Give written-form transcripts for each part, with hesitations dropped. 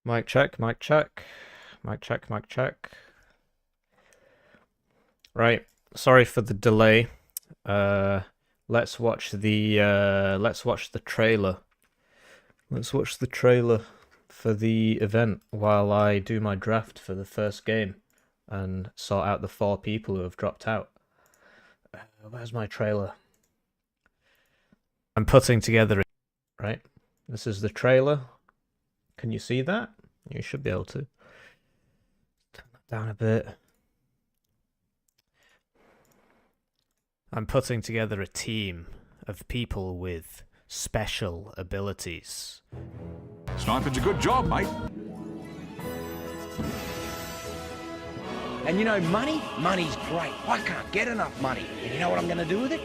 Mic check, mic check. Mic check, mic check. Right. Sorry for the delay. Let's watch the trailer. Let's watch the trailer for the event while I do my draft for the first game and sort out the 4 people who have dropped out. Where's my trailer? I'm putting together, right? This is the trailer. Can you see that? You should be able to. Turn that down a bit. I'm putting together a team of people with special abilities. Sniping's a good job, mate. And you know, money's great. I can't get enough money. And you know what I'm going to do with it?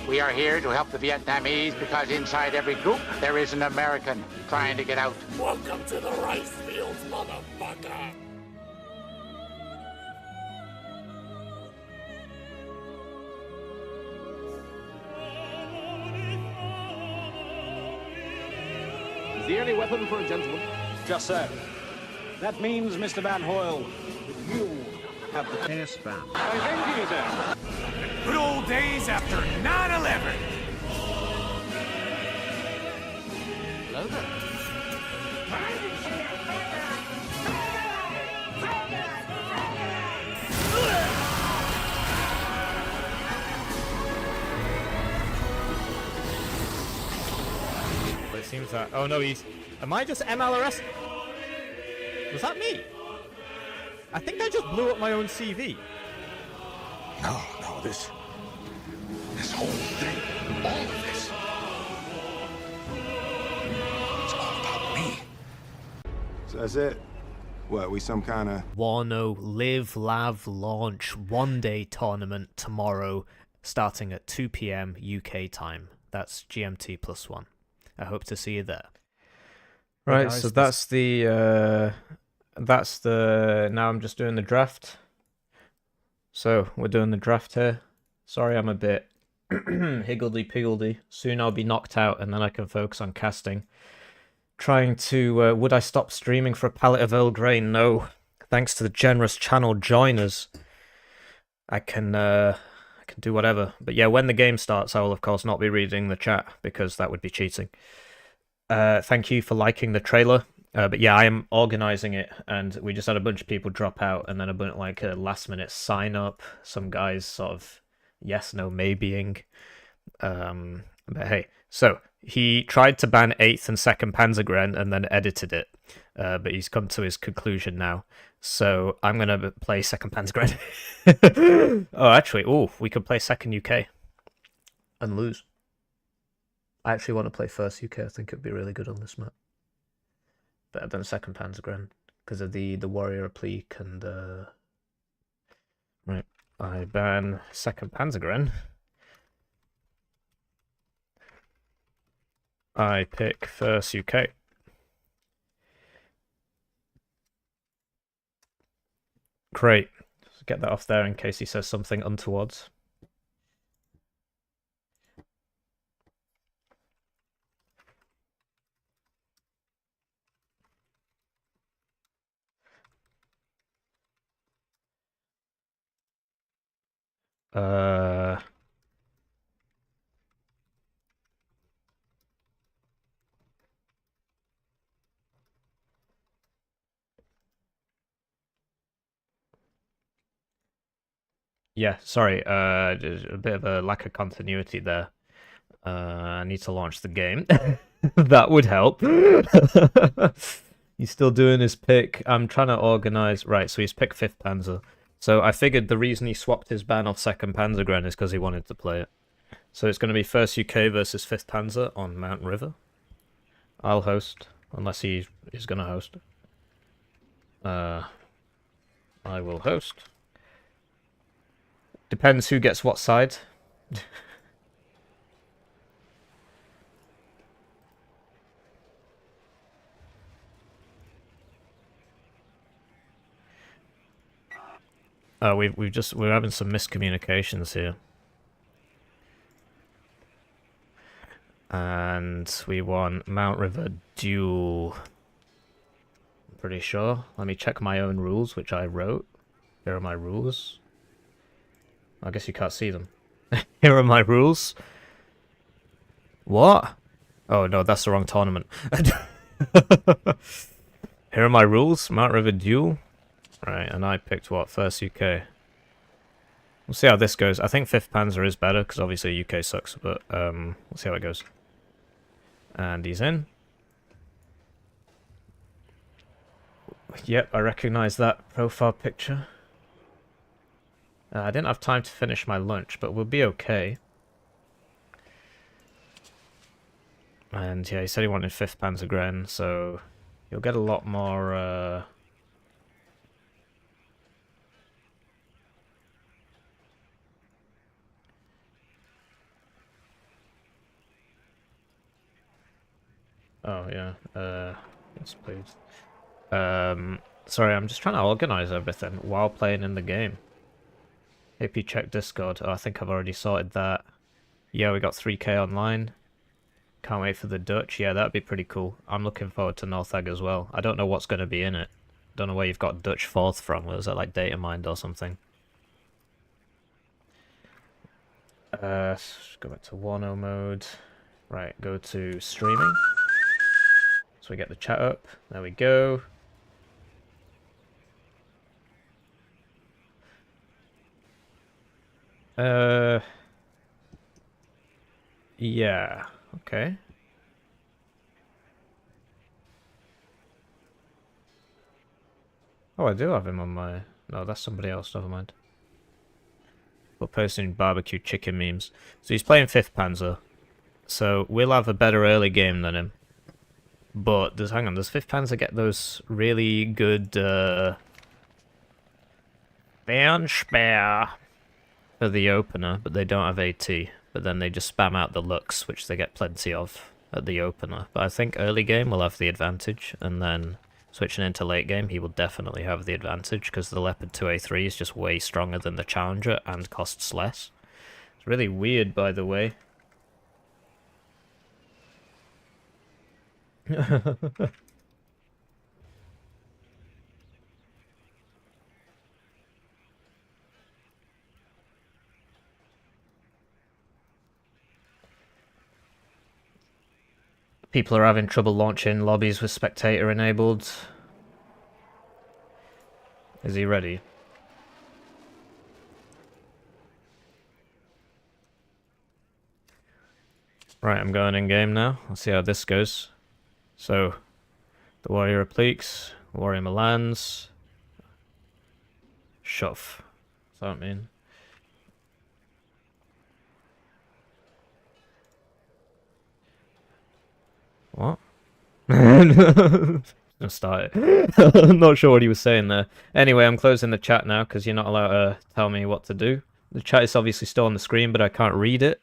We are here to help the Vietnamese because inside every group there is an American trying to get out. Welcome to the rice fields, motherfucker! Is the only weapon for a gentleman? Just so. That means, Mr. Van Hoyle, that you have the test ban. Thank you, sir. Good old days after 9/11. Hello there. It seems that. Oh no, he's. Am I just MLRS? Was that me? I think I just blew up my own CV. No, this whole thing, all of this, it's all about me. So that's it? What, we some kind of... Warno Live Lav launch 1-day tournament tomorrow, starting at 2 PM UK time. That's GMT +1. I hope to see you there. Right, guys, so that's the now I'm just doing the draft. So we're doing the draft here. Sorry, I'm a bit higgledy-piggledy. Soon I'll be knocked out and then I can focus on casting. Trying to, would I stop streaming for a pallet of Earl Grey? No. Thanks to the generous channel joiners, I can do whatever. But yeah, when the game starts, I will of course not be reading the chat because that would be cheating. Thank you for liking the trailer. But yeah, I am organizing it, and we just had a bunch of people drop out, and then a last-minute sign-up. Some guys sort of yes, no, maybeing. But hey, so he tried to ban 8th and 2nd Panzergren and then edited it, but he's come to his conclusion now. So I'm gonna play 2nd Panzergren. Oh, actually, we could play 2nd UK and lose. I actually want to play 1st UK. I think it'd be really good on this map. Better than 2nd Panzergren because of the warrior applique and right. I ban 2nd Panzergren. I pick 1st UK. Great. Let's get that off there in case he says something untowards. Yeah, sorry, there's a bit of a lack of continuity there. I need to launch the game. That would help. He's still doing his pick. I'm trying to organize... Right, so he's picked 5th Panzer. So I figured the reason he swapped his ban off 2nd Panzergren is because he wanted to play it. So it's going to be 1st UK versus 5th Panzer on Mount River. I'll host, unless he is going to host. I will host. Depends who gets what side. Oh, we're having some miscommunications here. And we won Mount River Duel. I'm pretty sure. Let me check my own rules, which I wrote. Here are my rules. I guess you can't see them. Here are my rules. What? Oh no, that's the wrong tournament. Here are my rules. Mount River Duel. Right, and I picked what? First UK. We'll see how this goes. I think 5th Panzer is better, because obviously UK sucks, but we'll see how it goes. And he's in. Yep, I recognize that profile picture. I didn't have time to finish my lunch, but we'll be okay. And yeah, he said he wanted 5th Panzergren, so you'll get a lot more... Oh, yeah. Yes, please. Sorry, I'm just trying to organize everything while playing in the game. Hippie, check Discord. Oh, I think I've already sorted that. Yeah, we got 3k online. Can't wait for the Dutch. Yeah, that'd be pretty cool. I'm looking forward to Northag as well. I don't know what's going to be in it. Don't know where you've got Dutch 4th from. Was that like data mined or something? Let's go back to Warno mode. Right, go to streaming. So we get the chat up. There we go. Yeah. Okay. Oh, I do have him on my... No, that's somebody else. Never mind. We're posting barbecue chicken memes. So he's playing 5th Panzer. So we'll have a better early game than him. But does 5th Panzer get those really good Bernspare for the opener, but they don't have AT. But then they just spam out the Lux, which they get plenty of at the opener. But I think early game will have the advantage, and then switching into late game, he will definitely have the advantage, because the Leopard 2A3 is just way stronger than the Challenger and costs less. It's really weird, by the way. People are having trouble launching lobbies with spectator enabled. Is he ready? Right, I'm going in game now. Let's see how this goes. So, the Warrior Appliques, Warrior Milans, Shuff. What's that mean? What? I'll start it. I'm not sure what he was saying there. Anyway, I'm closing the chat now because you're not allowed to tell me what to do. The chat is obviously still on the screen, but I can't read it.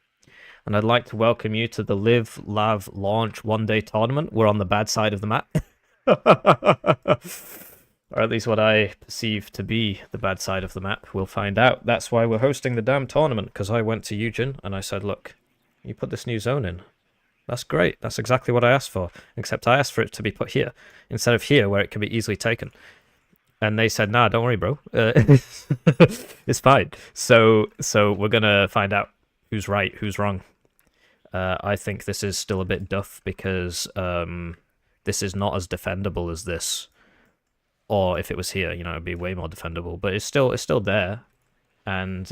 And I'd like to welcome you to the Live, Lav, Launch one-day tournament. We're on the bad side of the map. Or at least what I perceive to be the bad side of the map. We'll find out. That's why we're hosting the damn tournament, because I went to Eugen and I said, look, you put this new zone in. That's great. That's exactly what I asked for. Except I asked for it to be put here, instead of here, where it can be easily taken. And they said, nah, don't worry, bro. It's fine. So we're going to find out who's right, who's wrong. I think this is still a bit duff because this is not as defendable as this. Or if it was here, you know, it'd be way more defendable. But it's still there. And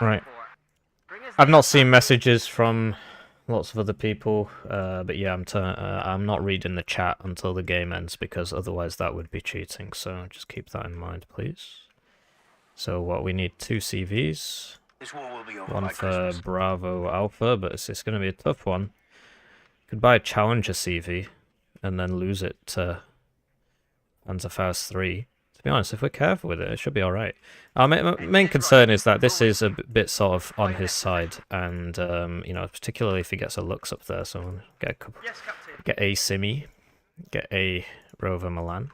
right. I've not seen messages from lots of other people, but yeah, I'm not reading the chat until the game ends because otherwise that would be cheating. So just keep that in mind, please. So what we need 2 CVs, one for Bravo Alpha, but it's going to be a tough one. Could buy a Challenger CV and then lose it to Panzerfaust 3. be honest, if we're careful with it, it should be alright. Our main concern is that this is a bit sort of on his side, and, you know, particularly if he gets a Lux up there, so we'll get a Simi, get a Rover Milan,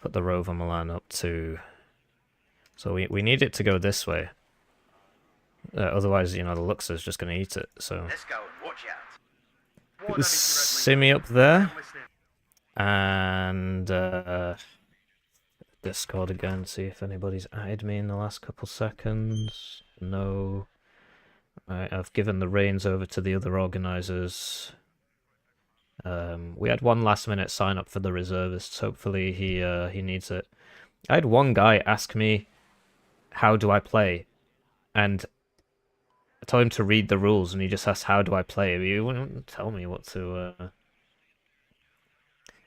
put the Rover Milan up to... So we need it to go this way. Otherwise, you know, the Lux is just going to eat it, so... Let's go and watch out. Get the Simi up there. And Discord again, see if anybody's added me in the last couple seconds. No. Right, I've given the reins over to the other organisers. We had one last minute sign up for the reservists. Hopefully he needs it. I had one guy ask me, how do I play? And I told him to read the rules, and he just asked, how do I play? He wouldn't tell me what to...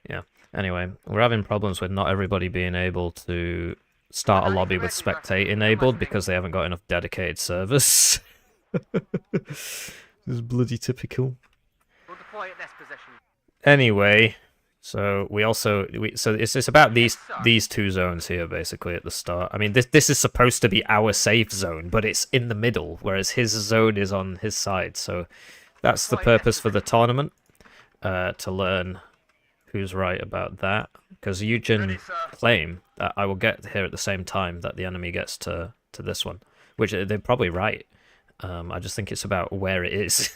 Yeah, anyway, we're having problems with not everybody being able to start a lobby with spectate enabled because they haven't got enough dedicated servers. This is bloody typical. We'll deploy at this position. Anyway, so so it's about these two zones here basically at the start. I mean, this is supposed to be our safe zone, but it's in the middle, whereas his zone is on his side. So that's the purpose for the tournament, to learn who's right about that, because you can claim that I will get here at the same time that the enemy gets to this one, which they're probably right. I just think it's about where it is.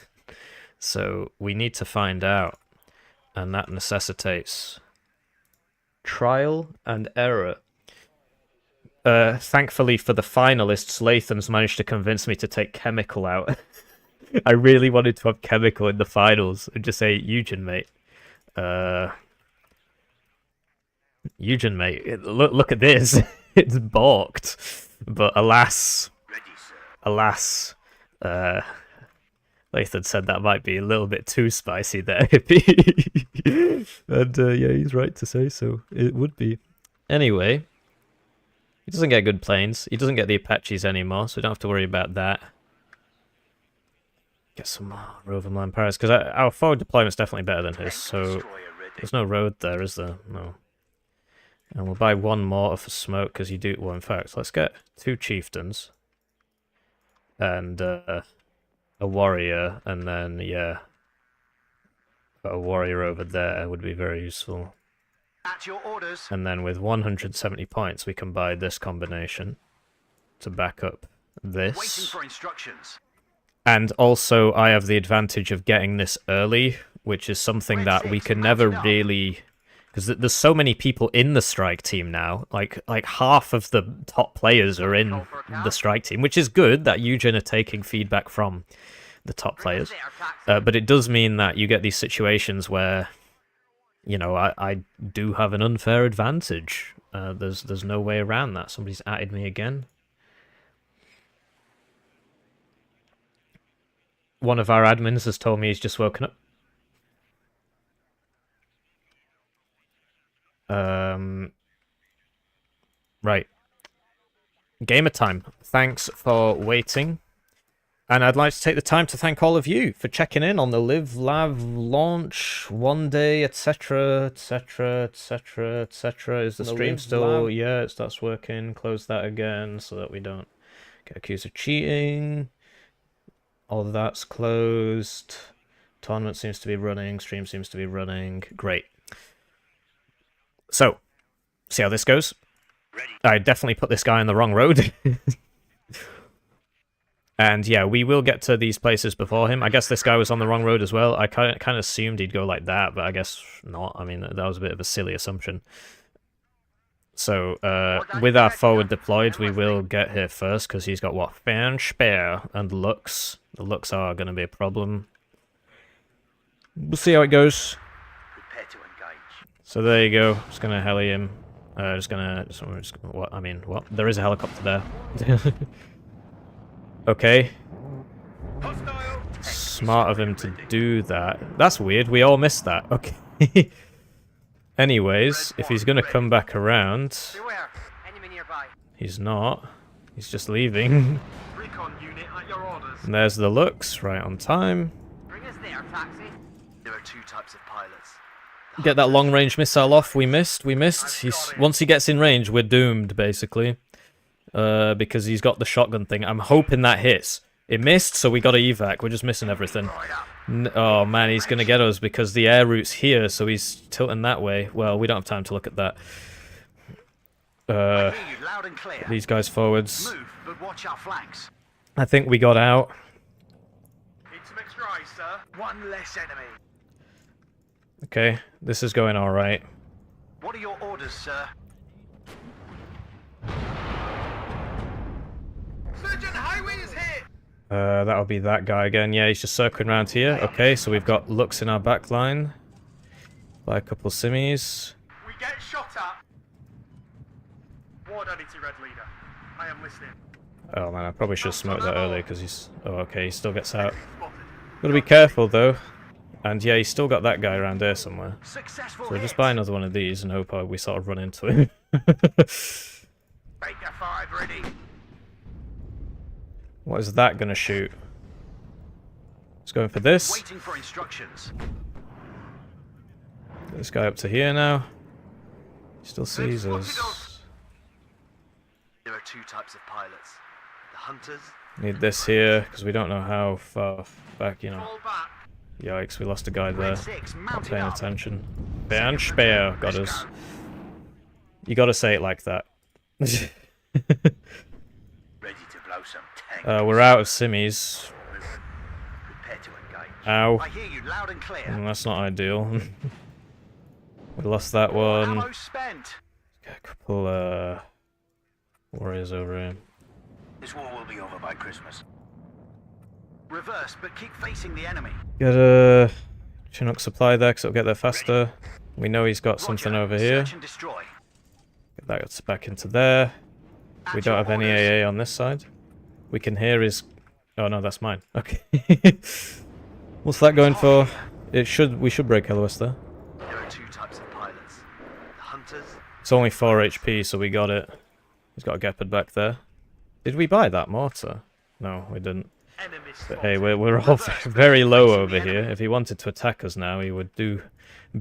So we need to find out, and that necessitates trial and error. Thankfully for the finalists, Lathans managed to convince me to take Chemical out. I really wanted to have Chemical in the finals and just say, Eugen, mate. Eugen, mate, look at this. It's balked. But alas, Lathan said that might be a little bit too spicy there, Hippie. And yeah, he's right to say so. It would be. Anyway, he doesn't get good planes. He doesn't get the Apaches anymore, so we don't have to worry about that. Get some Rover Milan Paris, because our forward deployment's definitely better than his, so there's no road there, is there? No. And we'll buy one mortar for smoke, because you do... Well, in fact, let's get 2 chieftains. And a warrior, and then, yeah, a warrior over there would be very useful. At your orders. And then with 170 points, we can buy this combination to back up this. Waiting for instructions. And also, I have the advantage of getting this early, which is something that we can never really... Because there's so many people in the strike team now, like half of the top players are in the strike team, which is good that Eugen are taking feedback from the top players. But it does mean that you get these situations where, you know, I do have an unfair advantage. There's no way around that. Somebody's added me again. One of our admins has told me he's just woken up. Right. Gamer time. Thanks for waiting. And I'd like to take the time to thank all of you for checking in on the Live Lav launch, one day, etc, etc, etc, etc. Is the stream still... Yeah, it starts working. Close that again so that we don't get accused of cheating. All of that's closed. Tournament seems to be running. Stream seems to be running. Great. So, see how this goes? I definitely put this guy on the wrong road. And yeah, we will get to these places before him. I guess this guy was on the wrong road as well. I kind of assumed he'd go like that, but I guess not. I mean, that was a bit of a silly assumption. So, with our forward deployed, we will get here first, because he's got, what, Fan, Spare, and Lux. The Lux are going to be a problem. We'll see how it goes. So there you go. Just going to heli him. What? I mean, what? There is a helicopter there. Okay. Smart of him to do that. That's weird. We all missed that. Okay. Anyways, if he's going to come back around... He's not. He's just leaving. And there's the Lux, right on time. Bring us there, taxi. There are 2 types of pilots. get that long-range missile off. We missed. Once he gets in range, we're doomed, basically. Because he's got the shotgun thing. I'm hoping that hits. It missed, so we got to evac. We're just missing everything. Oh, man, he's going to get us because the air route's here, so he's tilting that way. Well, we don't have time to look at that. These guys forwards. Move, but watch our flanks. I think we got out. Need some extra eyes, sir. One less enemy. Okay, this is going alright. What are your orders, sir? Surgeon Highway is hit! That'll be that guy again. Yeah, he's just circling around here. Okay, so we've got Lux in our back line. By a couple simmies. We get shot at. Ward Adity, Red Leader. I am listening. Oh man, I probably should have smoked that earlier because he's... Oh, okay, he still gets out. Spotted. Gotta be careful though. And yeah, he's still got that guy around there somewhere. Successful So we'll just hit. buy another one of these and hope we sort of run into him. Breaker 5 ready. What is that gonna shoot? It's going for this. Waiting for instructions. Get this guy up to here now. He still sees us. There are two types of pilots. The hunters. Need this here because we don't know how far back, you know. Fall back. Yikes, we lost a guy there. Red 6 Not mounted paying up. attention. Bernstein got us. You gotta say it like that. Ready to blow some tank. We're out of simmies. Prepare to engage. Ow. I hear you loud and clear. That's not ideal. We lost that one. Ammo spent. Got a couple warriors over here. This war will be over by Christmas. Reverse, but keep facing the enemy. Get a Chinook supply there because it'll get there faster. We know he's got something Roger. over here. Search and destroy. Get that back into there. We At don't your have any orders. AA on this side. We can hear his... Oh no, that's mine. Okay. What's that going for? We should break LOS there. There are two types of pilots. The hunters. It's only 4 HP, so we got it. He's got a Gepard back there. Did we buy that mortar? No, we didn't. Enemy But spotted. hey, we're all very low over here. If he wanted to attack us now, he would do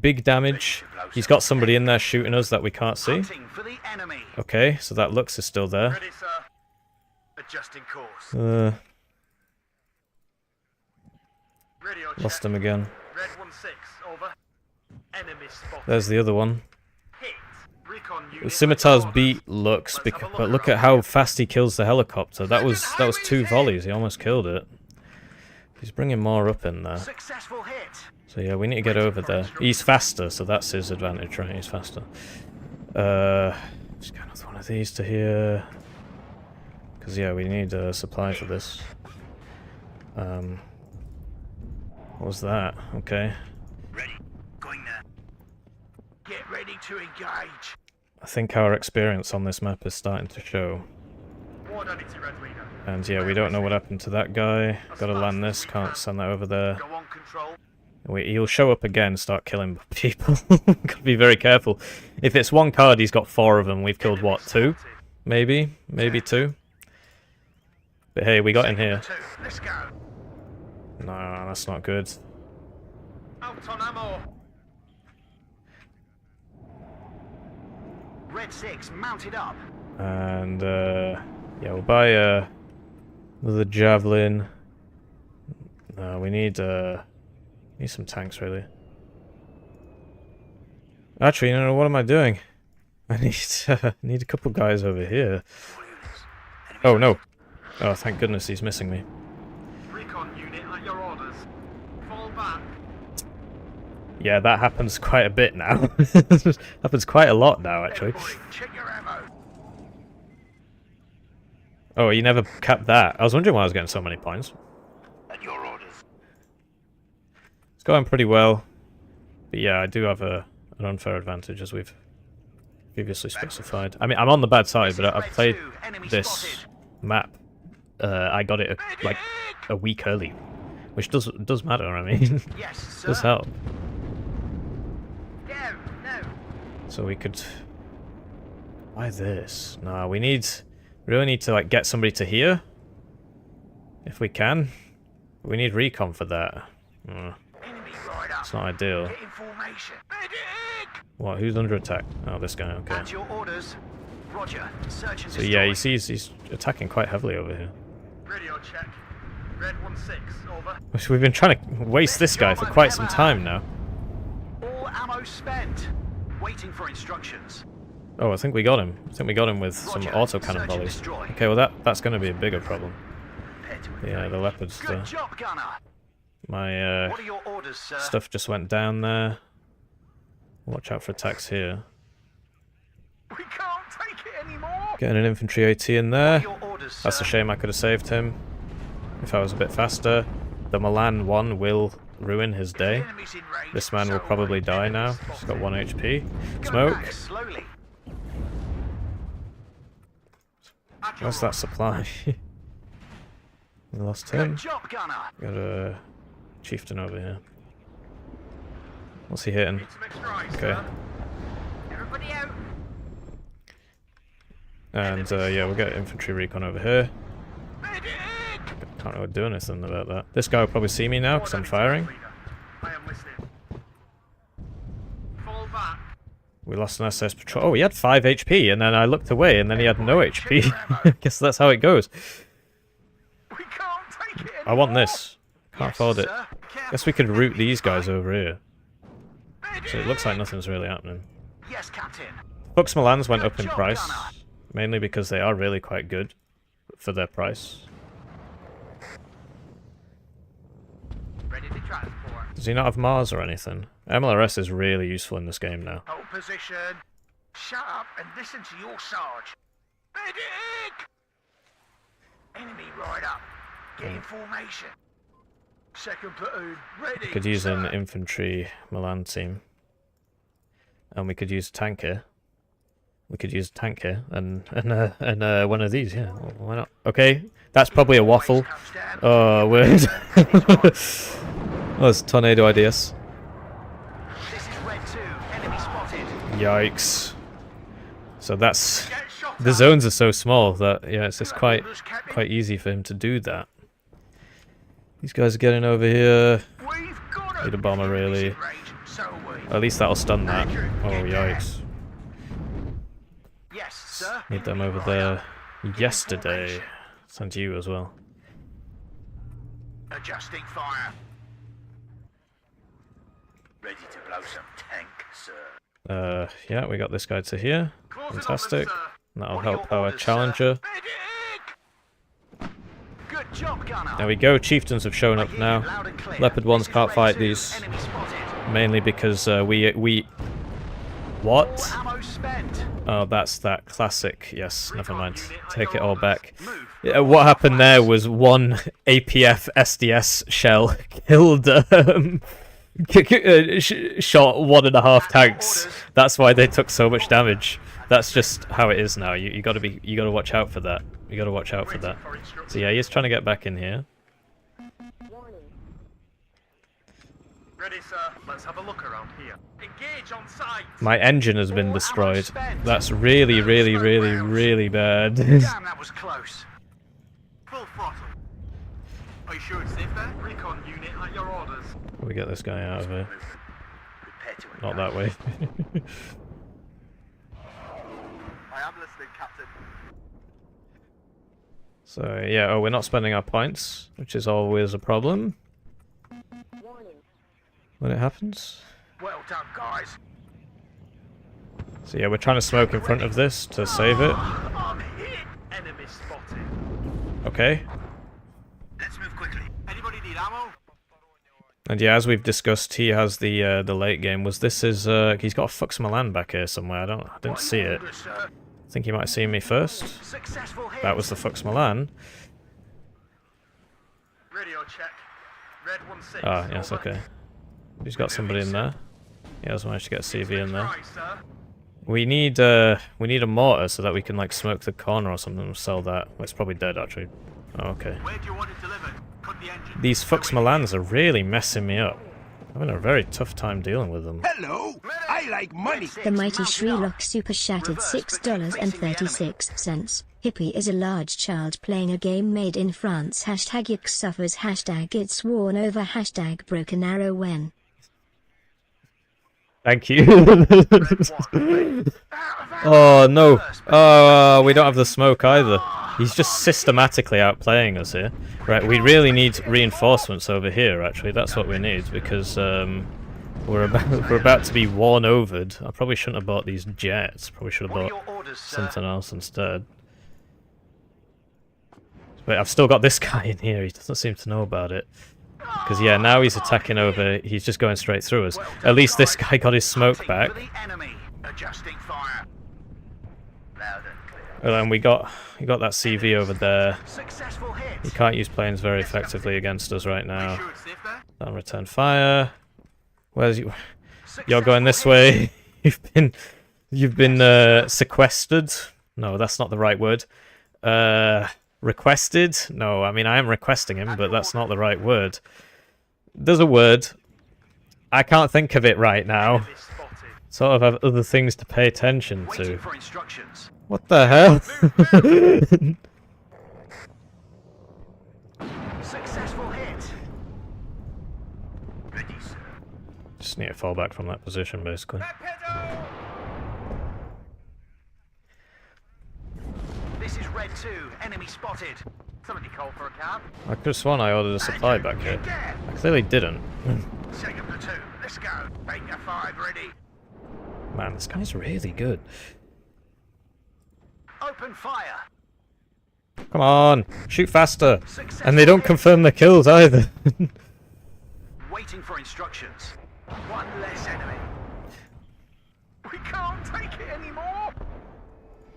big damage. He's got somebody in there shooting us that we can't see. Hunting for the enemy. Okay, so that Lux is still there. Ready, sir. Adjusting course. Radio check. Lost him again. Red 1-6, over. Enemy spotted. There's the other one. Hit. Recon The unit. Scimitar's orders. beat Lux, but look at how fast he kills the helicopter. That was 2 volleys. He almost killed it. He's bringing more up in there. Successful hit. So yeah, we need to get over there. He's faster, so that's his advantage, right? He's faster. Just get another one of these to here. Because yeah, we need a supply for this. What was that? Okay. Ready. Going there. Get ready to engage. I think our experience on this map is starting to show. Ward Adity, Red Leader. And yeah, we don't know what happened to that guy. Gotta land this, can't send that over there. Go on control. He'll show up again and start killing people. Gotta be very careful. If it's one card, he's got 4 of them. We've killed, what, 2? Maybe? Maybe 2? But hey, we got in here. Let's go. No, that's not good. Out on ammo. Red 6 mounted up. And, yeah, we'll buy, another Javelin. No, we need some tanks, really. Actually, no, what am I doing? I need a couple guys over here. Oh, no. Oh, thank goodness he's missing me. Recon unit at your orders. Fall back. Yeah, that happens quite a bit now. Happens quite a lot now, actually. Check your ammo. Oh, you never capped that. I was wondering why I was getting so many points. At your orders. It's going pretty well. But yeah, I do have an unfair advantage, as we've previously specified. I mean, I'm on the bad side, but I've played this map. I got it like a week early, which does matter. I mean, Yes, sir. does help. No, no. So we could buy this. No, we really need to like get somebody to here, if we can. We need recon for that. Enemy rider. It's not ideal. Get in formation. Medic! What? Who's under attack? Oh, this guy. Okay. And your orders. Roger. Search and So destroy. yeah, you see he's attacking quite heavily over here. Radio check. Red 1-6, over. We've been trying to waste this guy for quite some time now. All ammo spent. Waiting for instructions. Oh, I think we got him. I think we got him with some Roger. autocannon Search and volleys. destroy. Okay, well that's going to be a bigger problem. Prepare to Yeah, the leopards. Good job, gunner. My What are your orders, sir? stuff just went down there. Watch out for attacks here. We can't take it anymore. Getting an infantry AT in there. Your orders, That's sir. a shame. I could have saved him if I was a bit faster. The Milan one will ruin his day. Enemies in range. This man will So probably wait. die now. He's got 1 HP. Go Smoke. back slowly. Where's that supply? We lost him. Good job, gunner. Got a chieftain over here. What's he hitting? Need some extra eyes, Okay. sir. Everybody out. And yeah, we'll get infantry recon over here. Medic! Can't really do anything about that. This guy will probably see me now because I'm firing. I am listening. Fall back. We lost an SS patrol. Oh, he had 5 HP, and then I looked away, and then he had no HP. I guess that's how it goes. We can't take it anymore. I want this. Can't afford it. Sir. Guess we could route these guys over here. So it looks like nothing's really happening. Yes, Captain. Bux Milans went up in price, mainly because they are really quite good for their price. Ready to transport. Does he not have Mars or anything? MLRS is really useful in this game now. Hold position. Shut up and listen to your sarge. Medic! Enemy right up. Get in formation. Second platoon, ready. Could use an sir. infantry Milan team. And we could use a tank here. We could use a tank here and one of these, yeah. Why not? Okay, that's probably a waffle. Comes down. Oh, weird. Oh, it's tornado ideas. This is Red 2. Enemy spotted. Yikes. So that's... Get shot The at. zones are so small that, yeah, it's just quite easy for him to do that. These guys are getting over here. We've got Need a bomber, really. So are we. At least that'll stun that. Oh, yikes. Yes, sir. Need them over there yesterday. Sent you as well. Adjusting fire. Ready to blow some tank, sir. Yeah, we got this guy to here. Close it up, Fantastic. sir. That'll What are help your our orders, challenger. sir? Medic! Good job, gunner. There we go. Chieftains have shown up now. Loud and clear. Leopard ones This is can't Red fight 2. these. Enemy spotted. Mainly because we... What? All ammo spent. Oh, that's that classic. Yes, never mind. unit, Take it your all orders. back. Move. Yeah, what happened there was one APF SDS shell killed, shot 1.5 tanks. That's why they took so much damage. That's just how it is now. You gotta watch out for that. You gotta watch out for that. For instructions. So yeah, he's trying to get back in here. Ready, sir. Let's have a look around here. Engage on sight. My engine has been destroyed. That's really, really, really, really bad. Damn, that was close. Full throttle. Are you sure it's safe there? Recon unit at your orders. We get this guy out of here. Prepare to Not that way. I am listening, Captain. So yeah, oh, we're not spending our points, which is always a problem when it happens. Well done, guys. So yeah, we're trying to smoke in front of this to save it. I'm hit. Enemy spotted. Okay. Let's move quickly. Anybody need ammo? And yeah, as we've discussed, he has the late game. Was this his? He's got a Fux Milan back here somewhere. I didn't see it. Orders, sir. I think he might have seen me first. Successful hit. That was the Fux Milan. Radio check. Red 1-6. Ah, yes, over. okay. He's got somebody in there. He has managed to get a CV in there. Try, sir. We need a mortar so that we can like smoke the corner or something and sell that. Well, it's probably dead actually. Oh, okay. Where do you want it delivered? Cut the engine. These Fux Milans are really messing me up. I'm having a very tough time dealing with them. Hello, I like money. The mighty Shreelock super shattered $6.36. Hippie is a large child playing a game made in France. #Yik suffers. #It's worn over. #Broken arrow when. Thank you. Oh no. Oh, we don't have the smoke either. He's just systematically outplaying us here. Right, we really need reinforcements over here, actually. That's what we need, because we're about to be worn-overed. I probably shouldn't have bought these jets. Probably should have bought something else instead. Wait, I've still got this guy in here. He doesn't seem to know about it. Because, yeah, now he's attacking over. He's just going straight through us. At least this guy got his smoke back. And then we got that CV over there. He can't use planes very effectively against us right now. Don't return fire. Where's you? You're going this way. You've been sequestered. No, that's not the right word. Requested? No, I mean I am requesting him, but that's not the right word. There's a word. I can't think of it right now. Sort of have other things to pay attention to. What the hell? Successful hit. Ready, sir. Just need to fall back from that position, basically. This is Red 2. Enemy spotted. Somebody called for a cab. I could have sworn I ordered a supply back here. I clearly didn't. Second platoon. Let's go. Baker 5 ready. Man, this guy's really good. Open fire. Come on, shoot faster. And they don't confirm their kills either. Waiting for instructions. One less enemy. We can't take it anymore.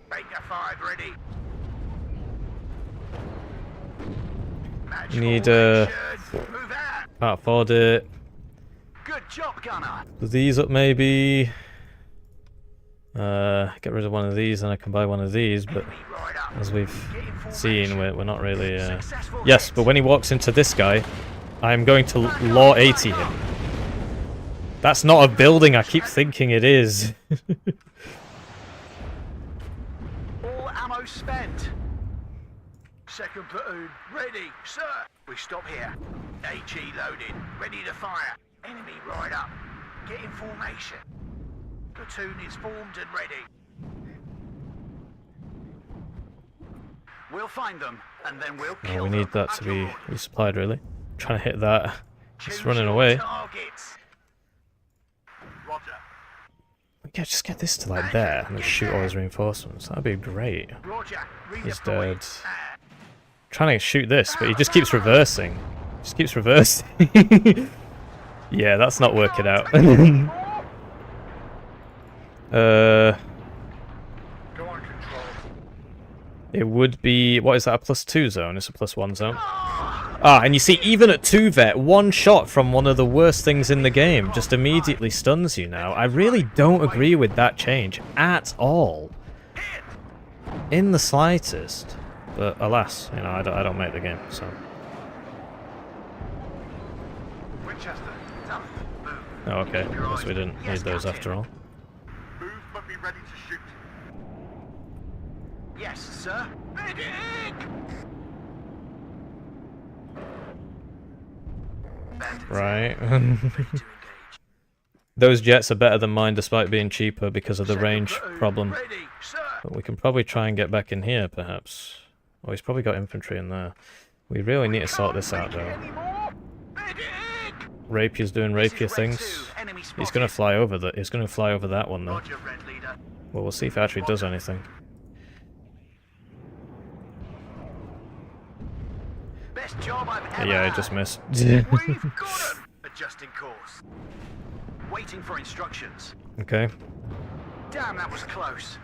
Baker 5 ready. Match Need move out. can't afford it. Good job, gunner. These up maybe. Get rid of one of these and I can buy one of these, but as we've seen, we're not really... Yes, but when he walks into this guy, I'm going to law 80 him. That's not a building, I keep thinking it is. All ammo spent. Second platoon, ready, sir. We stop here. AG loaded, ready to fire. Enemy right up. Get in formation. Platoon is formed and ready. We'll find them, and then we'll kill We them. need that to be resupplied, really. Trying to hit that. It's running away. Targets. Roger. Yeah, just get this to like there and then shoot all his reinforcements. That'd be great. Roger. He's Redeploy. dead. Trying to shoot this, but he just keeps reversing. Just keeps reversing. Yeah, that's not working out. Go on, control. It would be... What is that, a +2 zone? It's a +1 zone. Ah, and you see, even at 2 vet, one shot from one of the worst things in the game just immediately stuns you now. I really don't agree with that change at all. In the slightest. But alas, you know, I don't make the game, so... Winchester, tell me. Move. Oh, okay. Guess we didn't need those after all. Move, but be ready to shoot. Yes, sir. Medic! Right. Those jets are better than mine despite being cheaper because of the range problem. Ready, sir. But we can probably try and get back in here, perhaps. Oh, he's probably got infantry in there. We really need to sort this out, though. Rapier's doing rapier things. He's gonna fly over that. He's gonna fly over that one, though. Roger, Red Leader. Well, we'll see if it actually does anything. Best job I've ever Yeah, had. it just missed. We've got him. Adjusting course. Waiting for instructions. Okay. Damn, that was close.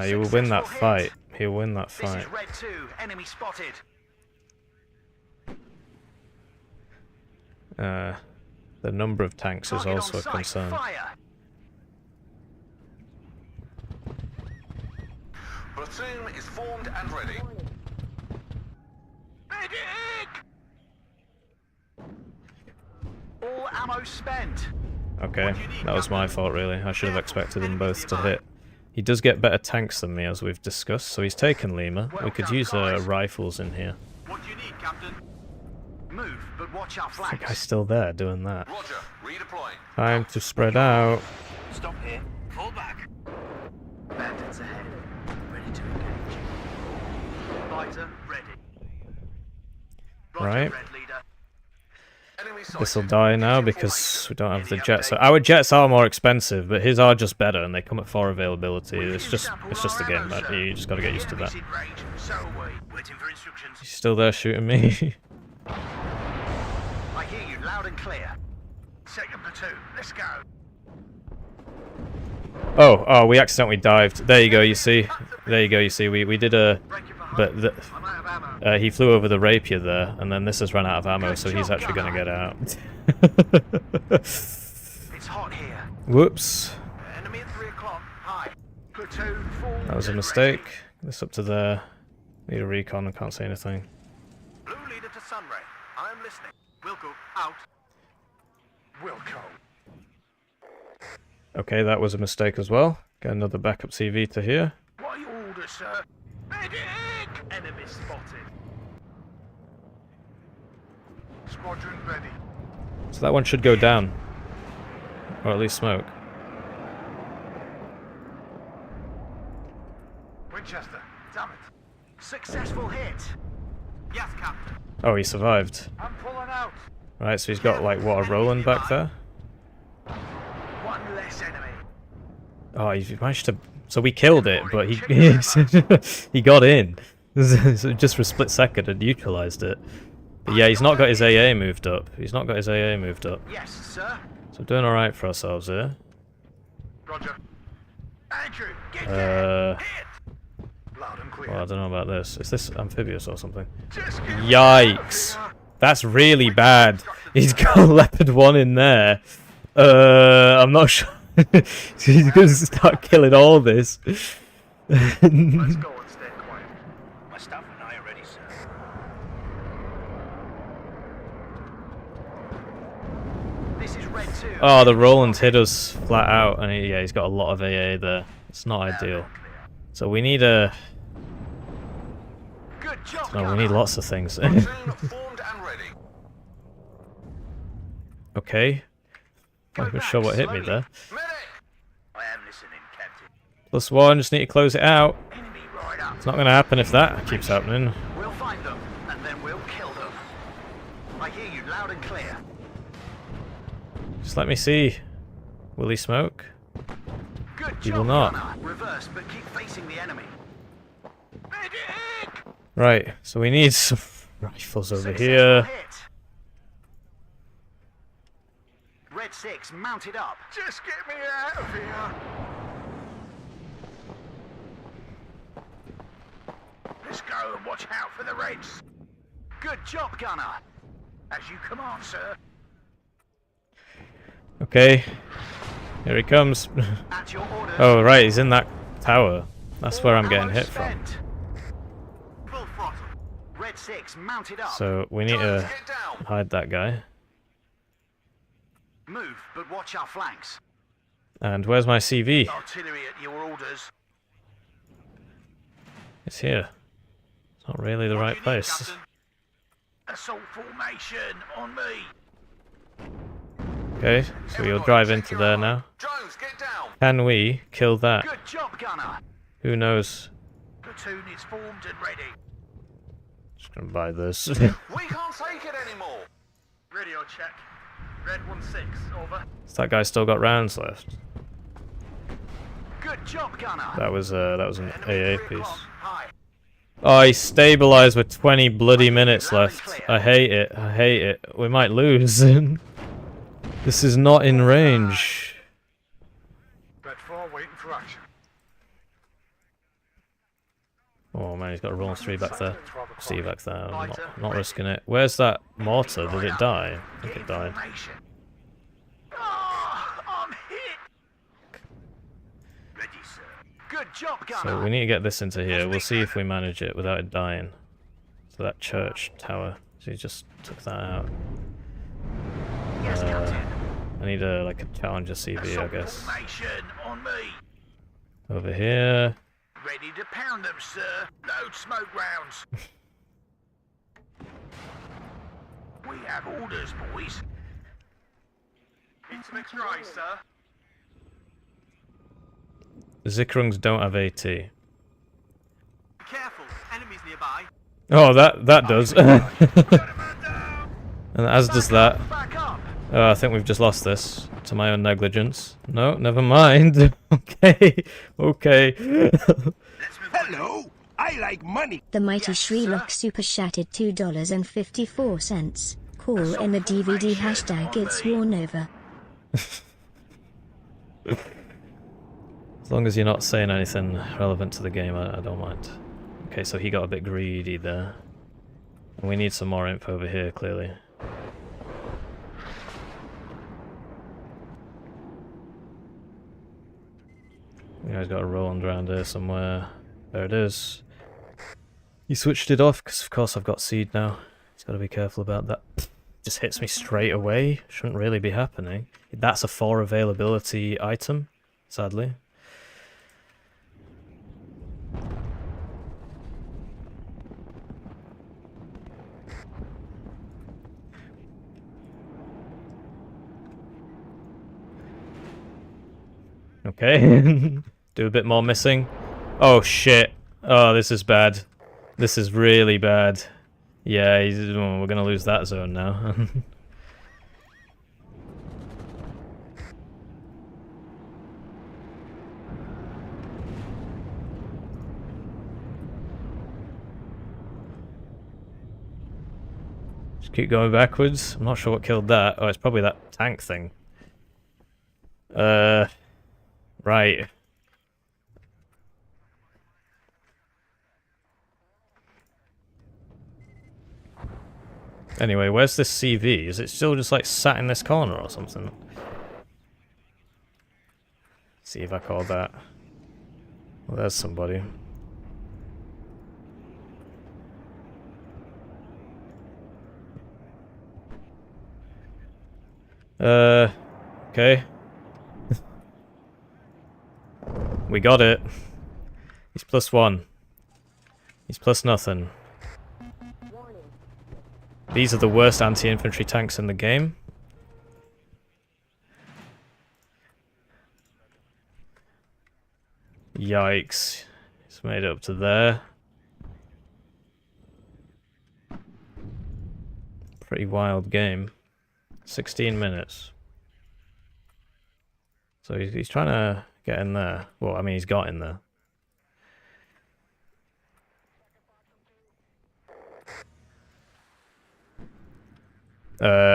He will win that Successful fight. hit. He'll win that This fight. is Red 2. Enemy spotted. The number of tanks is Target also on a sight. concern. Fire. Platoon is formed and ready. Medic! All ammo spent. Okay, that was my fault, really. I should have expected them both to hit. He does get better tanks than me, as we've discussed, so he's taken Lima. We could use rifles in here. What do you need, Captain? Move, but watch our The guy's flanks. still there doing that. Roger, redeploying. Time to spread out. Stop here. Fall back. Bandits ahead. Ready to engage. Fighter ready. Roger, Right. Red leader. This will die now because we don't have the jets. So our jets are more expensive, but his are just better, and they come at 4 availability. It's just the game, man. You just got to get used to that. Waiting for instructions. He's still there shooting me. I hear you loud and clear. Second platoon, let's go. Oh, we accidentally dived. There you go. You see, we did a, but he flew over the rapier there, and then this has run out of ammo, so he's actually going to get out. It's hot here. Whoops. Enemy at 3 o'clock. Hi. Platoon full. That was a mistake. This up to there. Need a recon. I can't say anything. Blue leader to Sunray. I am listening. Wilco, out. Wilco. Okay, that was a mistake as well. Get another backup CV to here. What are your orders, sir? Medic! Enemy spotted. Squadron ready. So that one should go down. Or at least smoke. Winchester, damn it. Successful hit. Yes, Captain. Oh, he survived. I'm pulling out. Right, so he's got like what, a Roland back there? One less enemy. Oh, he managed to. So we killed it, but he he got in. So just for a split second and neutralized it. But yeah, he's not got his AA moved up. Yes, sir. So we're doing all right for ourselves here. Roger. Andrew, get there. Hit. Loud and clear. Well, I don't know about this. Is this amphibious or something? Just give Yikes! That's really bad. He's got Leopard 1 in there. I'm not sure. He's gonna start killing all this. Let's go and stay quiet. My staff and I are ready, sir. This is Red 2. Oh, the Roland hit us flat out, and yeah, he's got a lot of AA there. It's not ideal. So we need a. Good job, No, we need lots of things. formed and ready. Okay. Not even sure what hit me there. Medic! I am listening, Captain. +1, just need to close it out. Enemy right up. It's not going to happen if that keeps happening. We'll find them, and then we'll kill them. I hear you loud and clear. Just let me see. Will he smoke? Good He job, will not. Gunner. Reverse, but keep facing the enemy. Medic! Right, so we need some rifles over Successful here. hit. Red 6 mounted up. Just get me out of here. Let's go and watch out for the Reds. Good job, Gunner. As you command, sir. Okay. Here he comes. At your orders. Oh, right, he's in that tower. That's where I'm getting Ammo hit from. spent. Full throttle. Red 6 mounted up. So we need to Get down. hide that guy. Move, but watch our flanks. And where's my CV? Artillery at your orders. It's here. It's not really the right place. Captain. Assault formation on me. Okay, so we'll drive into there now. Drones, get down. Can we kill that? Good job, Gunner. Who knows? Platoon is formed and ready. Just gonna buy this. We can't take it anymore. Radio check. Red 1-6, over. Has that guy still got rounds left? Good job, Gunner. That was an AA piece. Hi. Oh, he stabilized with 20 bloody minutes left. I hate it. I hate it. We might lose. This is not in range. Red 4 waiting for action. Oh man, he's got a Roland 3 back there. See back there. I'm not risking it. Where's that mortar? Did it die? I think it died. Oh, I'm hit. Ready, sir. Good job, Gunner. So we need to get this into here. We'll see if we manage it without it dying. So that church tower. So he just took that out. Yes, Captain. I need a like a challenger CV, I guess. Formation on me. Over here. Ready to pound them, sir. Load smoke rounds. We have orders, boys. It's mixed dry, sir. Zikrungs don't have AT. Careful, enemies nearby. Oh, that does. And as does that. Oh, I think we've just lost this to my own negligence. No, never mind. Okay, okay. Hello, I like money. The mighty Shreelok super chatted $2.54. Call in the DVD hashtag it's Warnova. As long as you're not saying anything relevant to the game, I don't mind. Okay, so he got a bit greedy there. And we need some more info over here, clearly. You guys got a Roland around here somewhere. There it is. He switched it off, because of course I've got seed now. He's got to be careful about that. Just hits me straight away. Shouldn't really be happening. That's a 4 availability item, sadly. Okay. Do a bit more missing. Oh shit. Oh, this is bad. This is really bad. Yeah, we're gonna lose that zone now. Just keep going backwards. I'm not sure what killed that. Oh, it's probably that tank thing. Right. Anyway, where's this CV? Is it still just like sat in this corner or something? See if I call that. Well, there's somebody. Okay. We got it. He's +1. He's plus nothing. These are the worst anti-infantry tanks in the game. Yikes. It's made it up to there. Pretty wild game. 16 minutes. So he's trying to get in there. Well, I mean, he's got in there.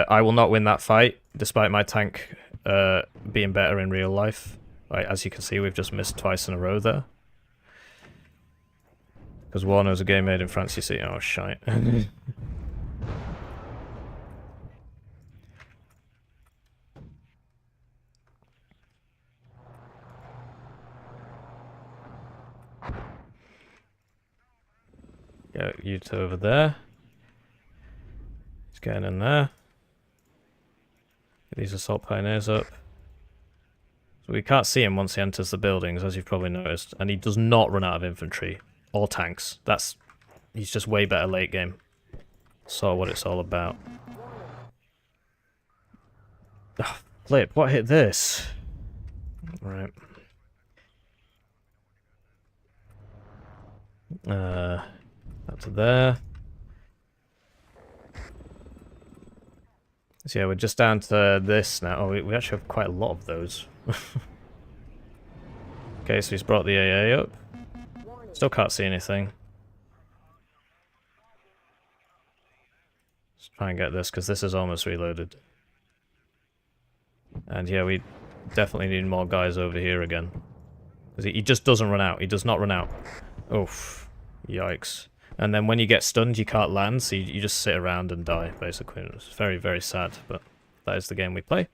I will not win that fight, despite my tank being better in real life. Right, as you can see, we've just missed twice in a row there. Because Warno's a game made in France, you see. Oh, shite. Get you two over there. He's getting in there. Get these assault pioneers up. So we can't see him once he enters the buildings, as you've probably noticed. And he does not run out of infantry or tanks. He's just way better late game. Saw what it's all about. Oh, flip, what hit this? Right. Up to there. So yeah, we're just down to this now. Oh, we actually have quite a lot of those. Okay, so he's brought the AA up. Still can't see anything. Let's try and get this, because this is almost reloaded. And yeah, we definitely need more guys over here again. Because he just doesn't run out. He does not run out. Oof. Yikes. And then when you get stunned, you can't land, so you just sit around and die, basically. It's very, very sad, but that is the game we play.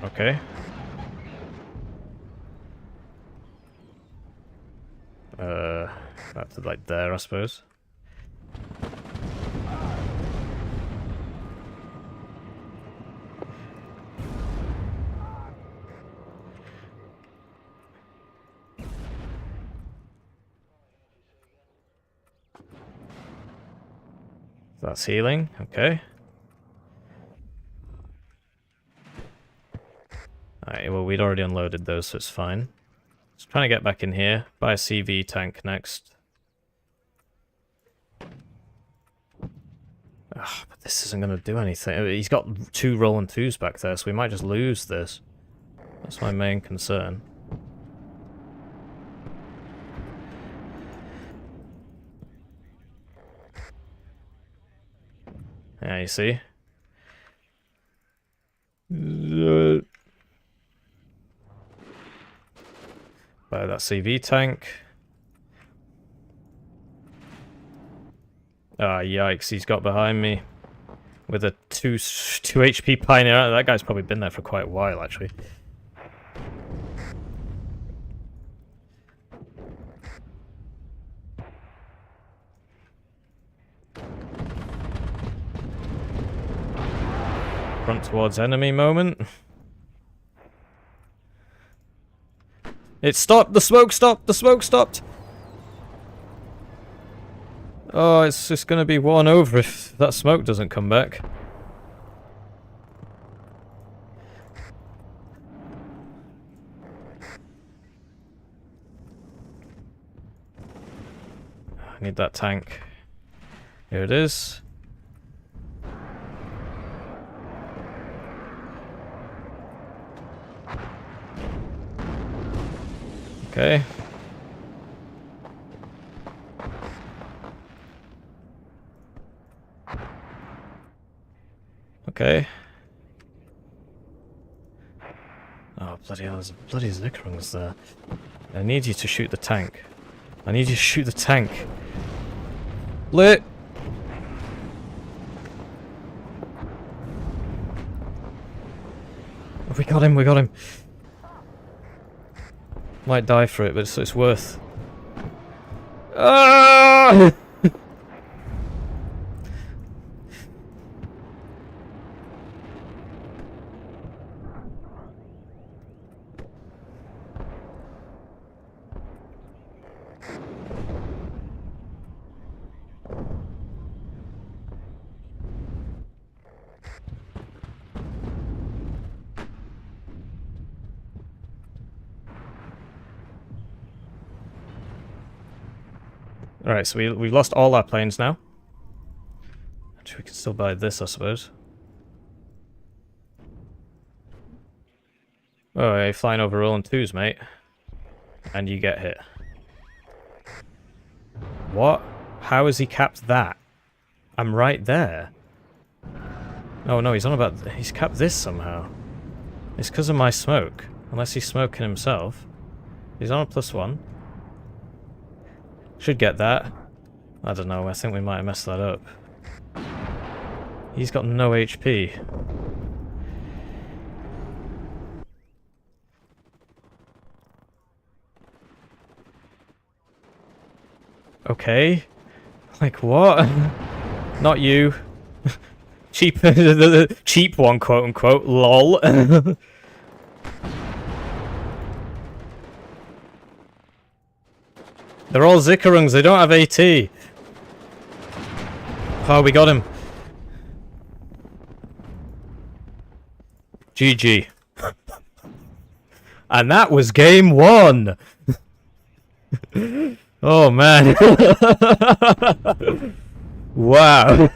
Okay. Back to like there, I suppose. That's healing, okay. Alright, well, we'd already unloaded those, so it's fine. Just trying to get back in here. Buy a CV tank next. Ugh, but this isn't going to do anything. He's got 2 rolling 2s back there, so we might just lose this. That's my main concern. Yeah, you see? Buy that CV tank. Ah, yikes, he's got behind me. With a 2 HP Pioneer. That guy's probably been there for quite a while, actually. Front towards enemy moment. It stopped! The smoke stopped! The smoke stopped! Oh, it's just gonna be worn over if that smoke doesn't come back. I need that tank. Here it is. Okay. Okay. Oh, bloody hell, there's a bloody Zickerungs there. I need you to shoot the tank. I need you to shoot the tank. Lit! Oh, we got him, we got him. Might die for it, but it's worth. Ah! Alright, so we've lost all our planes now. Actually, we can still buy this, I suppose. Oh, yeah, you're flying over rolling 2s, mate. And you get hit. What? How has he capped that? I'm right there. Oh no, he's on about... He's capped this somehow. It's because of my smoke. Unless he's smoking himself. He's on a +1. Should get that. I don't know, I think we might have messed that up. He's got no HP. Okay. Like what? Not you. Cheap, the cheap one, quote unquote. Lol. They're all Zickerungs, they don't have AT. Oh, we got him. GG. And that was game 1! Oh man. Wow.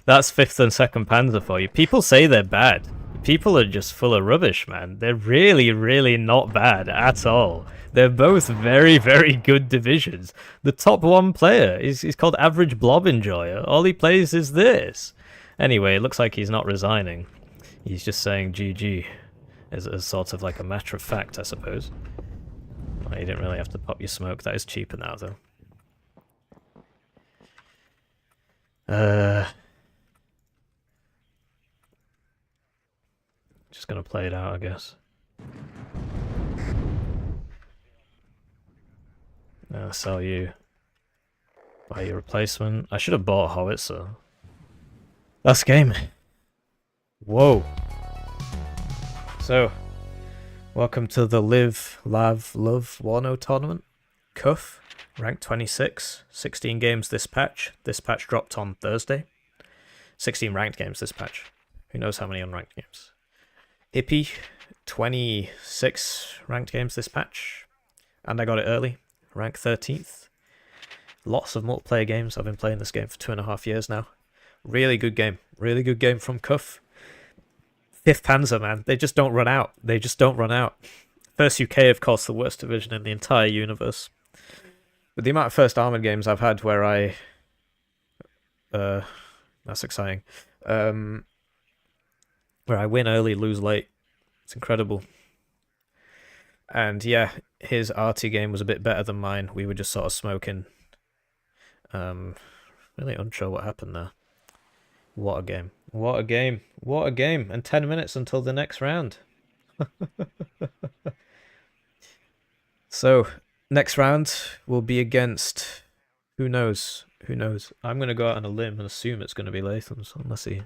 That's 5th and 2nd Panzer for you. People say they're bad. People are just full of rubbish, man. They're really, really not bad at all. They're both very, very good divisions. The top 1 player is called Average Blob Enjoyer. All he plays is this. Anyway, it looks like he's not resigning. He's just saying GG as sort of like a matter of fact, I suppose. Well, you didn't really have to pop your smoke. That is cheaper now, though. Just gonna play it out, I guess. Sell you. Buy your replacement. I should have bought a howitzer. Last game. Whoa. So, welcome to the Live, Lav, Love Warno tournament. Cuff. Rank 26, 16 games this patch. This patch dropped on Thursday. 16 ranked games this patch. Who knows how many unranked games. Hippie, 26 ranked games this patch. And I got it early, rank 13th. Lots of multiplayer games. I've been playing this game for 2.5 years now. Really good game. Really good game from Cuff. 5th Panzer, man. They just don't run out. They just don't run out. First UK, of course, the worst division in the entire universe. But the amount of First Armoured games I've had where I... that's exciting. Where I win early, lose late. It's incredible. And yeah, his arty game was a bit better than mine. We were just sort of smoking. Really unsure what happened there. What a game. What a game. What a game. And 10 minutes until the next round. So, next round will be against... Who knows? Who knows? I'm going to go out on a limb and assume it's going to be Lathans, unless he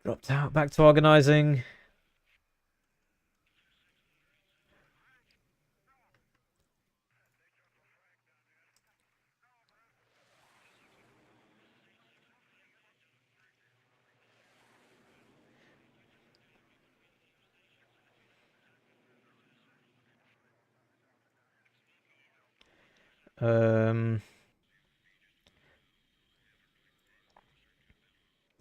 dropped out. Back to organising.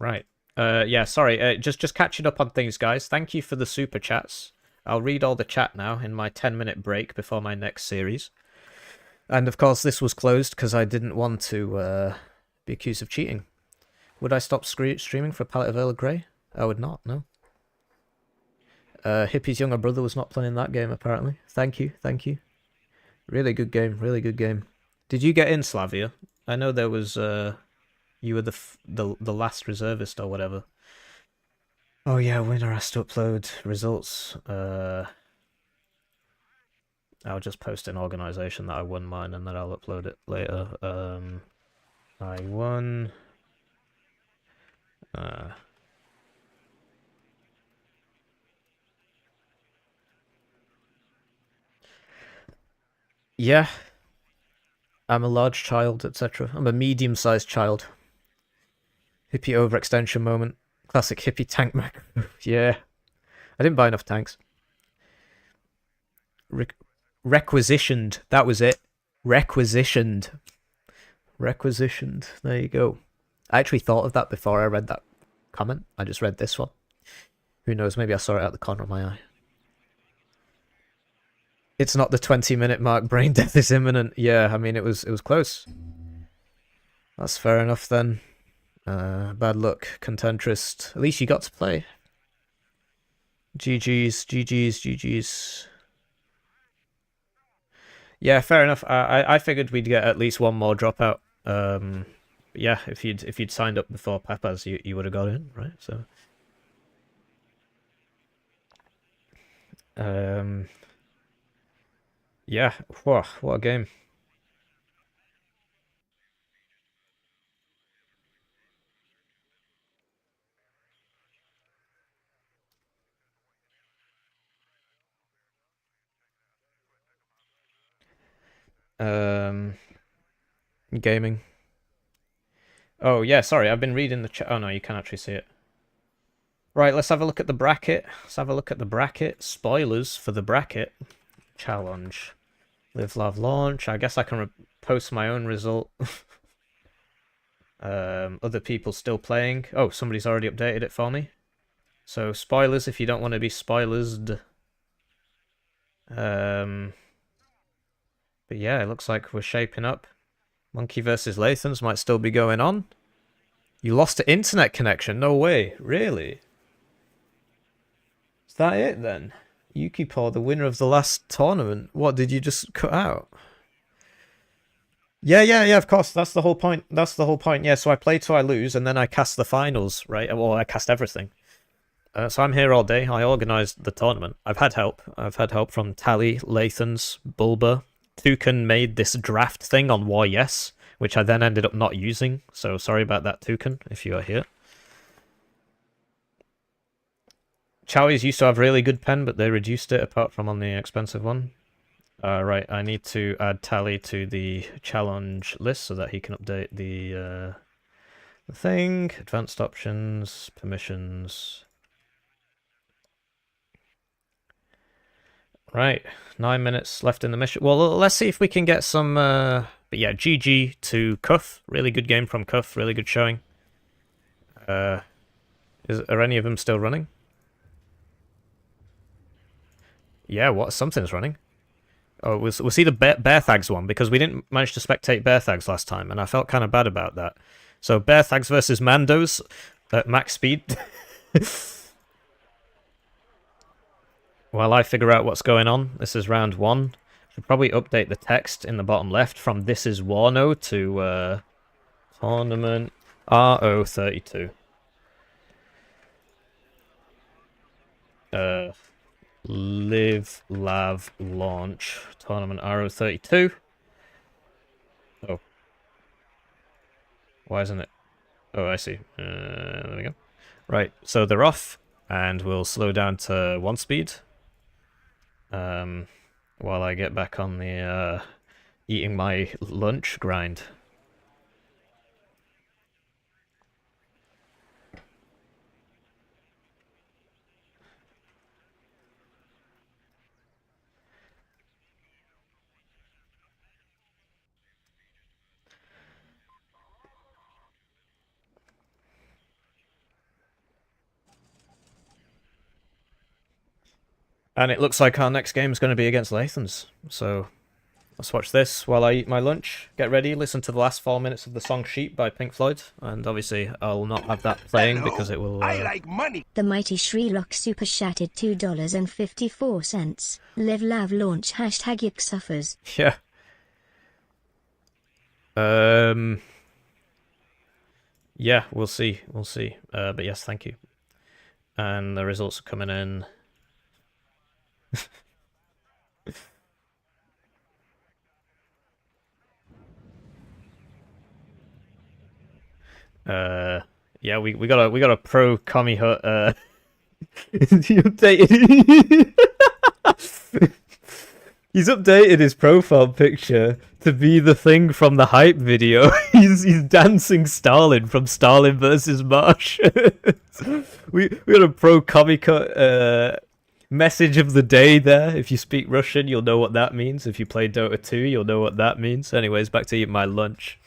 Right. Yeah, sorry. Just catching up on things, guys. Thank you for the super chats. I'll read all the chat now in my 10-minute break before my next series. And of course, this was closed because I didn't want to be accused of cheating. Would I stop streaming for a pallet of Earl Grey? I would not, no. Hippie's younger brother was not playing that game, apparently. Thank you, thank you. Really good game, really good game. Did you get in, Slavia? I know there was... you were the last reservist or whatever. Oh yeah, winner has to upload results. I'll just post an organisation that I won mine and then I'll upload it later. I won... Yeah. I'm a large child, etc. I'm a medium-sized child. Hippie overextension moment. Classic hippie tank macro. Yeah. I didn't buy enough tanks. Requisitioned. That was it. Requisitioned. Requisitioned. There you go. I actually thought of that before I read that comment. I just read this one. Who knows? Maybe I saw it out the corner of my eye. It's not the 20-minute mark. Brain death is imminent. Yeah, I mean, it was close. That's fair enough then. Bad luck, Contentrist. At least you got to play. GG's, GG's, GG's. Yeah, fair enough. I figured we'd get at least one more dropout. Yeah, if you'd signed up before Papa's, you would have got in, right? So. Yeah, whoa, what a game. Gaming. Oh, yeah, sorry, I've been reading the chat. Oh, no, you can actually see it. Right, let's have a look at the bracket. Let's have a look at the bracket. Spoilers for the bracket. Challenge. Live, love, launch. I guess I can post my own result. Other people still playing. Oh, somebody's already updated it for me. So, spoilers if you don't want to be spoilersed. But yeah, it looks like we're shaping up. Monkey versus Lathans might still be going on. You lost to internet connection? No way. Really? Is that it then? Yukipo, the winner of the last tournament. What, did you just cut out? Yeah, of course. That's the whole point. That's the whole point. Yeah, so I play till I lose, and then I cast the finals, right? Well, I cast everything. So I'm here all day. I organised the tournament. I've had help. I've had help from Tally, Lathans, Bulba. Toucan made this draft thing on War Yes, which I then ended up not using. So sorry about that, Toucan, if you are here. Chowie's used to have really good pen, but they reduced it apart from on the expensive one. Right, I need to add Tally to the challenge list so that he can update the thing. Advanced options, permissions. Right, 9 minutes left in the mission. Well, let's see if we can get some... But yeah, GG to Cuff. Really good game from Cuff. Really good showing. Are any of them still running? Yeah, what? Something's running. Oh, we'll see the Berthags one, because we didn't manage to spectate Berthags last time, and I felt kind of bad about that. So Berthags versus Mandoz at max speed. While I figure out what's going on, this is round 1. Should probably update the text in the bottom left from "This is Warno" to tournament RO32. Live, lav, launch, tournament RO32. Oh. Why isn't it? Oh, I see. There we go. Right, so they're off, and we'll slow down to 1 speed. While I get back on the eating my lunch grind. And it looks like our next game is going to be against Lathans. So let's watch this while I eat my lunch. Get ready, listen to the last 4 minutes of the song Sheep by Pink Floyd. And obviously I'll not have that playing because it will... I like money. The mighty Shreelock super chatted $2.54. Live lav launch hashtag Yick suffers. Yeah. Yeah, we'll see. We'll see. But yes, thank you. And the results are coming in. Yeah, we got a pro commie hut he updated he's updated his profile picture to be the thing from the hype video. he's dancing Stalin from Stalin versus Marsh. we got a pro comic message of the day there. If you speak Russian, you'll know what that means. If you play Dota 2, you'll know what that means. Anyways, back to eat my lunch.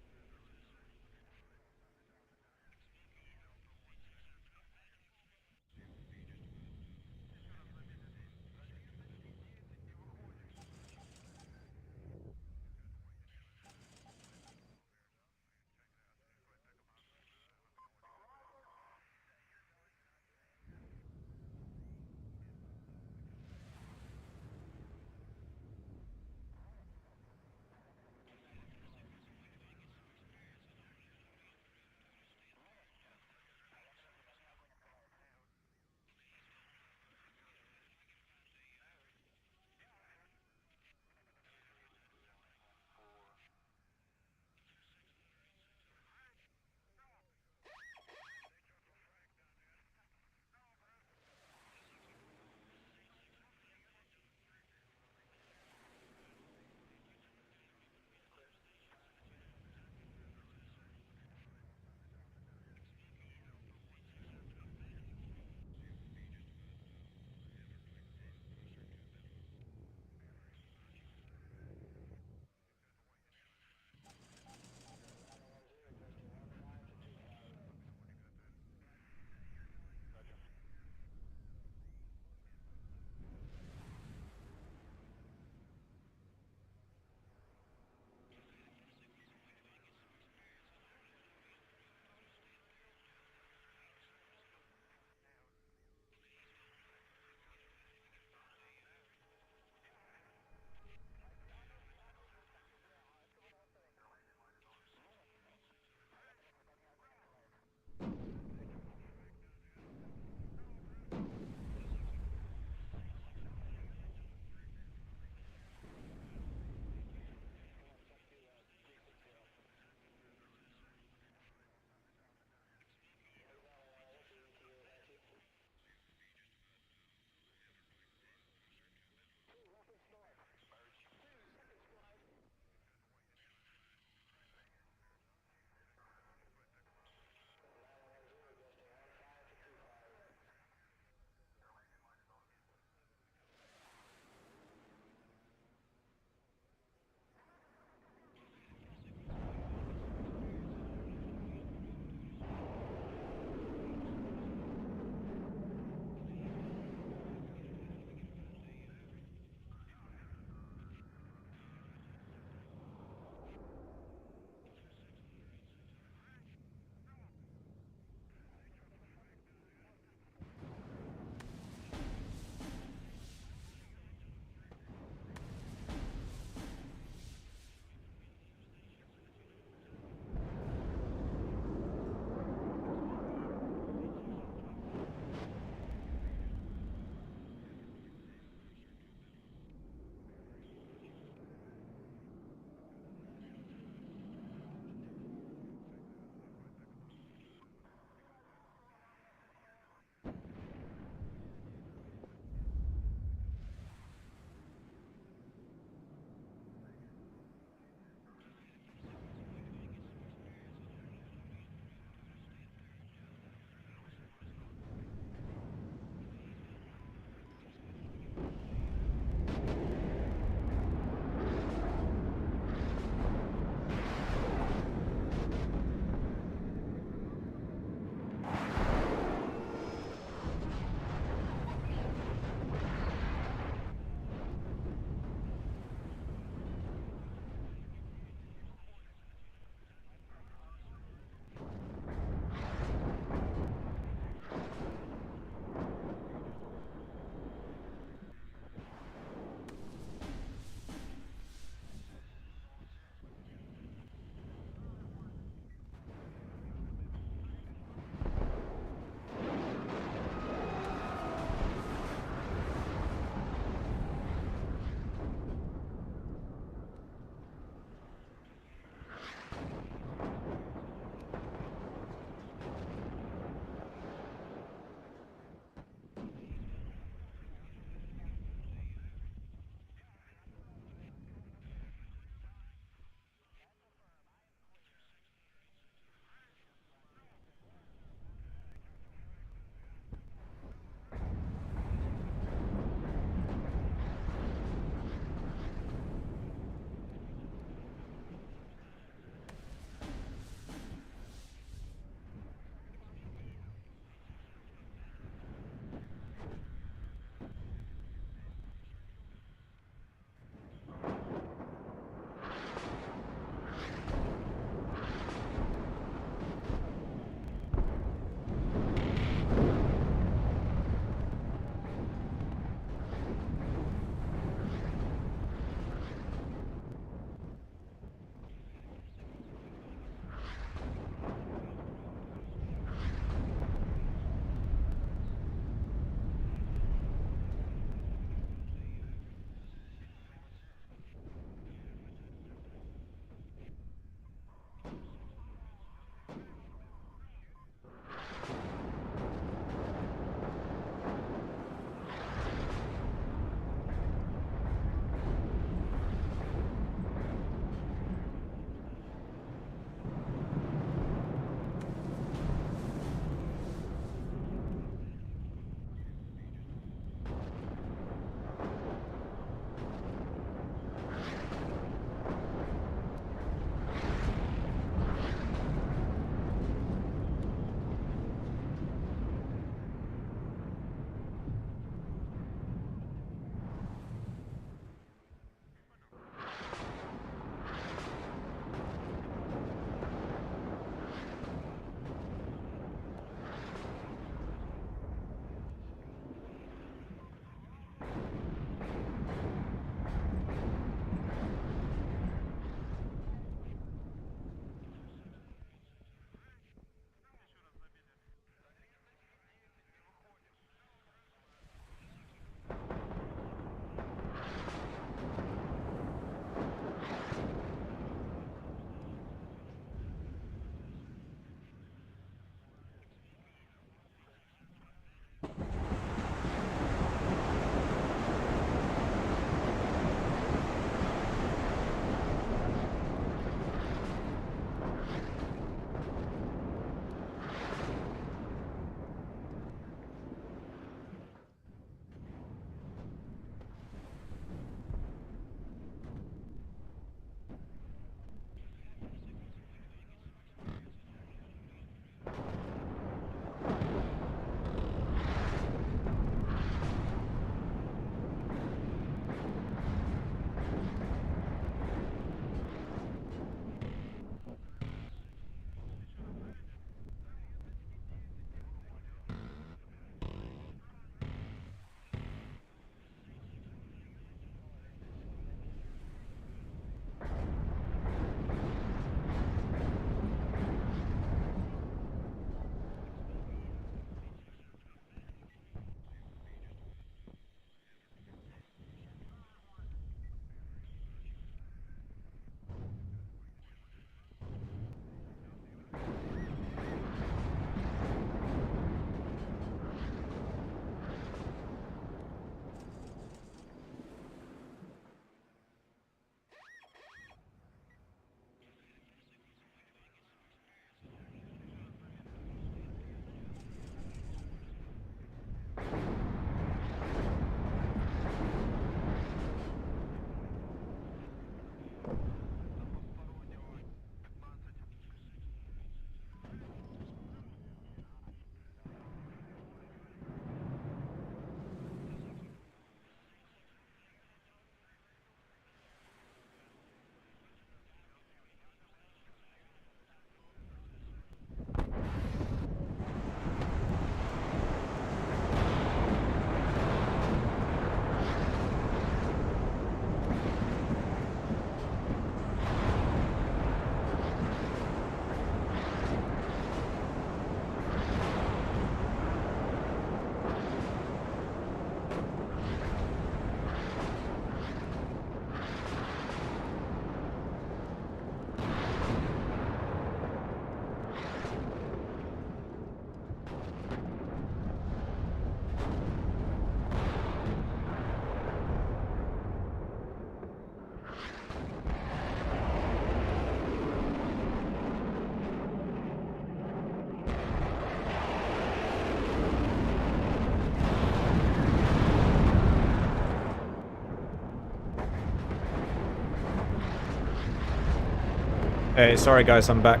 Hey, sorry guys, I'm back.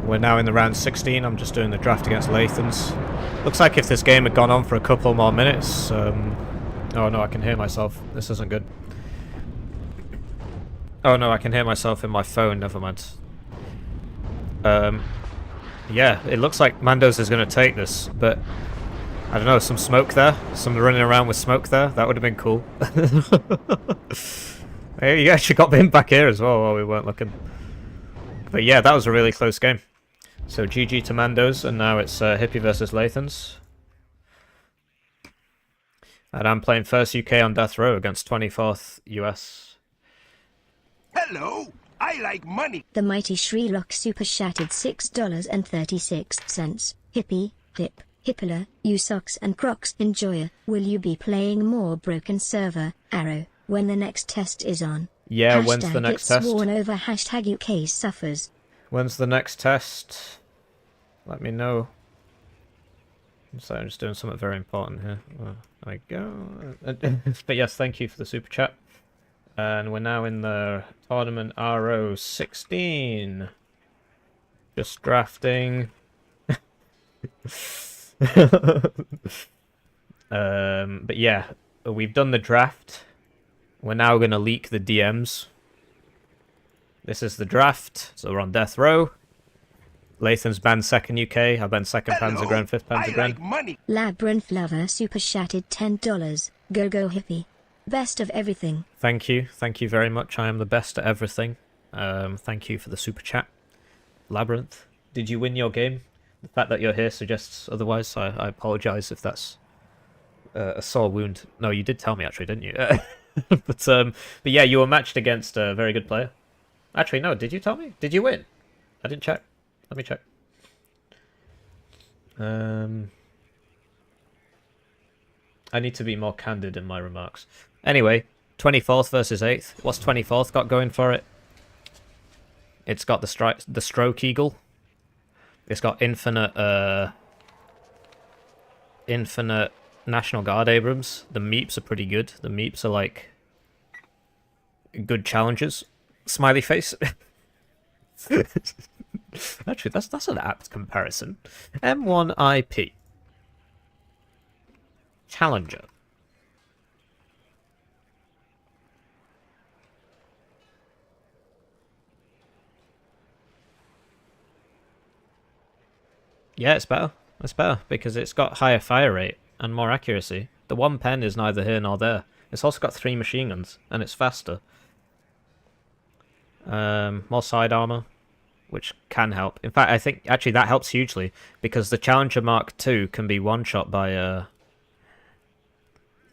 We're now in the round 16. I'm just doing the draft against Lathans. Looks like if this game had gone on for a couple more minutes... oh no, I can hear myself. This isn't good. Oh no, I can hear myself in my phone. Never mind. Yeah, it looks like Mandoz is going to take this, but... I don't know, some smoke there? Some running around with smoke there? That would have been cool. Hey, you actually got him back here as well while we weren't looking. But yeah, that was a really close game. So GG to Mandoz, and now it's Hippie versus Lathans. And I'm playing first UK on death row against 24th US. Hello, I like money. The mighty Shreelock super chatted $6.36. Hippie, Hip, Hippler, you socks and Crocs enjoyer. Will you be playing more broken server, Arrow, when the next test is on? Yeah, Hashtag when's the next test? Sworn over hashtag UK suffers. When's the next test? Let me know. So I'm just doing something very important here. There we go. But yes, thank you for the super chat. And we're now in the tournament RO 16. Just drafting. But yeah, we've done the draft. We're now going to leak the DMs. This is the draft, so we're on death row. Lathans banned second UK, I banned second Panzergren, fifth Panzergren. Money. Labyrinth Lover super chatted $10. Go Hippie. Best of everything. Thank you very much. I am the best at everything. Thank you for the super chat. Labyrinth, did you win your game? The fact that you're here suggests otherwise. I apologise if that's a sore wound. No, you did tell me actually, didn't you? But yeah, you were matched against a very good player. Actually, no, did you tell me? Did you win? I didn't check. Let me check. I need to be more candid in my remarks. Anyway, 24th versus 8th. What's 24th got going for it? It's got the stroke eagle. It's got infinite National Guard Abrams. The meeps are pretty good. The meeps are like good challenges. Smiley face. Actually, that's an apt comparison. M1IP. Challenger. Yeah, it's better. It's better because it's got higher fire rate and more accuracy. The one pen is neither here nor there. It's also got 3 machine guns and it's faster. More side armor, which can help. In fact, I think actually that helps hugely because the Challenger Mark II can be one-shot by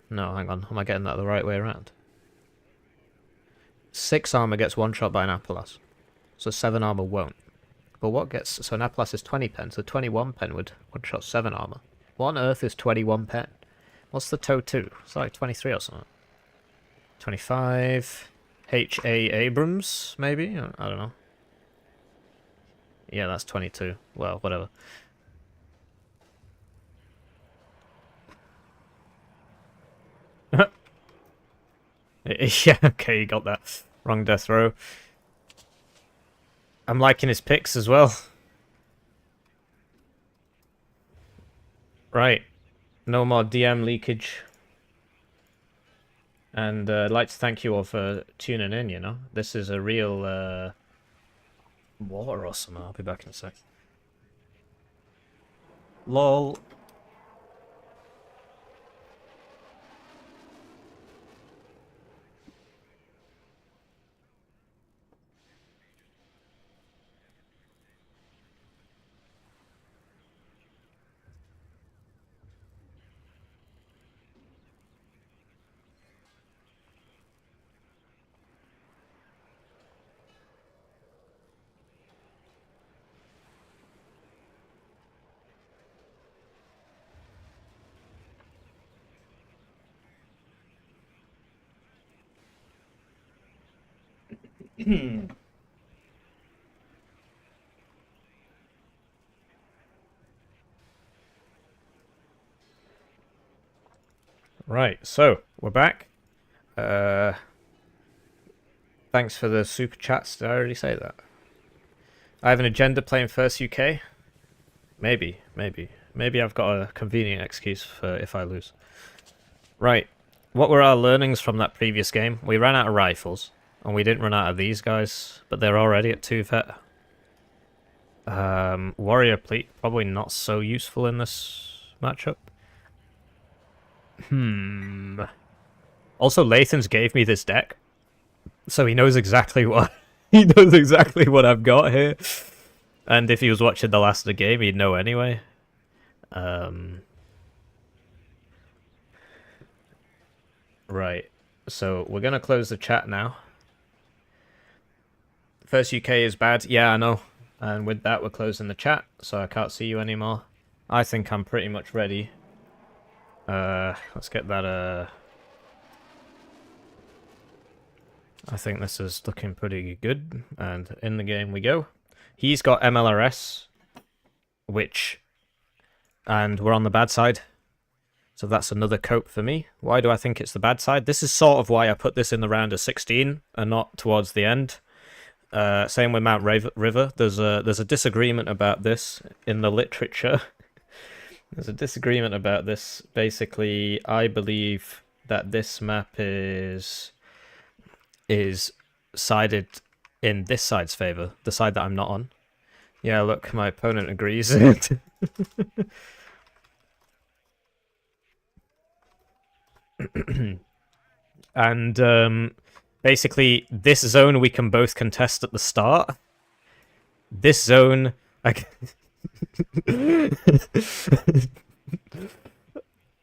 No, hang on. Am I getting that the right way around? 6 armor gets one-shot by an Appelas, so 7 armor won't. But what gets... So an Appelas is 20 pen, so 21 pen would one-shot 7 armor. What on earth is 21 pen? What's the TOW 2? It's like 23 or something. 25... H.A. Abrams, maybe? I don't know. Yeah, that's 22. Well, whatever. Yeah, okay, you got that. Wrong death row. I'm liking his picks as well. Right. No more DM leakage. And I'd like to thank you all for tuning in, you know. This is a real water or something. I'll be back in a sec. LOL. Right, so we're back. Thanks for the super chats. Did I already say that? I have an agenda playing first UK. Maybe. Maybe I've got a convenient excuse for if I lose. Right. What were our learnings from that previous game? We ran out of rifles, and we didn't run out of these guys, but they're already at 2 vet. Warrior Pleat, probably not so useful in this matchup. Also, Lathans gave me this deck, so he knows exactly what I've got here. And if he was watching the last of the game, he'd know anyway. Right, so we're gonna close the chat now. First UK is bad, yeah, I know. And with that, we're closing the chat, so I can't see you anymore. I think I'm pretty much ready. Let's get that, I think this is looking pretty good, and in the game we go. He's got MLRS, and we're on the bad side. So that's another cope for me. Why do I think it's the bad side? This is sort of why I put this in the round of 16 and not towards the end. Same with Mount River. There's a disagreement about this in the literature. There's a disagreement about this. Basically, I believe that this map is sided in this side's favor, the side that I'm not on. Yeah, look, my opponent agrees. And basically, this zone we can both contest at the start. This zone,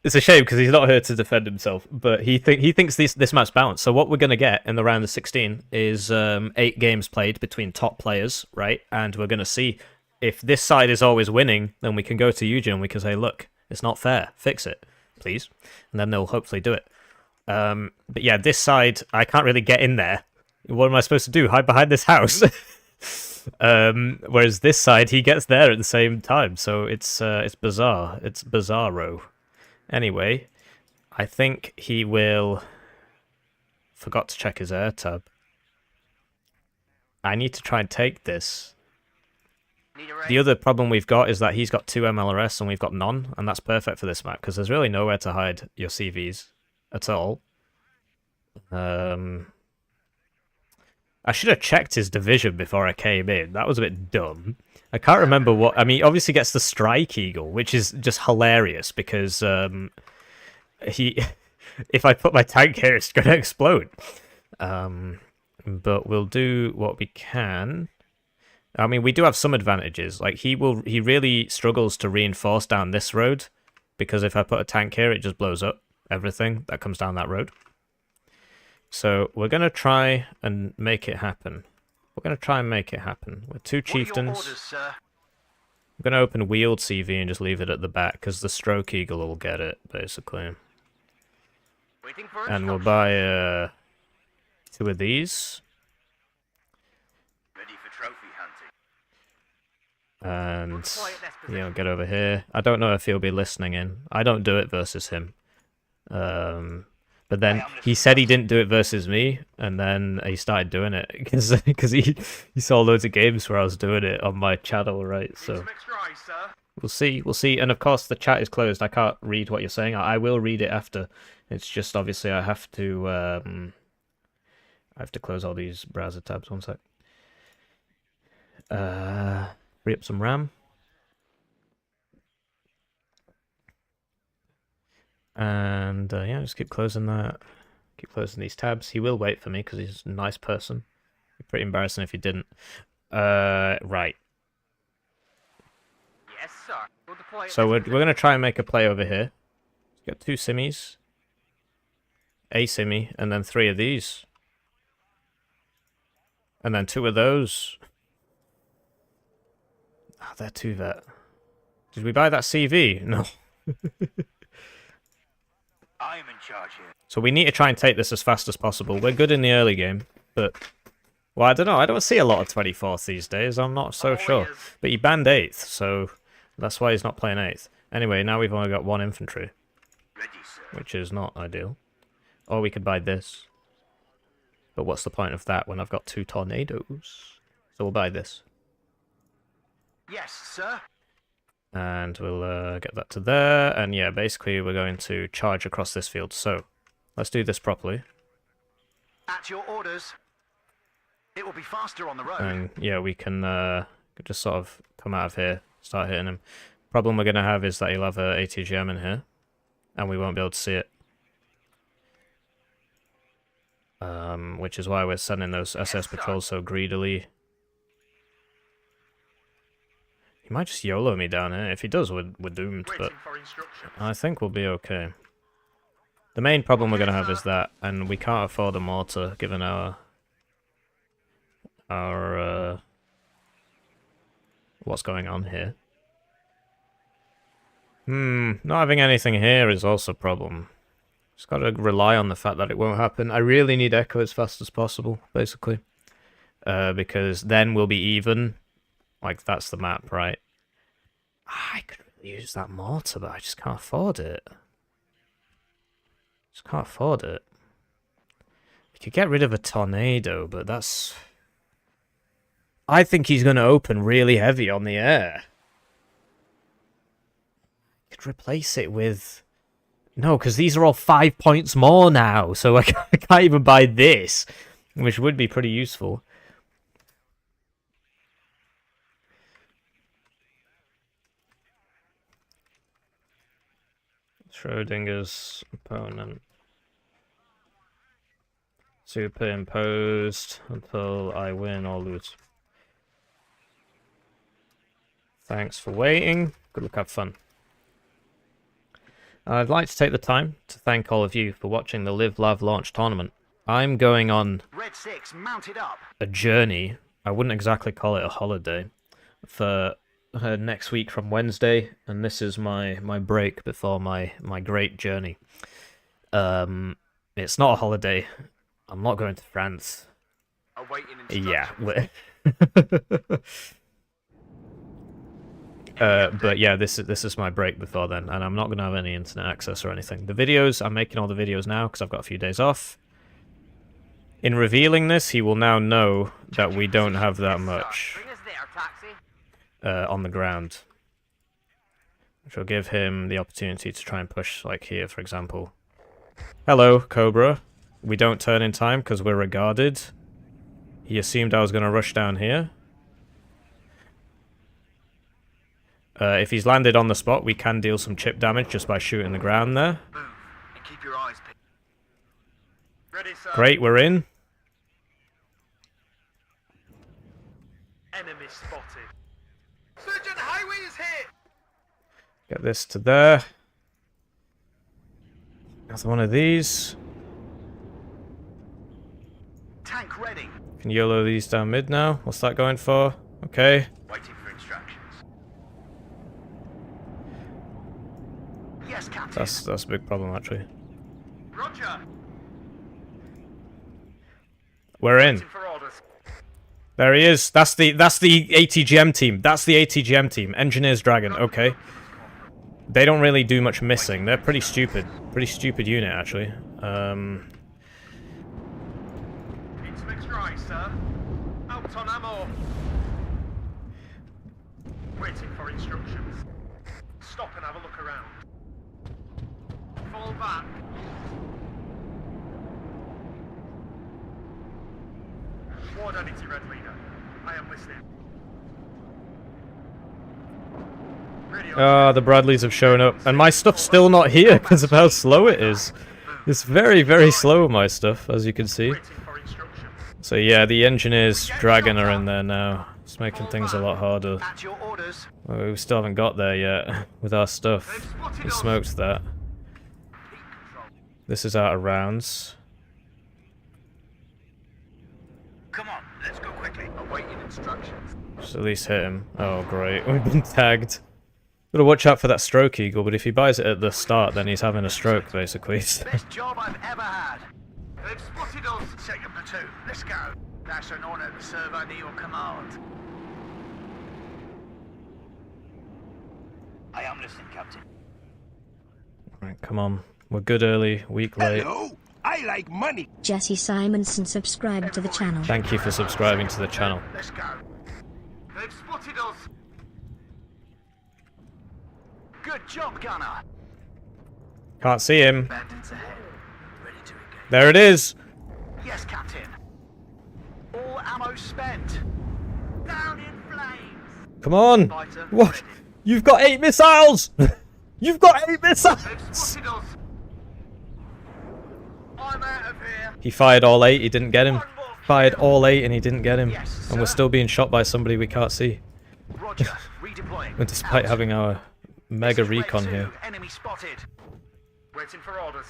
it's a shame because he's not here to defend himself, but he thinks this map's balanced. So what we're gonna get in the round of 16 is 8 games played between top players, right? And we're gonna see if this side is always winning, then we can go to Eugene and we can say, look, it's not fair, fix it, please, and then they'll hopefully do it. But yeah, this side, I can't really get in there. What am I supposed to do? Hide behind this house? Whereas this side, he gets there at the same time. So it's bizarre. It's bizarro. Anyway, I think he will... Forgot to check his air tab. I need to try and take this. The other problem we've got is that he's got 2 MLRS and we've got none, and that's perfect for this map, because there's really nowhere to hide your CVs at all. I should have checked his division before I came in. That was a bit dumb. I can't remember what... I mean, he obviously gets the Strike Eagle, which is just hilarious, because if I put my tank here, it's going to explode. But we'll do what we can. I mean, we do have some advantages. Like, he really struggles to reinforce down this road, because if I put a tank here, it just blows up everything that comes down that road. So we're going to try and make it happen. We're going to try and make it happen. With 2 chieftains. Orders, I'm going to open wheeled CV and just leave it at the back, because the Stroke Eagle will get it, basically. And we'll buy 2 of these. Ready for trophy hunting. And, you know, get over here. I don't know if he'll be listening in. I don't do it versus him. But then he said he didn't do it versus me, and then he started doing it because he saw loads of games where I was doing it on my channel, right? So we'll see. And of course, the chat is closed. I can't read what you're saying. I will read it after. It's just obviously I have to close all these browser tabs. One sec. Free up some RAM. And yeah, just keep closing that. Keep closing these tabs. He will wait for me because he's a nice person. It'd be pretty embarrassing if he didn't. Right. Yes, sir. We'll deploy it. So we're gonna try and make a play over here. Got 2 simmies, a simmy, and then 3 of these, and then 2 of those. Ah, they're 2 vet. Did we buy that CV? No. I am in charge here. So we need to try and take this as fast as possible. We're good in the early game, but... Well, I don't know. I don't see a lot of 24th these days. I'm not so sure. But he banned 8th, so that's why he's not playing 8th. Anyway, now we've only got 1 infantry. Ready, sir. Which is not ideal. Or we could buy this. But what's the point of that when I've got 2 tornadoes? So we'll buy this. Yes, sir. And we'll get that to there. And yeah, basically we're going to charge across this field. So let's do this properly. At your orders. It will be faster on the road. And yeah, we can just sort of come out of here, start hitting him. Problem we're going to have is that he'll have a ATGM in here. And we won't be able to see it. Which is why we're sending those SS patrols so greedily. He might just YOLO me down here. If he does, we're doomed, but I think we'll be okay. The main problem we're going to have is that, and we can't afford a mortar given our what's going on here. Not having anything here is also a problem. Just got to rely on the fact that it won't happen. I really need Echo as fast as possible, basically. Because then we'll be even. Like, that's the map, right? I could really use that mortar, but I just can't afford it. Just can't afford it. We could get rid of a tornado, but that's... I think he's going to open really heavy on the air. Could replace it with... No, because these are all 5 points more now, so I can't even buy this, which would be pretty useful. Schrodinger's opponent. Superimposed until I win or lose. Thanks for waiting. Good luck, have fun. I'd like to take the time to thank all of you for watching the Live Lav launch tournament. I'm going on Red 6 mounted up. A journey. I wouldn't exactly call it a holiday. For next week from Wednesday, and this is my break before my great journey. It's not a holiday. I'm not going to France. Yeah. But yeah, this is my break before then, and I'm not going to have any internet access or anything. The videos, I'm making all the videos now because I've got a few days off. In revealing this, he will now know that we don't have that much on the ground, which will give him the opportunity to try and push, like here, for example. Hello, Cobra. We don't turn in time because we're regarded. He assumed I was going to rush down here. If he's landed on the spot, we can deal some chip damage just by shooting the ground there. Boom. And keep your eyes peeled. Ready, sir. Great, we're in. Enemy spotted. Surgeon Highway is hit. Get this to there. Another one of these. Tank ready. Can YOLO these down mid now. What's that going for? Okay. Waiting for instructions. Yes, Captain. That's a big problem actually. Roger. We're in. Waiting for orders. There he is. That's the ATGM team. That's the ATGM team. Engineers Dragon. Okay. They don't really do much missing. They're pretty stupid. Pretty stupid unit actually. Need some extra eyes, sir. Out on ammo. Waiting for instructions. Stop and have a look around. Fall back. Ward Unity, Red Leader. I am listening. Ah, the Bradleys have shown up. And my stuff's still not here because of how slow it is. It's very, very slow, my stuff, as you can see. So yeah, the Engineers Dragon are in there now. It's making things a lot harder. Well, we still haven't got there yet with our stuff. We smoked that. This is out of rounds. Come on, let's go quickly. Awaiting instructions. Just at least hit him. Oh great, we've been tagged. Gotta watch out for that stroke eagle, but if he buys it at the start, then he's having a stroke, basically. Best job I've ever had. They've spotted us. Second platoon, let's go. That's an honor to serve under your command. I am listening, Captain. Right, come on. We're good early, weak late. Hello. I like money. Jesse Simonson subscribed to the channel. Thank you for subscribing to the channel. Let's go. They've spotted us. Good job, Gunner. Can't see him. Bandits ahead. Ready to engage. There it is. Yes, Captain. All ammo spent. Down in flames. Come on. Fighter What? ready. You've got 8 missiles. You've got 8 missiles. They've spotted us. I'm out of here. He fired all 8. He didn't get him. Fired all 8 and he didn't get him. Yes, And we're sir. still being shot by somebody we can't see. Roger. Redeploying. And despite Out. having our mega This is Red recon 2, here. Enemy spotted. Waiting for orders.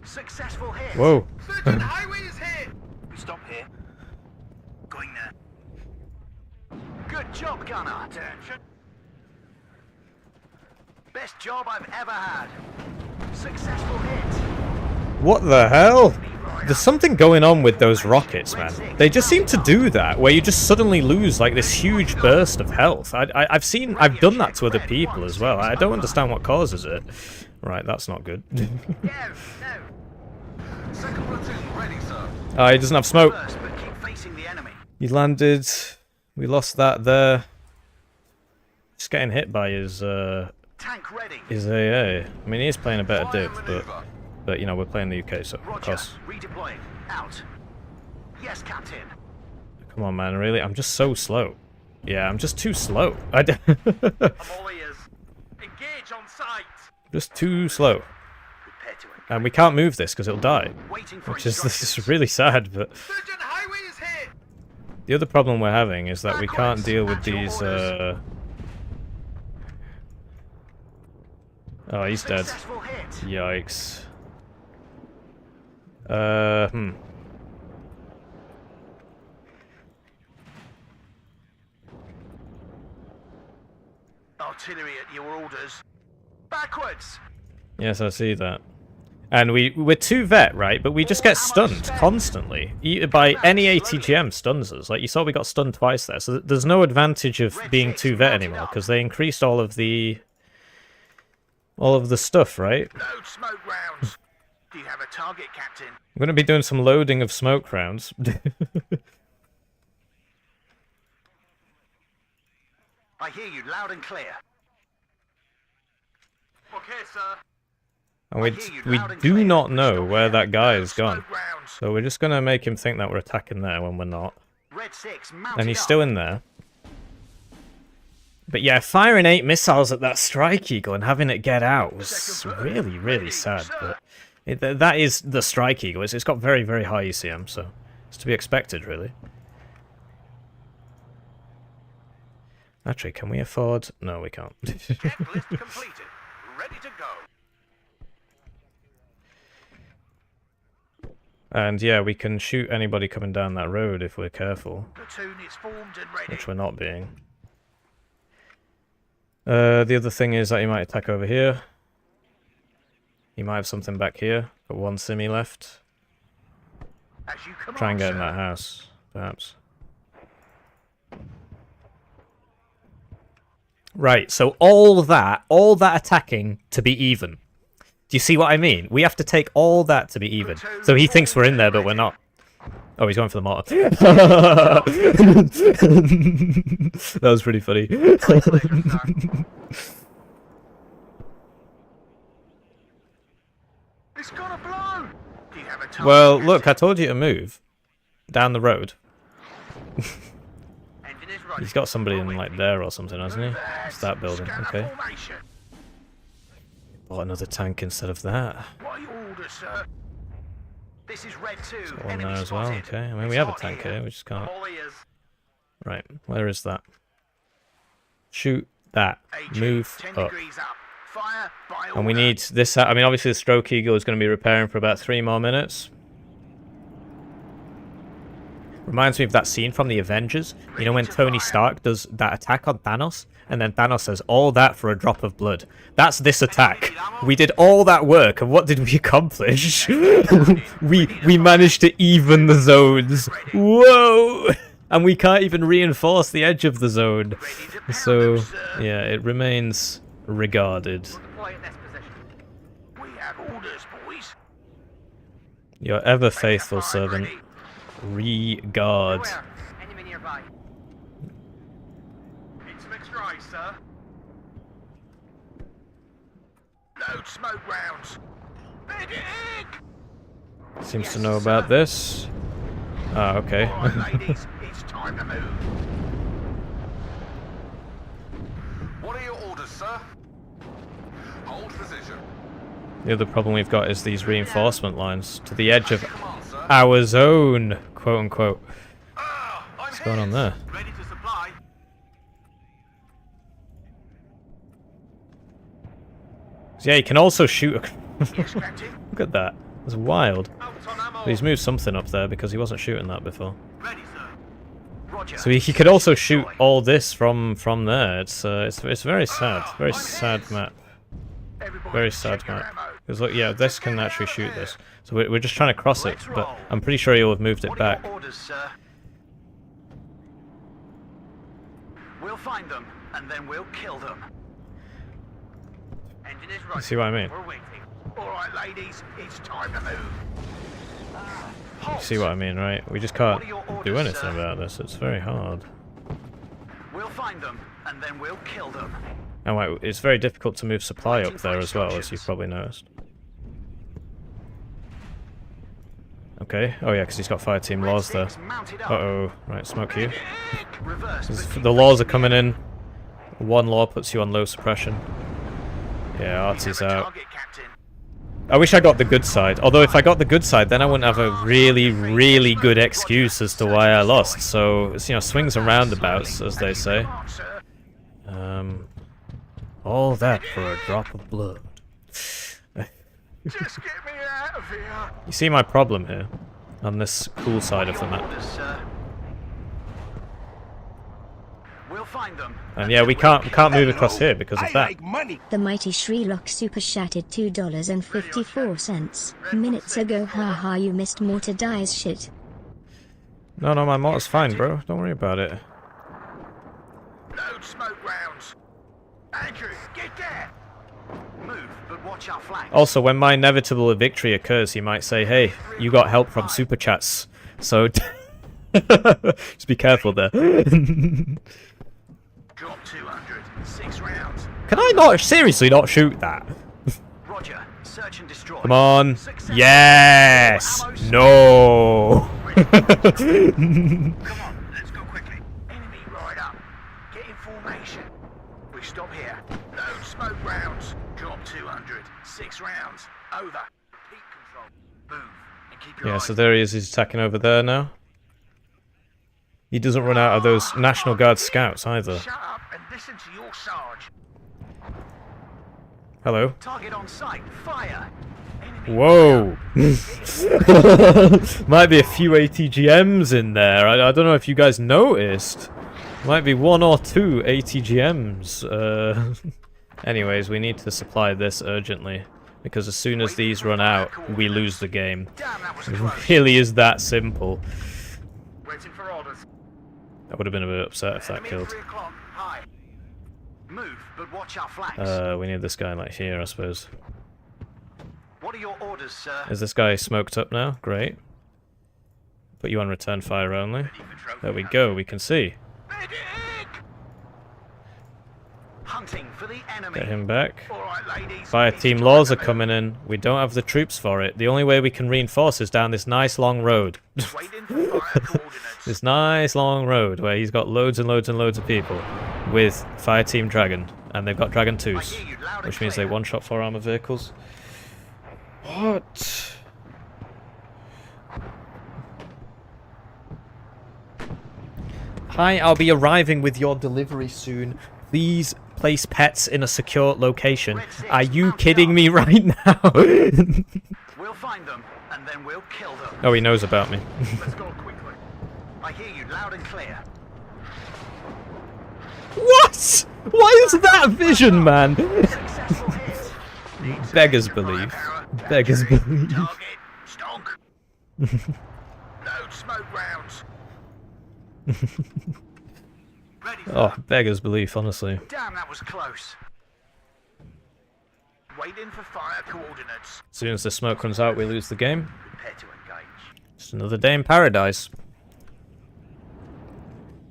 Successful hit. Whoa. Sergeant, highway is here. Stop here. Going there. Good job, Gunner. Attention. Best job I've ever had. Successful hit. What the hell? There's something going on with those rockets, man. They just seem to do that, where you just suddenly lose like this huge burst of health. I've done that to other people as well. I don't understand what causes it. Right, that's not good. No. Second platoon ready, sir. He doesn't have smoke. First, but keep facing the enemy. He landed. We lost that there. Just getting hit by his Tank ready. AA. I mean, he is playing a better Fire div, maneuver. but you know, we're playing the UK, so of Roger. course. Redeploying. Out. Yes, Captain. Come on, man, really? I'm just so slow. Yeah, I'm just too slow. I'm all ears. Engage on sight. Just too slow. Prepare to engage. And we can't move this because it'll die. Waiting for Which is, this instructions. is really sad, but Sergeant, highway is here. the other problem we're having is that we can't Backwards. deal with At your these, orders. Oh, he's dead. Successful hit. Yikes. Artillery at your orders. Backwards. Yes, I see that. And we're 2 vet, right? But we just get stunned constantly. By any ATGM stuns us. Like, you saw we got stunned twice there. So there's no advantage of being 2 vet anymore, because they increased all of the stuff, right? Load smoke rounds. Do you have a target, Captain? I'm going to be doing some loading of smoke rounds. I hear you loud and clear. Okay, sir. And we do not know where that guy has gone. Smoke rounds. So we're just going to make him think that we're attacking there when we're not. Red 6 mounted And he's up. still in there. But yeah, firing 8 missiles at that Strike Eagle and having it get out was really, really sad. But that is the Strike Eagle. It's got very, very high ECM, so it's to be expected, really. Actually, can we afford... No, we can't. Checklist completed. Ready to go. And yeah, we can shoot anybody coming down that road if we're careful, Platoon is formed and ready. which we're not being. The other thing is that he might attack over here. He might have something back here. Got 1 simi left. As you command, Try and get in sir. that house, perhaps. Right, so all that attacking to be even. Do you see what I mean? We have to take all that to be even. So he thinks we're in there, but we're not. Oh, he's going for the mortar. That was pretty funny. It's gonna blow. Do you have a target, Well, look, I Captain? told you to move down the road. Engine is ready. He's got somebody in like there or something, hasn't he? It's that building. Scanner Okay. formation. Bought another tank instead of that. What are your orders, sir? This is Red 2. Got one Enemy there as well. spotted. Okay. I mean, It's we have a hot tank here. We just can't. All ears. Right. Where is that? Shoot that. AG, Move 10 up. degrees up. Fire by And we order. need this. I mean, obviously the Stroke Eagle is going to be repairing for about 3 more minutes. Reminds me of that scene from the Avengers. You know when Tony Stark does that attack on Thanos? And then Thanos says, all that for a drop of blood. That's this attack. We did all that work, and what did we accomplish? we managed to even the zones. Whoa! And we can't even reinforce the edge of the zone. So, yeah, it remains regarded. Deploy in this position. We have orders, Your ever faithful servant, Regard. Enemy nearby. It's mixed rice, sir. Load smoke rounds. Medic! Seems to know about this. Ah, okay. All right, ladies, it's time to move. What are your orders, sir? Hold position. The other problem we've got is these reinforcement lines to the edge of our zone, quote unquote. What's going on there? Ready to supply. So yeah, you can also shoot. Yes, Captain. Look at that. It's wild. Out on ammo. He's moved something up there because he wasn't shooting that before. Ready, sir. Roger. So he could also shoot all this from there. It's very sad. Very sad map. Everybody Very sad check your map. ammo. Because look, yeah, this can actually shoot this. So we're just trying to cross it, but I'm pretty sure he'll have moved it What are back. your orders, sir? We'll find them, and then we'll kill them. Engine is You see what I mean? We're waiting. All right, ladies, it's time to move. You see what I mean, right? We just can't do anything about this. It's very hard. We'll find them, and then we'll kill them. And wait, it's very difficult to move supply up there as well, as you've probably noticed. Okay. Oh yeah, because he's got fire team laws there. Uh-oh. Right, smoke you. The laws are coming in. One law puts you on low suppression. Yeah, Artie's out. I wish I got the good side. Although if I got the good side, then I wouldn't have a really, really good excuse as to why I lost. So, it's, you know, swings and roundabouts, as they say. All that for a drop of blood. Just get me out of here. You see my problem here, on this cool side of the map. We'll find them. And yeah, we can't move across here because of that. The mighty Shreelock super chatted $2.54 minutes ago. Haha, you missed mortar dies shit. No, my mortar's fine, bro. Don't worry about it. Load smoke rounds. Andrew, get there. Move, but watch our flanks. Also, when my inevitable victory occurs, he might say, "Hey, you got help from super chats." So just be careful there. Drop 200, 6 rounds. Can I not seriously not shoot that? Roger, search and destroy. Come on. Yes. No. Come on, let's go quickly. Enemy right up. Get in formation. We stop here. Load smoke rounds. Drop 200, 6 rounds. Over. Heat control. Move and keep your Yeah, eyes. so there he is. He's attacking over there now. He doesn't run out of those National Guard scouts either. Shut up and listen to your sarge. Hello. Target on sight. Fire. Whoa. Might be a few ATGMs in there. I don't know if you guys noticed. Might be 1 or 2 ATGMs. Anyways, we need to supply this urgently. Because as soon as these run out, we lose the game. Damn, that was It close. really is that simple. Waiting for orders. I would have been a bit upset if that Enemy killed. 3 o'clock. High. Move, but watch our flanks. We need this guy like here, I suppose. What are your orders, sir? Is this guy smoked up now? Great. Put you on return fire only. There we go, we can see. Medic! Hunting for the enemy. Get him back. All right, ladies. Fire it's team time laws to are coming in. We don't have the troops for it. The only way we can reinforce is down this nice long road. move. Waiting for fire coordinates. This nice long road where he's got loads and loads and loads of people with Fire Team Dragon. And they've got Dragon 2s, hear you loud and which means they clear. one-shot 4 armor vehicles. What? Hi, I'll be arriving with your delivery soon. Please place pets in a secure location. Are you kidding me right now? We'll find them, and then we'll kill them. Oh, he knows about me. Let's go quickly. I hear you loud and clear. What? Why is that vision, man? Successful hit. Beggars believe. Beggars believe. Target. Stonk. Load smoke rounds. Ready, sir. Oh, beggars belief, honestly. Damn, that was close. Waiting for fire coordinates. As soon as the smoke comes out, we lose the game. Prepare to engage. Just another day in paradise.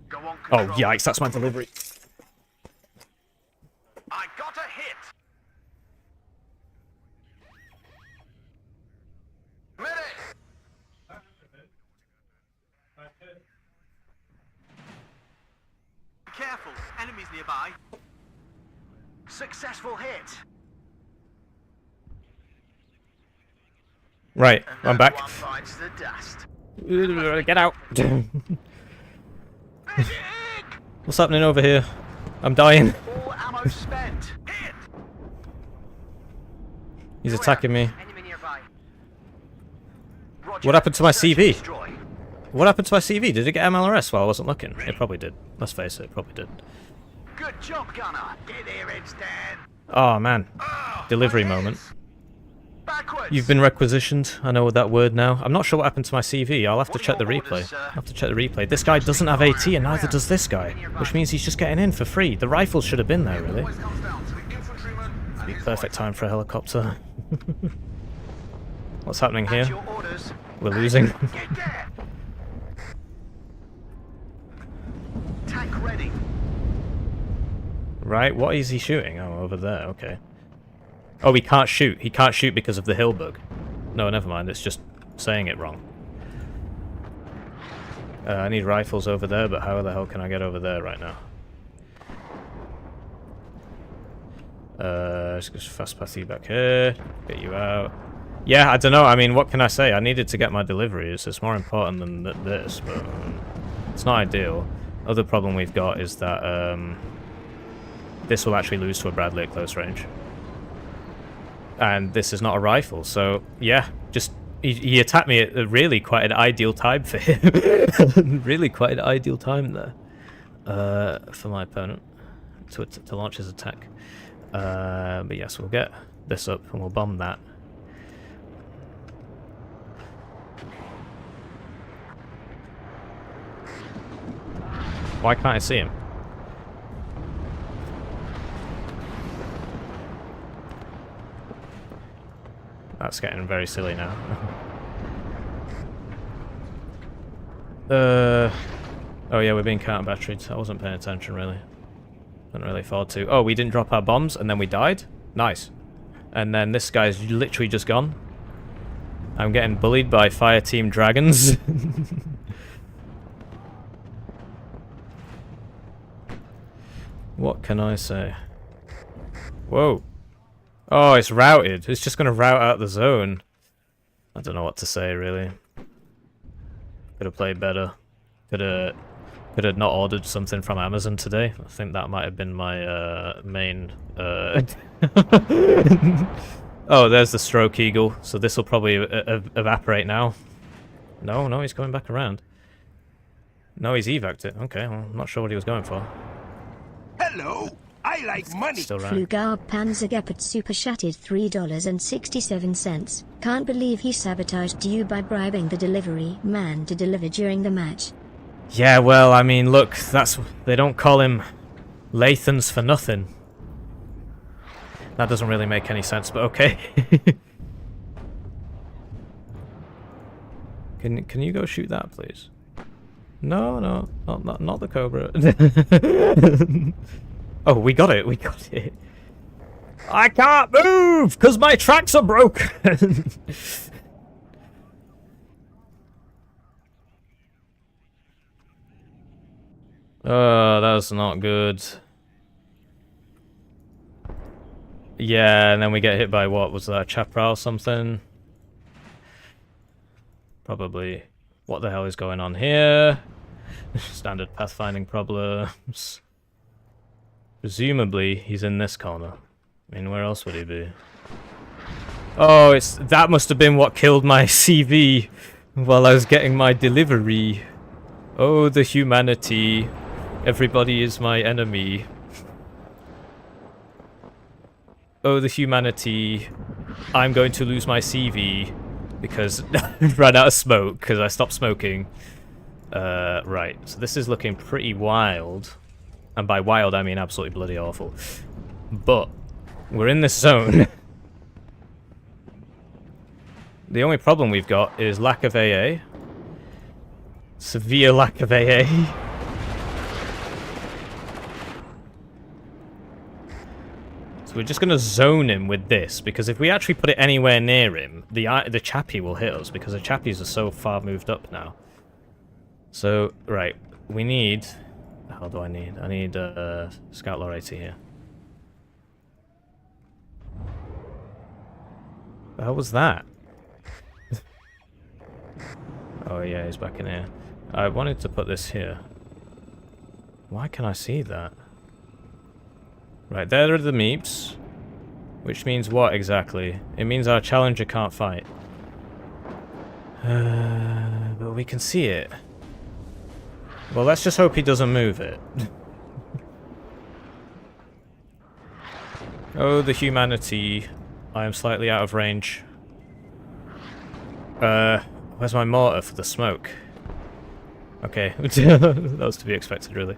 Go on, Oh, control. yikes, that's my delivery. I got a hit. Be careful, enemies nearby. Successful hit. Right, I'm back. One bites the dust. Get out. Medic! What's happening over here? I'm dying. All ammo spent. Hit. He's attacking me. Enemy nearby. Roger. What happened to my Search and CV? destroy. What happened to my CV? Did it get MLRS while I wasn't looking? It probably did. Let's face it, it probably did. Good job, Gunner. Get here, Headstand. Oh man. Oh, Delivery my moment. ears. Backwards. You've been requisitioned. I know that word now. I'm not sure what happened to my CV. I'll have to What are check the your replay. orders, sir? I'll have to check the replay. This guy doesn't have AT and neither does this guy. Which means he's just getting in for free. The rifles should have been there, really. Always comes down to the infantryman and Be his perfect time for a helicopter. What's happening At here? your orders. We're losing. Get there. Tank ready. Right, what is he shooting? Oh, over there, okay. Oh, he can't shoot. He can't shoot because of the hill bug. No, never mind. It's just saying it wrong. I need rifles over there, but how the hell can I get over there right now? Just fast pass you back here. Get you out. Yeah, I don't know. I mean, what can I say? I needed to get my deliveries. It's more important than this, but it's not ideal. Other problem we've got is that this will actually lose to a Bradley at close range. And this is not a rifle, so yeah, just he attacked me at really quite an ideal time for him. Really quite an ideal time there for my opponent to launch his attack. But yes, we'll get this up and we'll bomb that. Why can't I see him? That's getting very silly now. Oh yeah, we're being counter-batteried. I wasn't paying attention, really. Didn't really afford to. Oh, we didn't drop our bombs, and then we died? Nice. And then this guy's literally just gone. I'm getting bullied by fire team dragons. What can I say? Whoa. Oh, it's routed. It's just going to route out the zone. I don't know what to say, really. Could have played better. Could have not ordered something from Amazon today. I think that might have been my main... Oh, there's the stroke eagle. So this will probably evaporate now. No, he's coming back around. No, he's evac'd it. Okay, well, I'm not sure what he was going for. Hello, I like money. Still right. Flugab Panzergepard super chatted $3.67. Can't believe he sabotaged you by bribing the delivery man to deliver during the match. Yeah, well, I mean, look, they don't call him Lathans for nothing. That doesn't really make any sense, but okay. Can you go shoot that, please? No, not the Cobra. Oh, we got it. I can't move because my tracks are broken. Oh, that's not good. Yeah, and then we get hit by what was that, Chaparral or something? Probably. What the hell is going on here? Standard pathfinding problems. Presumably, he's in this corner. I mean, where else would he be? Oh, that must have been what killed my CV while I was getting my delivery. Oh, the humanity. Everybody is my enemy. Oh, the humanity. I'm going to lose my CV because I ran out of smoke because I stopped smoking. Right, so this is looking pretty wild. And by wild, I mean absolutely bloody awful. But we're in this zone. The only problem we've got is lack of AA. Severe lack of AA. So we're just going to zone him with this, because if we actually put it anywhere near him, the chappie will hit us, because the chappies are so far moved up now. So, right, we need... How do I need? I need Scout Lorator here. The hell was that? Oh yeah, he's back in here. I wanted to put this here. Why can I see that? Right, there are the meeps. Which means what exactly? It means our challenger can't fight. But we can see it. Well, let's just hope he doesn't move it. Oh, the humanity. I am slightly out of range. Where's my mortar for the smoke? Okay, that was to be expected, really.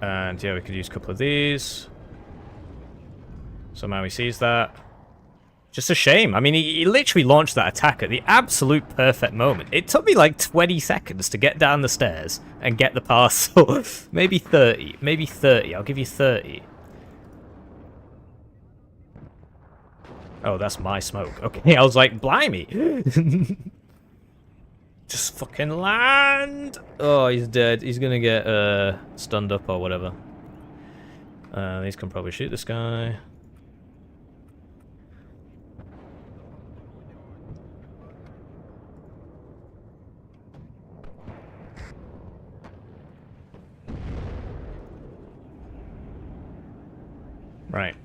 And yeah, we could use a couple of these. Somehow he sees that. Just a shame. I mean, he literally launched that attack at the absolute perfect moment. It took me like 20 seconds to get down the stairs and get the parcel. Maybe 30. Maybe 30. I'll give you 30. Oh, that's my smoke. Okay, I was like, blimey. Just fucking land. Oh, he's dead. He's gonna get stunned up or whatever. These can probably shoot this guy. Right.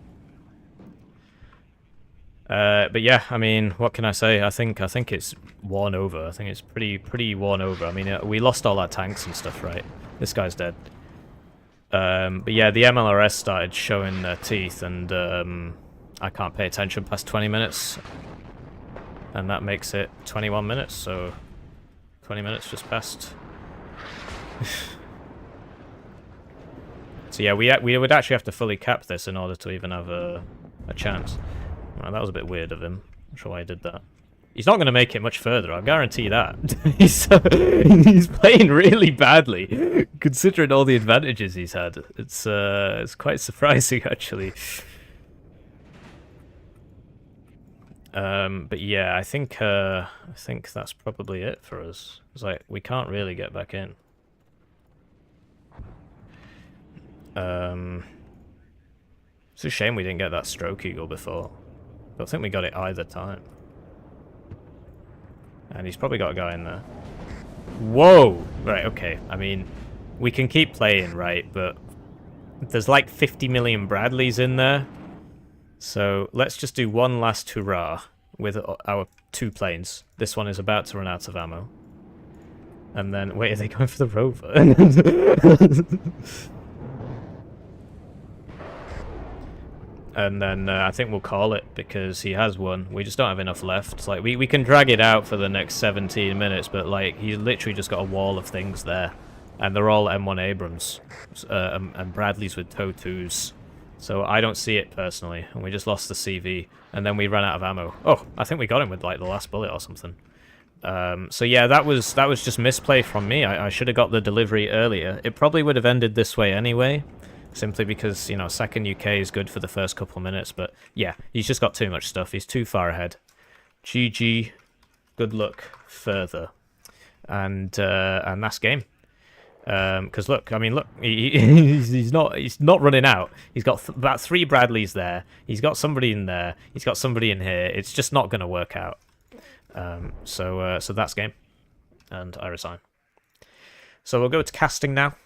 But yeah, I mean, what can I say? I think it's worn over. I think it's pretty worn over. I mean, we lost all our tanks and stuff, right? This guy's dead. But yeah, the MLRS started showing their teeth, and I can't pay attention past 20 minutes. And that makes it 21 minutes, so 20 minutes just passed. So yeah, we would actually have to fully cap this in order to even have a chance. Well, that was a bit weird of him. I'm sure why he did that. He's not going to make it much further, I guarantee that. He's playing really badly, considering all the advantages he's had. It's quite surprising, actually. But yeah, I think that's probably it for us. It's like we can't really get back in. It's a shame we didn't get that stroke eagle before. I don't think we got it either time. And he's probably got a guy in there. Whoa! Right, okay. I mean, we can keep playing, right? But there's like 50 million Bradleys in there. So let's just do one last hurrah with our 2 planes. This one is about to run out of ammo. And then, wait, are they going for the rover? And then I think we'll call it, because he has one. We just don't have enough left. It's like we can drag it out for the next 17 minutes, but like he's literally just got a wall of things there, and they're all M1 Abrams and Bradleys with TOW 2s. So I don't see it personally, and we just lost the CV, and then we ran out of ammo. Oh, I think we got him with like the last bullet or something. So yeah, that was just misplay from me. I should have got the delivery earlier. It probably would have ended this way anyway. Simply because, you know, second UK is good for the first couple minutes, but yeah, he's just got too much stuff. He's too far ahead. GG. Good luck further. And that's game. Because look, I mean, look, he's not running out. He's got about 3 Bradleys there. He's got somebody in there. He's got somebody in here. It's just not going to work out. So that's game. And I resign. So we'll go to casting now.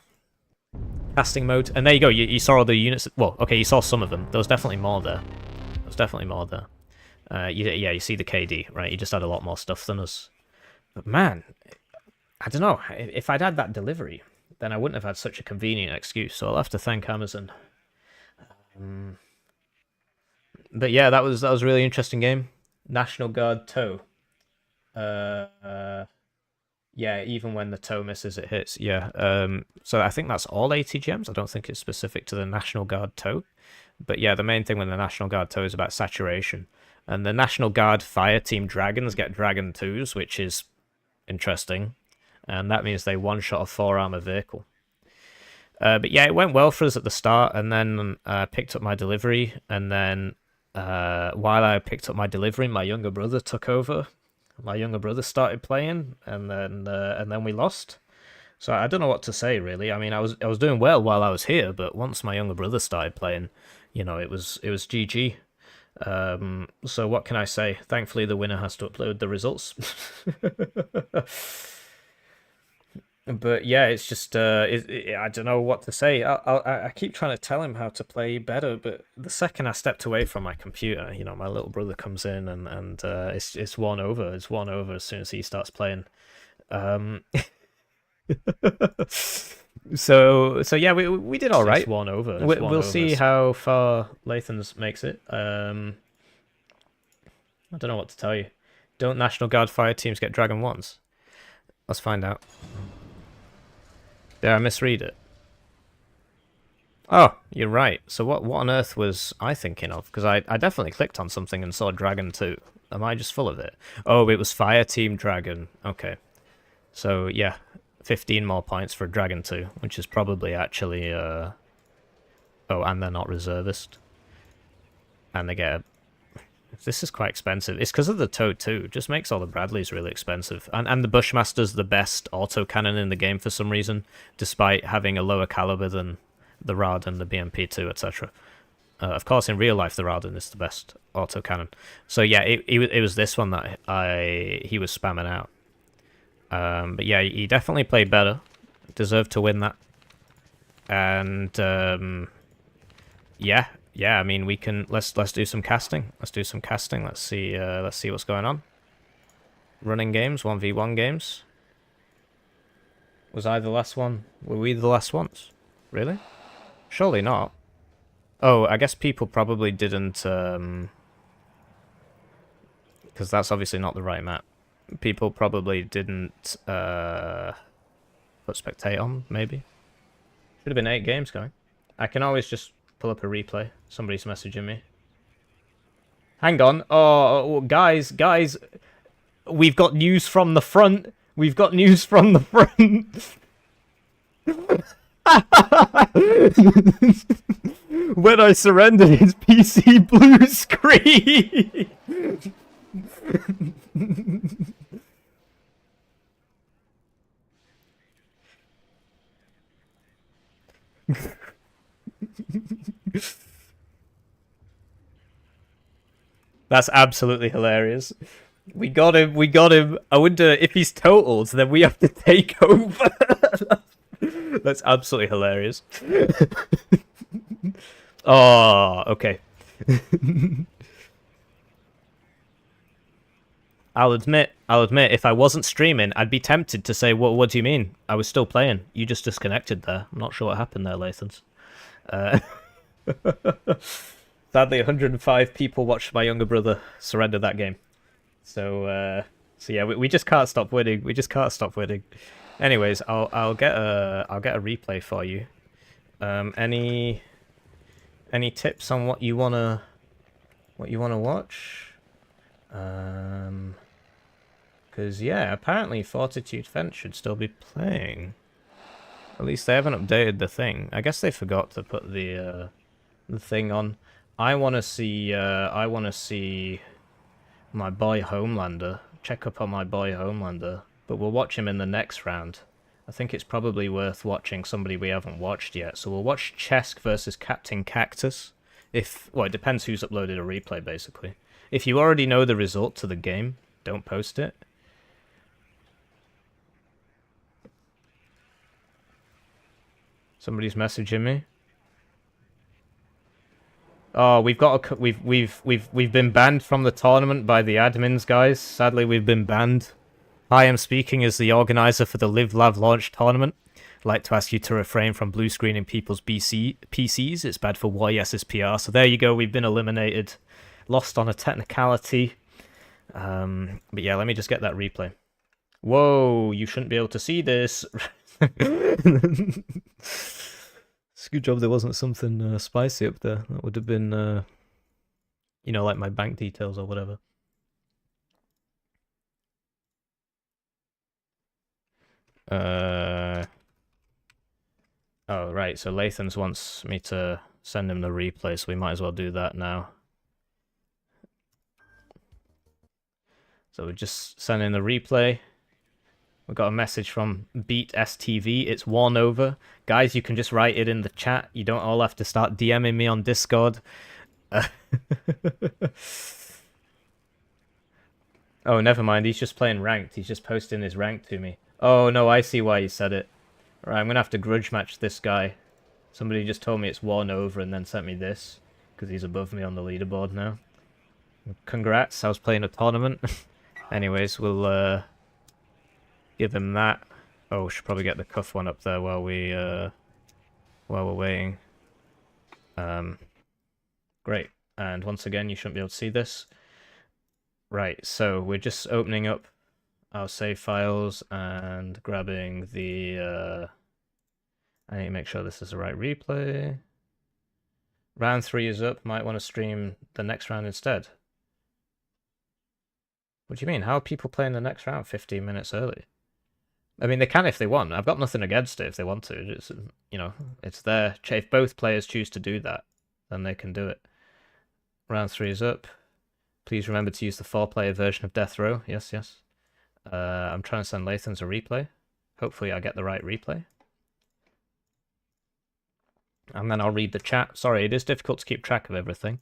Casting mode, and there you go. You saw all the units. Well, okay, you saw some of them. There was definitely more there. Yeah, you see the KD, right? He just had a lot more stuff than us. But man, I don't know. If I'd had that delivery, then I wouldn't have had such a convenient excuse. So I'll have to thank Amazon. But yeah, that was a really interesting game. National Guard TOW. Yeah, even when the TOW misses, it hits. Yeah. So I think that's all 80 gems. I don't think it's specific to the National Guard TOW. But yeah, the main thing with the National Guard TOW is about saturation. And the National Guard Fire Team Dragons get Dragon 2s, which is interesting. And that means they one-shot a 4-armor vehicle. But yeah, it went well for us at the start, and then I picked up my delivery, and then while I picked up my delivery, my younger brother took over. My younger brother started playing, and then we lost. So I don't know what to say, really. I mean, I was doing well while I was here, but once my younger brother started playing, you know, it was GG. So what can I say? Thankfully, the winner has to upload the results. But yeah, it's just I don't know what to say. I keep trying to tell him how to play better, but the second I stepped away from my computer, you know, my little brother comes in and it's won over. It's won over as soon as he starts playing. So yeah, we did all right. It's won over. We'll see how far Lathans makes it. I don't know what to tell you. Don't National Guard fire teams get Dragon 1s? Let's find out. Did I misread it? Oh, you're right. So what on earth was I thinking of? Because I definitely clicked on something and saw Dragon 2. Am I just full of it? Oh, it was Fire Team Dragon. Okay. So yeah, 15 more points for Dragon 2, which is probably actually oh, and they're not reservist. And they get this is quite expensive. It's because of the Toad too. It just makes all the Bradleys really expensive. And the Bushmaster's the best autocannon in the game for some reason, despite having a lower caliber than the Raden, the BMP2, etc. Of course, in real life, the Raden is the best autocannon. So yeah, it was this one that he was spamming out. But yeah, he definitely played better. Deserved to win that. And yeah, I mean, we can let's do some casting. Let's do some casting. Let's see what's going on. Running games, 1v1 games. Was I the last one? Were we the last ones? Really? Surely not. Oh, I guess people probably didn't because that's obviously not the right map. People probably didn't put spectate on, maybe. Should have been 8 games going. I can always just pull up a replay. Somebody's messaging me. Hang on. Oh, guys, we've got news from the front. We've got news from the front. When I surrendered his PC blue screen. That's absolutely hilarious. We got him. I wonder if he's totaled, then we have to take over. That's absolutely hilarious. Oh, okay. I'll admit, if I wasn't streaming, I'd be tempted to say, what do you mean? I was still playing. You just disconnected there. I'm not sure what happened there, Lathans. Sadly, 105 people watched my younger brother surrender that game. So yeah, we just can't stop winning. We just can't stop winning. Anyways, I'll get a replay for you. Any tips on what you wanna watch? Because yeah, apparently Fortitude Fence should still be playing. At least they haven't updated the thing. I guess they forgot to put the thing on. I wanna see my boy Homelander. Check up on my boy Homelander. But we'll watch him in the next round. I think it's probably worth watching somebody we haven't watched yet. So we'll watch chesK versus CaptainCactus. Well, it depends who's uploaded a replay, basically. If you already know the result to the game, don't post it. Somebody's messaging me. Oh, we've been banned from the tournament by the admins, guys. Sadly, we've been banned. I am speaking as the organizer for the Live Lav launch tournament. I'd like to ask you to refrain from blue screening people's PCs. It's bad for YS's PR. So there you go. We've been eliminated. Lost on a technicality. But yeah, let me just get that replay. Whoa, you shouldn't be able to see this. It's a good job there wasn't something spicy up there. That would have been You know, like my bank details or whatever. Oh, right, so Lathans wants me to send him the replay, so we might as well do that now. So we're just sending the replay. We got a message from Beat STV. It's worn over. Guys, you can just write it in the chat. You don't all have to start DMing me on Discord. Oh, never mind. He's just playing ranked. He's just posting his rank to me. Oh, no, I see why he said it. Right, I'm going to have to grudge match this guy. Somebody just told me it's worn over and then sent me this. Because he's above me on the leaderboard now. Congrats, I was playing a tournament. Anyways, we'll give him that. Oh, should probably get the cuff one up there while we're waiting. Great. And once again, you shouldn't be able to see this. Right, so we're just opening up our save files and grabbing the I need to make sure this is the right replay. Round 3 is up. Might want to stream the next round instead. What do you mean? How are people playing the next round 15 minutes early? I mean, they can if they want. I've got nothing against it if they want to. It's, you know, it's there. If both players choose to do that, then they can do it. Round 3 is up. Please remember to use the 4-player version of Death Row. Yes, yes. I'm trying to send Lathans a replay. Hopefully I get the right replay. And then I'll read the chat. Sorry, it is difficult to keep track of everything.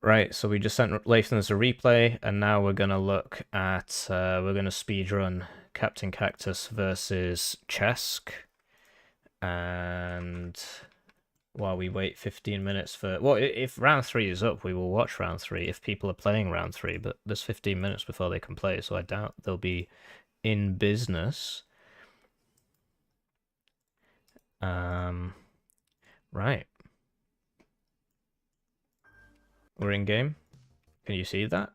Right, so we just sent Lathans a replay, and now we're going to look at, we're going to speedrun CaptainCactus versus chesK. And while we wait 15 minutes for... Well, if round 3 is up, we will watch round 3 if people are playing round 3, but there's 15 minutes before they can play, so I doubt they'll be in business. Right. We're in game. Can you see that?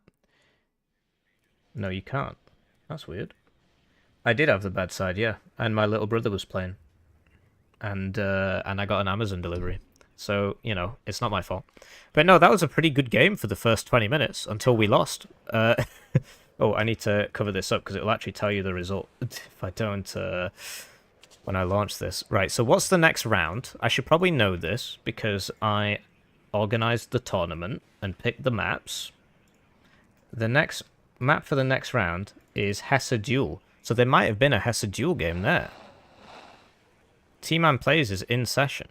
No, you can't. That's weird. I did have the bad side, yeah. And my little brother was playing. And I got an Amazon delivery. So, you know, it's not my fault. But no, that was a pretty good game for the first 20 minutes until we lost. Oh, I need to cover this up because it will actually tell you the result if I don't... when I launch this. Right, so what's the next round? I should probably know this because I organized the tournament and picked the maps. The next map for the next round is Hesse Duel. So there might have been a Hesse Duel game there. tmanplays is in session.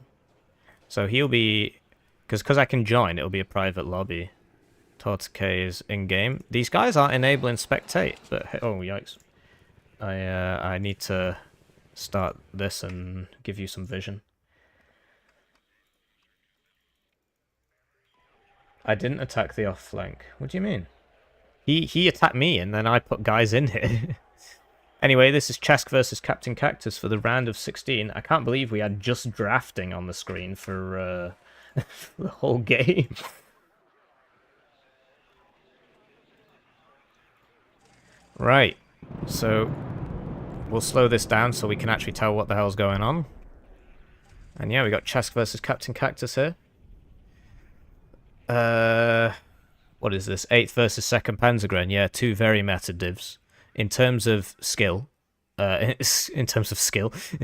So he'll be... Because I can join, it'll be a private lobby. Tortk is in-game. These guys aren't enabling spectate, but... Oh, yikes. I need to start this and give you some vision. I didn't attack the off flank. What do you mean? He attacked me and then I put guys in here. Anyway, this is chesK versus CaptainCactus for the round of 16. I can't believe we had just drafting on the screen for the whole game. Right, so we'll slow this down so we can actually tell what the hell's going on. And yeah, we got chesK versus CaptainCactus here. What is this? 8th versus 2nd Panzergren. Yeah, two very meta divs. In terms of skill, in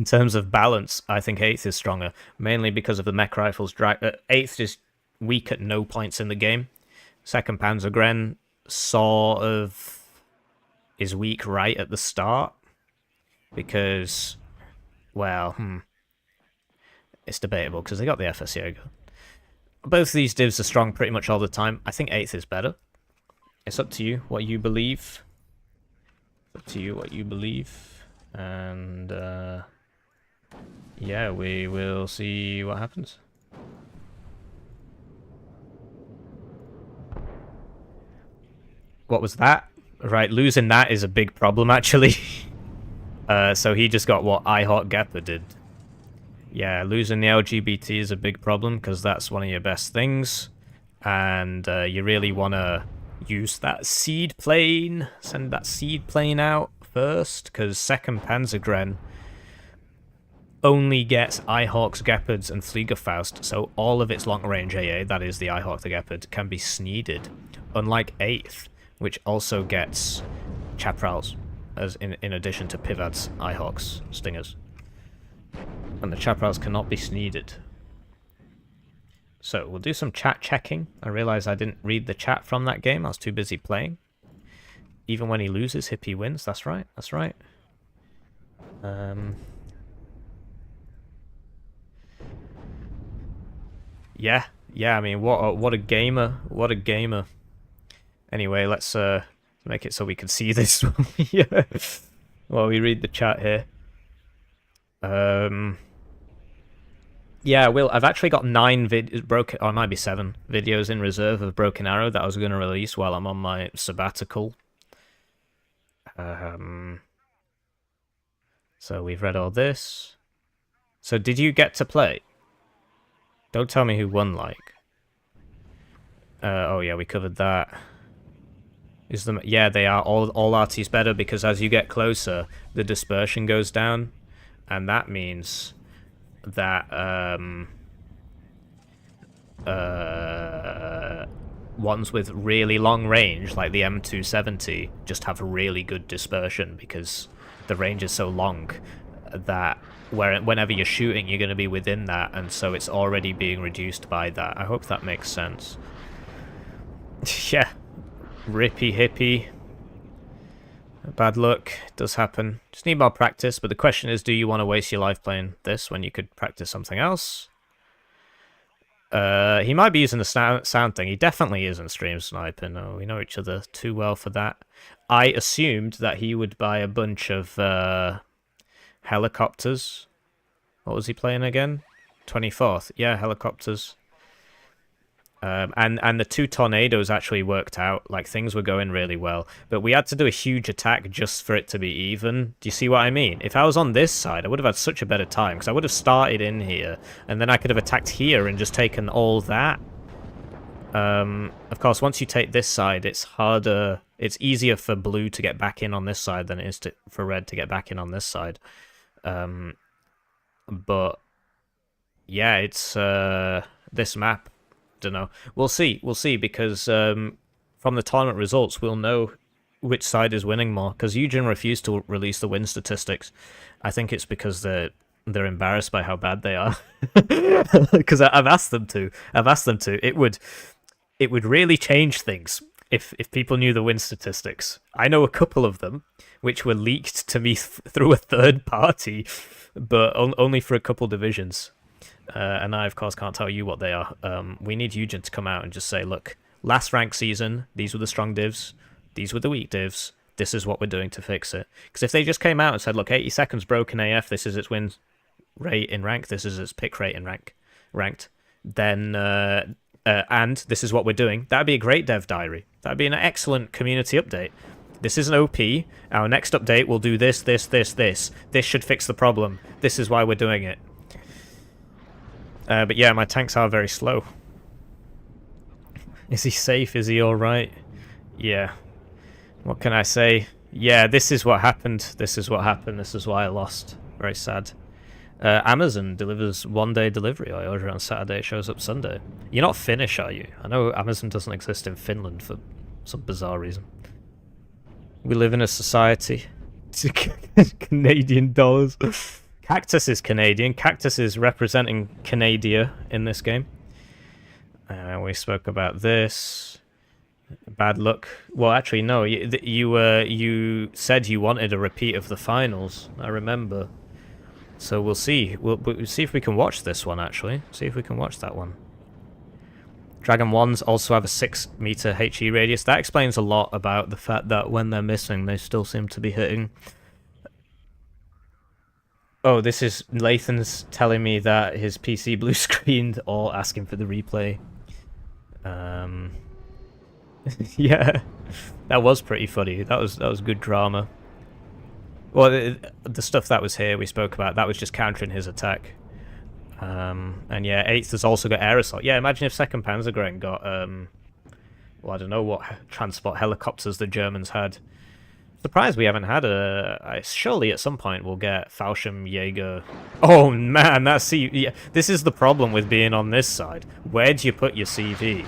terms of balance, I think 8th is stronger. Mainly because of the mech rifles. 8th is weak at no points in the game. 2nd Panzergren sort of is weak right at the start. Because, well, it's debatable because they got the FS Jaeger. Both of these divs are strong pretty much all the time. I think 8th is better. It's up to you what you believe. Up to you what you believe. And, yeah, we will see what happens. What was that? Right, losing that is a big problem, actually. So he just got what iHeartGepper did. Yeah, losing the LGBT is a big problem, because that's one of your best things. And you really want to use that seed plane. Send that seed plane out first, because 2nd Panzergren only gets Eyehawks, Gepards, and Fliegerfaust, so all of its long-range AA, that is the Eyehawk, the Gepard, can be sneeded, unlike 8th, which also gets Chaparrals, as in addition to Pivad's Eyehawks, Stingers. And the Chaparrals cannot be sneeded. So, we'll do some chat checking. I realised I didn't read the chat from that game, I was too busy playing. Even when he loses, Hippie wins, that's right, that's right. Yeah, I mean, what a gamer, what a gamer. Anyway, let's make it so we can see this yeah. While we read the chat here. Yeah, I've actually got 9 broken, or it might be 7 videos in reserve of Broken Arrow that I was going to release while I'm on my sabbatical. So we've read all this. So did you get to play? Don't tell me who won, like. Oh yeah, we covered that. Yeah, they are all RTs better because as you get closer, the dispersion goes down, and that means that ones with really long range, like the M270, just have really good dispersion because the range is so long that whenever you're shooting, you're going to be within that, and so it's already being reduced by that. I hope that makes sense. Yeah. Rippy Hippie. Bad luck. It does happen. Just need more practice, but the question is, do you want to waste your life playing this when you could practice something else? He might be using the sound thing. He definitely isn't stream sniping. No, we know each other too well for that. I assumed that he would buy a bunch of helicopters. What was he playing again? 24th. Yeah, helicopters. And the 2 tornadoes actually worked out. Like, things were going really well. But we had to do a huge attack just for it to be even. Do you see what I mean? If I was on this side, I would have had such a better time. Because I would have started in here. And then I could have attacked here and just taken all that. Of course, once you take this side, it's harder. It's easier for blue to get back in on this side than it is for red to get back in on this side. But yeah, it's this map. Don't know. We'll see because from the tournament results we'll know which side is winning more, because Eugen refused to release the win statistics. I think it's because they're embarrassed by how bad they are. Because I've asked them to. It would really change things if people knew the win statistics. I know a couple of them which were leaked to me through a third party, but only for a couple divisions. And I, of course, can't tell you what they are. We need Eugen to come out and just say, look, last rank season, these were the strong divs, these were the weak divs, this is what we're doing to fix it. Because if they just came out and said, look, 80 seconds broken AF, this is its win rate in rank, this is its pick rate in ranked, then, and this is what we're doing, that'd be a great dev diary. That'd be an excellent community update. This is an OP, our next update will do this. This should fix the problem. This is why we're doing it. But yeah, my tanks are very slow. Is he safe? Is he alright? Yeah. What can I say? Yeah, this is what happened. This is what happened. This is why I lost. Very sad. Amazon delivers one-day delivery. I order it on Saturday, it shows up Sunday. You're not Finnish, are you? I know Amazon doesn't exist in Finland for some bizarre reason. We live in a society. Canadian dollars. Cactus is Canadian. Cactus is representing Canada in this game. We spoke about this. Bad luck. Well, actually, no. You said you wanted a repeat of the finals. I remember. So we'll see. We'll see if we can watch this one, actually. See if we can watch that one. Dragon 1s also have a 6-meter HE radius. That explains a lot about the fact that when they're missing, they still seem to be hitting. Oh, this is Lathans telling me that his PC blue screened or asking for the replay. Yeah, that was pretty funny. That was good drama. Well, the stuff that was here we spoke about, that was just countering his attack. And yeah, 8th has also got air assault. Yeah, imagine if 2nd Panzergrenadier got, well, I don't know what transport helicopters the Germans had. Surprised we haven't had surely at some point we'll get Fallschirmjäger. Oh man, yeah, this is the problem with being on this side. Where do you put your CV?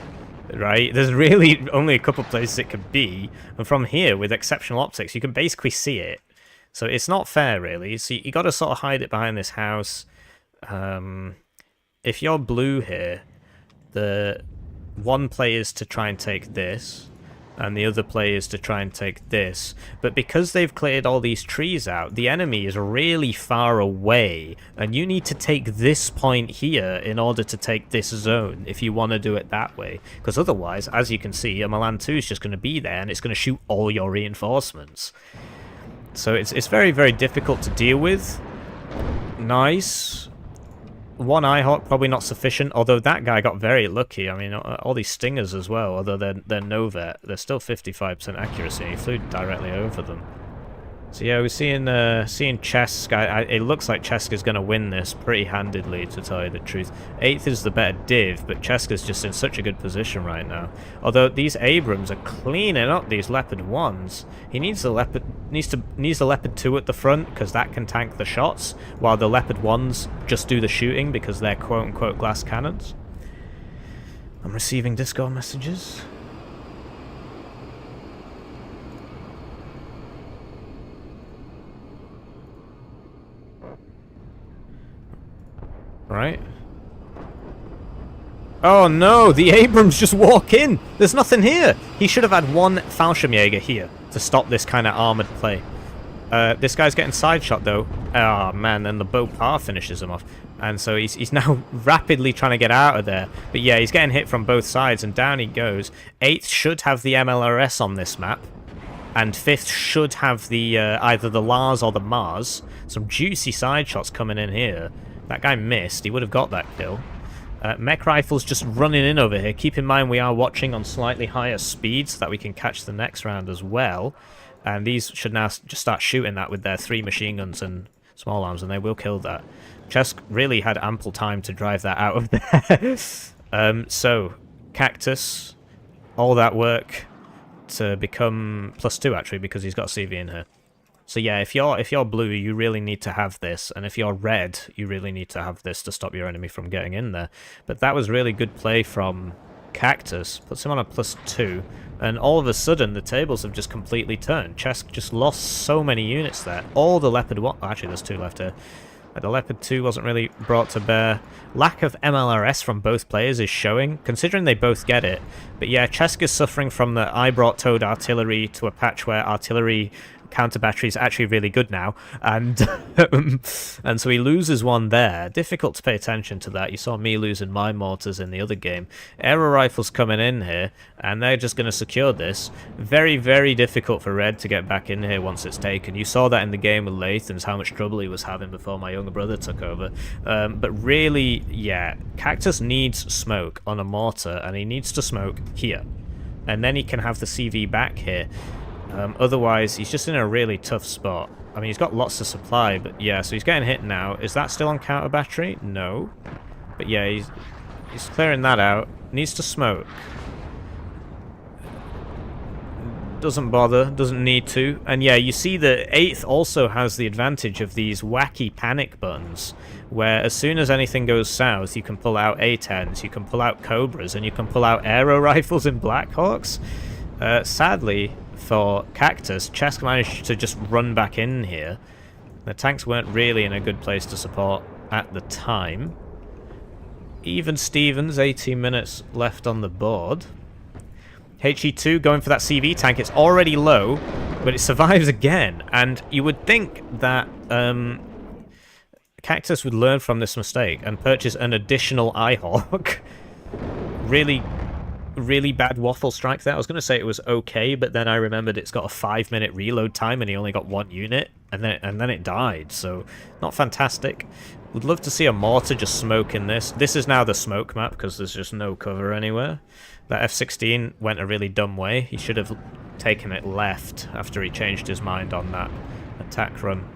Right? There's really only a couple places it could be, and from here, with exceptional optics, you can basically see it. So it's not fair, really. So you got to sort of hide it behind this house. If you're blue here, the one play is to try and take this, and the other play is to try and take this. But because they've cleared all these trees out, the enemy is really far away, and you need to take this point here in order to take this zone if you want to do it that way. Because otherwise, as you can see, a Milan 2 is just going to be there, and it's going to shoot all your reinforcements. So it's very, very difficult to deal with. Nice. One Eyehawk probably not sufficient, although that guy got very lucky. I mean, all these stingers as well, although they're no-vet, they're still 55% accuracy. He flew directly over them. So yeah, we're seeing chesK. It looks like chesK is going to win this pretty handedly, to tell you the truth. 8th is the better div, but chesK is just in such a good position right now. Although these Abrams are cleaning up these Leopard 1s. He needs the Leopard needs the Leopard 2 at the front, because that can tank the shots, while the Leopard 1s just do the shooting because they're quote-unquote glass cannons. I'm receiving Discord messages. Right. Oh no, the Abrams just walk in. There's nothing here. He should have had one Fallschirmjäger here to stop this kind of armored play. This guy's getting side shot though. Oh man, then the Beaupart finishes him off. And so he's now rapidly trying to get out of there. But yeah, he's getting hit from both sides and down he goes. 8th should have the MLRS on this map. And 5th should have the either the Lars or the Mars. Some juicy side shots coming in here. That guy missed. He would have got that kill. Mech Rifle's just running in over here. Keep in mind we are watching on slightly higher speed so that we can catch the next round as well. And these should now just start shooting that with their 3 machine guns and small arms, and they will kill that. chesK really had ample time to drive that out of there. So, Cactus, all that work to become +2 actually, because he's got a CV in here. So yeah, if you're blue, you really need to have this, and if you're red, you really need to have this to stop your enemy from getting in there. But that was really good play from Cactus, puts him on a +2, and all of a sudden the tables have just completely turned. chesK just lost so many units there. All the Leopard 1, actually there's 2 left here. The Leopard 2 wasn't really brought to bear. Lack of MLRS from both players is showing, considering they both get it. But yeah, chesK is suffering from the I brought towed artillery to a patch where artillery counter battery is actually really good now, and and so he loses one there. Difficult to pay attention to that. You saw me losing my mortars in the other game. Aero rifles coming in here, and they're just going to secure this. Very, very difficult for red to get back in here once it's taken. You saw that in the game with Lathans, how much trouble he was having before my younger brother took over. But really, yeah, Cactus needs smoke on a mortar, and he needs to smoke here, and then he can have the CV back here. Otherwise, he's just in a really tough spot. I mean, he's got lots of supply, but yeah, so he's getting hit now. Is that still on counter battery? No. But yeah, he's clearing that out. Needs to smoke. Doesn't bother, doesn't need to. And yeah, you see the 8th also has the advantage of these wacky panic buttons, where as soon as anything goes south, you can pull out A-10s, you can pull out Cobras, and you can pull out aero rifles in Blackhawks. Sadly, for Cactus, chesK managed to just run back in here. The tanks weren't really in a good place to support at the time. Even Stevens, 18 minutes left on the board. HE2 going for that CV tank. It's already low, but it survives again. And you would think that Cactus would learn from this mistake and purchase an additional Eyehawk. Really bad waffle strike there. I was going to say it was okay, but then I remembered it's got a 5-minute reload time and he only got 1 unit, and then it died, so not fantastic. Would love to see a mortar just smoke in this. This is now the smoke map because there's just no cover anywhere. That F-16 went a really dumb way. He should have taken it left after he changed his mind on that attack run.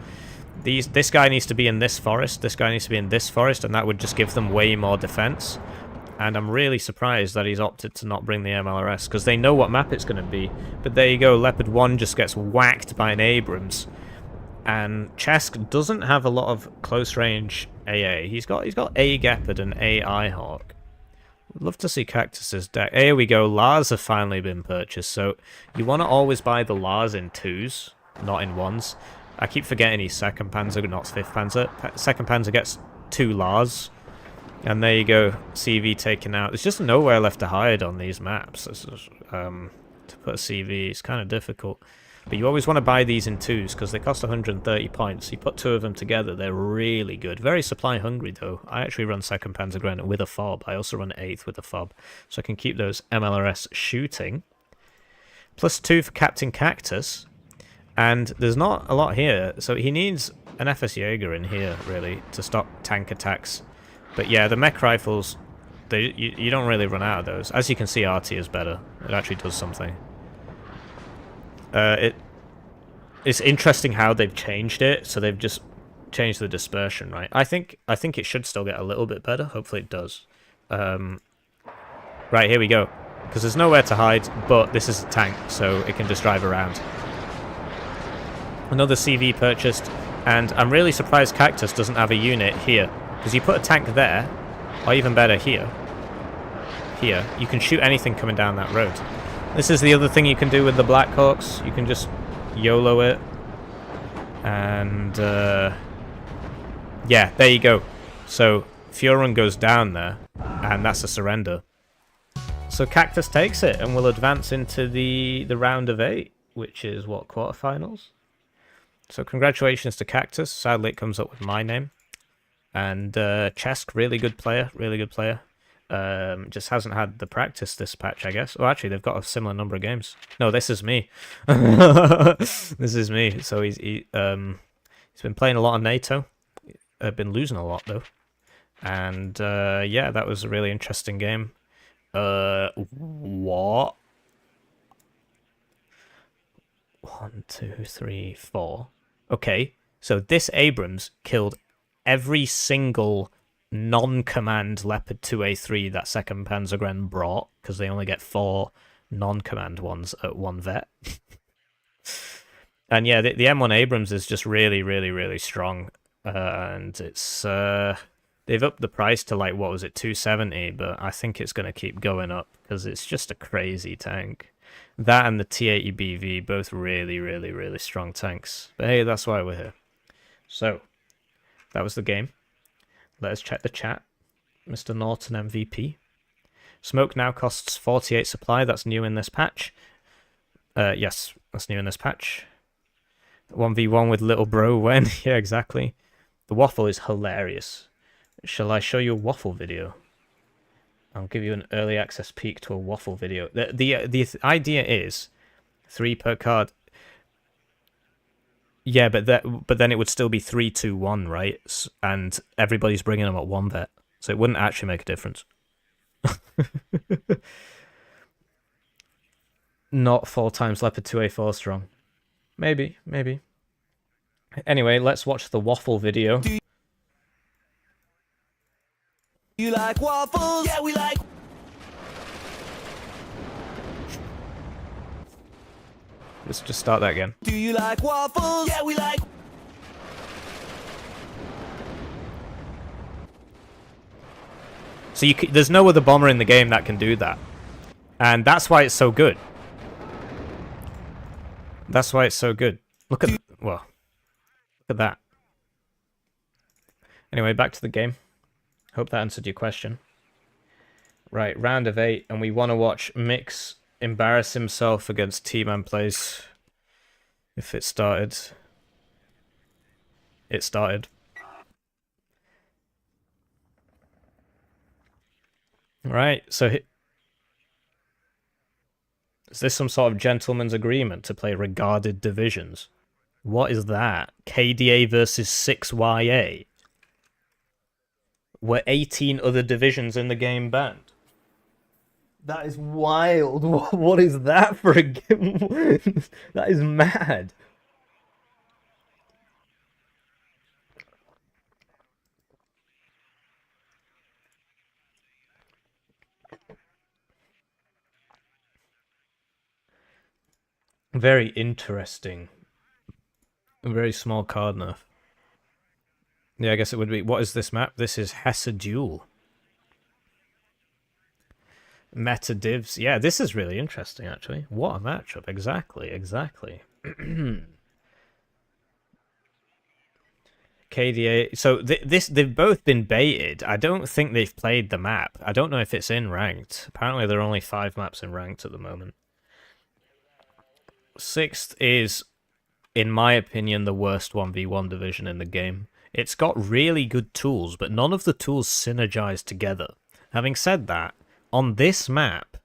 This guy needs to be in this forest, this guy needs to be in this forest, and that would just give them way more defense. And I'm really surprised that he's opted to not bring the MLRS, because they know what map it's going to be. But there you go, Leopard 1 just gets whacked by an Abrams. And chesK doesn't have a lot of close-range AA. He's got A Gepard and AI Hawk. I'd love to see Cactus's deck. Here we go, Lars have finally been purchased. So you want to always buy the Lars in 2s, not in 1s. I keep forgetting he's 2nd Panzer, not 5th Panzer. 2nd Panzer gets 2 Lars. And there you go, CV taken out. There's just nowhere left to hide on these maps. To put a CV is kind of difficult. But you always want to buy these in 2s because they cost 130 points. You put 2 of them together, they're really good. Very supply hungry though. I actually run 2nd Panzergrenadier with a fob. I also run 8th with a fob. So I can keep those MLRS shooting. +2 for CaptainCactus. And there's not a lot here. So he needs an FS Jaeger in here, really, to stop tank attacks. But yeah, the mech rifles, you don't really run out of those. As you can see, RT is better. It actually does something. It's interesting how they've changed it. So they've just changed the dispersion, right? I think it should still get a little bit better. Hopefully it does. Right, here we go. Because there's nowhere to hide, but this is a tank, so it can just drive around. Another CV purchased, and I'm really surprised Cactus doesn't have a unit here. Because you put a tank there, or even better here, you can shoot anything coming down that road. This is the other thing you can do with the Blackhawks. You can just YOLO it. And, yeah, there you go. So, Furon goes down there, and that's a surrender. So Cactus takes it, and will advance into the round of 8, which is, what, quarterfinals? So congratulations to Cactus. Sadly, it comes up with my name. And chesK, really good player, really good player. Just hasn't had the practice this patch, I guess. Oh, actually, they've got a similar number of games. No, this is me. This is me. So he's been playing a lot on NATO. Been losing a lot though. And yeah, that was a really interesting game. What? 1, 2, 3, 4. Okay, so this Abrams killed every single non-command Leopard 2A3 that 2nd Panzergren brought, because they only get 4 non-command ones at 1 vet. And yeah, the M1 Abrams is just really, really, really strong. And it's they've upped the price to, like, what was it, 270, but I think it's going to keep going up, because it's just a crazy tank. That and the T80BV, both really, really, really strong tanks. But hey, that's why we're here. So, that was the game. Let us check the chat. Mr. Norton MVP. Smoke now costs 48 supply. That's new in this patch. Yes, that's new in this patch. 1v1 with little bro when? Yeah, exactly. The waffle is hilarious. Shall I show you a waffle video? I'll give you an early access peek to a waffle video. The idea is 3 per card. Yeah, but then it would still be 3, 2, 1, right? And everybody's bringing them at 1 vet, so it wouldn't actually make a difference. Not 4 times Leopard 2A4 strong. Maybe. Anyway, let's watch the waffle video. You like waffles? Yeah, we like. Let's just start that again. Do you like waffles? Yeah, we like. So there's no other bomber in the game that can do that. And that's why it's so good. That's why it's so good. Look at that. Anyway, back to the game. Hope that answered your question. Right, round of 8, and we want to watch Mix embarrass himself against tmanplays. If it started. It started. Right, so is this some sort of gentleman's agreement to play regarded divisions? What is that? KDA versus 6YA? Were 18 other divisions in the game banned? That is wild. What is that for a game? That is mad. Very interesting. A very small card nerf. Yeah, I guess it would be... What is this map? This is Hesse Duel. Meta divs. Yeah, this is really interesting, actually. What a matchup. Exactly. KDA. So they've both been baited. I don't think they've played the map. I don't know if it's in ranked. Apparently there are only 5 maps in ranked at the moment. 6th is, in my opinion, the worst 1v1 division in the game. It's got really good tools, but none of the tools synergize together. Having said that, on this map,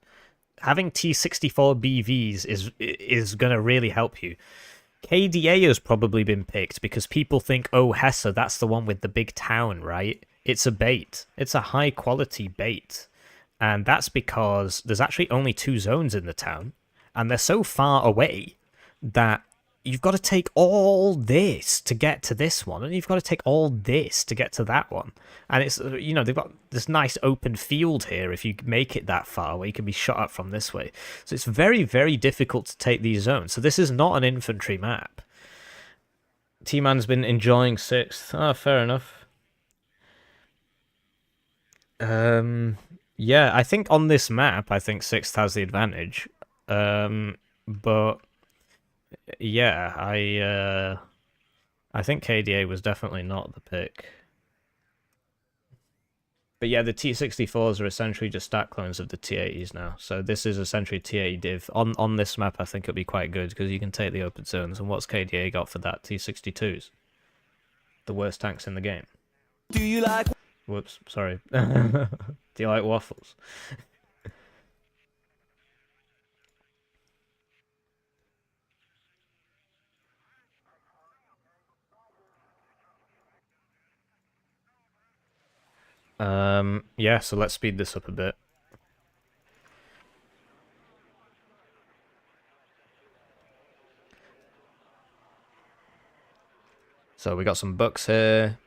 having T64 BVs is going to really help you. KDA has probably been picked because people think, oh, Hesse, that's the one with the big town, right? It's a bait. It's a high-quality bait. And that's because there's actually only 2 zones in the town, and they're so far away that you've got to take all this to get to this one, and you've got to take all this to get to that one. And it's, you know, they've got this nice open field here if you make it that far, where you can be shot up from this way. So it's very, very difficult to take these zones. So this is not an infantry map. T-Man's been enjoying 6th. Ah, fair enough. Yeah, I think on this map, I think 6th has the advantage. But yeah, I think KDA was definitely not the pick. But yeah, the T64s are essentially just stat clones of the T80s now. So this is essentially T80 div. On this map, I think it'll be quite good because you can take the open zones. And what's KDA got for that? T62s. The worst tanks in the game. Do you like... Whoops, sorry. Do you like waffles? Yeah, so let's speed this up a bit. So we got some bucks here.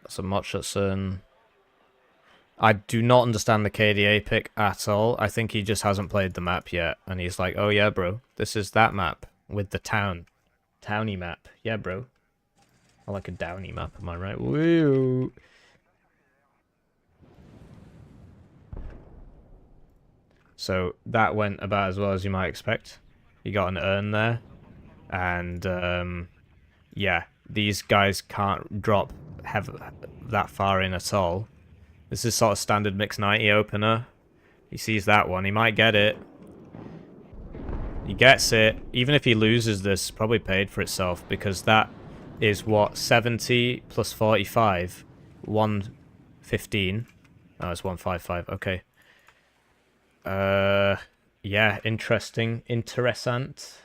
Some Motchutson. I do not understand the KDA pick at all. I think he just hasn't played the map yet. And he's like, oh yeah, bro, this is that map with the town. Towny map. Yeah, bro. I like a downy map, am I right? Woo! So that went about as well as you might expect. You got an urn there. And, yeah, these guys can't drop that far in at all. This is sort of standard mix 90 opener. He sees that one. He might get it. He gets it. Even if he loses this, probably paid for itself. Because that is what? 70 plus 45. 115. Oh, it's 155. Okay. Yeah, interesting. Interessant.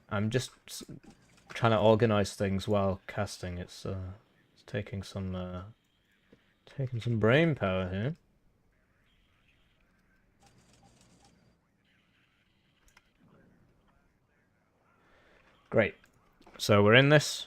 I'm just trying to organize things while casting. It's taking some brain power here. Great. So we're in this.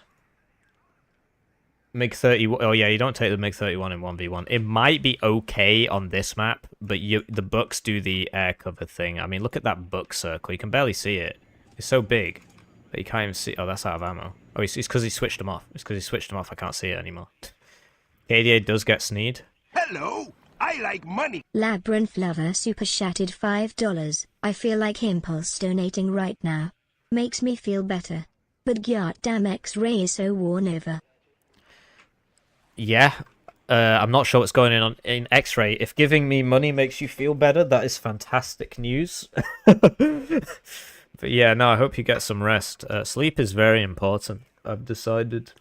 MiG-31. Oh yeah, you don't take the MiG-31 in 1v1. It might be okay on this map, but the Bucks do the air cover thing. I mean, look at that Buck circle. You can barely see it. It's so big that you can't even see. Oh, that's out of ammo. Oh, it's because he switched them off. It's because he switched them off. I can't see it anymore. KDA does get sneed. Hello, I like money. Labyrinth Lover super chatted $5. I feel like impulse donating right now. Makes me feel better. But goddamn X-ray is so worn over. Yeah, I'm not sure what's going on in X-ray. If giving me money makes you feel better, that is fantastic news. But yeah, no, I hope you get some rest. Sleep is very important, I've decided.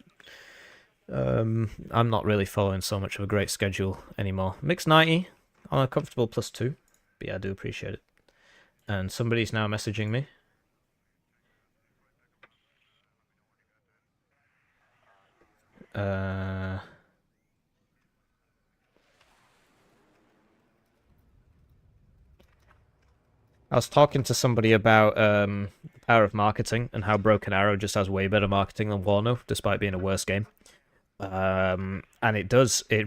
I'm not really following so much of a great schedule anymore. Mix 90 on a comfortable +2. But yeah, I do appreciate it. And somebody's now messaging me. I was talking to somebody about the power of marketing and how Broken Arrow just has way better marketing than Warno, despite being a worse game. And it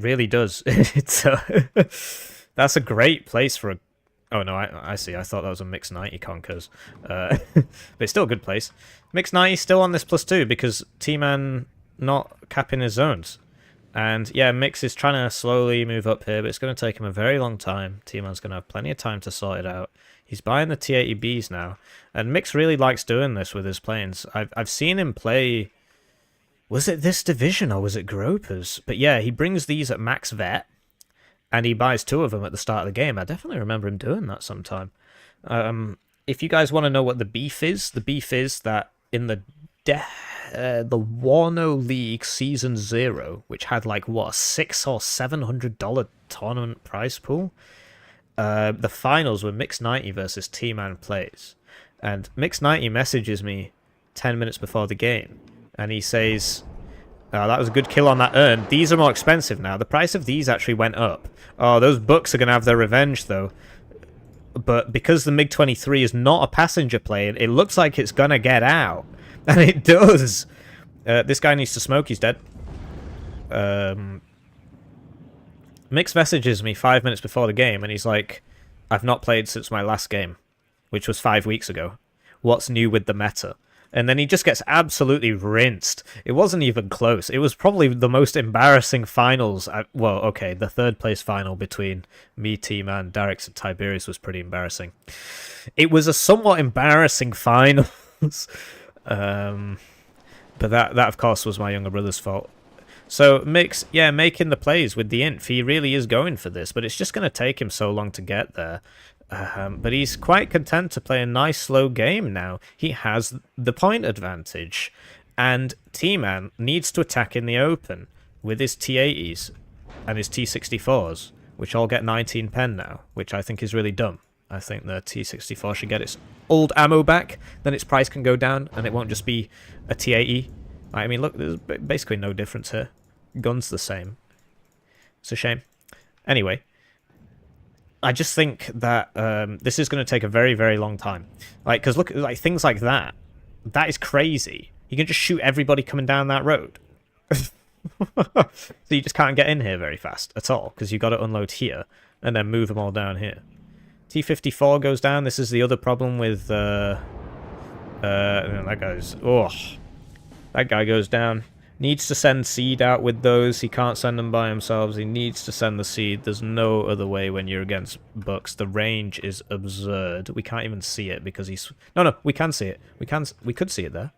really does. It's that's a great place for Oh no, I see. I thought that was a Mix 90 Conkers. But it's still a good place. Mix 90 still on this +2 because T-Man not capping his zones. And yeah, Mix is trying to slowly move up here, but it's going to take him a very long time. T-Man's going to have plenty of time to sort it out. He's buying the T80Bs now. And Mix really likes doing this with his planes. I've seen him play... Was it this division or was it Gropers? But yeah, he brings these at max vet. And he buys 2 of them at the start of the game. I definitely remember him doing that sometime. If you guys want to know what the beef is that in the Warno League Season 0, which had like, what, a $600 or $700 tournament prize pool? The finals were Mix 90 versus tmanplays. And Mix 90 messages me 10 minutes before the game. And he says... Oh, that was a good kill on that urn. These are more expensive now. The price of these actually went up. Oh, those bucks are going to have their revenge, though. But because the MiG-23 is not a passenger plane, it looks like it's going to get out. And it does. This guy needs to smoke. He's dead. Mix messages me 5 minutes before the game, and he's like, I've not played since my last game, which was 5 weeks ago. What's new with the meta? And then he just gets absolutely rinsed. It wasn't even close. It was probably the most embarrassing finals. Well, okay, the 3rd place final between me, T-Man, Darix, and Tiberius was pretty embarrassing. It was a somewhat embarrassing finals. But that, of course, was my younger brother's fault. So, Mix, yeah, making the plays with the Inf. He really is going for this, but it's just going to take him so long to get there. But he's quite content to play a nice slow game now. He has the point advantage. And T-Man needs to attack in the open with his T-80s and his T-64s, which all get 19 pen now, which I think is really dumb. I think the T-64 should get its old ammo back, then its price can go down, and it won't just be a T-80. I mean, look, there's basically no difference here. Gun's the same. It's a shame. Anyway... I just think that this is going to take a very, very long time. Like, because look, like things like that. That is crazy. You can just shoot everybody coming down that road. So you just can't get in here very fast at all, because you've got to unload here and then move them all down here. T-54 goes down. This is the other problem with that guy's... Oh, that guy goes down. Needs to send seed out with those. He can't send them by himself. He needs to send the seed. There's no other way when you're against bucks. The range is absurd. We can't even see it because he's... No, we can see it. We could see it there.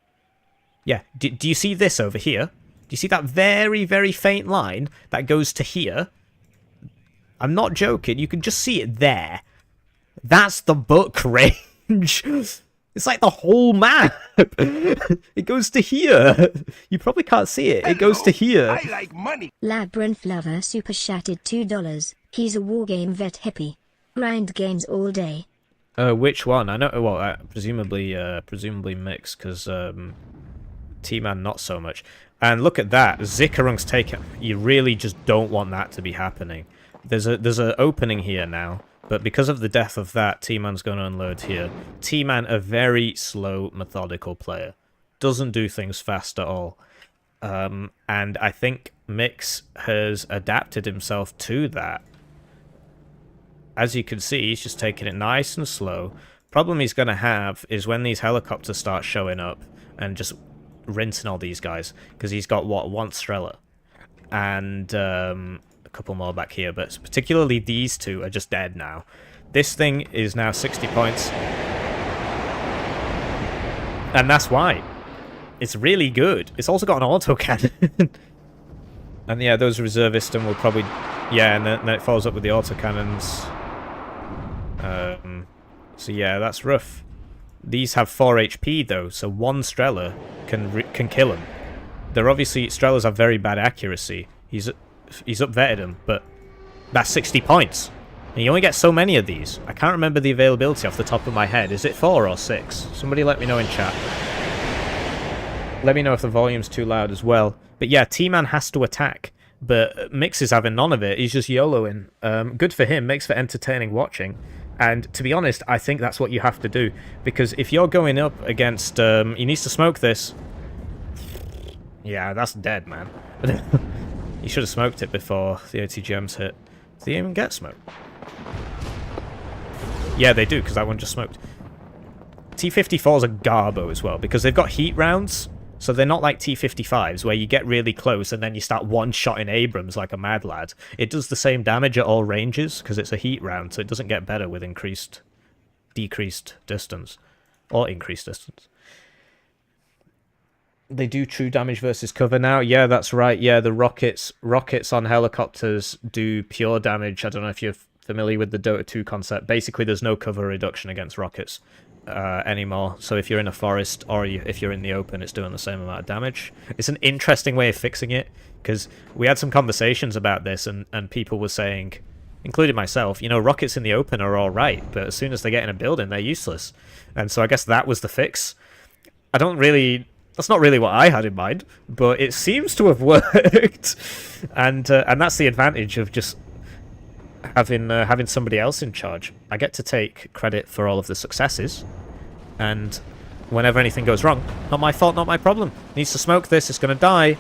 Yeah. Do you see this over here? Do you see that very, very faint line that goes to here? I'm not joking. You can just see it there. That's the buck range. It's like the whole map. It goes to here. You probably can't see it. It goes to here. I like money. Labyrinth Lover super chatted $2. He's a wargame vet hippie. Grind games all day. Which one? I know. Well, presumably Mix, because T-Man not so much. And look at that. Zickerung's taken. You really just don't want that to be happening. There's an opening here now. But because of the death of that, T-Man's going to unload here. T-Man, a very slow, methodical player. Doesn't do things fast at all. And I think Mix has adapted himself to that. As you can see, he's just taking it nice and slow. Problem he's going to have is when these helicopters start showing up and just rinsing all these guys. Because he's got, what, one Strela. And... a couple more back here, but particularly these two are just dead now. This thing is now 60 points. And that's why. It's really good. It's also got an autocannon. And yeah, those reservists will probably... Yeah, and then it follows up with the autocannons. So yeah, that's rough. These have 4 HP though, so one Strela can kill him. They're obviously... Strelas have very bad accuracy. He's up-vetted him, but that's 60 points. And you only get so many of these. I can't remember the availability off the top of my head. Is it 4 or 6? Somebody let me know in chat. Let me know if the volume's too loud as well. But yeah, T-Man has to attack. But Mix is having none of it. He's just YOLOing. Good for him. Makes for entertaining watching. And to be honest, I think that's what you have to do. Because if you're going up against... he needs to smoke this. Yeah, that's dead, man. He should have smoked it before the ATGMs hit. Did he even get smoke? Yeah, they do, because that one just smoked. T-54s are garbo as well, because they've got heat rounds, so they're not like T-55s, where you get really close and then you start one-shotting Abrams like a mad lad. It does the same damage at all ranges, because it's a heat round, so it doesn't get better with decreased distance. Or increased distance. They do true damage versus cover now. Yeah, that's right. Yeah, the rockets on helicopters do pure damage. I don't know if you're familiar with the Dota 2 concept. Basically, there's no cover reduction against rockets anymore. So if you're in a forest or if you're in the open, it's doing the same amount of damage. It's an interesting way of fixing it, because we had some conversations about this, and people were saying, including myself, you know, rockets in the open are all right, but as soon as they get in a building, they're useless. And so I guess that was the fix. That's not really what I had in mind, but it seems to have worked, and that's the advantage of just having somebody else in charge. I get to take credit for all of the successes, and whenever anything goes wrong, not my fault, not my problem. Needs to smoke this, it's going to die.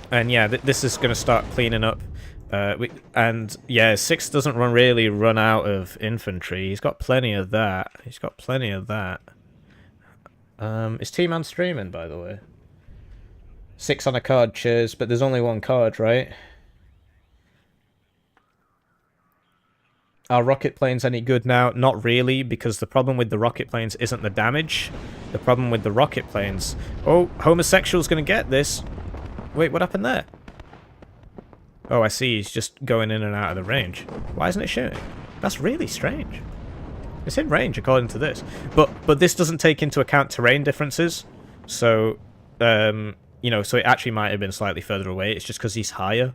And yeah, this is going to start cleaning up. And yeah, 6 doesn't really run out of infantry. He's got plenty of that. Is T-Man streaming, by the way? 6 on a card, cheers, but there's only one card, right? Are rocket planes any good now? Not really, because the problem with the rocket planes isn't the damage. The problem with the rocket planes... Oh, homosexual's gonna get this. Wait, what happened there? Oh, I see, he's just going in and out of the range. Why isn't it shooting? That's really strange. It's in range, according to this. But this doesn't take into account terrain differences. So, you know, so it actually might have been slightly further away. It's just because he's higher.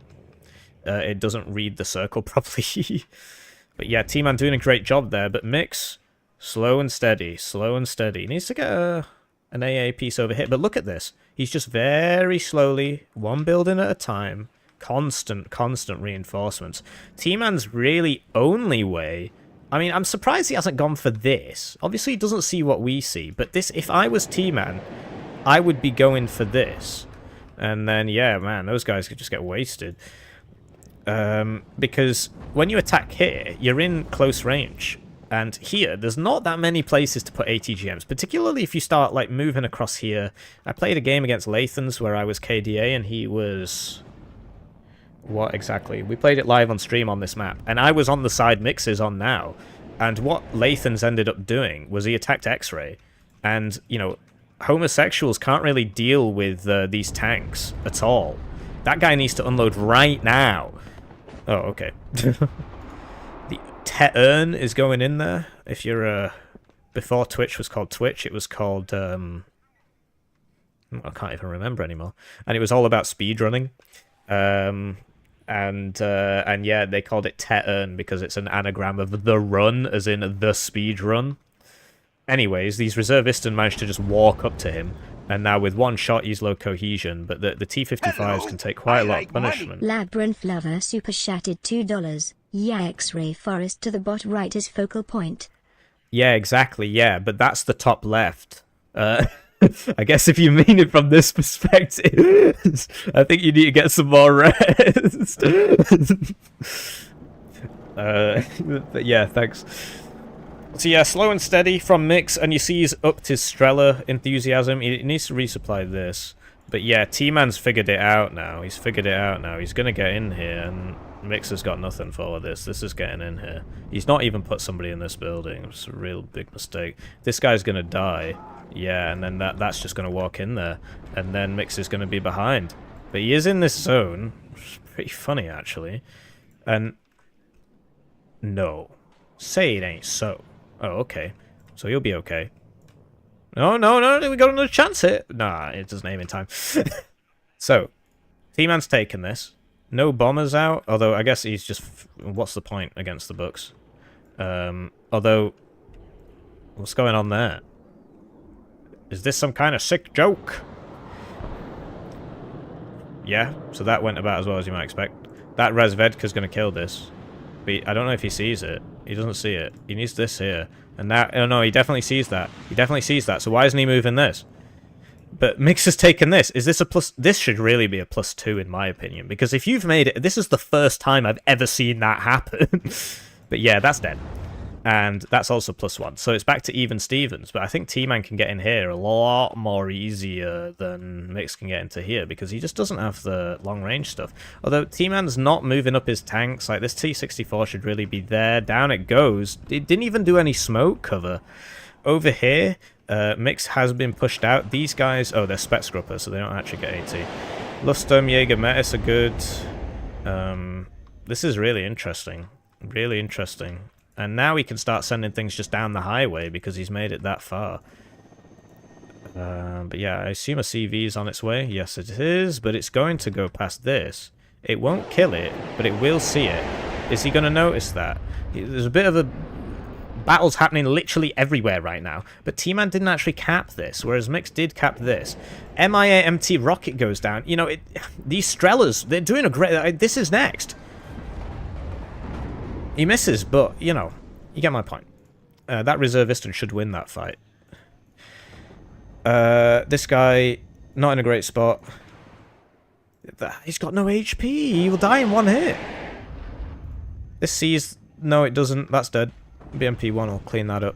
It doesn't read the circle properly. But yeah, T-Man doing a great job there. But Mix, slow and steady. He needs to get an AA piece over here. But look at this. He's just very slowly, one building at a time. Constant reinforcements. T-Man's really only way... I mean, I'm surprised he hasn't gone for this. Obviously, he doesn't see what we see. But this, if I was T-Man, I would be going for this. And then, yeah, man, those guys could just get wasted. Because when you attack here, you're in close range. And here, there's not that many places to put ATGMs. Particularly if you start, like, moving across here. I played a game against Lathans where I was KDA and he was... What exactly? We played it live on stream on this map, and I was on the side Mixes on now, and what Lathans ended up doing was he attacked X-Ray, and, you know, homosexuals can't really deal with these tanks at all. That guy needs to unload right now. Oh, okay. The tmanplays is going in there. If you're, before Twitch was called Twitch, it was called, I can't even remember anymore, and it was all about speedrunning. And yeah, they called it tmanplays because it's an anagram of the run, as in the speed run. Anyways, these reservists managed to just walk up to him, and now with one shot he's low cohesion, but the T-55s can take quite a lot of punishment. Labyrinth Lover super chatted $2. Yeah, X-ray forest to the bot right is focal point. Yeah, exactly, yeah, but that's the top left. I guess if you mean it from this perspective, I think you need to get some more rest. But yeah, thanks. So yeah, slow and steady from Mix, and you see he's upped his Strela enthusiasm. He needs to resupply this. But yeah, T-Man's figured it out now. He's gonna get in here, and Mix has got nothing for this. This is getting in here. He's not even put somebody in this building. It's a real big mistake. This guy's gonna die. Yeah, and then that's just going to walk in there. And then Mix is going to be behind. But he is in this zone. Which is pretty funny, actually. And... No. Say it ain't so. Oh, okay. So he'll be okay. No, we got another chance here. Nah, it doesn't aim in time. So, T-Man's taken this. No bombers out. Although, I guess he's just... What's the point against the Bucks? Although... What's going on there? Is this some kind of sick joke? Yeah, so that went about as well as you might expect. That Resvedka's going to kill this. But I don't know if he sees it. He doesn't see it. He needs this here. And that... Oh no, he definitely sees that. So why isn't he moving this? But Mix has taken this. Is this a plus... This should really be a +2 in my opinion. Because if you've made it... This is the first time I've ever seen that happen. But yeah, that's dead. And that's also +1. So it's back to even Stevens. But I think T-Man can get in here a lot more easier than Mix can get into here, because he just doesn't have the long-range stuff. Although T-Man's not moving up his tanks. Like, this T-64 should really be there. Down it goes. It didn't even do any smoke cover. Over here, Mix has been pushed out. These guys... Oh, they're Spetsgrupper, so they don't actually get AT. Luftsturmjäger Metis are good. This is really interesting. Really interesting. And now he can start sending things just down the highway because he's made it that far. But yeah, I assume a CV is on its way. Yes, it is, but it's going to go past this. It won't kill it, but it will see it. Is he going to notice that? There's a bit of a... Battle's happening literally everywhere right now. But T-Man didn't actually cap this, whereas Mix did cap this. MIA-MT rocket goes down. You know, these Strellas, they're doing a great... This is next. He misses, but, you know, you get my point. That Reservistan should win that fight. This guy, not in a great spot. He's got no HP. He will die in one hit. This sees... No, it doesn't. That's dead. BMP-1 will clean that up.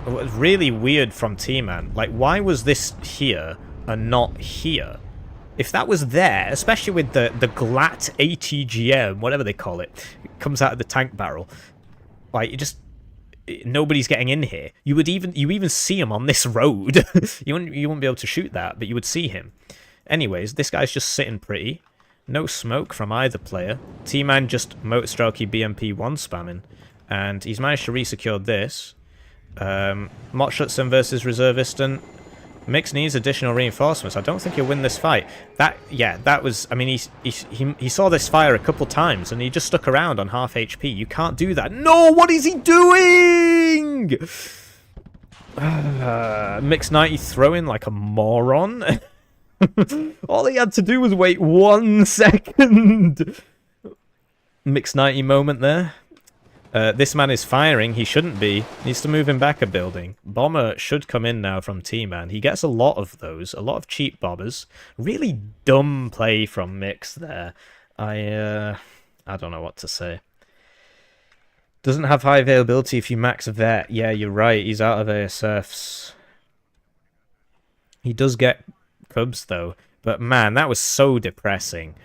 It was really weird from T-Man. Like, why was this here and not here? If that was there, especially with the GLAT ATGM, whatever they call it, it comes out of the tank barrel. Like, it just... Nobody's getting in here. You even see him on this road. you wouldn't be able to shoot that, but you would see him. Anyways, this guy's just sitting pretty. No smoke from either player. T-Man just Motorstrelky BMP-1 spamming. And he's managed to re-secure this. Motschutsen versus Reservistan. Mix needs additional reinforcements. I don't think he'll win this fight. That was... I mean, he saw this fire a couple times, and he just stuck around on half HP. You can't do that. No! What is he doing? Mix 90 throwing like a moron. All he had to do was wait 1 second. Mix 90 moment there. This man is firing. He shouldn't be. Needs to move him back a building. Bomber should come in now from T-Man. He gets a lot of those. A lot of cheap bombers. Really dumb play from Mix there. I don't know what to say. Doesn't have high availability if you max vet. Yeah, you're right. He's out of ASFs. He does get Cubs, though. But, man, that was so depressing.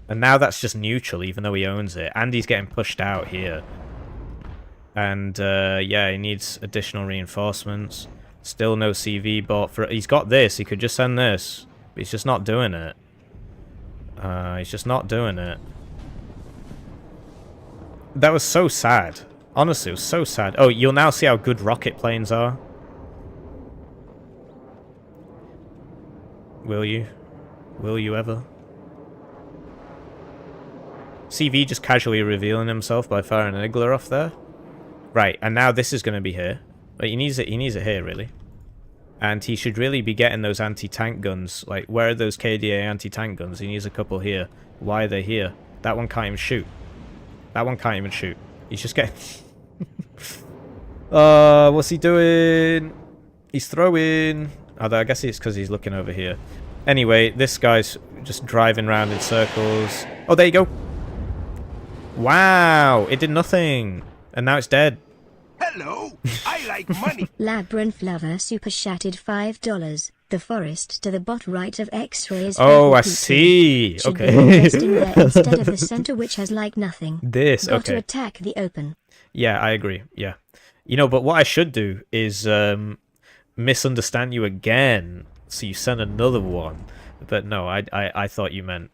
And now that's just neutral, even though he owns it. And he's getting pushed out here. And, yeah, he needs additional reinforcements. Still no CV bought for... He's got this. He could just send this. But he's just not doing it. He's just not doing it. That was so sad. Honestly, it was so sad. Oh, you'll now see how good rocket planes are. Will you? Will you ever? CV just casually revealing himself by firing an Iggler off there. Right, and now this is going to be here. But he needs it here, really. And he should really be getting those anti-tank guns. Like, where are those KDA anti-tank guns? He needs a couple here. Why are they here? That one can't even shoot. That one can't even shoot. He's just getting... what's he doing? He's throwing... Although I guess it's because he's looking over here. Anyway, this guy's just driving around in circles. Oh, there you go. Wow, it did nothing. And now it's dead. Hello, I like money. Labyrinth Lover super chatted $5. The forest to the bot right of X-ray is... Oh, I see. Should okay. be investing there instead of the center, which has like nothing. This, Got okay. to attack the open. Yeah, I agree. Yeah. You know, but what I should do is misunderstand you again, so you send another one. But no, I thought you meant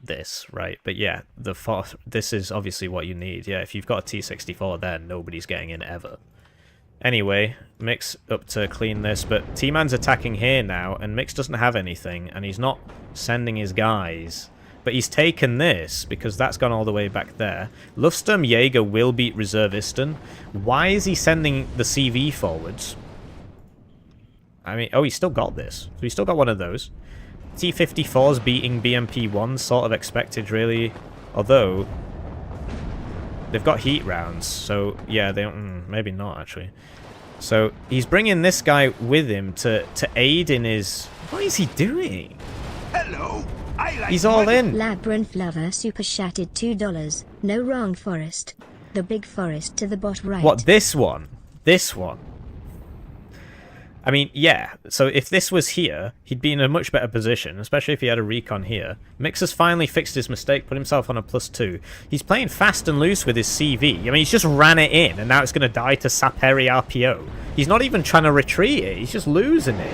this, right? But yeah, this is obviously what you need. Yeah, if you've got a T-64, then nobody's getting in ever. Anyway, Mix up to clean this, but T-Man's attacking here now, and Mix doesn't have anything, and he's not sending his guys. But he's taken this, because that's gone all the way back there. Luftsturmjäger will beat Reservistan. Why is he sending the CV forwards? I mean, oh, he's still got this. So he's still got one of those. T-54's beating BMP-1, sort of expected, really. Although, they've got heat rounds, so yeah, they don't... maybe not, actually. So, he's bringing this guy with him to aid in his... What is he doing? Hello, I like He's all in. Labyrinth Lover super chatted $2. No, wrong forest. The big forest to the bot right. What, this one? This one? I mean, yeah, so if this was here, he'd be in a much better position, especially if he had a recon here. Mix has finally fixed his mistake, put himself on a +2. He's playing fast and loose with his CV. I mean, he's just ran it in, and now it's going to die to Saperi RPO. He's not even trying to retreat it, he's just losing it.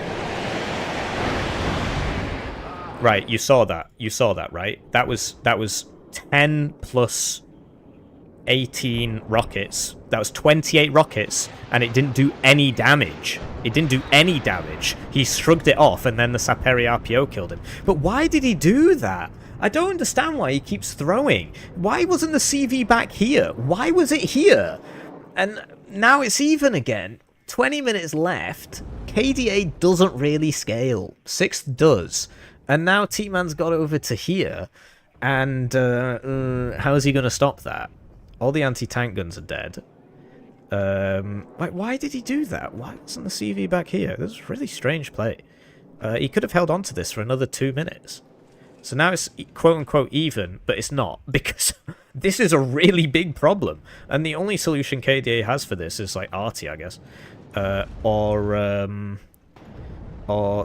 Right, you saw that. You saw that, right? That was 10 plus 18 rockets. That was 28 rockets, and it didn't do any damage. It didn't do any damage. He shrugged it off, and then the Saperi RPO killed him. But why did he do that? I don't understand why he keeps throwing. Why wasn't the CV back here? Why was it here? And now it's even again. 20 minutes left. KDA doesn't really scale. 6th does. And now T-Man's got over to here. And how is he going to stop that? All the anti-tank guns are dead. Like, why did he do that? Why wasn't the CV back here? This is a really strange play. He could have held on to this for another 2 minutes. So now it's quote-unquote even, but it's not, because this is a really big problem. And the only solution KDA has for this is, like, Arty, I guess. Or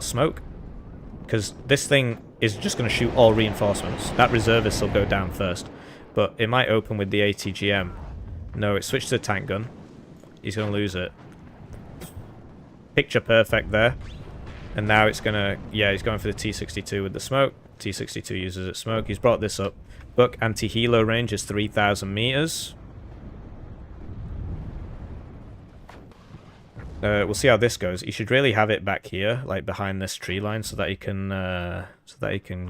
smoke. Because this thing is just going to shoot all reinforcements. That reservist will go down first. But it might open with the ATGM. No, it switched to the tank gun. He's going to lose it. Picture perfect there. And now it's going to... Yeah, he's going for the T62 with the smoke. T62 uses its smoke. He's brought this up. Book anti-helo range is 3,000 meters. We'll see how this goes. He should really have it back here, like behind this tree line, so that he can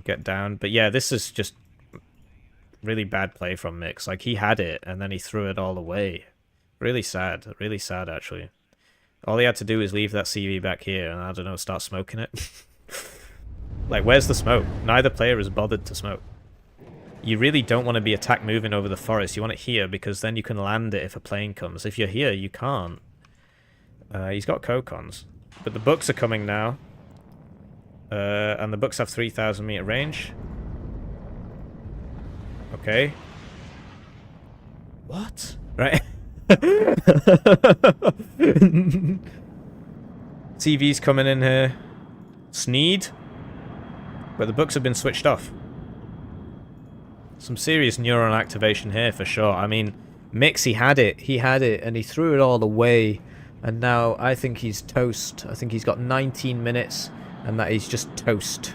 get down. But yeah, this is just really bad play from Mix. Like, he had it and then he threw it all away. Really sad actually. All he had to do is leave that CV back here and, I don't know, start smoking it. Like, where's the smoke? Neither player is bothered to smoke. You really don't want to be attack moving over the forest. You want it here because then you can land it if a plane comes. If you're here, you can't. He's got Cocons. But the Bucks are coming now. And the Bucks have 3,000 meter range. Okay. What? Right. TV's coming in here. Sneed. But the Bucks have been switched off. Some serious neuron activation here for sure. I mean, Mix, he had it, and he threw it all away. And now I think he's toast. I think he's got 19 minutes, and that he's just toast.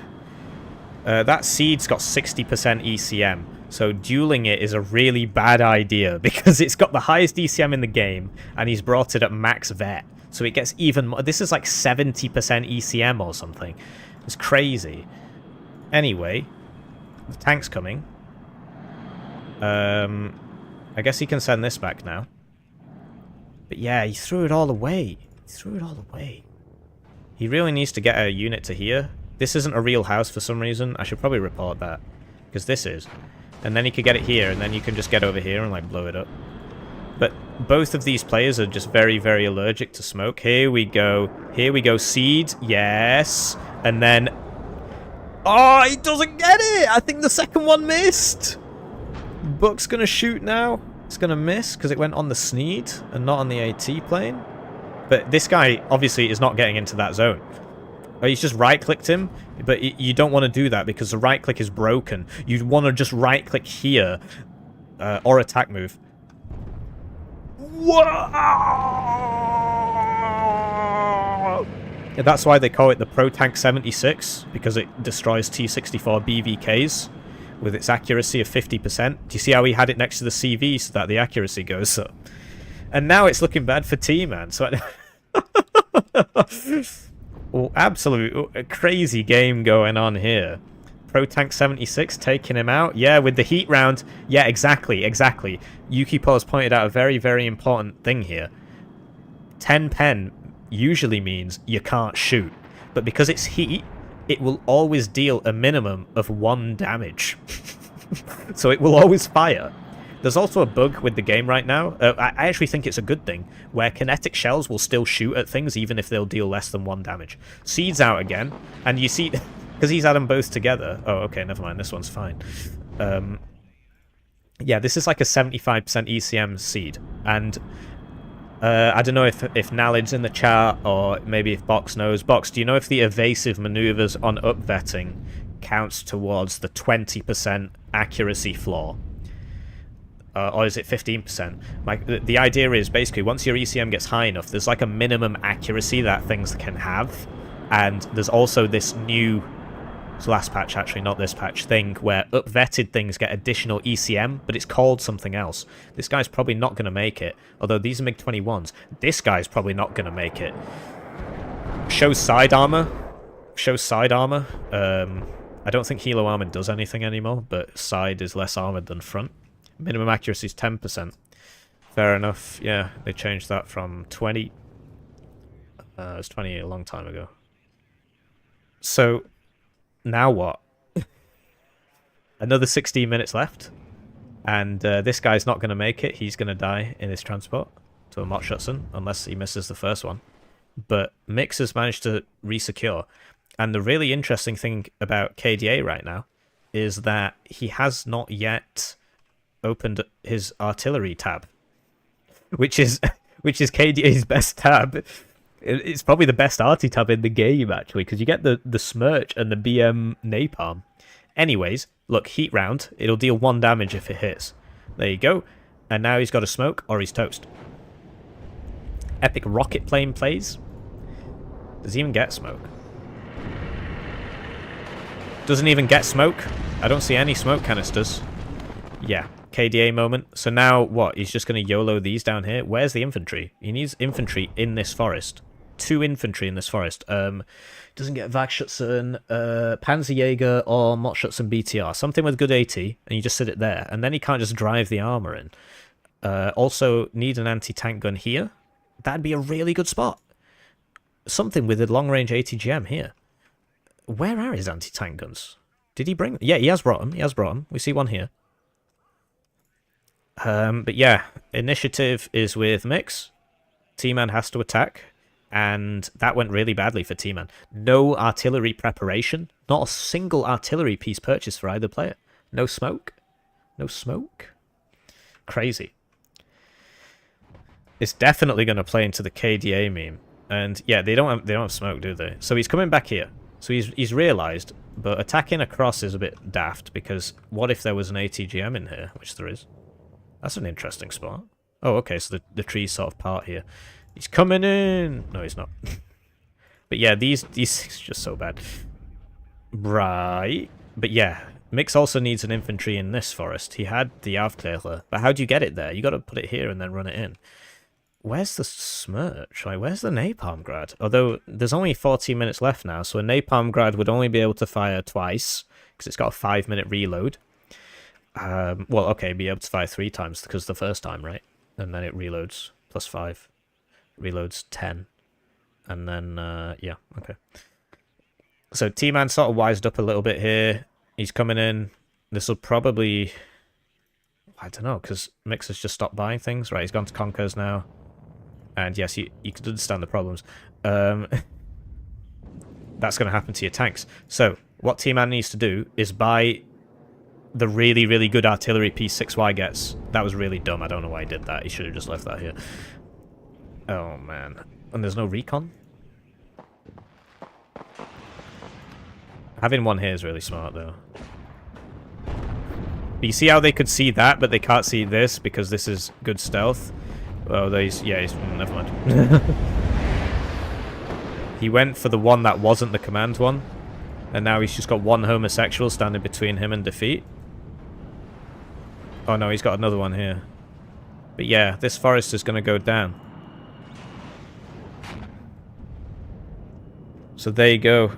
That Seed's got 60% ECM, so dueling it is a really bad idea, because it's got the highest ECM in the game, and he's brought it at max vet. So it gets even more. This is like 70% ECM or something. It's crazy. Anyway, the tank's coming. I guess he can send this back now. But yeah, he threw it all away. He really needs to get a unit to here. This isn't a real house for some reason. I should probably report that. Because this is. And then he could get it here, and then you can just get over here and, like, blow it up. But both of these players are just very, very allergic to smoke. Here we go. Seed. Yes. And then... Oh, he doesn't get it! I think the second one missed! Buck's gonna shoot now. It's going to miss because it went on the Sneed and not on the AT plane. But this guy obviously is not getting into that zone. He's just right-clicked him, but you don't want to do that because the right-click is broken. You'd want to just right-click here or attack move. Yeah, that's why they call it the Pro Tank 76, because it destroys T-64 BVKs. With its accuracy of 50%. Do you see how he had it next to the CV so that the accuracy goes up? And now it's looking bad for T-Man. So well, absolute crazy game going on here. Pro Tank 76 taking him out. Yeah, with the heat round. Yeah, exactly. Yukipo's pointed out a very, very important thing here. 10 pen usually means you can't shoot. But because it's heat, it will always deal a minimum of 1 damage. So it will always fire. There's also a bug with the game right now. I actually think it's a good thing, where kinetic shells will still shoot at things even if they'll deal less than 1 damage. Seed's out again, and you see... Because he's had them both together. Oh, okay, never mind. This one's fine. Yeah, this is like a 75% ECM seed, and I don't know if Nalid's in the chat, or maybe if Box knows. Box, do you know if the evasive maneuvers on upvetting counts towards the 20% accuracy floor? Or is it 15%? The idea is basically once your ECM gets high enough, there's like a minimum accuracy that things can have, and there's also this new, it's last patch actually, not this patch, thing where upvetted things get additional ECM, but it's called something else. This guy's probably not going to make it, although these are MiG-21s. This guy's probably not going to make it. Shows side armor. Shows side armor. I don't think Helo armor does anything anymore, but side is less armored than front. Minimum accuracy is 10%. Fair enough. Yeah, they changed that from 20. It was 20 a long time ago. So, now what? Another 16 minutes left. And this guy's not going to make it. He's going to die in his transport to a Mott Schutzen, unless he misses the first one. But Mix has managed to resecure. And the really interesting thing about KDA right now is that he has not yet opened his artillery tab, which is KDA's best tab. It's probably the best arty tab in the game, actually, because you get the Smirch and the BM Napalm. Anyways, look, heat round. It'll deal 1 damage if it hits. There you go. And now he's got a smoke, or he's toast. Epic rocket plane plays. Does he even get smoke? Doesn't even get smoke. I don't see any smoke canisters. Yeah, KDA moment. So now what? He's just going to YOLO these down here. Where's the infantry? He needs infantry in this forest. 2 infantry in this forest. Doesn't get Wagschützen, Panzerjäger, or Mott Schutzen BTR. Something with good AT, and you just sit it there. And then he can't just drive the armor in. Also, need an anti-tank gun here. That'd be a really good spot. Something with a long-range ATGM here. Where are his anti-tank guns? Did he bring... Yeah, he has brought them. He has brought them. We see one here. But yeah, initiative is with Mix. T-Man has to attack, and that went really badly for T-Man. No artillery preparation. Not a single artillery piece purchased for either player. No smoke. No smoke. Crazy. It's definitely going to play into the KDA meme. And yeah, they don't have smoke, do they? So he's coming back here. So he's realised, but attacking across is a bit daft, because what if there was an ATGM in here, which there is? That's an interesting spot. Oh, okay, so the tree's sort of part here. He's coming in! No, he's not. But yeah, these things are just so bad. Right. But yeah, Mix also needs an infantry in this forest. He had the Avklärer, but how do you get it there? You got to put it here and then run it in. Where's the Smirch? Like, where's the Napalm Grad? Although, there's only 14 minutes left now, so a Napalm Grad would only be able to fire twice, because it's got a 5-minute reload. Well, okay, be able to fire 3 times, because the first time, right? And then it reloads, plus 5. Reloads 10. And then, yeah, okay. So T-Man sort of wised up a little bit here. He's coming in. This will probably... I don't know, because Mix has just stopped buying things. Right, he's gone to Conkers now. And yes, you could understand the problems. That's going to happen to your tanks. So, what T-Man needs to do is buy the really, really good artillery piece 6Y gets. That was really dumb. I don't know why he did that. He should have just left that here. Oh, man. And there's no recon? Having one here is really smart, though. But you see how they could see that, but they can't see this because this is good stealth? Oh, never mind. He went for the one that wasn't the command one, and now he's just got one homosexual standing between him and defeat. Oh no, he's got another one here. But yeah, this forest is going to go down. So there you go.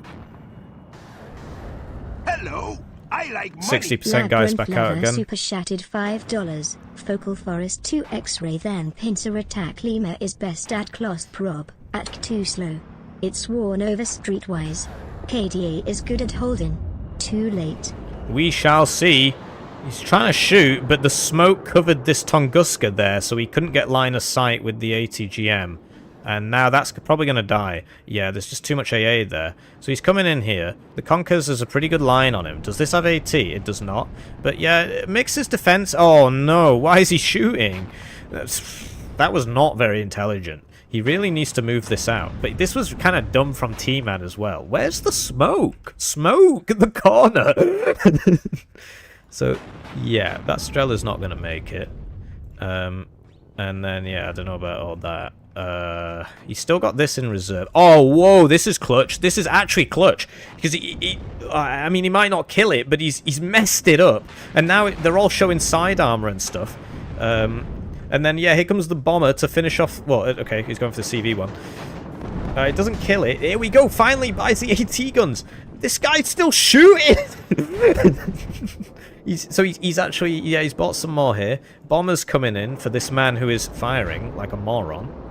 Hello, I like money. 60% guys back out again. Super chatted $5. Focal Forest 2 X-ray then Pincer Attack Lima is best at Class Prob, at too slow. It's worn over streetwise. KDA is good at holding. Too late. We shall see. He's trying to shoot, but the smoke covered this Tunguska there, so he couldn't get line of sight with the ATGM. And now that's probably going to die. Yeah, there's just too much AA there. So he's coming in here. The Conkers has a pretty good line on him. Does this have AT? It does not. But yeah, Mix's defense... Oh no, why is he shooting? That was not very intelligent. He really needs to move this out. But this was kind of dumb from T-Man as well. Where's the smoke? Smoke in the corner! So, yeah, that Strella's not going to make it. And then, yeah, I don't know about all that. He's still got this in reserve. Oh, whoa, this is clutch. This is actually clutch. Because, I mean, he might not kill it, but he's messed it up. And now they're all showing side armor and stuff. And then, yeah, here comes the bomber to finish off... Well, okay, he's going for the CV one. It doesn't kill it. Here we go. Finally buys the AT guns. This guy's still shooting. He's actually... Yeah, he's bought some more here. Bombers coming in for this man who is firing like a moron.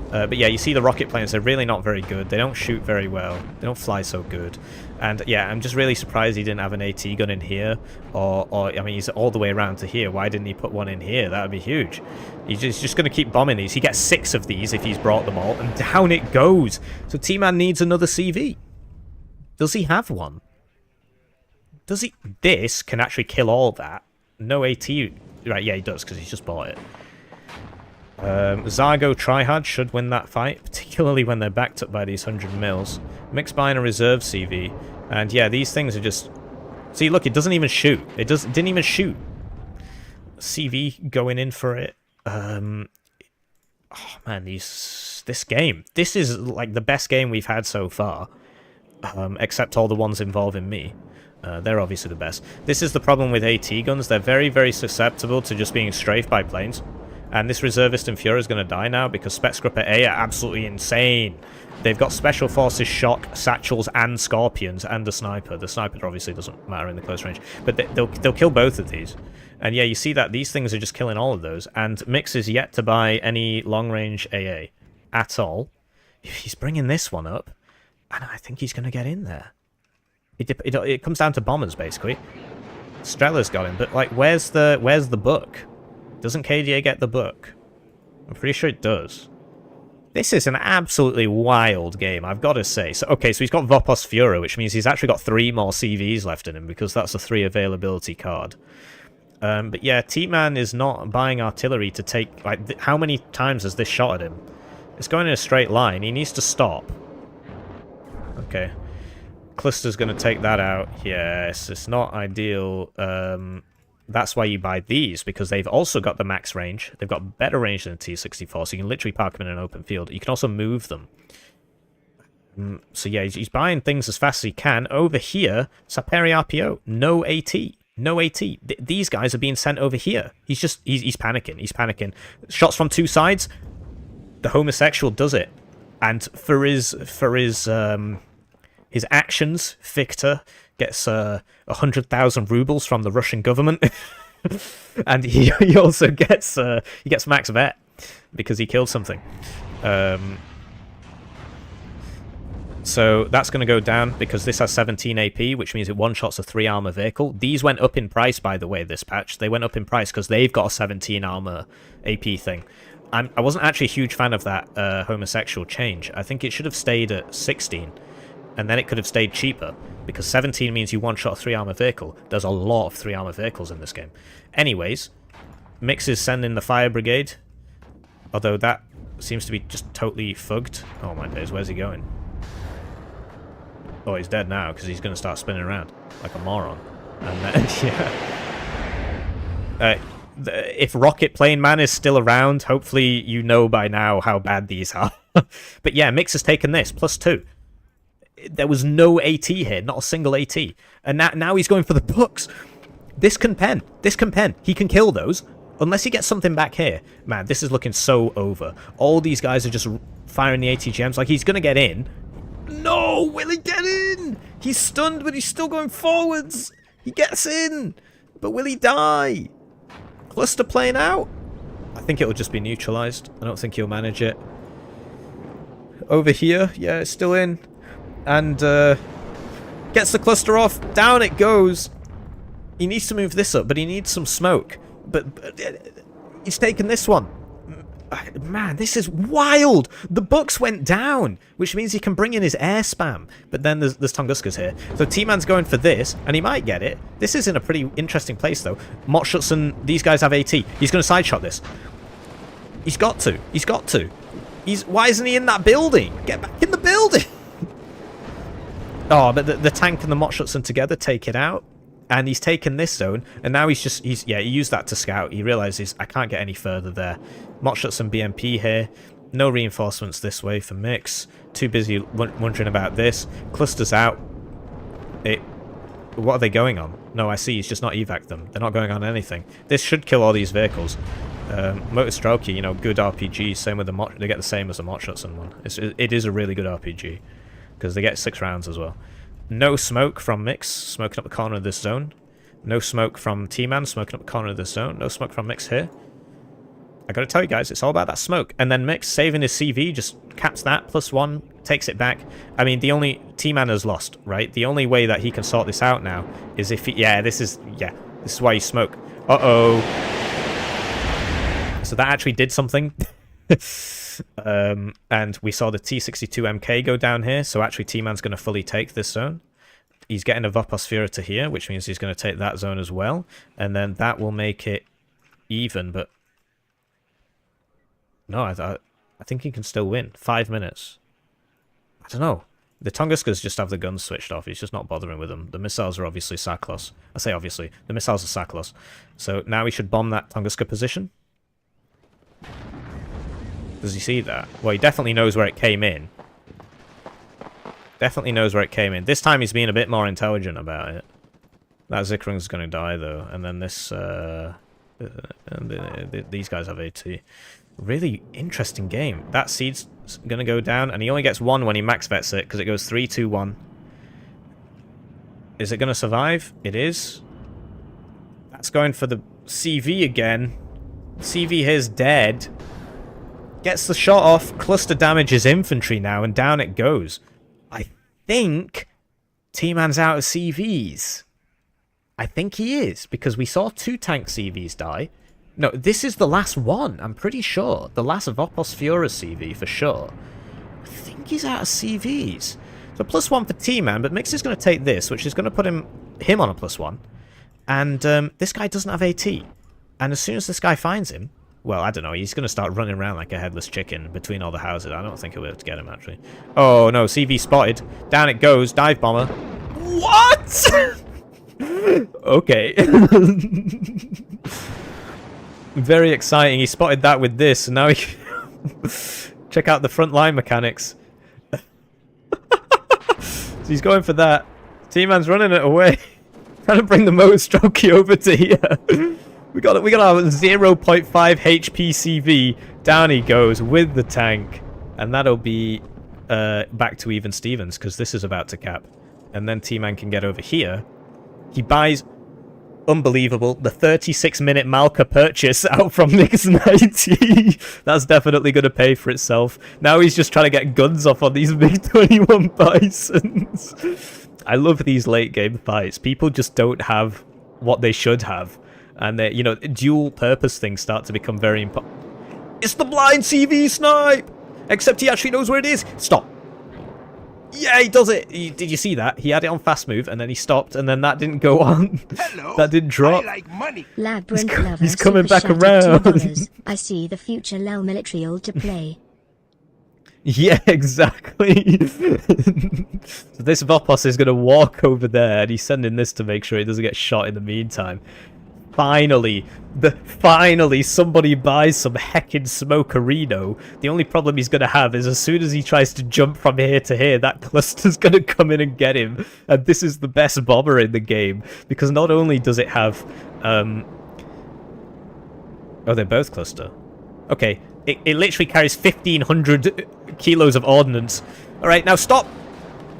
But yeah, you see the rocket planes. They're really not very good. They don't shoot very well. They don't fly so good. And yeah, I'm just really surprised he didn't have an AT gun in here. Or I mean, he's all the way around to here. Why didn't he put one in here? That would be huge. He's just going to keep bombing these. He gets 6 of these if he's brought them all. And down it goes. So T-Man needs another CV. Does he have one? Does he? This can actually kill all that. No AT. Right, yeah, he does, because he's just bought it. Zargo Tryhard should win that fight, particularly when they're backed up by these 100 mils. Mixed buying a reserve CV. And yeah, these things are just... See, look, it doesn't even shoot. It didn't even shoot. CV going in for it. Oh man, this game. This is like the best game we've had so far. Except all the ones involving me. They're obviously the best. This is the problem with AT guns. They're very, very susceptible to just being strafed by planes. And this reservist in Fuhrer is going to die now because Spetsgrupper A are absolutely insane. They've got Special Forces, Shock, Satchels, and Scorpions, and the Sniper. The Sniper obviously doesn't matter in the close range. But they'll kill both of these. And yeah, you see that these things are just killing all of those. And Mix is yet to buy any long-range AA at all. He's bringing this one up. And I think he's going to get in there. It comes down to bombers, basically. Strella's got him, but like, where's the book? Doesn't KDA get the book? I'm pretty sure it does. This is an absolutely wild game, I've got to say. So, okay, so he's got Vopos Fuhrer, which means he's actually got 3 more CVs left in him, because that's a 3 availability card. But yeah, T-Man is not buying artillery to take... Like, how many times has this shot at him? It's going in a straight line. He needs to stop. Okay. Cluster's going to take that out. Yes, it's not ideal. That's why you buy these, because they've also got the max range. They've got better range than the T-64, so you can literally park them in an open field. You can also move them. So yeah, he's buying things as fast as he can. Over here, Saperi RPO, no AT. No AT. These guys are being sent over here. He's panicking. He's panicking. Shots from 2 sides. The homosexual does it. And for his actions, Victor gets 100,000 rubles from the Russian government, and he also gets max vet because he killed something. So that's going to go down because this has 17 AP, which means it one-shots a 3 armor vehicle. These went up in price, by the way, this patch. They went up in price because they've got a 17 armor AP thing. I wasn't actually a huge fan of that homosexual change. I think it should have stayed at 16. And then it could have stayed cheaper, because 17 means you one-shot a 3 armor vehicle. There's a lot of 3 armor vehicles in this game. Anyways, Mix is sending the fire brigade, although that seems to be just totally fugged. Oh my days, where's he going? Oh, he's dead now, because he's going to start spinning around like a moron. And then, yeah. If Rocket Plane Man is still around, hopefully you know by now how bad these are. But yeah, Mix has taken this, +2. There was no AT here, not a single AT. And now he's going for the books. This can pen. This can pen. He can kill those. Unless he gets something back here. Man, this is looking so over. All these guys are just firing the ATGMs. Like, he's going to get in. No! Will he get in? He's stunned, but he's still going forwards. He gets in. But will he die? Cluster playing out? I think it'll just be neutralized. I don't think he'll manage it. Over here. Yeah, it's still in. And gets the cluster off. Down it goes. He needs to move this up, but he needs some smoke. But he's taken this one. Man, this is wild! The Bucks went down, which means he can bring in his air spam. But then there's Tunguska's here. So T-Man's going for this, and he might get it. This is in a pretty interesting place, though. Motschutz, these guys have AT. He's going to side shot this. He's got to. He's got to. Why isn't he in that building? Get back in the building! Oh, but the tank and the Motschutz together take it out. And he's taken this zone, and now he used that to scout. He realizes I can't get any further there. Motschutz and BMP here. No reinforcements this way for Mix. Too busy wondering about this. Cluster's out. What are they going on? No, I see. He's just not evac them. They're not going on anything. This should kill all these vehicles. Motostrelki, you know, good RPG. Same with the they get the same as the Motschutz one. It is a really good RPG because they get 6 rounds as well. No smoke from Mix, smoking up the corner of this zone. No smoke from T-Man, smoking up the corner of this zone. No smoke from Mix here. I gotta tell you guys, it's all about that smoke. And then Mix, saving his CV, just caps that, +1, takes it back. I mean, T-Man has lost, right? The only way that he can sort this out now is if he... this is why you smoke. Uh-oh. So that actually did something. And we saw the T-62 MK go down here, so actually T-Man's going to fully take this zone. He's getting a Voposphere to here, which means he's going to take that zone as well, and then that will make it even, but... No, I think he can still win. 5 minutes. I don't know. The Tunguskas just have the guns switched off. He's just not bothering with them. The missiles are obviously Saklos. I say obviously. The missiles are Saklos. So now he should bomb that Tunguska position. Does he see that? Well, he definitely knows where it came in. Definitely knows where it came in. This time he's being a bit more intelligent about it. That Zikring's going to die, though. And then this... these guys have AT. Really interesting game. That seed's going to go down, and he only gets 1 when he max vets it, because it goes 3, 2, 1. Is it going to survive? It is. That's going for the CV again. CV here's dead. Gets the shot off, cluster damages infantry now, and down it goes. I think T-Man's out of CVs. I think he is, because we saw 2 tank CVs die. No, this is the last one, I'm pretty sure. The last Voposphere CV, for sure. I think he's out of CVs. So +1 for T-Man, but Mix is going to take this, which is going to put him on a +1. And this guy doesn't have AT. And as soon as this guy finds him, well, I don't know, he's going to start running around like a headless chicken between all the houses. I don't think he'll be able to get him, actually. Oh, no, CV spotted. Down it goes, dive bomber. What?! Okay. Very exciting. He spotted that with this, and now he... Check out the front line mechanics. So he's going for that. T-Man's running it away. Trying to bring the Motostrelki over to here. We got a 0.5 HP CV. Down he goes with the tank. And that'll be back to even Stevens, because this is about to cap. And then T-Man can get over here. He buys, unbelievable, the 36-minute Malka purchase out from Nix 90. That's definitely going to pay for itself. Now he's just trying to get guns off on these MiG-21 Bisons. I love these late-game fights. People just don't have what they should have. And, you know, dual-purpose things start to become very important. It's the blind CV snipe! Except he actually knows where it is. Stop. Yeah, he does it. Did you see that? He had it on fast move, and then he stopped, and then that didn't go on. Hello, that didn't drop. I like money. Labyrinth He's coming back around. I see the future LEL military all to play. Yeah, exactly. So this Vopos is going to walk over there, and he's sending this to make sure he doesn't get shot in the meantime. Finally somebody buys some heckin' Smokerino. The only problem he's going to have is as soon as he tries to jump from here to here, that cluster's going to come in and get him. And this is the best bomber in the game, because not only does it have... Oh, they're both cluster. Okay, it literally carries 1,500 kilos of ordnance. Alright, now stop!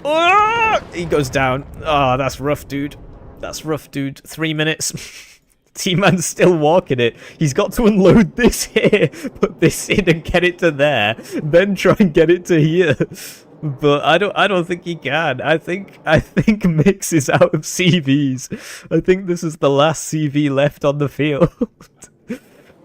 Oh! He goes down. Oh, that's rough, dude. That's rough, dude. 3 minutes. T-Man's still walking it. He's got to unload this here, put this in and get it to there, then try and get it to here. But I don't think he can. I think Mix is out of CVs. I think this is the last CV left on the field.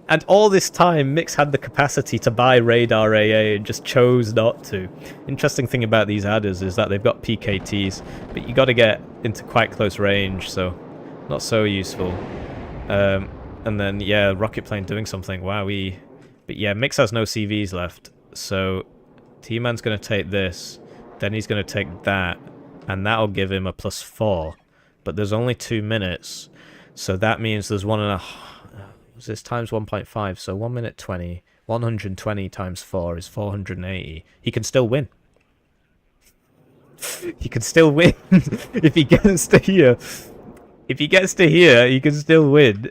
And all this time, Mix had the capacity to buy Radar AA and just chose not to. Interesting thing about these adders is that they've got PKTs, but you got to get into quite close range, so not so useful. And then, yeah, rocket plane doing something. Wowee. But yeah, Mix has no CVs left, so T-Man's going to take this, then he's going to take that, and that'll give him a +4. But there's only 2 minutes, so that means there's 1.5... Was this times 1.5? So 1 minute 20. 120 times 4 is 480. He can still win. He can still win if he gets to here. If he gets to here, he can still win.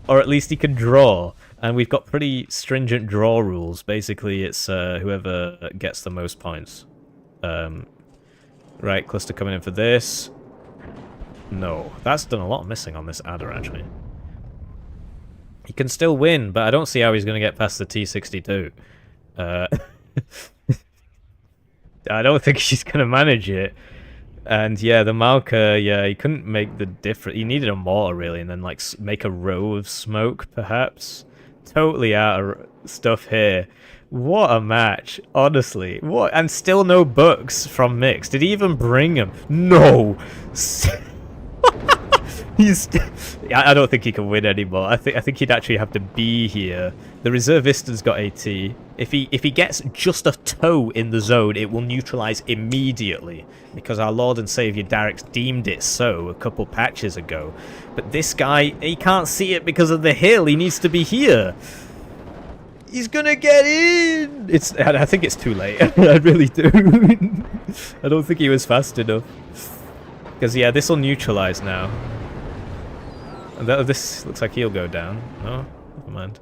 Or at least he can draw. And we've got pretty stringent draw rules. Basically, it's whoever gets the most points. Right, cluster coming in for this. No, that's done a lot of missing on this adder, actually. He can still win, but I don't see how he's going to get past the T62. I don't think he's going to manage it. And yeah, the Malka, yeah, he couldn't make the difference. He needed a mortar, really, and then like make a row of smoke, perhaps. Totally out of stuff here. What a match, honestly. What? And still no books from Mix. Did he even bring them? No. I don't think he can win anymore. I think he'd actually have to be here. The reservista's got AT. If he gets just a toe in the zone, it will neutralize immediately, because our Lord and Savior Darix deemed it so a couple patches ago. But this guy, he can't see it because of the hill. He needs to be here. He's gonna get in. I think it's too late. I really do. I don't think he was fast enough. Because yeah, this will neutralize now. And this looks like he'll go down. No, never mind.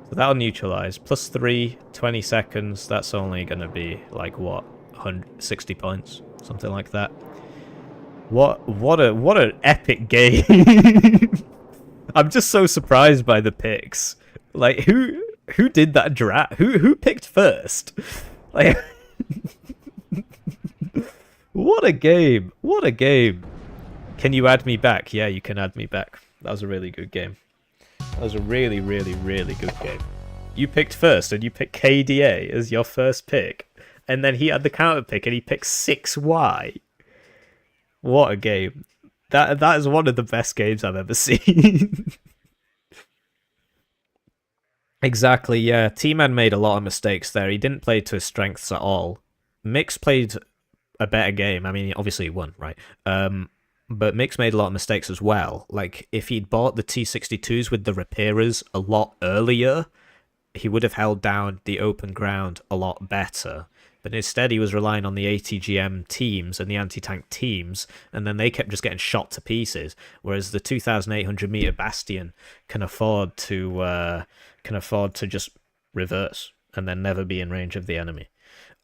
So that'll neutralize. +3, 20 seconds. That's only going to be like what, 160 points, something like that. What an epic game! I'm just so surprised by the picks. Like who did that draft? Who picked first? Like, what a game! What a game! Can you add me back? Yeah, you can add me back. That was a really good game. That was a really, really, really good game. You picked first, and you picked KDA as your first pick. And then he had the counter pick, and he picked 6Y. What a game. That is one of the best games I've ever seen. Exactly, yeah. T-Man made a lot of mistakes there. He didn't play to his strengths at all. Mix played a better game. I mean, obviously he won, right? But Mix made a lot of mistakes as well. Like, if he'd bought the T62s with the repairers a lot earlier, he would have held down the open ground a lot better. But instead, he was relying on the ATGM teams and the anti-tank teams, and then they kept just getting shot to pieces. Whereas the 2,800-meter Bastion can afford to just reverse and then never be in range of the enemy.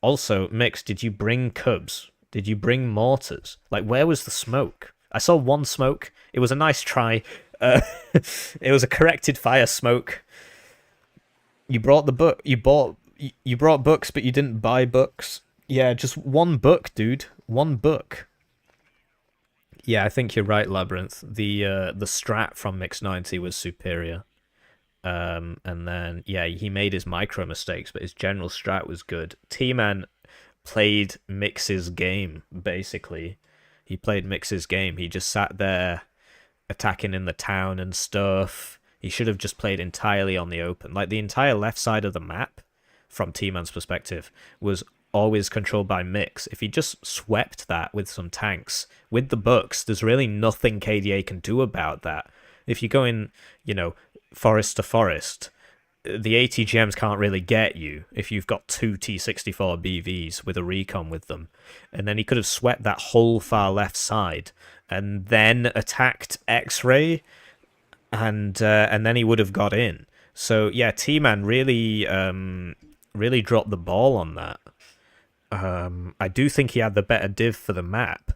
Also, Mix, did you bring Cubs? Did you bring mortars? Like, where was the smoke? I saw one smoke. It was a nice try. It was a corrected fire smoke. You brought the book. You brought books, but you didn't buy books. Yeah, just one book, dude. One book. Yeah, I think you're right, Labyrinth. The strat from Mix 90 was superior. And then, yeah, he made his micro mistakes, but his general strat was good. T-Man played Mix's game, basically. He played Mix's game. He just sat there attacking in the town and stuff. He should have just played entirely on the open. Like, the entire left side of the map, from T-Man's perspective, was always controlled by Mix. If he just swept that with some tanks, with the books, there's really nothing KDA can do about that. If you go in, you know, forest to forest, the ATGMs can't really get you if you've got 2 T64 BVs with a recon with them. And then he could have swept that whole far left side and then attacked X-Ray, and then he would have got in. So yeah, T-Man really dropped the ball on that. I do think he had the better div for the map,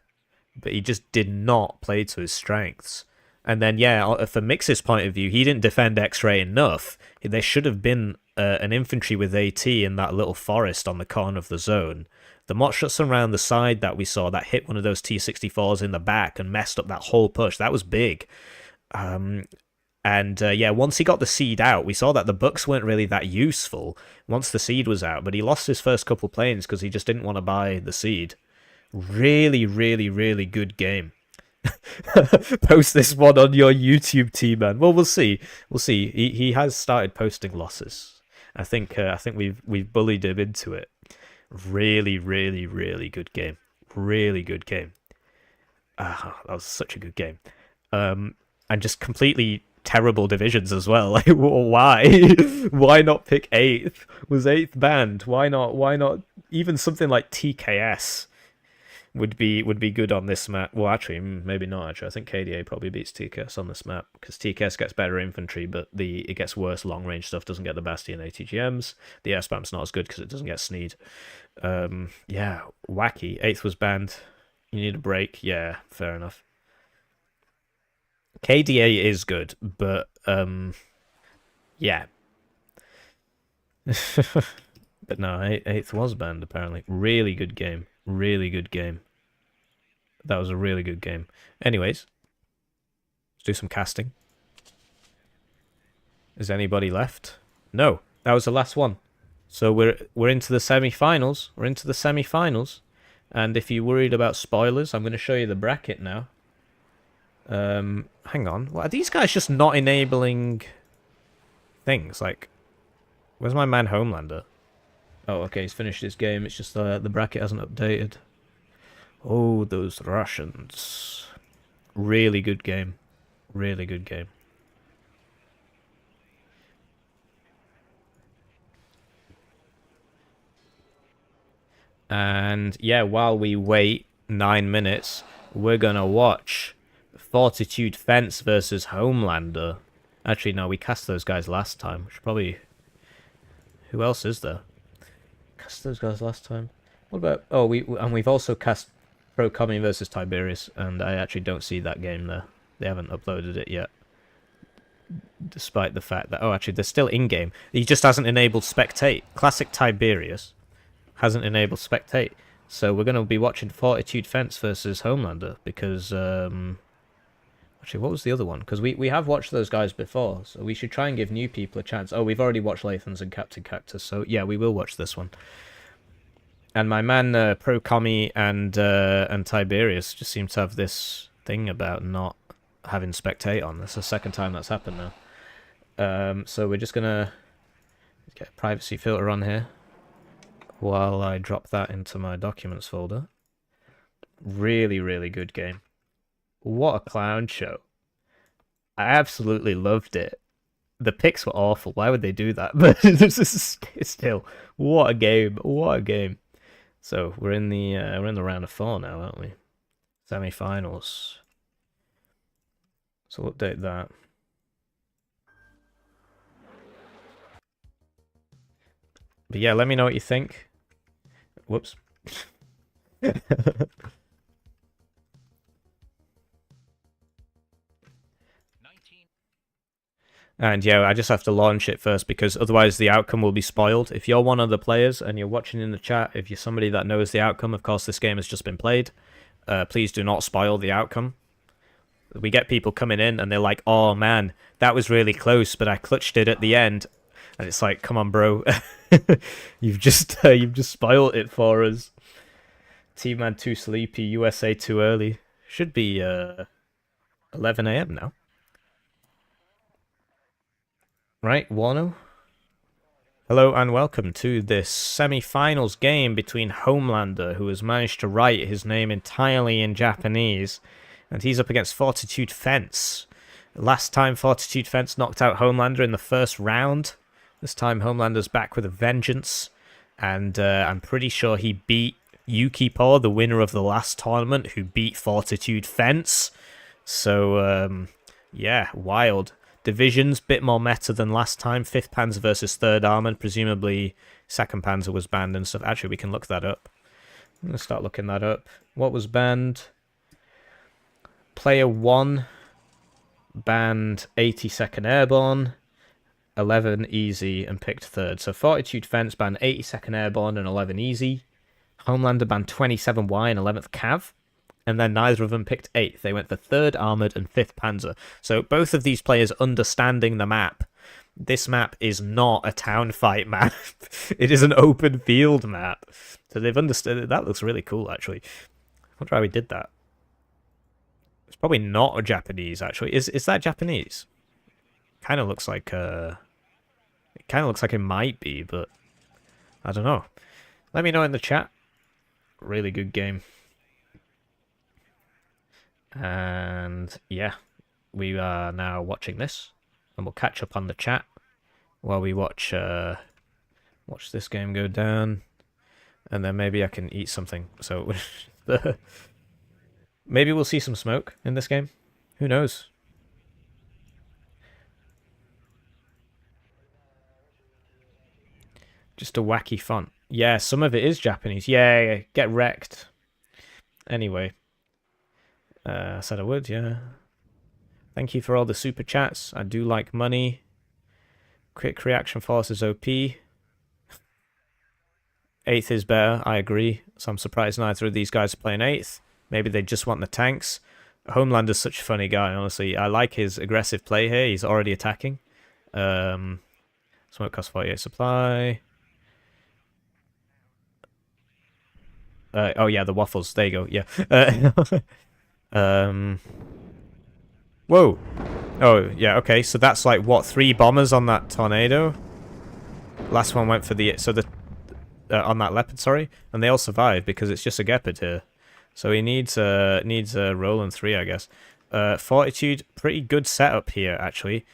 but he just did not play to his strengths. And then, yeah, from Mix's point of view, he didn't defend X-Ray enough. There should have been an infantry with AT in that little forest on the corner of the zone. The mot shots around the side that we saw that hit one of those T-64s in the back and messed up that whole push, that was big. And yeah, once he got the seed out, we saw that the bucks weren't really that useful once the seed was out, but he lost his first couple planes because he just didn't want to buy the seed. Really, really, really good game. Post this one on your YouTube team, man. Well, we'll see. We'll see. He has started posting losses. I think we've bullied him into it. Really, really, really good game. Really good game. That was such a good game. And just completely terrible divisions as well. Like, why? Why not pick 8th? Was 8th banned? Why not? Why not? Even something like TKS would be good on this map. Well, actually, maybe not. Actually, I think KDA probably beats TKS on this map because TKS gets better infantry, but it gets worse long range stuff. Doesn't get the Bastion ATGMs. The air spam's not as good because it doesn't get Sneed. Yeah, wacky. 8th was banned. You need a break. Yeah, fair enough. KDA is good, but yeah. But no, 8th was banned apparently. Really good game. Really good game. That was a really good game. Anyways, let's do some casting. Is anybody left? No, that was the last one. So we're into the semi-finals. We're into the semi-finals. And if you're worried about spoilers, I'm going to show you the bracket now. Hang on. What, are these guys just not enabling things? Like, where's my man Homelander? Oh, okay, he's finished his game. It's just the bracket hasn't updated. Oh, those Russians. Really good game. Really good game. And yeah, while we wait 9 minutes, we're gonna watch Fortitude Fence versus Homelander. Actually, no, we cast those guys last time. We should probably... Who else is there? Cast those guys last time. What about... Oh, we've also cast Pro Commie versus Tiberius, and I actually don't see that game there. They haven't uploaded it yet. Despite the fact that... Oh, actually, they're still in-game. He just hasn't enabled Spectate. Classic Tiberius hasn't enabled Spectate. So we're going to be watching Fortitude Fence versus Homelander, because... Actually, what was the other one? Because we have watched those guys before, so we should try and give new people a chance. Oh, we've already watched Lathans and CaptainCactus, so yeah, we will watch this one. And my man Pro Commie and Tiberius just seem to have this thing about not having Spectate on. That's the second time that's happened now. So we're just gonna get a privacy filter on here while I drop that into my documents folder. Really, really good game. What a clown show. I absolutely loved it. The picks were awful. Why would they do that? But still, what a game. What a game. So we're in the round of 4 now, aren't we? Semi-finals. So we'll update that. But yeah, let me know what you think. Whoops. And yeah, I just have to launch it first because otherwise the outcome will be spoiled. If you're one of the players and you're watching in the chat, if you're somebody that knows the outcome, of course this game has just been played, please do not spoil the outcome. We get people coming in and they're like, oh man, that was really close, but I clutched it at the end. And it's like, come on bro, you've just spoiled it for us. T-Man too sleepy, USA too early. Should be 11 AM now. Right, Warno? Hello and welcome to this semi-finals game between Homelander, who has managed to write his name entirely in Japanese, and he's up against Fortitude Fence. Last time Fortitude Fence knocked out Homelander in the first round. This time Homelander's back with a vengeance, and I'm pretty sure he beat Yukipo, the winner of the last tournament, who beat Fortitude Fence. So, yeah, wild. Divisions, bit more meta than last time. 5th Panzer versus 3rd Armored. Presumably 2nd Panzer was banned and stuff. Actually, we can look that up. I'm going to start looking that up. What was banned? Player 1 banned 82nd Airborne, 11 Easy, and picked 3rd. So Fortitude Fence banned 82nd Airborne and 11 Easy. Homelander banned 27Y and 11th Cav. and then neither of them picked 8th. They went for 3rd Armoured and 5th Panzer. So both of these players understanding the map. This map is not a town fight map. It is an open field map. So they've understood it. That looks really cool, actually. I wonder how we did that. It's probably not a Japanese, actually. Is that Japanese? Kind of looks like it kind of looks like it might be, but I don't know. Let me know in the chat. Really good game. And yeah, we are now watching this, and we'll catch up on the chat while we watch this game go down, and then maybe I can eat something. So maybe we'll see some smoke in this game. Who knows? Just a wacky font. Yeah, some of it is Japanese. Yeah, get wrecked. Anyway. I said I would, yeah. Thank you for all the super chats. I do like money. Quick reaction force is OP. 8th is better, I agree. So I'm surprised neither of these guys are playing 8th. Maybe they just want the tanks. Homelander's such a funny guy, honestly. I like his aggressive play here. He's already attacking. Smoke cost 48 supply. Oh yeah, the waffles. There you go. Yeah. Whoa. Oh yeah. Okay. So that's like what, 3 bombers on that tornado. Last one went for the on that leopard. Sorry, and they all survived because it's just a Gepard here. So he needs a Roland 3, I guess. Fortitude, pretty good setup here actually.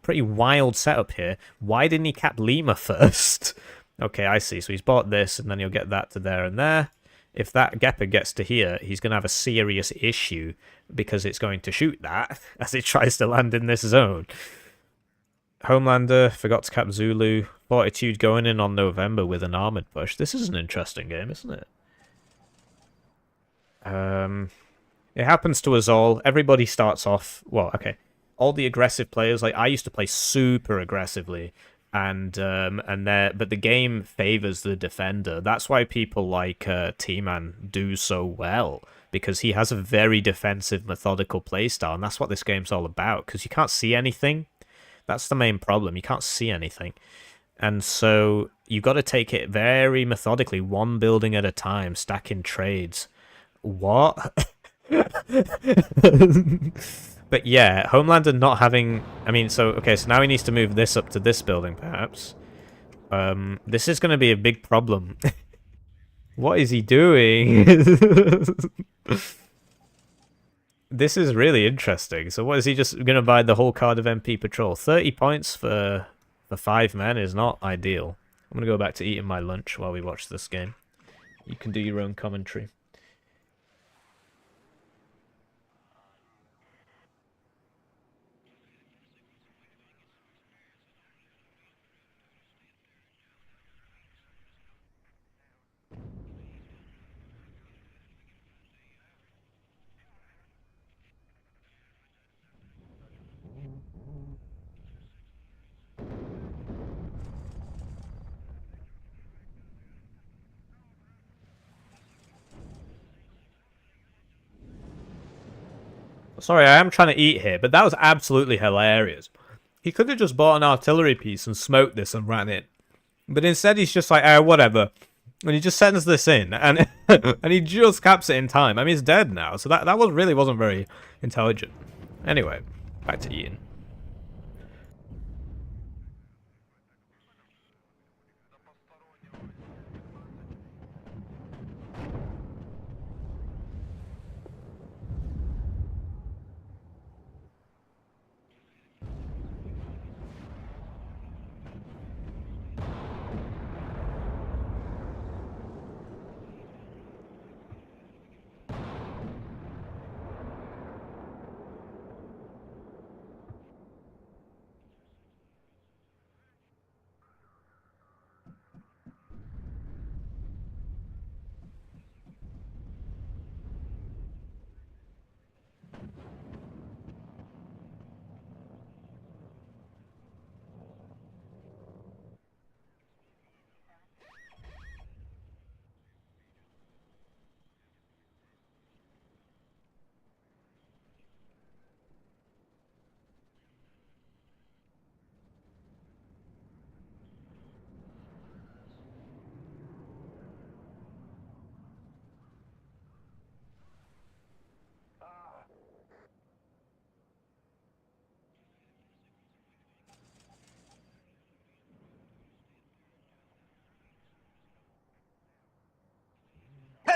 Pretty wild setup here. Why didn't he cap Lima first? Okay, I see. So he's bought this, and then he'll get that to there and there. If that Gepard gets to here, he's going to have a serious issue because it's going to shoot that as it tries to land in this zone. Homelander forgot to cap Zulu. Fortitude going in on November with an armored push. This is an interesting game, isn't it? It happens to us all. Everybody starts off... Well, okay. All the aggressive players, like I used to play super aggressively. But the game favors the defender. That's why people like T-Man do so well, because he has a very defensive, methodical playstyle, and that's what this game's all about, because you can't see anything. That's the main problem. You can't see anything. And so you've got to take it very methodically, one building at a time, stacking trades. What? But yeah, Homelander not having... I mean, so, okay, so now he needs to move this up to this building, perhaps. This is going to be a big problem. What is he doing? This is really interesting. So what, is he just going to buy the whole card of MP Patrol? 30 points for 5 men is not ideal. I'm going to go back to eating my lunch while we watch this game. You can do your own commentary. Sorry, I am trying to eat here, but that was absolutely hilarious. He could have just bought an artillery piece and smoked this and ran it. But instead he's just like, whatever. And he just sends this in, and and he just caps it in time. I mean, it's dead now, so that really wasn't very intelligent. Anyway, back to eating.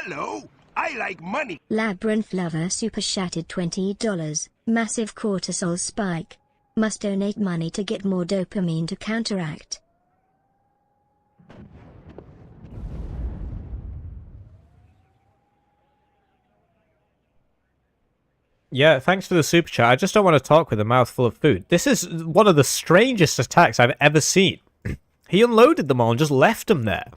Hello, I like money. Labyrinth Lover super chatted $20. Massive cortisol spike. Must donate money to get more dopamine to counteract. Yeah, thanks for the super chat. I just don't want to talk with a mouthful of food. This is one of the strangest attacks I've ever seen. He unloaded them all and just left them there.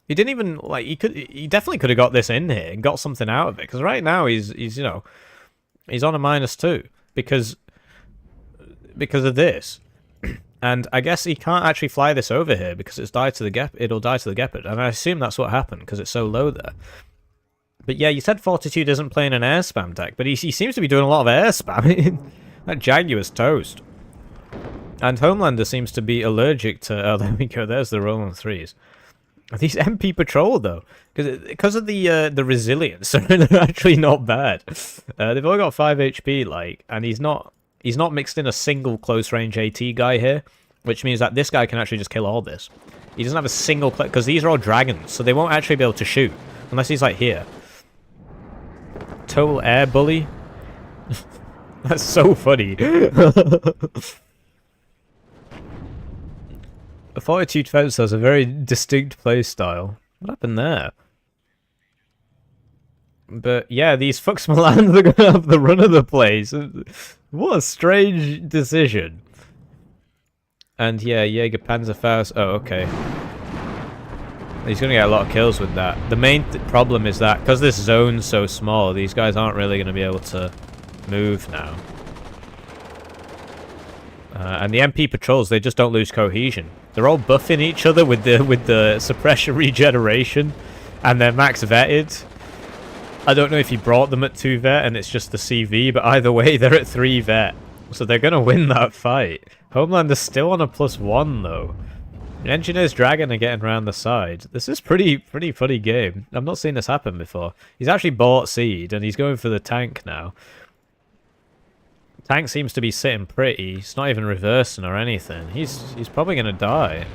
He didn't even, like, he definitely could have got this in here and got something out of it. Because right now he's you know, he's on a -2 because of this. And I guess he can't actually fly this over here because it'll die to the Gepard. And I assume that's what happened because it's so low there. But yeah, you said Fortitude isn't playing an air spam deck, but he seems to be doing a lot of air spam. That Jaguar's toast. And Homelander seems to be allergic to... Oh, there we go. There's the roll on 3s. These MP Patrol, though, because of the resilience, they're actually not bad. They've only got 5 HP, like, and he's not mixed in a single close-range AT guy here, which means that this guy can actually just kill all this. He doesn't have a single... Because these are all dragons, so they won't actually be able to shoot, unless he's, like, here. Total air bully. That's so funny. A Fortitude Fence has a very distinct play style. What happened there? But yeah, these fucks Milan are gonna have the run of the place. What a strange decision. And yeah, Jaeger Panzerfaust. Oh, okay. He's going to get a lot of kills with that. The main problem is that, because this zone's so small, these guys aren't really going to be able to move now. And the MP patrols, they just don't lose cohesion. They're all buffing each other with the suppression regeneration, and they're max vetted. I don't know if he brought them at 2 vet and it's just the CV, but either way, they're at 3 vet. So they're going to win that fight. Homelander's still on a +1 though. The Engineer's Dragon are getting around the side. This is pretty funny game. I've not seen this happen before. He's actually bought Seed, and he's going for the tank now. Tank seems to be sitting pretty. He's not even reversing or anything. He's probably going to die.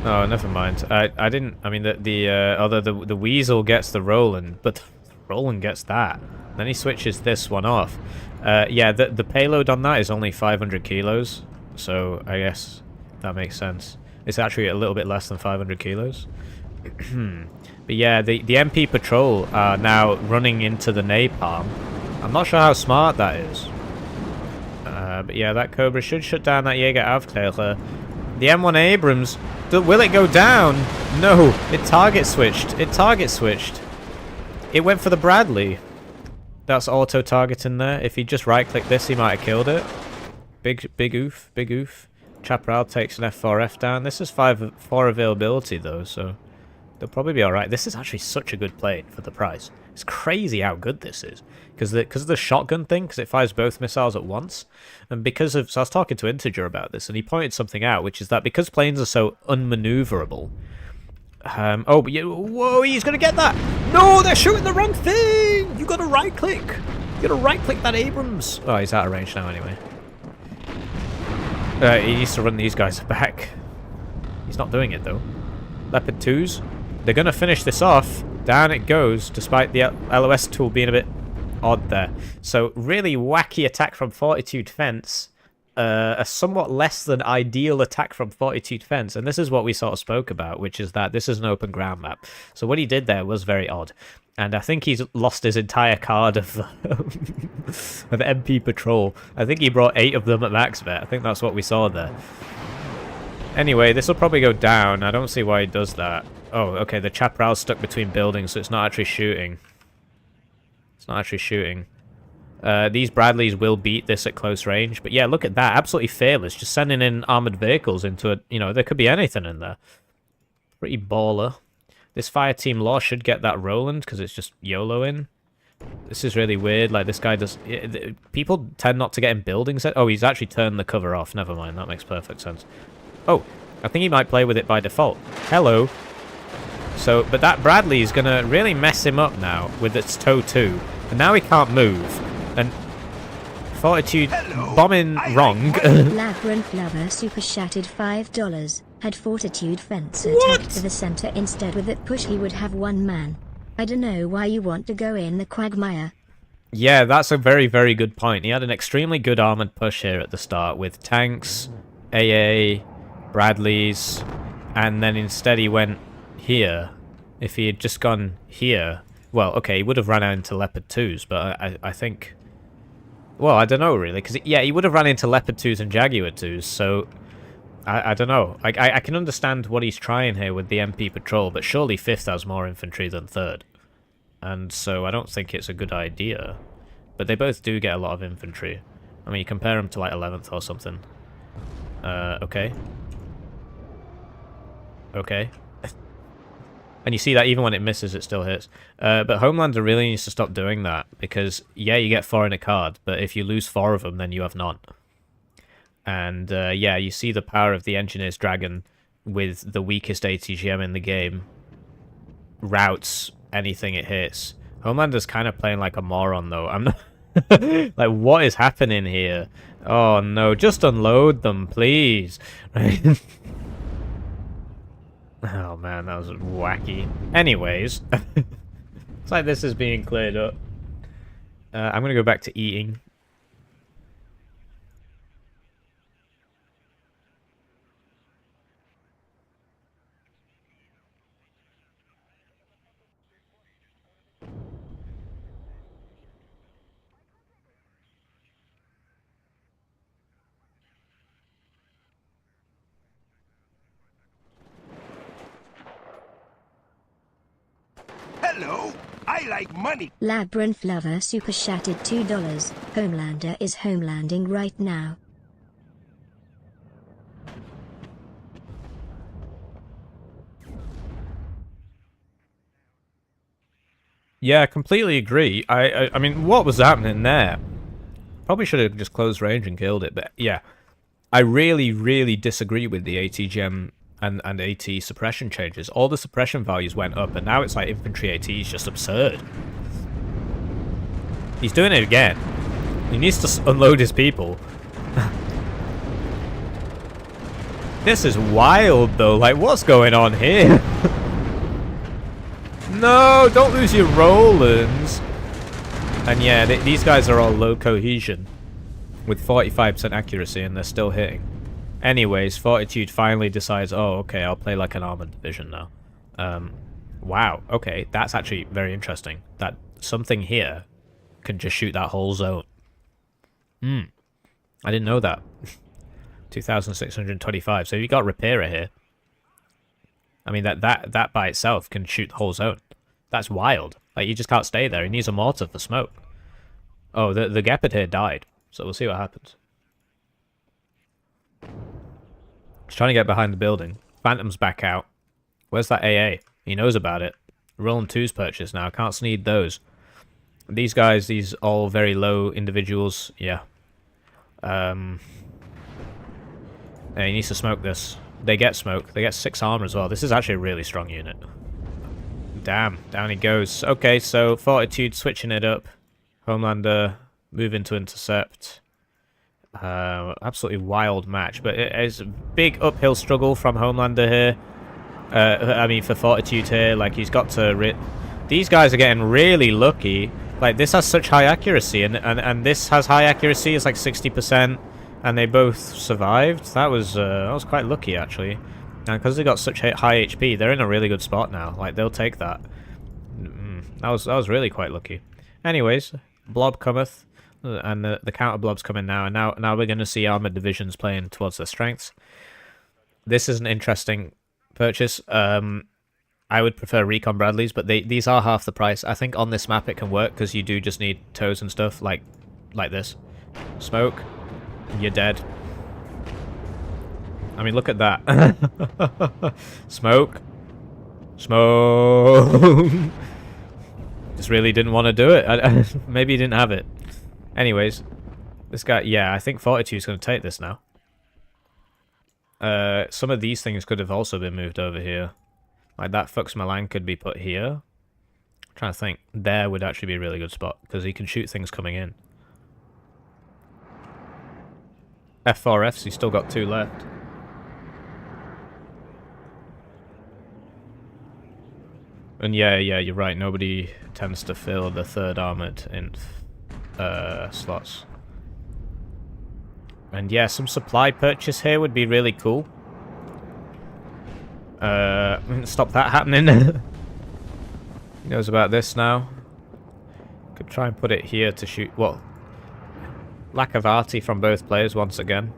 Oh, never mind. I didn't... I mean, although the Weasel gets the Roland, but Roland gets that. Then he switches this one off. Yeah, the payload on that is only 500 kilos, so I guess that makes sense. It's actually a little bit less than 500 kilos. But yeah, the MP Patrol are now running into the Napalm. I'm not sure how smart that is. But yeah, that Cobra should shut down that Jaeger Avteiler. The M1 Abrams, will it go down? No, it target switched. It went for the Bradley. That's auto-targeting there. If he just right-clicked this, he might have killed it. Big oof. Chaparral takes an F4F down. This is 4 availability, though, so they'll probably be alright. This is actually such a good plane for the price. It's crazy how good this is. Because of the shotgun thing, because it fires both missiles at once. And because of... So I was talking to Integer about this, and he pointed something out, which is that because planes are so unmaneuverable... oh, but yeah, whoa, he's going to get that! No, they're shooting the wrong thing! You got to right-click! You got to right-click that Abrams! Oh, he's out of range now anyway. He needs to run these guys back. He's not doing it, though. Leopard 2s. They're going to finish this off. Down it goes, despite the LOS tool being a bit odd there. So, really wacky attack from Fortitude Fence. A somewhat less than ideal attack from Fortitude Fence. And this is what we sort of spoke about, which is that this is an open ground map. So what he did there was very odd. And I think he's lost his entire card of MP Patrol. I think he brought 8 of them at max vet. I think that's what we saw there. Anyway, this will probably go down. I don't see why he does that. Oh, okay, the Chaparral's stuck between buildings, so it's not actually shooting. These Bradleys will beat this at close range. But yeah, look at that. Absolutely fearless. Just sending in armored vehicles into a... You know, there could be anything in there. Pretty baller. This Fireteam Law should get that Roland, because it's just YOLOing. This is really weird. Like, this guy does... People tend not to get in buildings. Oh, he's actually turned the cover off. Never mind. That makes perfect sense. Oh, I think he might play with it by default. Hello. So, but that Bradley is going to really mess him up now with its TOW 2. And now he can't move. And Fortitude bombing wrong. Labyrinth Lover super chatted $5. Had Fortitude Fence attack to the center instead with it push, he would have 1 man. I don't know why you want to go in the quagmire. Yeah, that's a very, very good point. He had an extremely good armoured push here at the start with tanks, AA, Bradleys, and then instead he went here. If he had just gone here, well, okay, he would have run out into Leopard 2s, but I think... Well, I don't know, really, because, yeah, he would have run into Leopard 2s and Jaguar 2s, so... I don't know. I can understand what he's trying here with the MP patrol, but surely 5th has more infantry than 3rd. And so I don't think it's a good idea. But they both do get a lot of infantry. I mean, you compare them to, like, 11th or something. Okay. Okay. And you see that even when it misses, it still hits. But Homelander really needs to stop doing that, because, yeah, you get 4 in a card, but if you lose 4 of them, then you have none. And, yeah, you see the power of the Engineer's Dragon with the weakest ATGM in the game. Routes anything it hits. Homelander's kind of playing like a moron, though. I'm not... like, what is happening here? Oh, no. Just unload them, please. Right? Oh, man, that was wacky. Anyways. It's like this is being cleared up. I'm going to go back to eating. Hello, I like money. Labyrinth Lover super chatted $2. Homelander is homelanding right now. Yeah, I completely agree. I mean, what was happening there? Probably should have just closed range and killed it, but yeah. I really, really disagree with the AT-Gem and AT suppression changes. All the suppression values went up, and now it's like infantry AT is just absurd. He's doing it again. He needs to unload his people. This is wild, though. Like, what's going on here? No, don't lose your Rolands. And yeah, these guys are all low cohesion with 45% accuracy, and they're still hitting. Anyways, Fortitude finally decides, oh, okay, I'll play like an armored division now. Wow, okay, that's actually very interesting. That something here can just shoot that whole zone. I didn't know that. 2,625. So you got Repairer here. I mean, that by itself can shoot the whole zone. That's wild. Like, you just can't stay there. He needs a mortar for smoke. Oh, the Gepard here died. So we'll see what happens. He's trying to get behind the building. Phantom's back out. Where's that AA? He knows about it. Roland 2's purchased now. Can't sneed those. These guys, these all very low individuals. Yeah. Yeah, he needs to smoke this. They get smoke. They get 6 armor as well. This is actually a really strong unit. Damn. Down he goes. Okay, so Fortitude switching it up. Homelander moving to intercept. Absolutely wild match. But it is a big uphill struggle from Homelander here. I mean, for Fortitude here. Like, he's got to... These guys are getting really lucky. Like, this has such high accuracy. And this has high accuracy. It's like 60%. And they both survived. That was quite lucky, actually. And because they got such high HP, they're in a really good spot now. Like, they'll take that. That was really quite lucky. Anyways, Blob cometh, and the counter Blob's coming now. And now we're going to see armored divisions playing towards their strengths. This is an interesting purchase. I would prefer Recon Bradleys, but these are half the price. I think on this map it can work because you do just need toes and stuff like this. Smoke. You're dead. I mean, look at that. Smoke. Smoke. Just really didn't want to do it. Maybe he didn't have it. Anyways, this guy... Yeah, I think Fortitude's going to take this now. Some of these things could have also been moved over here. Like that Fux Milan could be put here. I'm trying to think. There would actually be a really good spot because he can shoot things coming in. F4Fs, he's still got 2 left. And yeah, you're right. Nobody tends to fill the 3rd armored in slots. And yeah, some supply purchase here would be really cool. Stop that happening. He knows about this now. Could try and put it here to shoot. Well, lack of arty from both players once again.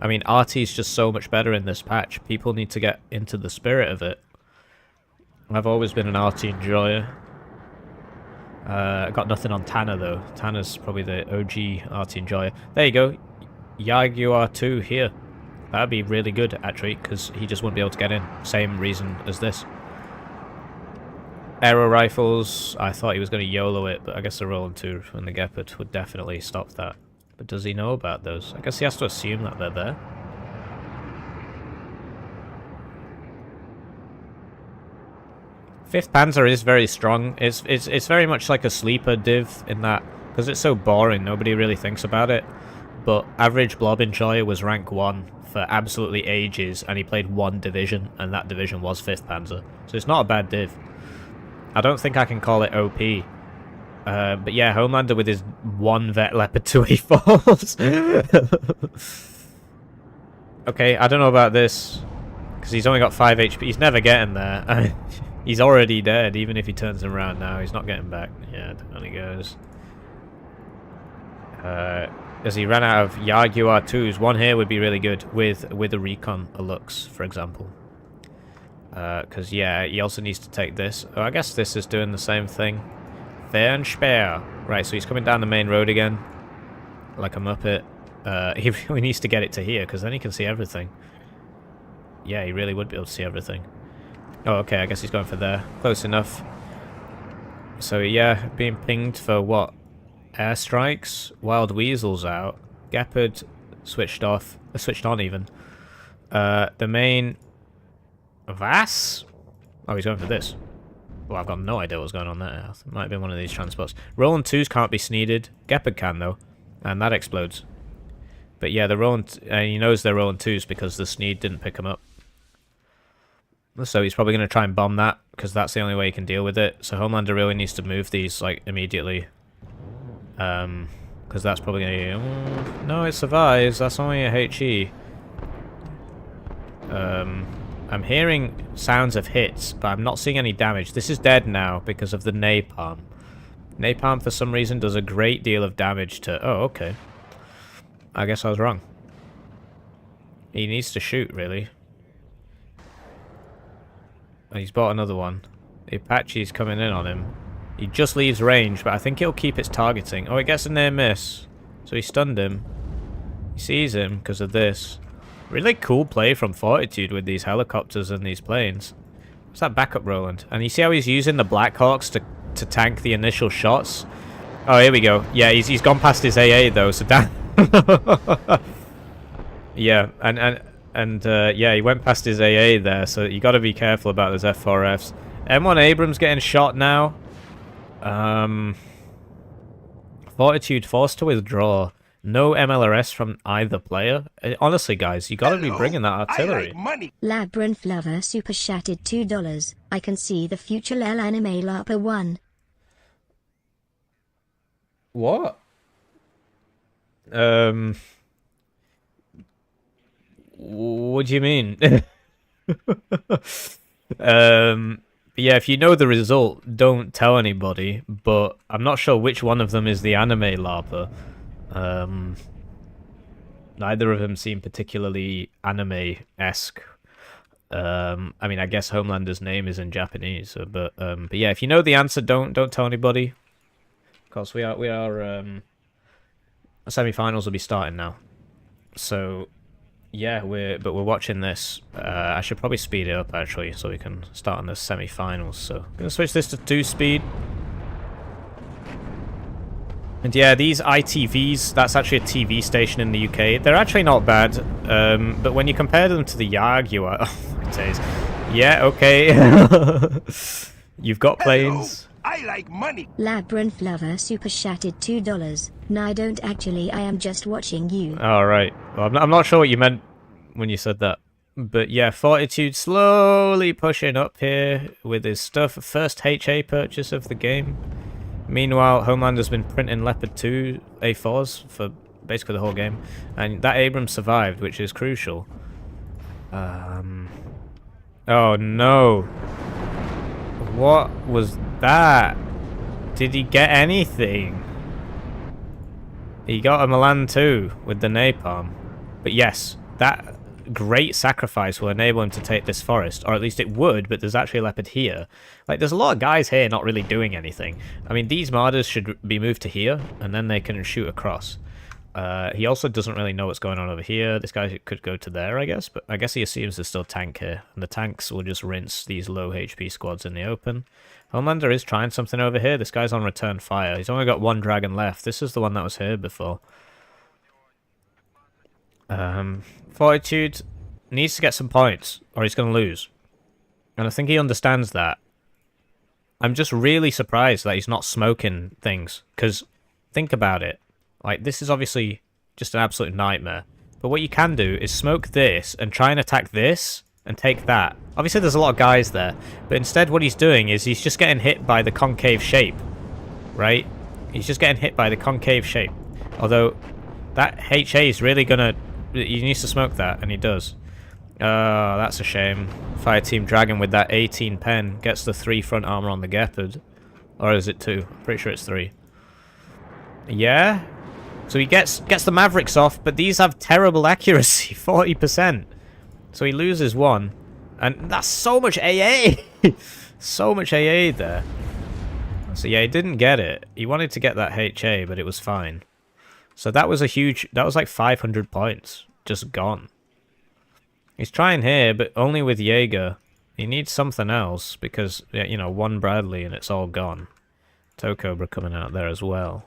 I mean, arty is just so much better in this patch. People need to get into the spirit of it. I've always been an arty enjoyer. I got nothing on Tanner though. Tanner's probably the OG arty enjoyer. There you go. Jaguar 2 here. That'd be really good actually, because he just wouldn't be able to get in. Same reason as this. Aero rifles, I thought he was going to YOLO it, but I guess the Roland 2 and the Gepard would definitely stop that. But does he know about those? I guess he has to assume that they're there. Fifth Panzer is very strong. It's very much like a sleeper div in that, because it's so boring, nobody really thinks about it. But average blob enjoyer was rank 1 for absolutely ages, and he played 1 division, and that division was 5th Panzer. So it's not a bad div. I don't think I can call it OP. But yeah, Homelander with his 1 Vet Leopard 2A4s. Okay, I don't know about this, because he's only got 5 HP. He's never getting there. He's already dead, even if he turns him around now. He's not getting back. Yeah, down he goes. As he ran out of Jaguar 2s, one here would be really good with a recon Lux, for example. Because yeah, he also needs to take this. Oh, I guess this is doing the same thing. Fair and spare. Right, so he's coming down the main road again, like a muppet. He really needs to get it to here, because then he can see everything. Yeah, he really would be able to see everything. Oh, okay, I guess he's going for there. Close enough. So yeah, being pinged for what? Airstrikes, Wild Weasel's out, Gepard switched off, switched on even. The main Vass? Oh, he's going for this. Well, I've got no idea what's going on there. It might have been one of these transports. Roland 2s can't be sneeded. Gepard can though, and that explodes. But yeah, the Roland, he knows they're Roland 2s because the sneed didn't pick him up. So he's probably going to try and bomb that, because that's the only way he can deal with it. So Homelander really needs to move these like immediately. Because that's probably gonna... no, it survives. That's only a HE. I'm hearing sounds of hits, but I'm not seeing any damage. This is dead now because of the napalm. Napalm, for some reason, does a great deal of damage to... oh, okay. I guess I was wrong. He needs to shoot, really. Oh, he's bought another one. The Apache's coming in on him. He just leaves range, but I think he'll keep its targeting. Oh, it gets a near miss. So he stunned him. He sees him because of this. Really cool play from Fortitude with these helicopters and these planes. What's that backup, Roland? And you see how he's using the Blackhawks to tank the initial shots? Oh, here we go. Yeah, he's gone past his AA though, so damn. Yeah, and yeah, he went past his AA there, so you got to be careful about those F4Fs. M1 Abrams getting shot now. Fortitude forced to withdraw. No MLRS from either player. Honestly, guys, you gotta be bringing that artillery. Labyrinth Lover super chatted $2. I can see the future Lel anime Lapa 1. What? What do you mean? Yeah, if you know the result, don't tell anybody, but I'm not sure which one of them is the anime LARPer. Neither of them seem particularly anime-esque. I mean, I guess Homelander's name is in Japanese, but yeah, if you know the answer, don't tell anybody. Of course, we are semi-finals will be starting now. So yeah, we're watching this. I should probably speed it up actually, so we can start on the semi-finals. So I'm gonna switch this to 2-speed. And yeah, these ITVs, that's actually a TV station in the UK. They're actually not bad, but when you compare them to the Jaguar, oh my days. Yeah, okay. You've got planes. I like money. Labyrinth Lover super chatted $2. No, I don't actually. I am just watching you. All right. Well, I'm not sure what you meant when you said that. But yeah, Fortitude slowly pushing up here with his stuff. First HA purchase of the game. Meanwhile, Homelander's been printing Leopard 2 A4s for basically the whole game. And that Abrams survived, which is crucial. Oh no. What was that? Did he get anything? He got a Milan too with the napalm. But yes, that great sacrifice will enable him to take this forest. Or at least it would, but there's actually a leopard here. Like, there's a lot of guys here not really doing anything. I mean, these Mandoz should be moved to here, and then they can shoot across. He also doesn't really know what's going on over here. This guy could go to there, I guess. But I guess he assumes there's still tank here. And the tanks will just rinse these low HP squads in the open. Homelander is trying something over here. This guy's on return fire. He's only got one dragon left. This is the one that was here before. Fortitude needs to get some points, or he's going to lose. And I think he understands that. I'm just really surprised that he's not smoking things. Because, think about it. Like, this is obviously just an absolute nightmare. But what you can do is smoke this and try and attack this and take that. Obviously, there's a lot of guys there. But instead, what he's doing is he's just getting hit by the concave shape. Right? He's just getting hit by the concave shape. Although, that HA is really going to... He needs to smoke that, and he does. Oh, that's a shame. Fireteam Dragon with that 18 pen gets the 3 front armor on the Gepard. Or is it 2? I'm pretty sure it's 3. Yeah? So he gets the Mavericks off, but these have terrible accuracy, 40%. So he loses 1. And that's so much AA! So much AA there. So yeah, he didn't get it. He wanted to get that HA, but it was fine. So that was a huge... That was like 500 points. Just gone. He's trying here, but only with Jaeger. He needs something else, because, you know, 1 Bradley and it's all gone. Tocobra coming out there as well.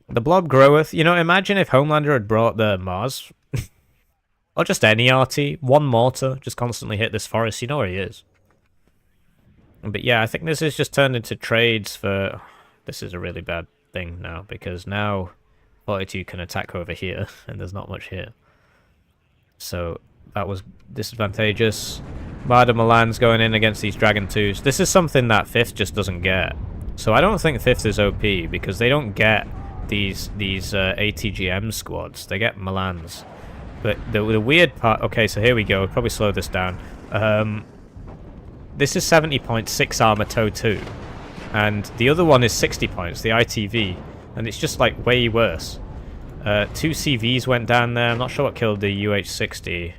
The blob groweth. You know, imagine if Homelander had brought the Mars. Or just any RT. 1 mortar. Just constantly hit this forest. You know where he is. But yeah, I think this is just turned into trades for... This is a really bad thing now. Because now Fortitude can attack over here. And there's not much here. So that was disadvantageous. Marder Milan's going in against these Dragon 2s. This is something that 5th just doesn't get. So I don't think 5th is OP. Because they don't get... these ATGM squads. They get Milans. But the weird part... Okay, so here we go. We'll probably slow this down. This is 70.6 armor TOW 2. And the other one is 60 points, the ITV. And it's just, like, way worse. 2 CVs went down there. I'm not sure what killed the UH-60.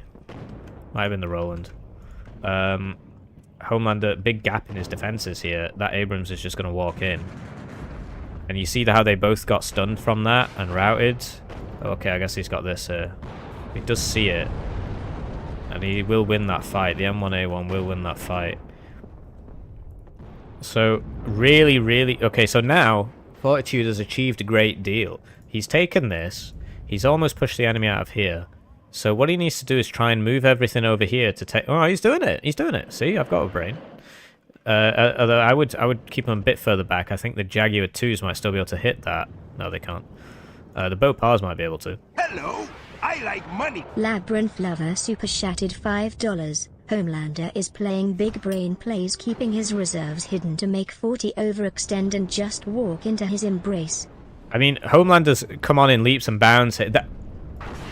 Might have been the Roland. Homelander, big gap in his defenses here. That Abrams is just going to walk in. And you see how they both got stunned from that and routed. Okay, I guess he's got this here. He does see it. And he will win that fight. The M1A1 will win that fight. So, really, really... Okay, so now, Fortitude has achieved a great deal. He's taken this. He's almost pushed the enemy out of here. So what he needs to do is try and move everything over here to take... Oh, he's doing it! He's doing it! See, I've got a brain. Although I would keep them a bit further back. I think the Jaguar 2s might still be able to hit that. No, they can't. The Bopars might be able to. Hello, I like money. Labyrinth Lover super chatted $5. Homelander is playing big brain plays, keeping his reserves hidden to make 40 overextend and just walk into his embrace. I mean, Homelander's come on in leaps and bounds here.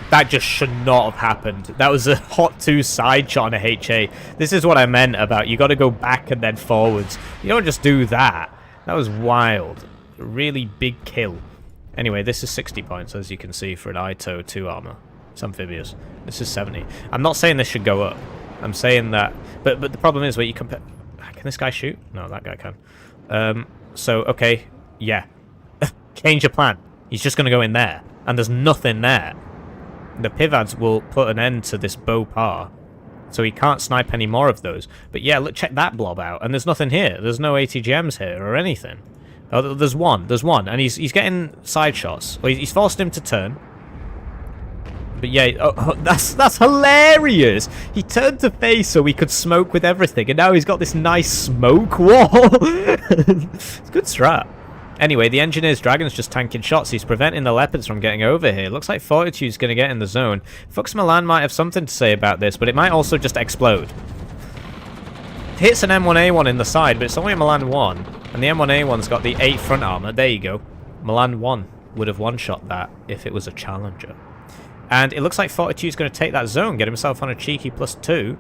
That just should not have happened. That was a hot 2 side shot on a HA. This is what I meant about you got to go back and then forwards. You don't just do that. That was wild. A really big kill. Anyway, this is 60 points, as you can see, for an ITO 2 armor. It's amphibious. This is 70. I'm not saying this should go up. I'm saying that... But the problem is, where you compare... Can this guy shoot? No, that guy can. So, okay. Yeah. Change your plan. He's just going to go in there. And there's nothing there. The Pivads will put an end to this Bopar. So he can't snipe any more of those. But yeah, look, check that blob out. And there's nothing here. There's no ATGMs here or anything. Oh, there's one. There's one. And he's getting side shots. Well, he's forced him to turn. But yeah, that's hilarious. He turned to face so he could smoke with everything. And now he's got this nice smoke wall. It's a good strat. Anyway, the Engineer's Dragon's just tanking shots. He's preventing the Leopards from getting over here. Looks like Fortitude's going to get in the zone. Fux Milan might have something to say about this, but it might also just explode. Hits an M1A1 in the side, but it's only a Milan 1. And the M1A1's got the 8 front armor. There you go. Milan 1 would have one-shot that if it was a Challenger. And it looks like Fortitude's going to take that zone, get himself on a cheeky +2.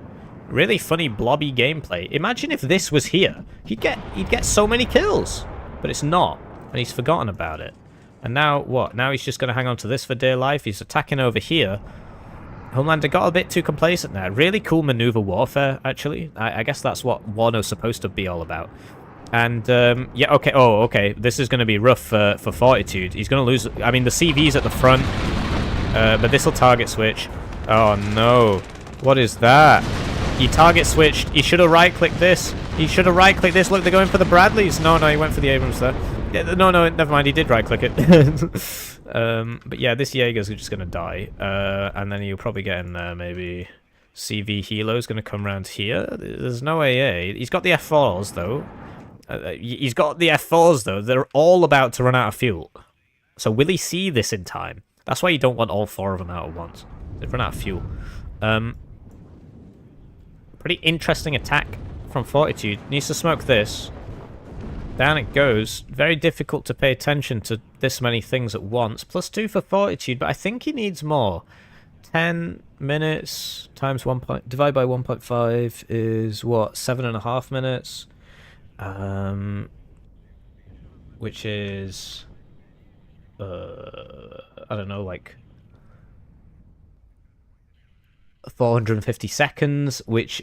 Really funny blobby gameplay. Imagine if this was here. He'd get so many kills. But it's not. And he's forgotten about it. And now what? Now he's just going to hang on to this for dear life. He's attacking over here. Homelander got a bit too complacent there. Really cool maneuver warfare, actually. I guess that's what Warno's supposed to be all about. And, yeah, okay. Oh, okay. This is going to be rough for Fortitude. He's going to lose. I mean, the CV's at the front. But this will target switch. Oh, no. What is that? He target switched. He should have right-clicked this. He should have right-clicked this. Look, they're going for the Bradleys. No, he went for the Abrams there. Yeah, no, never mind. He did right-click it. But yeah, this Jaeger's just going to die. And then you'll probably get in there, maybe. CV Helo's going to come around here. There's no AA. He's got the F4s, though. They're all about to run out of fuel. So will he see this in time? That's why you don't want all 4 of them out at once. They've run out of fuel. Pretty interesting attack from Fortitude. Needs to smoke this. Down it goes. Very difficult to pay attention to this many things at once. +2 for Fortitude, but I think he needs more. 10 minutes times 1. Divide by 1.5 is what? 7.5 minutes. Which is I don't know, like 450 seconds, which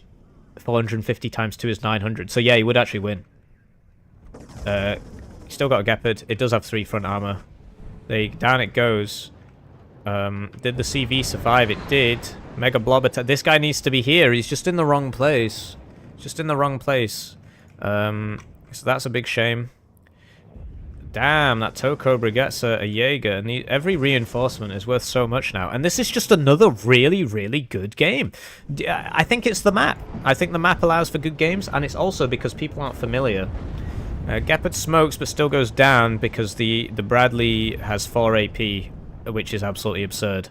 450 times 2 is 900. So yeah, he would actually win. Still got a Gepard. It does have 3 front armor. Down it goes. Did the CV survive? It did. Mega blob attack. This guy needs to be here. He's just in the wrong place. Just in the wrong place. So that's a big shame. Damn, that Toe Cobra gets a Jaeger, and every reinforcement is worth so much now. And this is just another really, really good game. I think it's the map. I think the map allows for good games, and it's also because people aren't familiar. Gepard smokes, but still goes down because the Bradley has 4 AP, which is absolutely absurd.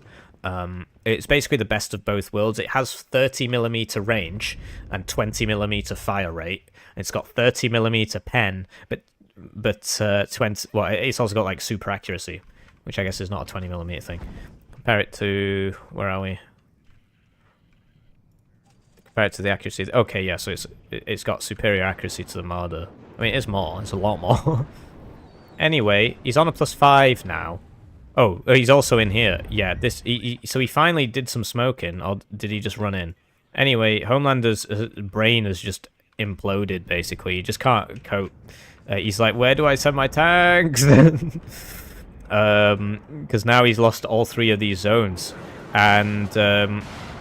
It's basically the best of both worlds. It has 30mm range and 20mm fire rate. It's got 30mm pen, but 20. Well, it's also got like super accuracy, which I guess is not a 20mm thing. Compare it to, where are we? Compare it to the accuracy. Okay, yeah, so it's got superior accuracy to the Marder. I mean, it is more. It's a lot more. Anyway, he's on a +5 now. Oh, he's also in here. Yeah, so he finally did some smoking, or did he just run in? Anyway, Homelander's brain has just imploded, basically. He just can't cope. He's like, where do I send my tanks? Because now he's lost all 3 of these zones. And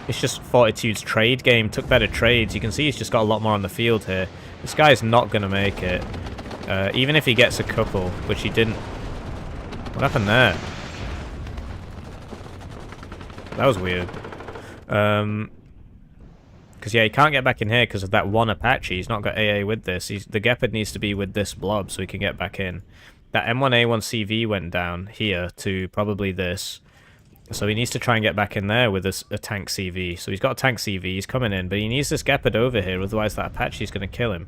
it's just Fortitude's trade game. Took better trades. You can see he's just got a lot more on the field here. This guy's not going to make it. Even if he gets a couple, which he didn't. What happened there? That was weird. Because, yeah, he can't get back in here because of that one Apache. He's not got AA with this. The Gepard needs to be with this blob so he can get back in. That M1A1 CV went down here to probably this. So he needs to try and get back in there with a tank CV. So he's got a tank CV. He's coming in. But he needs this Gepard over here. Otherwise, that Apache's going to kill him.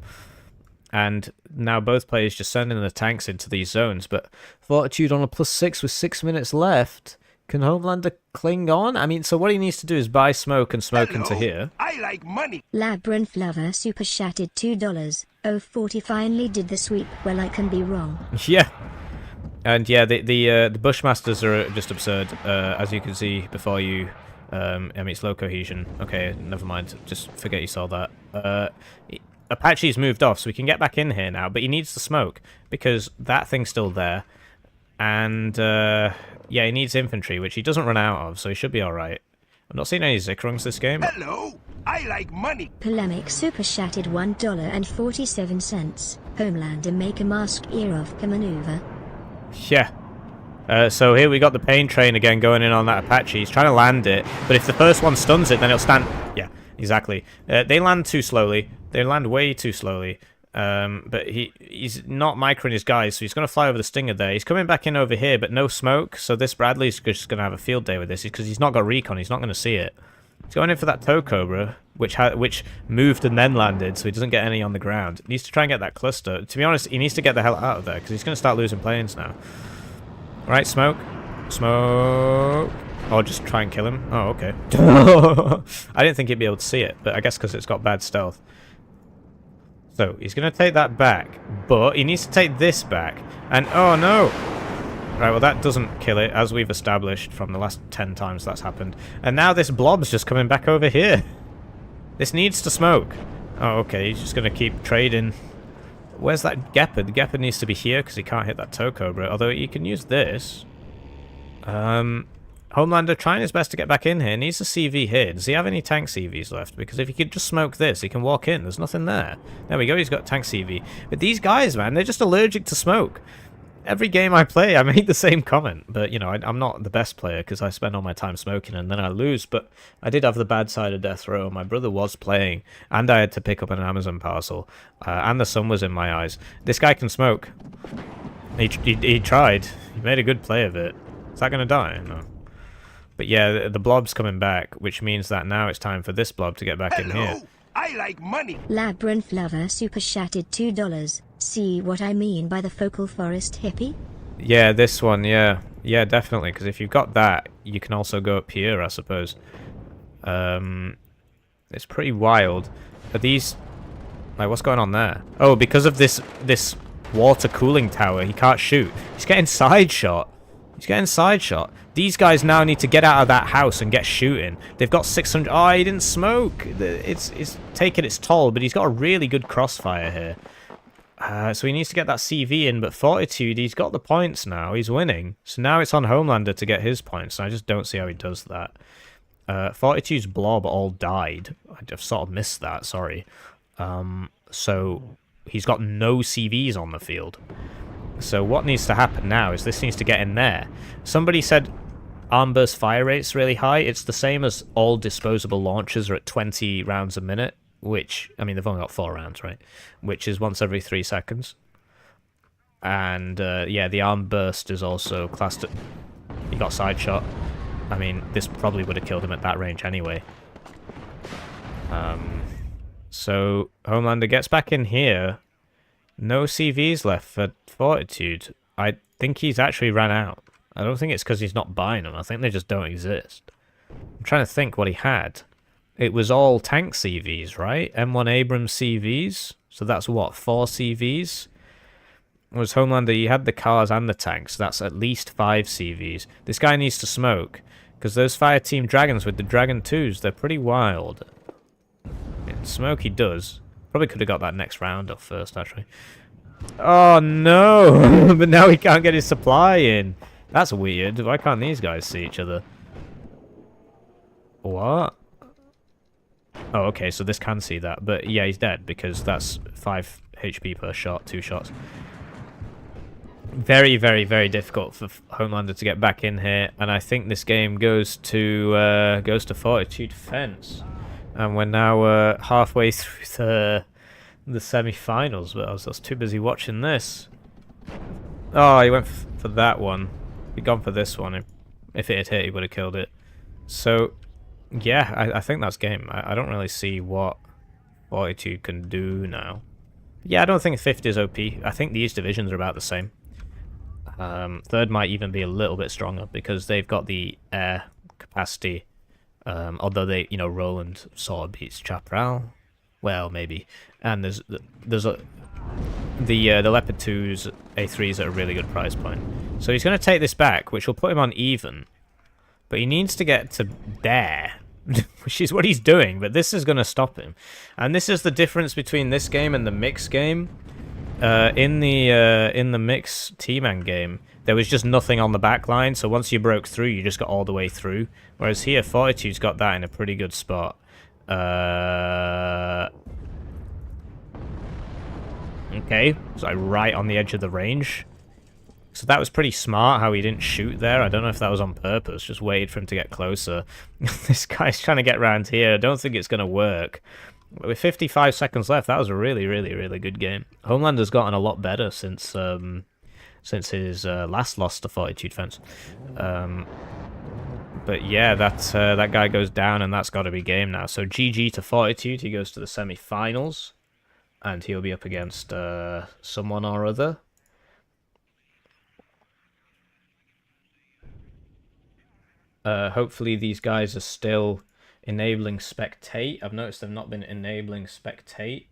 And now both players just sending the tanks into these zones. But Fortitude on a +6 with 6 minutes left. Can Homelander cling on? I mean, so what he needs to do is buy smoke and smoke into here. I like money. Labyrinth Lover super chatted $2. Oh, 40 finally did the sweep. Well, I can be wrong. Yeah. And yeah, the Bushmasters are just absurd, as you can see before you. I mean, it's low cohesion. Okay, never mind. Just forget you saw that. Apache's moved off, so we can get back in here now, but he needs the smoke, because that thing's still there. And, yeah, he needs infantry, which he doesn't run out of, so he should be alright. I'm not seeing any Zikrungs this game. Hello, I like money. Polemic super chatted $1.47. Homelander make a mask Erovka maneuver. Yeah. So here we got the pain train again going in on that Apache. He's trying to land it, but if the first one stuns it, then it'll stand... Yeah, exactly. They land too slowly. They land way too slowly. But he's not microing his guys, so he's going to fly over the Stinger there. He's coming back in over here, but no smoke, so this Bradley's just going to have a field day with this, because he's not got recon, he's not going to see it. He's going in for that tow cobra, which moved and then landed, so he doesn't get any on the ground. He needs to try and get that cluster. To be honest, he needs to get the hell out of there, because he's going to start losing planes now. Right, smoke. Smoke. Or just try and kill him. Oh, okay. I didn't think he'd be able to see it, but I guess because it's got bad stealth. So, he's going to take that back, but he needs to take this back. And, oh no! Right, well that doesn't kill it, as we've established from the last 10 times that's happened. And now this blob's just coming back over here. This needs to smoke. Oh, okay, he's just going to keep trading. Where's that Gepard? The Gepard needs to be here, because he can't hit that tow cobra. Although he can use this. Homelander trying his best to get back in here. Needs a CV here. Does he have any tank CVs left? Because if he could just smoke this, he can walk in. There's nothing there. There we go, he's got tank CV. But these guys, man, they're just allergic to smoke. Every game I play, I make the same comment. But, you know, I'm not the best player because I spend all my time smoking and then I lose. But I did have the bad side of death row. My brother was playing and I had to pick up an Amazon parcel. And the sun was in my eyes. This guy can smoke. He tried. He made a good play of it. Is that going to die? No. But yeah, the blob's coming back, which means that now it's time for this blob to get back in here. I like money. Labyrinth Lover super chatted $2. See what I mean by the focal forest hippie? Yeah, this one, yeah. Yeah, definitely, because if you've got that, you can also go up here, I suppose. It's pretty wild. Are these... Like, what's going on there? Oh, because of this water cooling tower, he can't shoot. He's getting side shot. He's getting side shot. These guys now need to get out of that house and get shooting. They've got 600... Oh, he didn't smoke. It's taken its toll, but he's got a really good crossfire here. So he needs to get that CV in, but Fortitude, he's got the points now. He's winning. So now it's on Homelander to get his points. I just don't see how he does that. Fortitude's blob all died. I've sort of missed that, sorry. So he's got no CVs on the field. So what needs to happen now is this needs to get in there. Somebody said arm burst fire rate's really high. It's the same as all disposable launchers are at 20 rounds a minute, which, I mean, they've only got 4 rounds, right? Which is once every 3 seconds. And, yeah, the arm burst is also classed at... He got side shot. I mean, this probably would have killed him at that range anyway. So, Homelander gets back in here. No CVs left for Fortitude. I think he's actually ran out. I don't think it's because he's not buying them. I think they just don't exist. I'm trying to think what he had. It was all tank CVs, right? M1 Abrams CVs. So that's what, 4 CVs? It was Homelander, he had the cars and the tanks. That's at least 5 CVs. This guy needs to smoke. Because those Fire Team Dragons with the Dragon 2s, they're pretty wild. Smoke he does. Probably could have got that next round off first, actually. Oh, no! But now he can't get his supply in. That's weird. Why can't these guys see each other? What? Oh, okay, so this can see that. But yeah, he's dead, because that's 5 HP per shot, 2 shots. Very, very, very difficult for Homelander to get back in here. And I think this game goes to Fortitude Fence. And we're now halfway through the semi-finals, but I was too busy watching this. Oh, he went for that one. He'd gone for this one. If it had hit, he would have killed it. So, yeah, I think that's game. I don't really see what Fortitude can do now. Yeah, I don't think 50 is OP. I think these divisions are about the same. Third might even be a little bit stronger because they've got the air capacity. Although they, you know, Roland sort of beats Chaparral. Well, maybe. And there's the Leopard 2s, A3s at a really good price point. So he's going to take this back, which will put him on even. But he needs to get to there, which is what he's doing. But this is going to stop him. And this is the difference between this game and the mix game. In the mix T-Man game, there was just nothing on the back line. So once you broke through, you just got all the way through. Whereas here, Fortitude's got that in a pretty good spot. Okay, so right on the edge of the range. So that was pretty smart how he didn't shoot there. I don't know if that was on purpose, just waited for him to get closer. This guy's trying to get around here. I don't think it's going to work. With 55 seconds left, that was a really, really, really good game. Homelander's gotten a lot better since his last loss to Fortitude Fence. But yeah, that guy goes down, and that's got to be game now. So GG to Fortitude. He goes to the semi-finals, and he'll be up against someone or other. Hopefully these guys are still enabling spectate. I've noticed they've not been enabling spectate.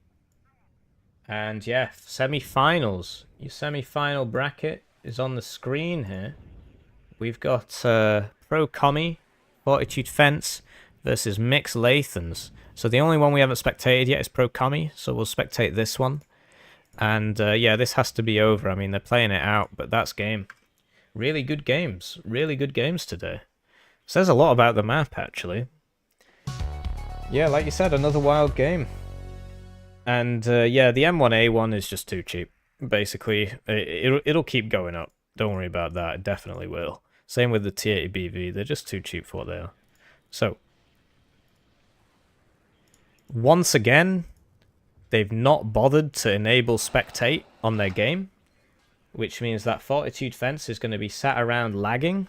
And yeah, semi-finals. Your semi-final bracket is on the screen here. We've got Pro Commie, Fortitude Fence versus Mixed Lathans. So the only one we haven't spectated yet is Pro Commie, so we'll spectate this one. And yeah, this has to be over. I mean, they're playing it out, but that's game. Really good games. Really good games today. Says a lot about the map, actually. Yeah, like you said, another wild game. And yeah, the M1A1 is just too cheap. Basically, it'll keep going up. Don't worry about that. It definitely will. Same with the T80BV. They're just too cheap for what they are. So, once again, they've not bothered to enable spectate on their game, which means that Fortitude Fence is going to be sat around lagging.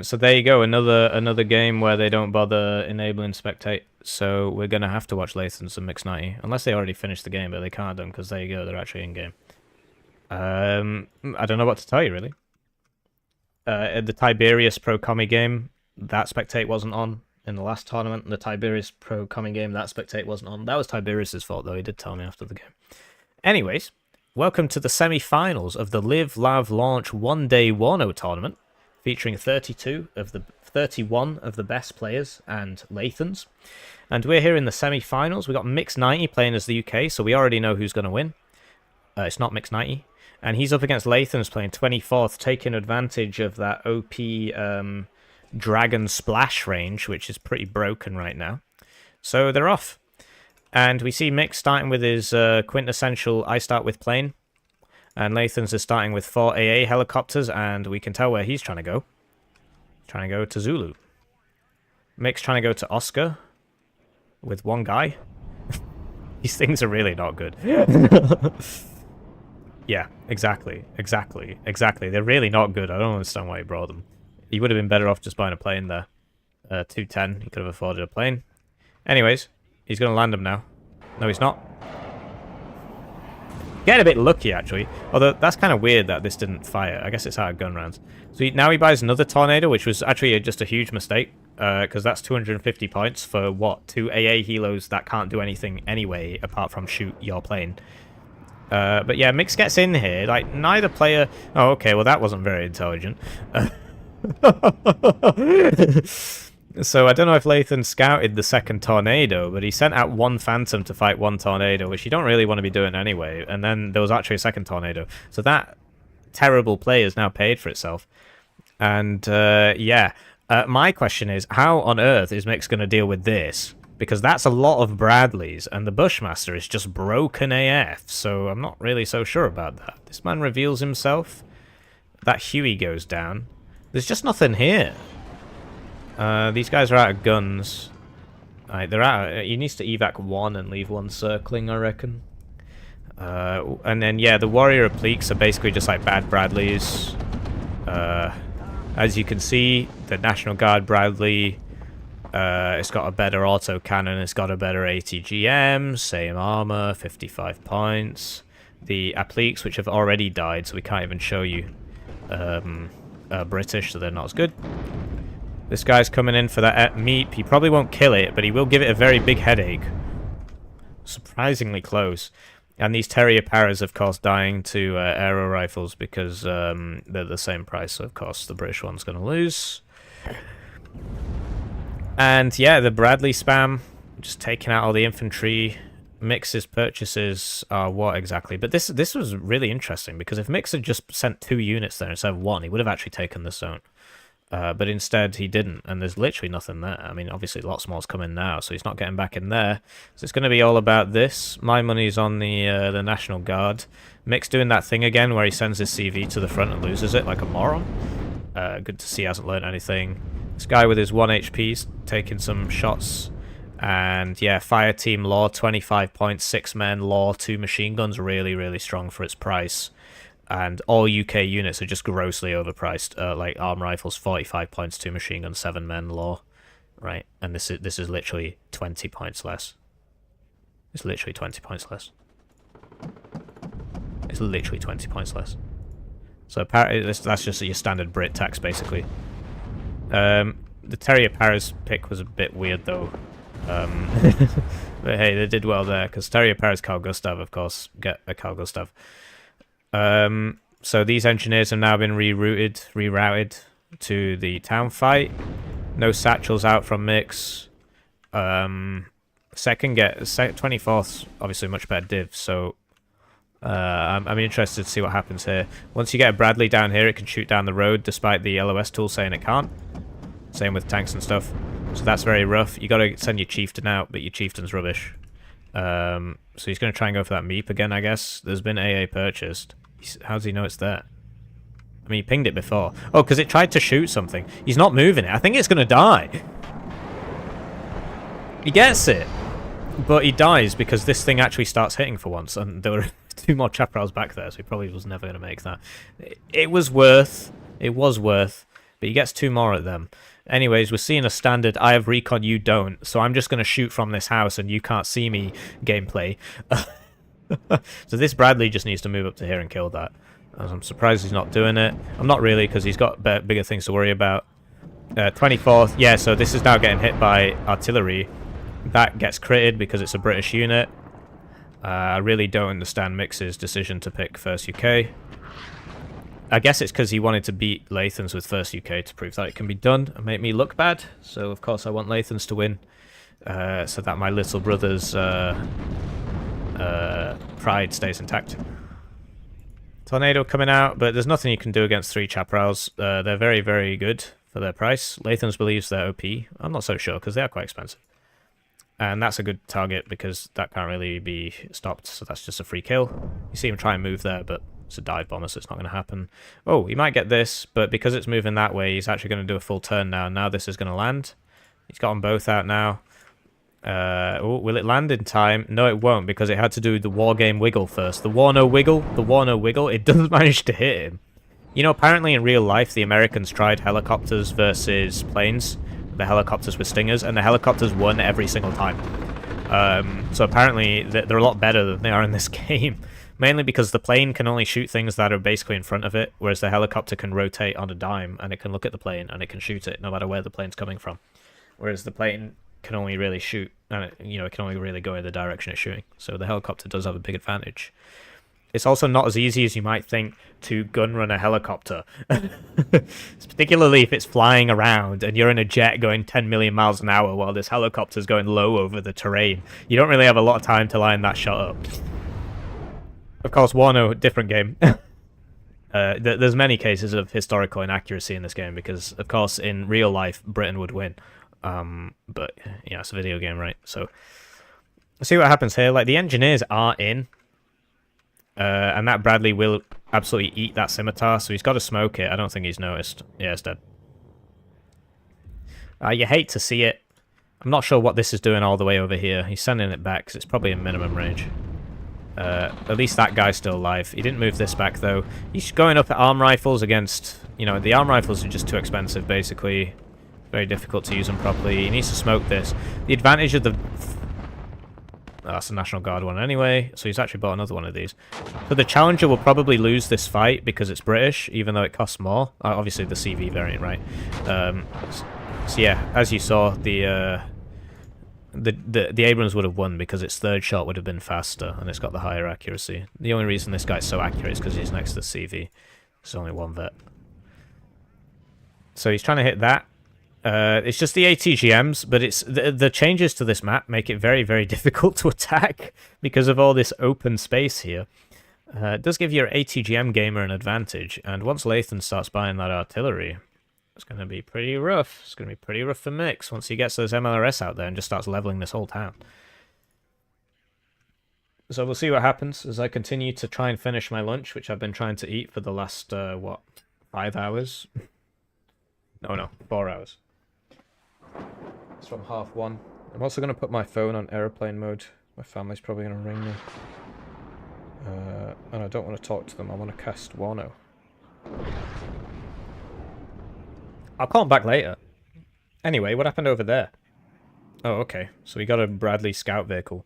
So there you go, another game where they don't bother enabling spectate. So we're gonna have to watch Lathans and Mix 90, unless they already finished the game, but they can't do them because there you go, they're actually in game. I don't know what to tell you really. The Tiberius Pro Commie game, that spectate wasn't on in the last tournament. The Tiberius Pro Commie game, that spectate wasn't on. That was Tiberius's fault though. He did tell me after the game. Anyways, welcome to the semi-finals of the Live Lav Launch one-day Warno tournament, featuring 31 of the best players and Lathans. And we're here in the semi-finals. We've got Mix 90 playing as the UK, so we already know who's going to win. It's not Mix 90. And he's up against Lathans playing 24th, taking advantage of that OP Dragon Splash range, which is pretty broken right now. So they're off. And we see Mix starting with his quintessential I start with plane. And Lathans is starting with 4 AA helicopters, and we can tell where he's trying to go. He's trying to go to Zulu. Mick's trying to go to Oscar with one guy. These things are really not good. Yeah, exactly. They're really not good. I don't understand why he brought them. He would have been better off just buying a plane there. 210, he could have afforded a plane. Anyways, he's going to land him now. No, he's not. Getting a bit lucky, actually. Although, that's kind of weird that this didn't fire. I guess it's out of gun rounds. So now he buys another Tornado, which was actually just a huge mistake. Because that's 250 points for, what, 2 AA helos that can't do anything anyway, apart from shoot your plane. But yeah, Mix gets in here. Like, neither player... Oh, okay, well that wasn't very intelligent. So I don't know if Lathan scouted the second Tornado, but he sent out one Phantom to fight one Tornado, which you don't really want to be doing anyway. And then there was actually a second Tornado. So that terrible play is now paid for itself. And yeah, my question is, how on earth is Mix going to deal with this? Because that's a lot of Bradleys, and the Bushmaster is just broken AF. So I'm not really so sure about that. This man reveals himself. That Huey goes down. There's just nothing here. These guys are out of guns. Right, they're out. He needs to evac one and leave one circling, I reckon. And then yeah, the Warrior Appliques are basically just like bad Bradleys. As you can see, the National Guard Bradley, it's got a better autocannon, it's got a better ATGM, same armor, 55 points. The Appliques, which have already died, so we can't even show you, are British, so they're not as good. This guy's coming in for that meat. He probably won't kill it, but he will give it a very big headache. Surprisingly close. And these Terrier Paras, of course, dying to aero rifles because they're the same price, so of course the British one's going to lose. And yeah, the Bradley spam, just taking out all the infantry. Mix's purchases are what exactly? But this was really interesting, because if Mix had just sent 2 units there instead of 1, he would have actually taken the zone. But instead he didn't, and there's literally nothing there. I mean, obviously lots more's coming now, so he's not getting back in there. So it's going to be all about this. My money's on the National Guard. Mick's doing that thing again where he sends his CV to the front and loses it like a moron. Good to see he hasn't learned anything. This guy with his 1 HP's taking some shots. And yeah, fire team law, 25 points, 6 men, law, 2 machine guns, really, really strong for its price. And all UK units are just grossly overpriced. Like arm rifles, 45 points, 2 machine guns, 7 men, law. Right, and this is literally 20 points less. It's literally 20 points less. It's literally 20 points less. So apparently that's just your standard Brit tax, basically. The Terrier Paris pick was a bit weird, though. But hey, they did well there, because Terrier Paris Carl Gustav, of course, get a Carl Gustav. So these engineers have now been rerouted to the town fight. No satchels out from Mix. Second 24th, obviously much better div, so I'm interested to see what happens here. Once you get a Bradley down here, it can shoot down the road, despite the LOS tool saying it can't. Same with tanks and stuff. So that's very rough. You got to send your chieftain out, but your chieftain's rubbish. So he's going to try and go for that meep again, I guess. There's been AA purchased. How does he know it's there? I mean, he pinged it before. Oh, because it tried to shoot something. He's not moving it. I think it's going to die. He gets it. But he dies because this thing actually starts hitting for once. And there were 2 more chaparrals back there, so he probably was never going to make that. It was worth. It was worth. But he gets 2 more at them. Anyways, we're seeing a standard I have recon, you don't. So I'm just going to shoot from this house and you can't see me gameplay. So this Bradley just needs to move up to here and kill that. I'm surprised he's not doing it. I'm not really, because he's got bigger things to worry about. 24th, yeah, so this is now getting hit by artillery. That gets critted because it's a British unit. I really don't understand Mix's decision to pick First UK. I guess it's because he wanted to beat Lathans with First UK to prove that it can be done and make me look bad. So of course I want Lathans to win, so that my little brother's pride stays intact. Tornado coming out, but there's nothing you can do against 3 chaparrals. They're very, very good for their price. Lathans believes they're OP. I'm not so sure, because they are quite expensive. And that's a good target, because that can't really be stopped, so that's just a free kill. You see him try and move there, but it's a dive bomber, so it's not going to happen. Oh, he might get this, but because it's moving that way, he's actually going to do a full turn now. Now this is going to land. He's got them both out now. Oh, will it land in time? No, it won't, because it had to do the war game wiggle first. The Warno wiggle, it does manage to hit him. You know, apparently in real life, the Americans tried helicopters versus planes. The helicopters with stingers, and the helicopters won every single time. So apparently they're a lot better than they are in this game. Mainly because the plane can only shoot things that are basically in front of it, whereas the helicopter can rotate on a dime, and it can look at the plane, and it can shoot it, no matter where the plane's coming from. Whereas the plane can only really shoot, and it can only really go in the direction it's shooting. So the helicopter does have a big advantage. It's also not as easy as you might think to gun run a helicopter. Particularly if it's flying around and you're in a jet going 10 million miles an hour while this helicopter's going low over the terrain. You don't really have a lot of time to line that shot up. Of course, Warno, different game. There's many cases of historical inaccuracy in this game because, of course, in real life, Britain would win. But, it's a video game, right? So, let's see what happens here. Like, the engineers are in. And that Bradley will absolutely eat that scimitar, so he's got to smoke it. I don't think he's noticed. Yeah, it's dead. You hate to see it. I'm not sure what this is doing all the way over here. He's sending it back, because it's probably in minimum range. At least that guy's still alive. He didn't move this back, though. He's going up at arm rifles against... the arm rifles are just too expensive, basically. Very difficult to use them properly. He needs to smoke this. The advantage of the... that's a National Guard one anyway, so he's actually bought another one of these. So the Challenger will probably lose this fight because it's British, even though it costs more. Obviously the CV variant, right? So yeah, as you saw, the Abrams would have won because its third shot would have been faster, and it's got the higher accuracy. The only reason this guy's so accurate is because he's next to the CV. There's only one vet. So he's trying to hit that. It's just the ATGMs, but it's the changes to this map make it very, very difficult to attack because of all this open space here. It does give your ATGM gamer an advantage, and once Lathans starts buying that artillery, It's going to be pretty rough. It's going to be pretty rough for Mix once he gets those MLRS out there and just starts leveling this whole town. So we'll see what happens as I continue to try and finish my lunch, which I've been trying to eat for the last, 5 hours? No, 4 hours. It's from 1:30. I'm also going to put my phone on airplane mode. My family's probably going to ring me. And I don't want to talk to them. I want to cast Warno. I'll call him back later. Anyway, what happened over there? Oh, okay. So we got a Bradley scout vehicle.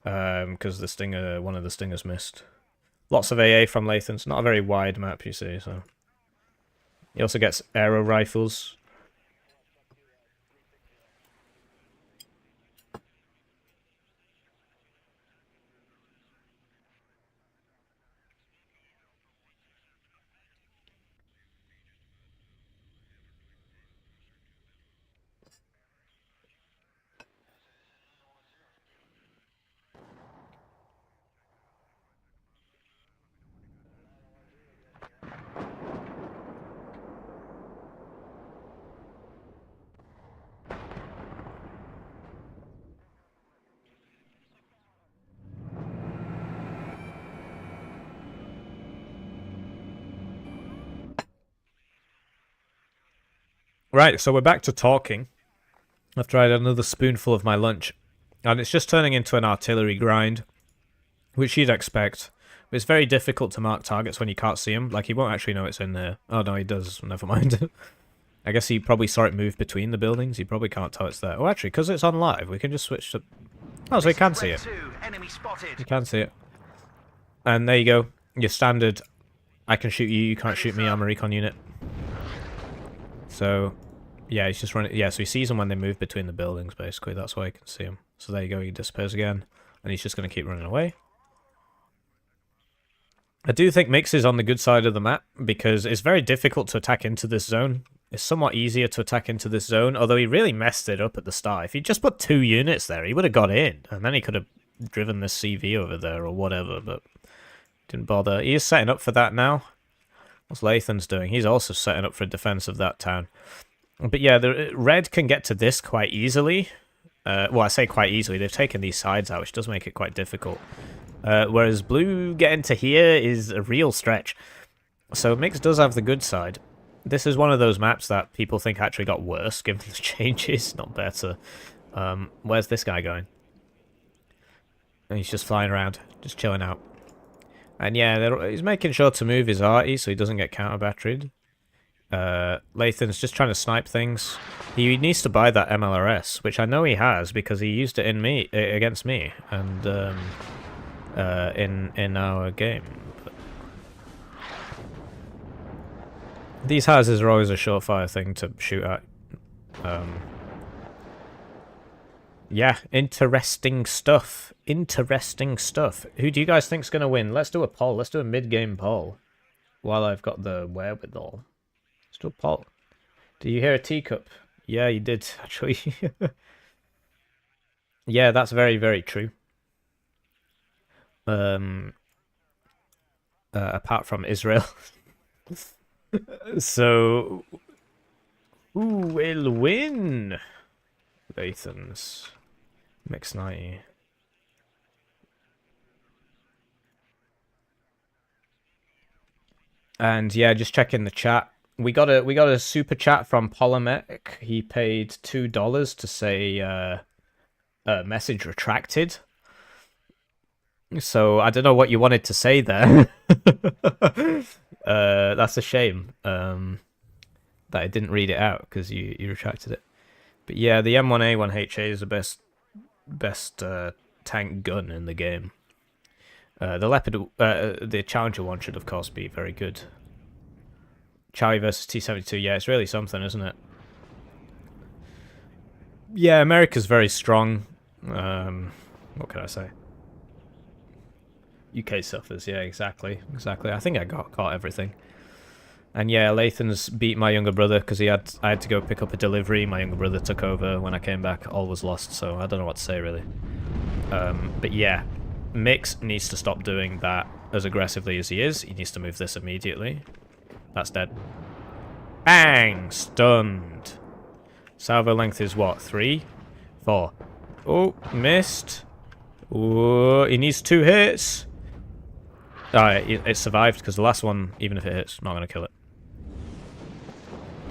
Because the Stinger, one of the Stingers missed. Lots of AA from Lathans. Not a very wide map, you see, so... He also gets aero rifles. Right, so we're back to talking. After I had another spoonful of my lunch. And it's just turning into an artillery grind. Which you'd expect. But it's very difficult to mark targets when you can't see them. Like, he won't actually know it's in there. Oh, no, he does. Never mind. I guess he probably saw it move between the buildings. He probably can't tell it's there. Oh, actually, because it's on live, we can just switch to... Oh, so he can see it. You can see it. And there you go. Your standard, I can shoot you, you can't shoot me, I'm a recon unit. So, yeah, he's just running... Yeah, so he sees them when they move between the buildings, basically. That's why he can see them. So there you go, he disappears again. And he's just going to keep running away. I do think Mix is on the good side of the map, because it's very difficult to attack into this zone. It's somewhat easier to attack into this zone, although he really messed it up at the start. If he just put 2 units there, he would have got in, and then he could have driven this CV over there or whatever, but didn't bother. He is setting up for that now. What's Lathans doing? He's also setting up for defense of that town. But yeah, the red can get to this quite easily. Well, I say quite easily. They've taken these sides out, which does make it quite difficult. Whereas blue getting to here is a real stretch. So Mix does have the good side. This is one of those maps that people think actually got worse, given the changes, not better. Where's this guy going? And he's just flying around, just chilling out. And yeah, he's making sure to move his arty so he doesn't get counter-batteried. Lathan's just trying to snipe things. He needs to buy that MLRS, which I know he has because he used it in against me and in our game. But these houses are always a surefire thing to shoot at. Yeah, interesting stuff. Interesting stuff. Who do you guys think's going to win? Let's do a poll. Let's do a mid-game poll. While I've got the wherewithal. Let's do a poll. Do you hear a teacup? Yeah, you did, actually. Yeah, that's very, very true. Apart from Israel. So... who will win? Lathans. Mix 90. And yeah, just checking the chat. We got a super chat from Polymek. He paid $2 to say message retracted. So I don't know what you wanted to say there. That's a shame that I didn't read it out because you retracted it. But yeah, the M1A1HA is the best tank gun in the game. The Leopard, the Challenger one should of course be very good. Charlie versus T-72, yeah, it's really something, isn't it? Yeah, America's very strong. What can I say? UK suffers, yeah, exactly. I think I got everything. And yeah, Lathan's beat my younger brother because I had to go pick up a delivery. My younger brother took over. When I came back, all was lost, so I don't know what to say, really. But yeah, Mix needs to stop doing that as aggressively as he is. He needs to move this immediately. That's dead. Bang! Stunned. Salvo length is what? 3? 4. Oh, missed. Oh, he needs 2 hits. Alright, it survived because the last one, even if it hits, not going to kill it.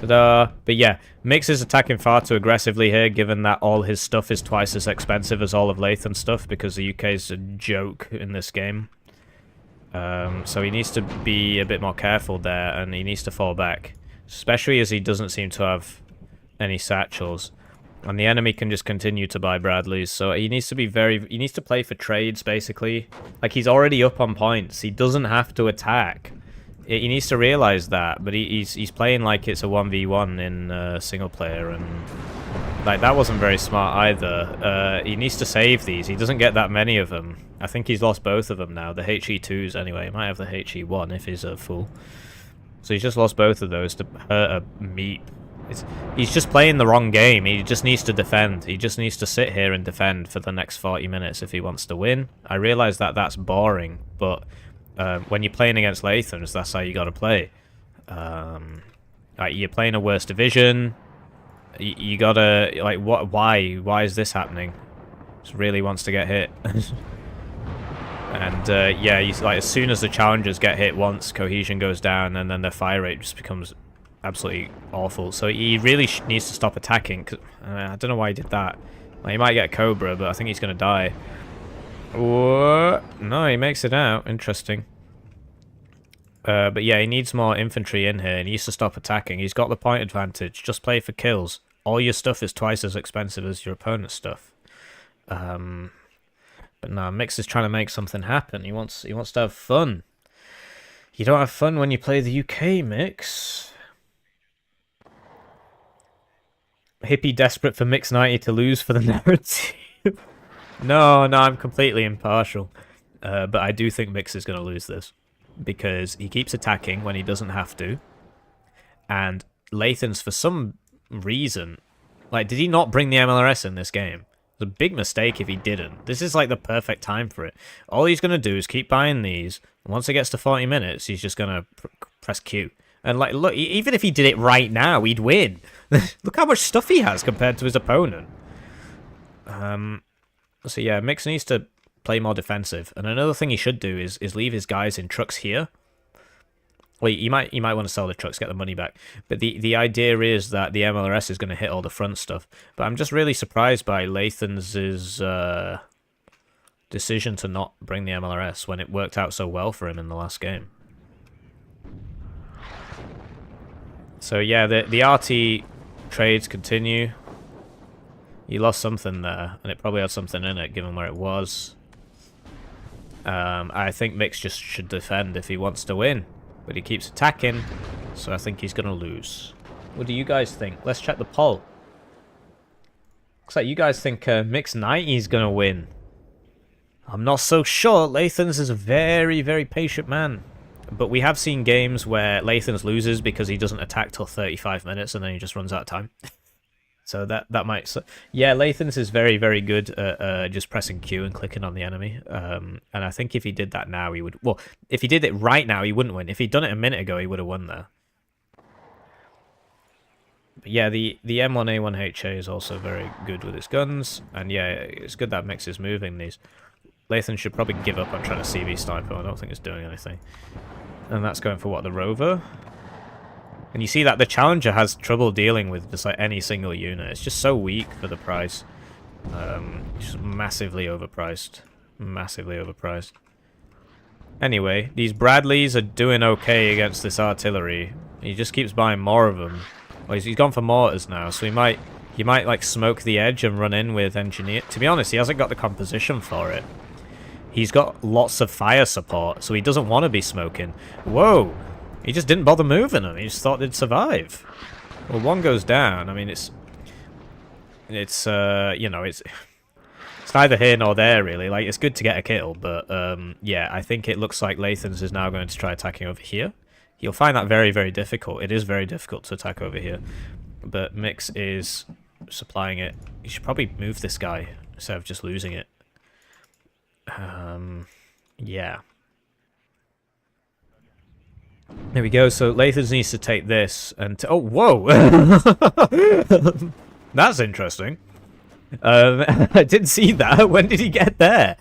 Ta-da! But yeah, Mix is attacking far too aggressively here, given that all his stuff is twice as expensive as all of Lathans' stuff, because the UK is a joke in this game. So he needs to be a bit more careful there, and he needs to fall back. Especially as he doesn't seem to have any satchels. And the enemy can just continue to buy Bradleys, so he needs to be he needs to play for trades, basically. Like, he's already up on points. He doesn't have to attack. He needs to realize that, but he's playing like it's a 1v1 in single player, and like that wasn't very smart either. He needs to save these. He doesn't get that many of them. I think he's lost both of them now. The HE2s anyway. He might have the HE1 if he's a fool. So he's just lost both of those to hurt a meat. He's just playing the wrong game. He just needs to defend. He just needs to sit here and defend for the next 40 minutes if he wants to win. I realise that that's boring, but when you're playing against Lathans, that's how you got to play. Like, you're playing a worse division. You gotta, like, what? Why is this happening? Just really wants to get hit. And yeah, he's like, as soon as the challengers get hit once, cohesion goes down, and then their fire rate just becomes absolutely awful. So he really needs to stop attacking. Cause, I don't know why he did that. Like, he might get Cobra, but I think he's gonna die. Whoa. No, he makes it out. Interesting. But yeah, he needs more infantry in here. He needs to stop attacking. He's got the point advantage. Just play for kills. All your stuff is twice as expensive as your opponent's stuff. But no, Mix is trying to make something happen. He wants to have fun. You don't have fun when you play the UK, Mix. Hippie desperate for Mix 90 to lose for the narrative. No, I'm completely impartial. But I do think Mix is going to lose this. Because he keeps attacking when he doesn't have to. And Lathans, for some reason... Like, did he not bring the MLRS in this game? It's a big mistake if he didn't. This is like the perfect time for it. All he's going to do is keep buying these. And once it gets to 40 minutes, he's just going to press Q. And like, look, even if he did it right now, he'd win. Look how much stuff he has compared to his opponent. So yeah, Mix needs to play more defensive. And another thing he should do is leave his guys in trucks here. Well, you might want to sell the trucks, get the money back. But the idea is that the MLRS is going to hit all the front stuff. But I'm just really surprised by Lathans' decision to not bring the MLRS when it worked out so well for him in the last game. So yeah, the RT trades continue. He lost something there, and it probably had something in it, given where it was. I think Mix just should defend if he wants to win. But he keeps attacking, so I think he's going to lose. What do you guys think? Let's check the poll. Looks like you guys think Mix 90 is going to win. I'm not so sure. Lathans is a very, very patient man. But we have seen games where Lathans loses because he doesn't attack till 35 minutes and then he just runs out of time. So that might... So, yeah, Lathans is very, very good at just pressing Q and clicking on the enemy. And I think if he did that now, he would... Well, if he did it right now, he wouldn't win. If he'd done it a minute ago, he would have won there. But yeah, the M1A1HA is also very good with his guns. And yeah, it's good that Mix is moving these. Lathans should probably give up on trying to CV sniper. I don't think it's doing anything. And that's going for what, the Rover? And you see that the Challenger has trouble dealing with just like any single unit. It's just so weak for the price. It's just massively overpriced. Massively overpriced. Anyway, these Bradleys are doing okay against this artillery. He just keeps buying more of them. Well, he's gone for mortars now, so he might like smoke the edge and run in with engineer. To be honest, he hasn't got the composition for it. He's got lots of fire support, so he doesn't want to be smoking. Whoa! He just didn't bother moving them. He just thought they'd survive. Well, one goes down. I mean, it's you know, it's neither here nor there, really. Like, it's good to get a kill, but, yeah, I think it looks like Lathans is now going to try attacking over here. You'll find that very, very difficult. It is very difficult to attack over here. But Mix is supplying it. You should probably move this guy instead of just losing it. Yeah. There we go. So Lathans needs to take this and... oh, whoa! That's interesting. I didn't see that. When did he get there?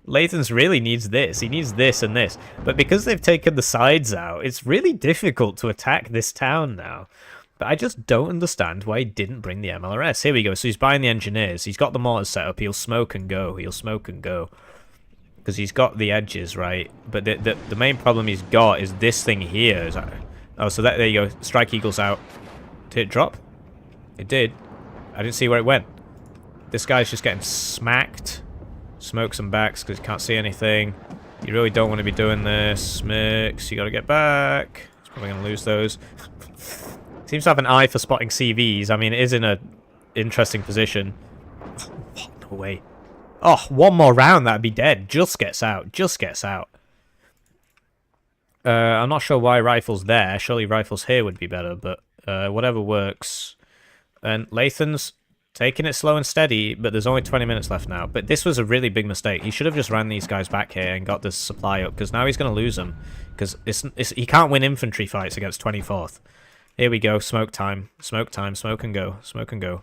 Lathans really needs this. He needs this and this. But because they've taken the sides out, it's really difficult to attack this town now. But I just don't understand why he didn't bring the MLRS. Here we go. So he's buying the engineers. He's got the mortars set up. He'll smoke and go. He'll smoke and go. Because he's got the edges, right? But the main problem he's got is this thing here. Oh, so there you go. Strike Eagle's out. Did it drop? It did. I didn't see where it went. This guy's just getting smacked. Smoke some backs because he can't see anything. You really don't want to be doing this. Mix, you got to get back. He's probably going to lose those. Seems to have an eye for spotting CVs. I mean, it is in a interesting position. No way. Oh, one more round, that'd be dead. Just gets out. Just gets out. I'm not sure why rifles there. Surely rifles here would be better, but whatever works. And Lathans taking it slow and steady, but there's only 20 minutes left now. But this was a really big mistake. He should have just ran these guys back here and got this supply up, because now he's going to lose them. Because he can't win infantry fights against 24th. Here we go. Smoke time. Smoke time. Smoke and go. Smoke and go.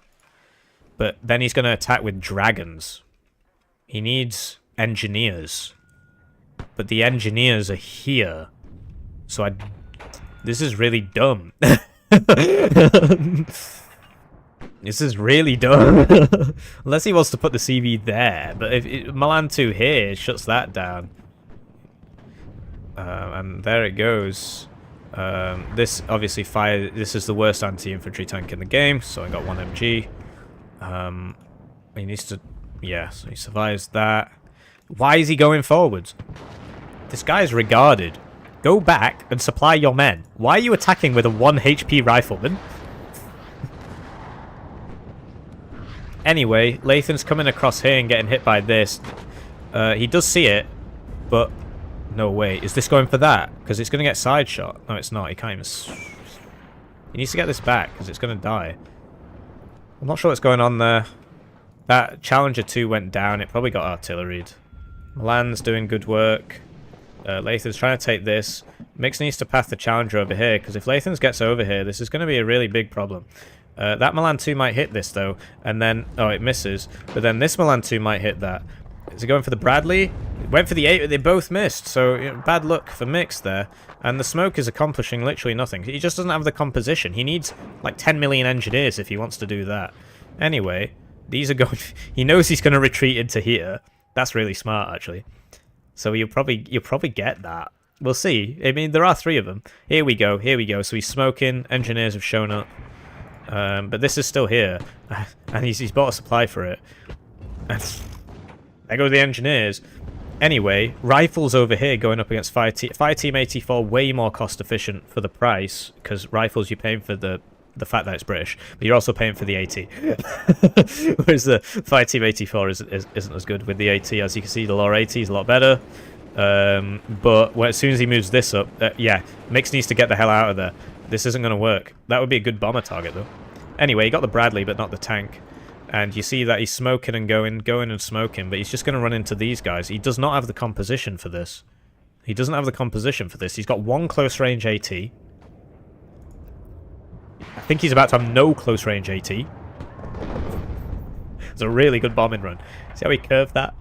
But then he's going to attack with dragons. He needs engineers. But the engineers are here. So this is really dumb. This is really dumb. Unless he wants to put the CV there. But if Milan 2 here shuts that down. And there it goes. This obviously fire. This is the worst anti-infantry tank in the game. So I got 1 MG. He needs to... yeah, so he survives that. Why is he going forwards? This guy is regarded. Go back and supply your men. Why are you attacking with a 1 HP rifleman? Anyway, Lathan's coming across here and getting hit by this. He does see it, but... no way. Is this going for that? Because it's going to get side shot. No, it's not. He can't even... he needs to get this back, because it's going to die. I'm not sure what's going on there. That Challenger 2 went down. It probably got artilleried. Milan's doing good work. Lathan's trying to take this. Mix needs to path the Challenger over here, because if Lathans gets over here, this is going to be a really big problem. That Milan 2 might hit this, though. And then... oh, it misses. But then this Milan 2 might hit that. Is it going for the Bradley? It went for the 8, but they both missed. So, you know, bad luck for Mix there. And the smoke is accomplishing literally nothing. He just doesn't have the composition. He needs, like, 10 million engineers if he wants to do that. Anyway... these are going... he knows he's going to retreat into here. That's really smart, actually. So you'll probably get that. We'll see. I mean, there are 3 of them. Here we go. Here we go. So he's smoking. Engineers have shown up. But this is still here. And he's bought a supply for it. And there go the engineers. Anyway, rifles over here going up against Fire Team 84. Way more cost efficient for the price. Because rifles, you're paying for the fact that it's British, but you're also paying for the AT. Whereas the Fire Team 84 isn't as good with the AT. As you can see, the lower AT is a lot better. But as soon as he moves this up, yeah, Mix needs to get the hell out of there. This isn't going to work. That would be a good bomber target, though. Anyway, he got the Bradley, but not the tank. And you see that he's smoking and going and smoking, but he's just going to run into these guys. He does not have the composition for this. He doesn't have the composition for this. He's got 1 close-range AT. I think he's about to have no close-range AT. It's a really good bombing run. See how he curved that?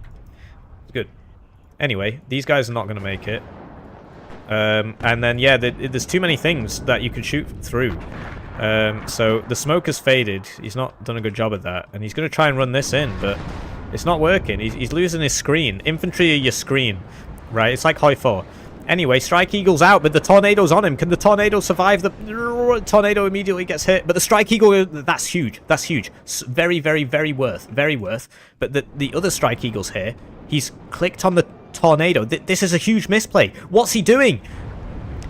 It's good. Anyway, these guys are not going to make it. And then, yeah, there's too many things that you can shoot through. So the smoke has faded. He's not done a good job at that. And he's going to try and run this in, but it's not working. He's losing his screen. Infantry are your screen, right? It's like Hoi 4. Anyway, Strike Eagle's out, but the Tornado's on him. Can the Tornado survive? The Tornado immediately gets hit, but the Strike Eagle, that's huge. That's huge. Very, very, very worth. Very worth. But the other Strike Eagle's here. He's clicked on the Tornado. This is a huge misplay. What's he doing?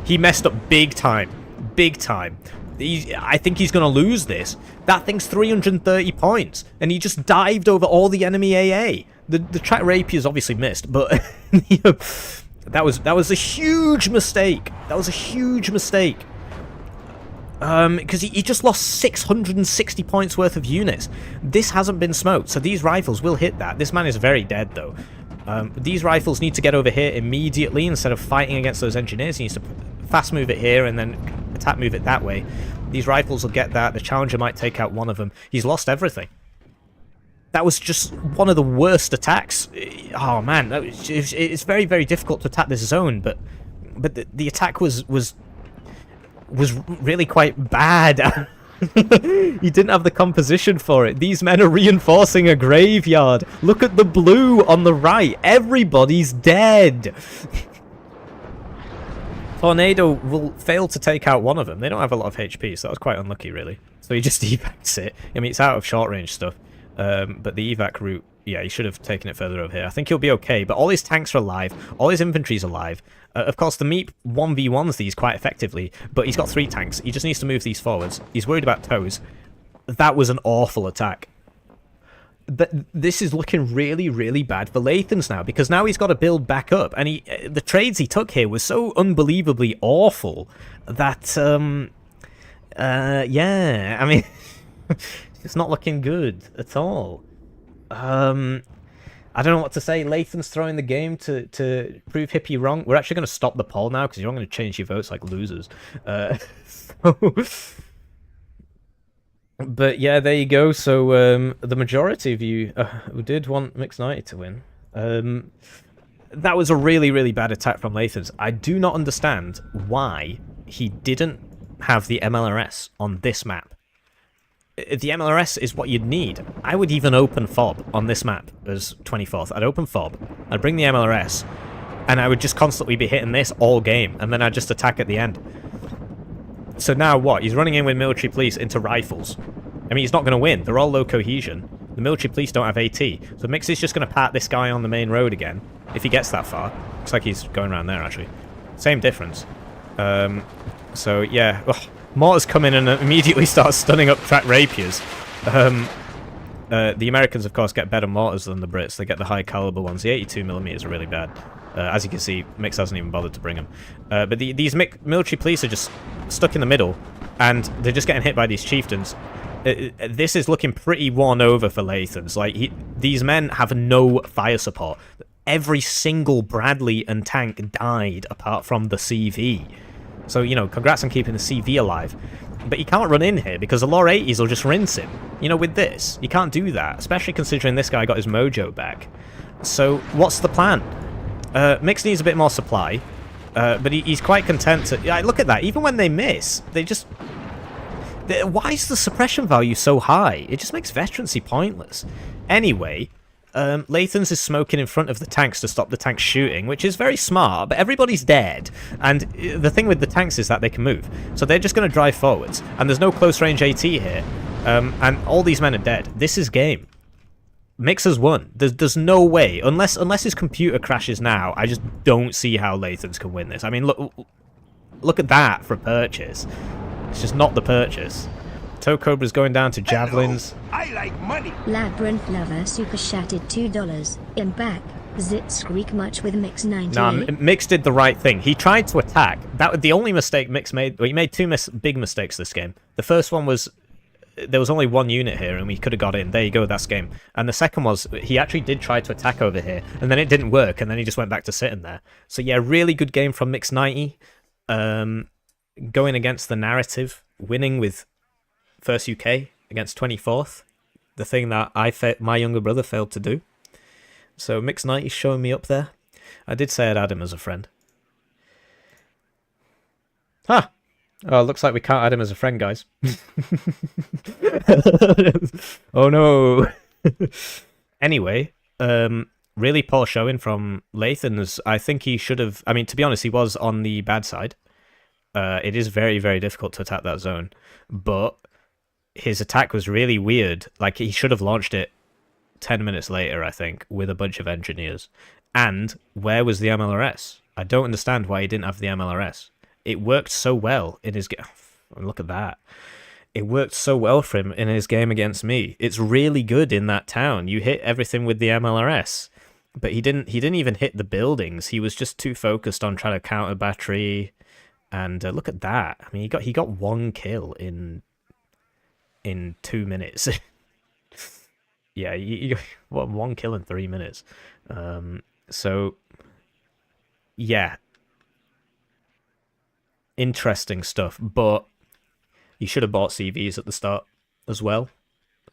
He messed up big time. Big time. I think he's going to lose this. That thing's 330 points, and he just dived over all the enemy AA. The track rapiers obviously missed, but you know, that was a huge mistake. That was a huge mistake. Because he just lost 660 points worth of units. This hasn't been smoked, so these rifles will hit that. This man is very dead, though. These rifles need to get over here immediately instead of fighting against those engineers. He needs to fast move it here and then attack move it that way, these rifles will get that. The Challenger might take out one of them. He's lost everything. That was just one of the worst attacks. Oh man, it's very, very difficult to attack this zone, but the attack was really quite bad. He didn't have the composition for it. These men are reinforcing a graveyard. Look at the blue on the right. Everybody's dead. Tornado will fail to take out one of them. They don't have a lot of HP, so that was quite unlucky, really. So he just evacs it. I mean, it's out of short range stuff. But the evac route, yeah, he should have taken it further over here. I think he'll be okay, but all his tanks are alive. All his infantry's alive. Of course, the Meep 1v1s these quite effectively, but he's got 3 tanks. He just needs to move these forwards. He's worried about toes. That was an awful attack. This is looking really, really bad for Lathans now, because now he's got to build back up. And the trades he took here were so unbelievably awful that, yeah, I mean, it's not looking good at all. I don't know what to say. Lathans throwing the game to prove Hippie wrong. We're actually going to stop the poll now because you're not going to change your votes like losers. But yeah, there you go. So the majority of you who did want Mixed 90 to win. That was a really, really bad attack from Lathans. I do not understand why he didn't have the MLRS on this map. The MLRS is what you'd need. I would even open FOB on this map as 24th. I'd open FOB, I'd bring the MLRS, and I would just constantly be hitting this all game, and then I'd just attack at the end. So now what? He's running in with military police into rifles. I mean, he's not going to win. They're all low cohesion. The military police don't have AT. So Mix is just going to pat this guy on the main road again, if he gets that far. Looks like he's going around there, actually. Same difference. So, yeah. Ugh. Mortars come in and immediately start stunning up track rapiers. The Americans, of course, get better mortars than the Brits. They get the high caliber ones. The 82mm are really bad. As you can see, Mix hasn't even bothered to bring them. But these military police are just stuck in the middle, and they're just getting hit by these chieftains. This is looking pretty worn over for Lathans. Like, these men have no fire support. Every single Bradley and tank died apart from the CV. So, you know, congrats on keeping the CV alive. But you can't run in here because the Law 80s will just rinse him. You know, with this, you can't do that, especially considering this guy got his mojo back. So, what's the plan? Mix needs a bit more supply, but he's quite content to... Yeah, look at that, even when they miss, they just... Why is the suppression value so high? It just makes veterancy pointless. Anyway... Lathans is smoking in front of the tanks to stop the tanks shooting, which is very smart, but everybody's dead. And the thing with the tanks is that they can move. So they're just going to drive forwards. And there's no close range AT here. And all these men are dead. This is game. Mix has won. There's no way. Unless his computer crashes now, I just don't see how Lathans can win this. I mean, look at that for a purchase. It's just not the purchase. Toe Cobra's going down to javelins. Hello. I like money. Labyrinth Lover super chatted $2. In back. Zit squeak much with Mix 90. Nah, Mix did the right thing. He tried to attack. That was the only mistake Mix made. Well, he made 2 big mistakes this game. The first one was there was only 1 unit here and we could have got in. There you go, that's game. And the second was he actually did try to attack over here and then it didn't work and then he just went back to sitting there. So yeah, really good game from Mix 90. Going against the narrative, winning with first UK against 24th. The thing that my younger brother failed to do. So Mix 90 showing me up there. I did say I'd add him as a friend. Huh. Oh, looks like we can't add him as a friend, guys. Oh no. Anyway, really poor showing from Lathans. I think he should have... I mean, to be honest, he was on the bad side. It is very, very difficult to attack that zone. But his attack was really weird. Like, he should have launched it 10 minutes later, I think, with a bunch of engineers. And where was the MLRS? I don't understand why he didn't have the MLRS. It worked so well in his game. Look at that. It worked so well for him in his game against me. It's really good in that town. You hit everything with the MLRS. But he didn't even hit the buildings. He was just too focused on trying to counter battery. And look at that. I mean, he got 1 kill in 2 minutes. Yeah, you got 1 kill in 3 minutes. So, yeah. interesting stuff, but you should have bought CVs at the start as well,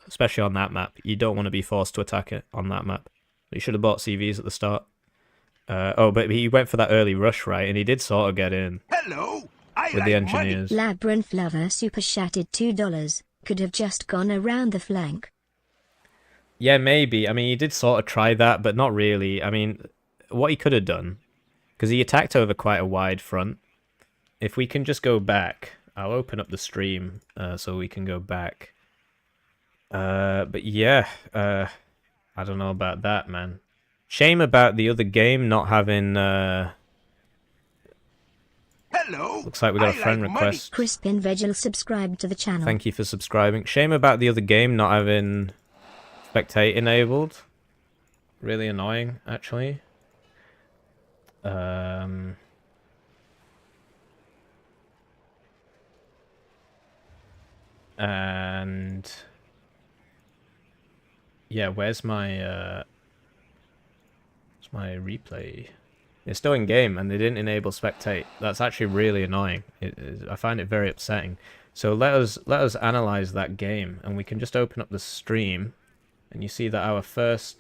especially on that map. You don't want to be forced to attack it on that map. You should have bought CVs at the start. But he went for that early rush, right? And he did sort of get in. Hello, I with like the engineers. Labyrinth Lover super chatted $2. Could have just gone around the flank. Yeah, maybe. I mean, he did sort of try that, but not really. I mean, what he could have done, because he attacked over quite a wide front. If we can just go back, I'll open up the stream so we can go back. But yeah, I don't know about that, man. Shame about the other game not having... Hello. Looks like we got a friend request. Crispin Vegel subscribed to the channel. Thank you for subscribing. Shame about the other game not having spectate enabled. Really annoying, actually. And yeah, where's my replay? It's still in game and they didn't enable spectate. That's actually really annoying. I find it very upsetting. So let us analyze that game, and we can just open up the stream, and you see that our first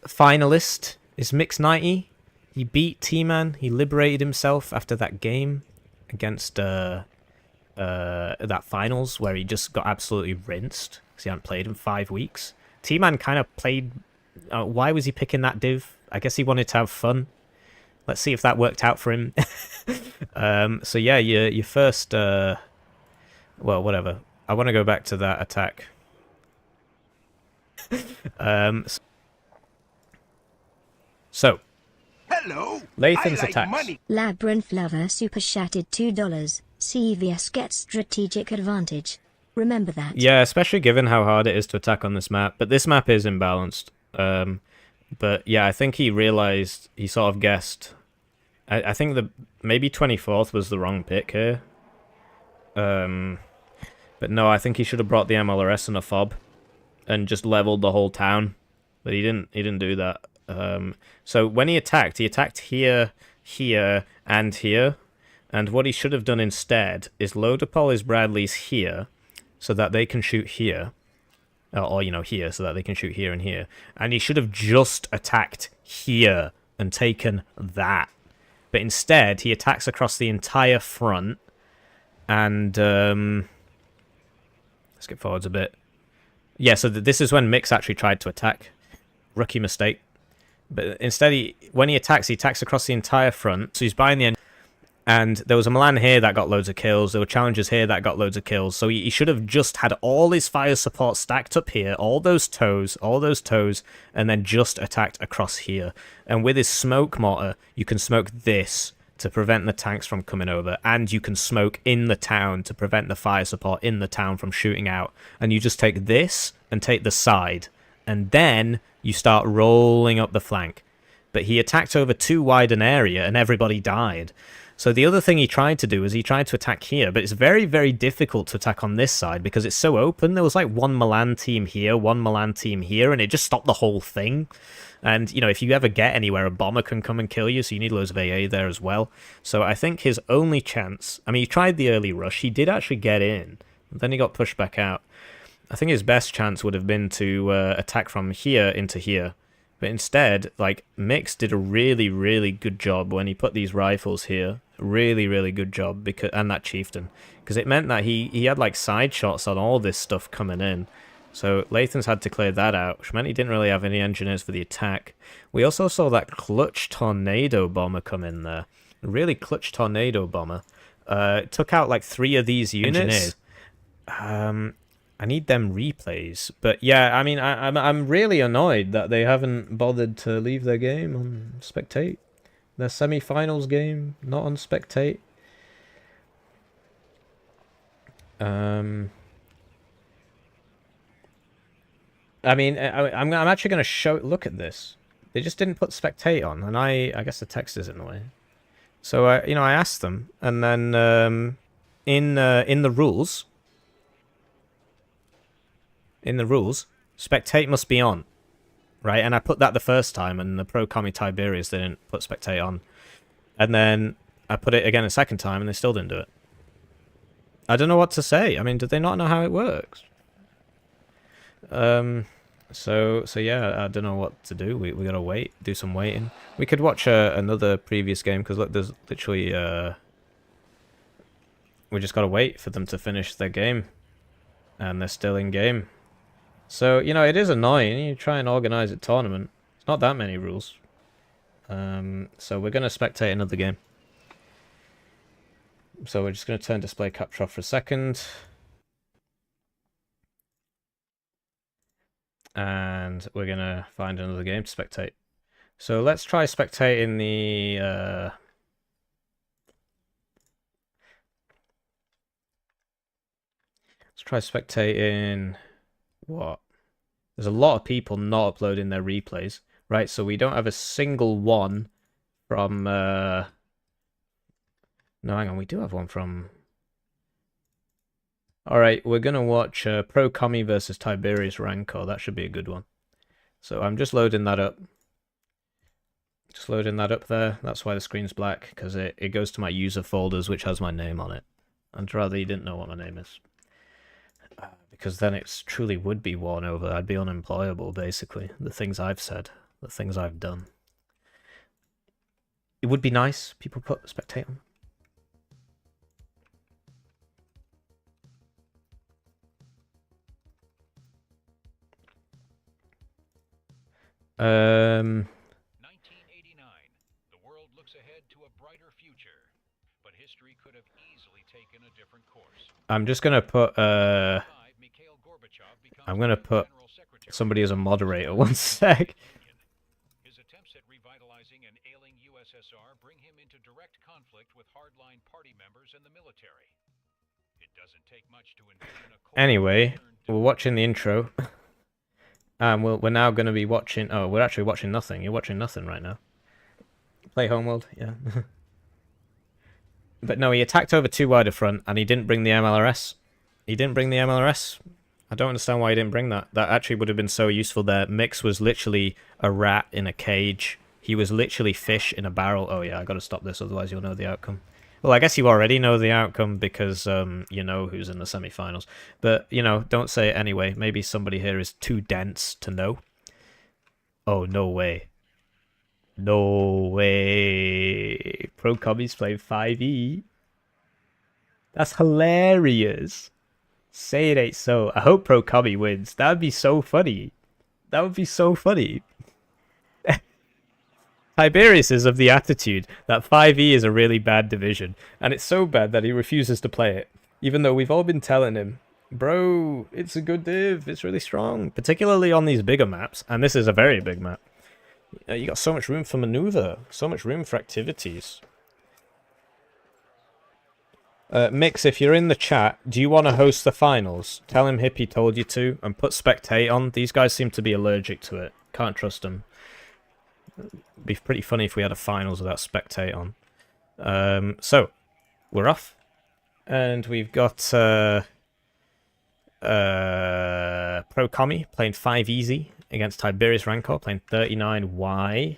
finalist is Mix90. He beat T-Man. He liberated himself after that game against that finals where he just got absolutely rinsed because he hadn't played in 5 weeks. T-Man kind of played... why was he picking that div? I guess he wanted to have fun. Let's see if that worked out for him. So yeah, your first... well, whatever. I want to go back to that attack. So... Hello. Lathans like attacks. Money. Labyrinth Lover super chatted $2. CVS gets strategic advantage. Remember that. Yeah, especially given how hard it is to attack on this map. But this map is imbalanced. But yeah, I think he realized, he sort of guessed. I think maybe 24th was the wrong pick here. But no, I think he should have brought the MLRS and a fob and just leveled the whole town. But he didn't do that. So when he attacked here, here, and here. And what he should have done instead is load up all his Bradleys here so that they can shoot here. Or, you know, here, so that they can shoot here and here. And he should have just attacked here and taken that. But instead, he attacks across the entire front. And, let's get forwards a bit. Yeah, so this is when Mix actually tried to attack. Rookie mistake. But instead, when he attacks across the entire front. So he's buying the end. And there was a Milan here that got loads of kills. There were challengers here that got loads of kills. So he should have just had all his fire support stacked up here, all those toes, and then just attacked across here. And with his smoke mortar, you can smoke this to prevent the tanks from coming over. And you can smoke in the town to prevent the fire support in the town from shooting out. And you just take this and take the side. And then you start rolling up the flank. But he attacked over too wide an area and everybody died. So the other thing he tried to do is he tried to attack here, but it's very, very difficult to attack on this side because it's so open. There was like one Milan team here, one Milan team here, and it just stopped the whole thing. And, you know, if you ever get anywhere, a bomber can come and kill you, so you need loads of AA there as well. So I think his only chance... I mean, he tried the early rush. He did actually get in, but then he got pushed back out. I think his best chance would have been to attack from here into here. But instead, like, Mix did a really, really good job when he put these rifles here. Really, really good job, and that chieftain. Because it meant that he had, like, side shots on all this stuff coming in. So Lathans had to clear that out, which meant he didn't really have any engineers for the attack. We also saw that clutch tornado bomber come in there. A really clutch tornado bomber. It took out, like, 3 of these units. I need them replays, but yeah, I mean, I'm really annoyed that they haven't bothered to leave their game on spectate. Their semi-finals game not on spectate. I mean, I'm actually going to show. Look at this. They just didn't put spectate on, and I guess the text is in the way. So you know, I asked them, and then in the rules. In the rules, spectate must be on, right? And I put that the first time, and the pro commie Tiberius didn't put spectate on. And then I put it again a second time, and they still didn't do it. I don't know what to say. I mean, did they not know how it works? So yeah, I don't know what to do. We gotta wait, do some waiting. We could watch another previous game, because look, there's literally we just gotta wait for them to finish their game, and they're still in game. So you know, it is annoying. You try and organize a tournament. It's not that many rules. So we're gonna spectate another game. So we're just gonna turn display capture off for a second. And we're gonna find another game to spectate. So let's try spectating the let's try spectating what? There's a lot of people not uploading their replays, right? So we don't have a single one from no, hang on, we do have one from. Alright, we're going to watch Pro Commie versus Tiberius-Rancor. That should be a good one. So I'm just loading that up. Just loading that up there. That's why the screen's black, because it goes to my user folders, which has my name on it. I'd rather you didn't know what my name is. Because then it truly would be Warno. I'd be unemployable, basically. The things I've said. The things I've done. It would be nice. People put spectate on. Um, 1989. The world looks ahead to a brighter future, but history could have easily taken a different course. I'm just gonna put I'm gonna put somebody as a moderator. One sec. His attempts at revitalizing an ailing USSR bring him into direct conflict with hardline party members and the military. It doesn't take much to envision a Anyway, we're watching the intro. We're now going to be watching... Oh, we're actually watching nothing. You're watching nothing right now. Play Homeworld, yeah. But no, he attacked over too wide a front, and he didn't bring the MLRS. He didn't bring the MLRS. I don't understand why he didn't bring that. That actually would have been so useful there. Mix was literally a rat in a cage. He was literally fish in a barrel. Oh yeah, I got to stop this, otherwise you'll know the outcome. Well, I guess you already know the outcome because you know who's in the semi-finals. But, you know, don't say it anyway. Maybe somebody here is too dense to know. Oh, no way. No way. Pro Commies playing 5e. That's hilarious. Say it ain't so. I hope Pro Commie wins. That would be so funny. That would be so funny. Tiberius is of the attitude that 5e is a really bad division, and it's so bad that he refuses to play it, even though we've all been telling him, bro, it's a good div, it's really strong, particularly on these bigger maps, and this is a very big map. You got so much room for maneuver, so much room for activities. Mix, if you're in the chat, do you want to host the finals? Tell him Hippie told you to, and put spectate on. These guys seem to be allergic to it. Can't trust them. It'd be pretty funny if we had a finals without spectate on. So, we're off. And we've got Pro Commie playing 5 easy against Tiberius-Rancor playing 39Y.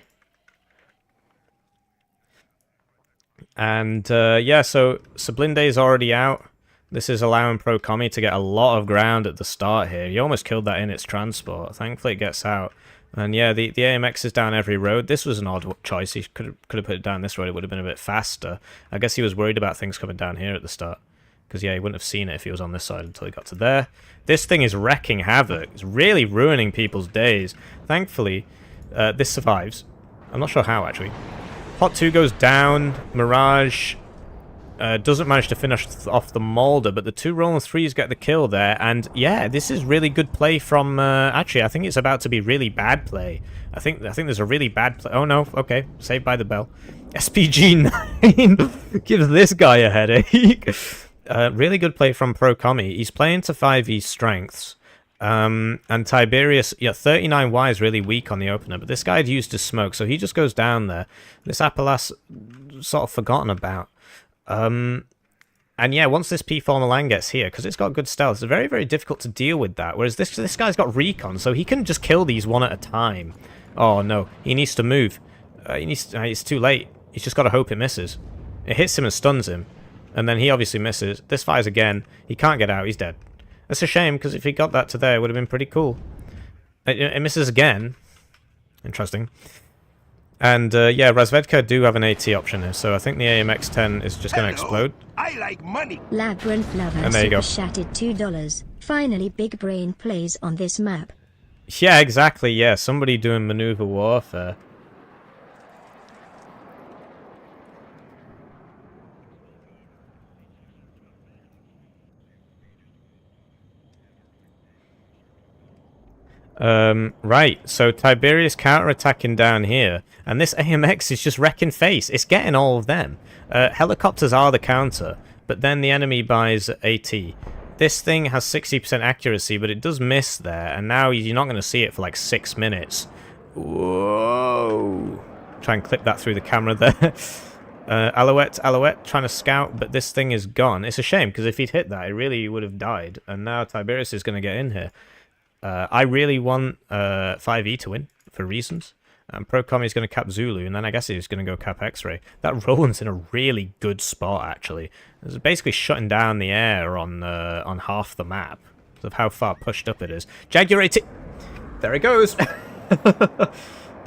And yeah, so Sublinde is already out. This is allowing Pro Commie to get a lot of ground at the start here. He almost killed that in its transport. Thankfully it gets out. And yeah, the AMX is down every road. This was an odd choice. He could have put it down this road. It would have been a bit faster. I guess he was worried about things coming down here at the start. Because yeah, he wouldn't have seen it if he was on this side until he got to there. This thing is wrecking havoc. It's really ruining people's days. Thankfully, this survives. I'm not sure how, actually. Hot 2 goes down. Mirage doesn't manage to finish off the Molder, but the two Roland 3s get the kill there. And yeah, this is really good play from... actually, I think it's about to be really bad play. I think there's a really bad play. Oh no, okay. Saved by the bell. SPG9 gives this guy a headache. Really good play from Pro Commie. He's playing to 5e strengths. And Tiberius, yeah, 39Y is really weak on the opener, but this guy had used his smoke, so he just goes down there. This Appelas sort of forgotten about. And yeah, once this P4 Milan gets here, because it's got good stealth, it's very, very difficult to deal with that. Whereas this guy's got recon, so he can just kill these one at a time. Oh no, he needs to move. It's too late. He's just got to hope it misses. It hits him and stuns him. And then he obviously misses. This fires again. He can't get out. He's dead. That's a shame, because if he got that to there, it would have been pretty cool. It misses again. Interesting. And yeah, Razvedka do have an AT option here, so I think the AMX-10 is just going to explode. I like money. Labyrinth Lover And there you go. shattered $2. Finally, big brain plays on this map. Yeah, exactly. Yeah, somebody doing maneuver warfare. Right, so Tiberius counter-attacking down here, and this AMX is just wrecking face. It's getting all of them. Helicopters are the counter, but then the enemy buys AT. This thing has 60% accuracy, but it does miss there, and now you're not going to see it for like 6 minutes. Whoa! Try and clip that through the camera there. Alouette trying to scout, but this thing is gone. It's a shame, because if he'd hit that, it really would have died, and now Tiberius is going to get in here. I really want 5E to win, for reasons. Pro Commie is going to cap Zulu, and then I guess he's going to go cap X-Ray. That Roland's in a really good spot, actually. It's basically shutting down the air on half the map, of how far pushed up it is. Jaguar AT! There it goes!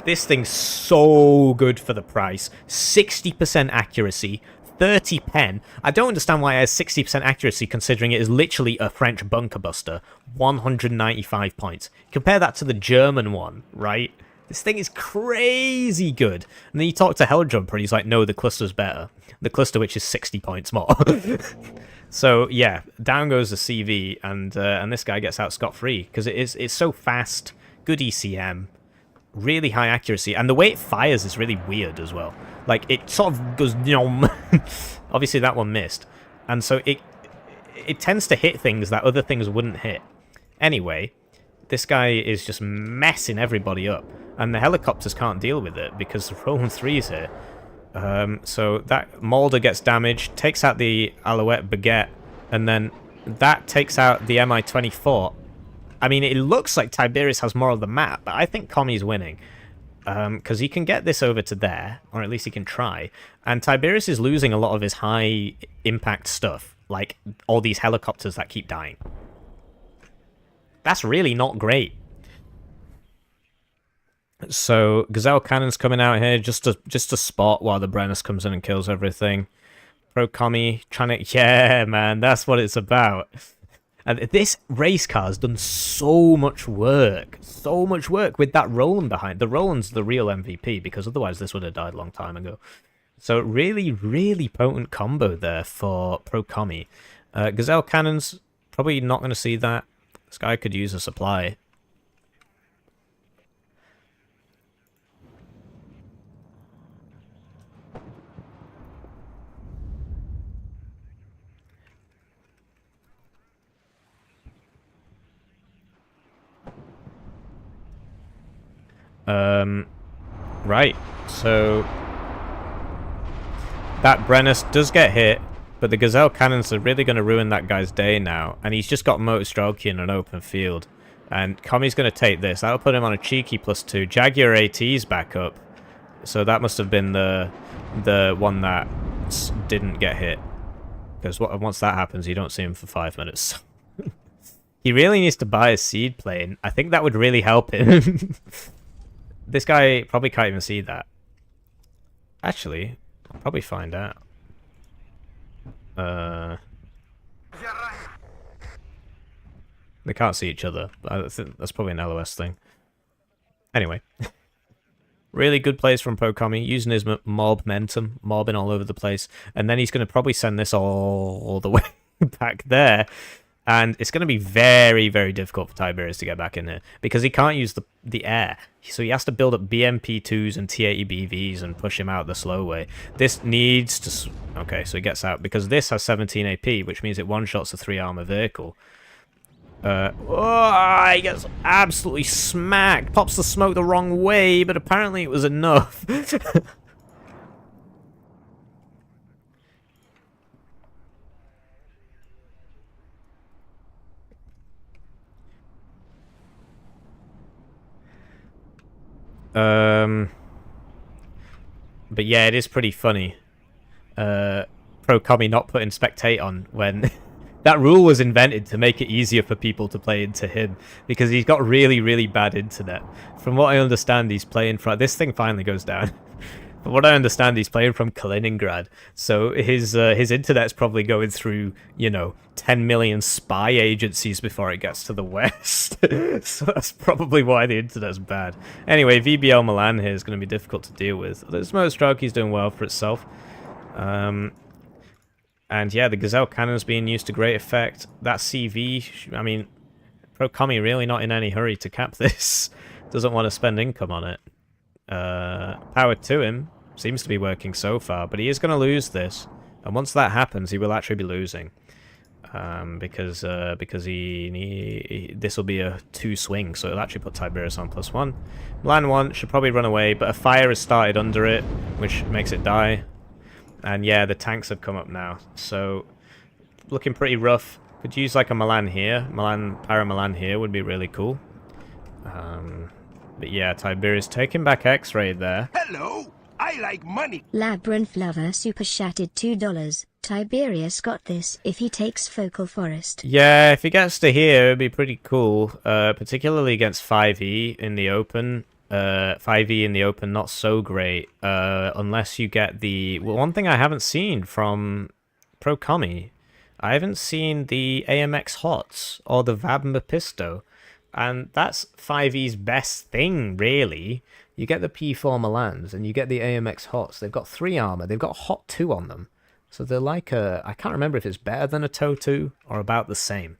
This thing's so good for the price. 60% accuracy, 30 pen. I don't understand why it has 60% accuracy, considering it is literally a French bunker buster. 195 points. Compare that to the German one, right? This thing is crazy good. And then you talk to Helljumper and he's like, no, the cluster's better. The cluster, which is 60 points more. So yeah, down goes the CV, and this guy gets out scot-free because it's so fast, good ECM, really high accuracy, and the way it fires is really weird as well. Like, it sort of goes yum. Obviously that one missed, and so it tends to hit things that other things wouldn't hit. Anyway, this guy is just messing everybody up, and the helicopters can't deal with it because the Roland 3's here. So that Mulder gets damaged, takes out the Alouette Baguette, and then that takes out the Mi-24. I mean, it looks like Tiberius has more of the map, but I think Commie's winning. Because he can get this over to there, or at least he can try. And Tiberius is losing a lot of his high-impact stuff, like all these helicopters that keep dying. That's really not great. So Gazelle Cannon's coming out here just to spot while the Brennus comes in and kills everything. Pro Commie trying to... Yeah, man, that's what it's about. And this race car's done so much work. So much work with that Roland behind. The Roland's the real MVP, because otherwise this would have died a long time ago. So really, really potent combo there for Pro Commie. Gazelle Cannon's probably not going to see that. This guy could use a supply. Right, so that Brennus does get hit, but the Gazelle Cannons are really going to ruin that guy's day now, and he's just got Motostrelki in an open field, and Commie's going to take this. That'll put him on a cheeky +2. Jaguar AT's back up, so that must have been the one that didn't get hit, because once that happens, you don't see him for 5 minutes. He really needs to buy a seed plane. I think that would really help him. This guy probably can't even see that. Actually, I'll probably find out. They can't see each other. I think that's probably an LOS thing. Anyway. Really good plays from Pro Commie, using his momentum, mobbing all over the place. And then he's going to probably send this all the way back there. And it's going to be very, very difficult for Tiberius to get back in here, because he can't use the air. So he has to build up BMP2s and T-80 BVs and push him out the slow way. This needs to... Okay, so he gets out, because this has 17 AP, which means it one-shots a 3-armor vehicle. Oh, he gets absolutely smacked. Pops the smoke the wrong way, but apparently it was enough. But yeah, it is pretty funny. Pro Commie not putting spectate on when that rule was invented to make it easier for people to play into him, because he's got really, really bad internet. From what I understand, he's playing from... This thing finally goes down. From what I understand, he's playing from Kaliningrad, so his internet's probably going through, 10 million spy agencies before it gets to the west. So that's probably why the internet's bad. Anyway, VBL Milan here is going to be difficult to deal with. The Smoke Stroke is doing well for itself. And yeah, the Gazelle Cannon's being used to great effect. That CV, I mean, Pro Commie really not in any hurry to cap this. Doesn't want to spend income on it. Power to him. Seems to be working so far, but he is going to lose this. And once that happens, he will actually be losing. Because this will be a 2 swing, so it'll actually put Tiberius on +1. Milan 1 should probably run away, but a fire has started under it, which makes it die. And yeah, the tanks have come up now, so looking pretty rough. Could use like a Milan here. Para Milan here would be really cool. But yeah, Tiberius taking back X-Ray there. Hello, I like money. Labyrinth Lover super chatted $2. Tiberius got this if he takes Focal Forest. Yeah, if he gets to here, it'd be pretty cool. Particularly against 5e in the open. 5e in the open, not so great. Unless you get the... Well, one thing I haven't seen from Pro Commie, I haven't seen the AMX Hots or the Vab Mephisto. And that's 5e's best thing, really. You get the P4 Milans and you get the AMX Hots. They've got 3 armor. They've got Hot 2 on them. So they're like a... I can't remember if it's better than a TOW 2 or about the same.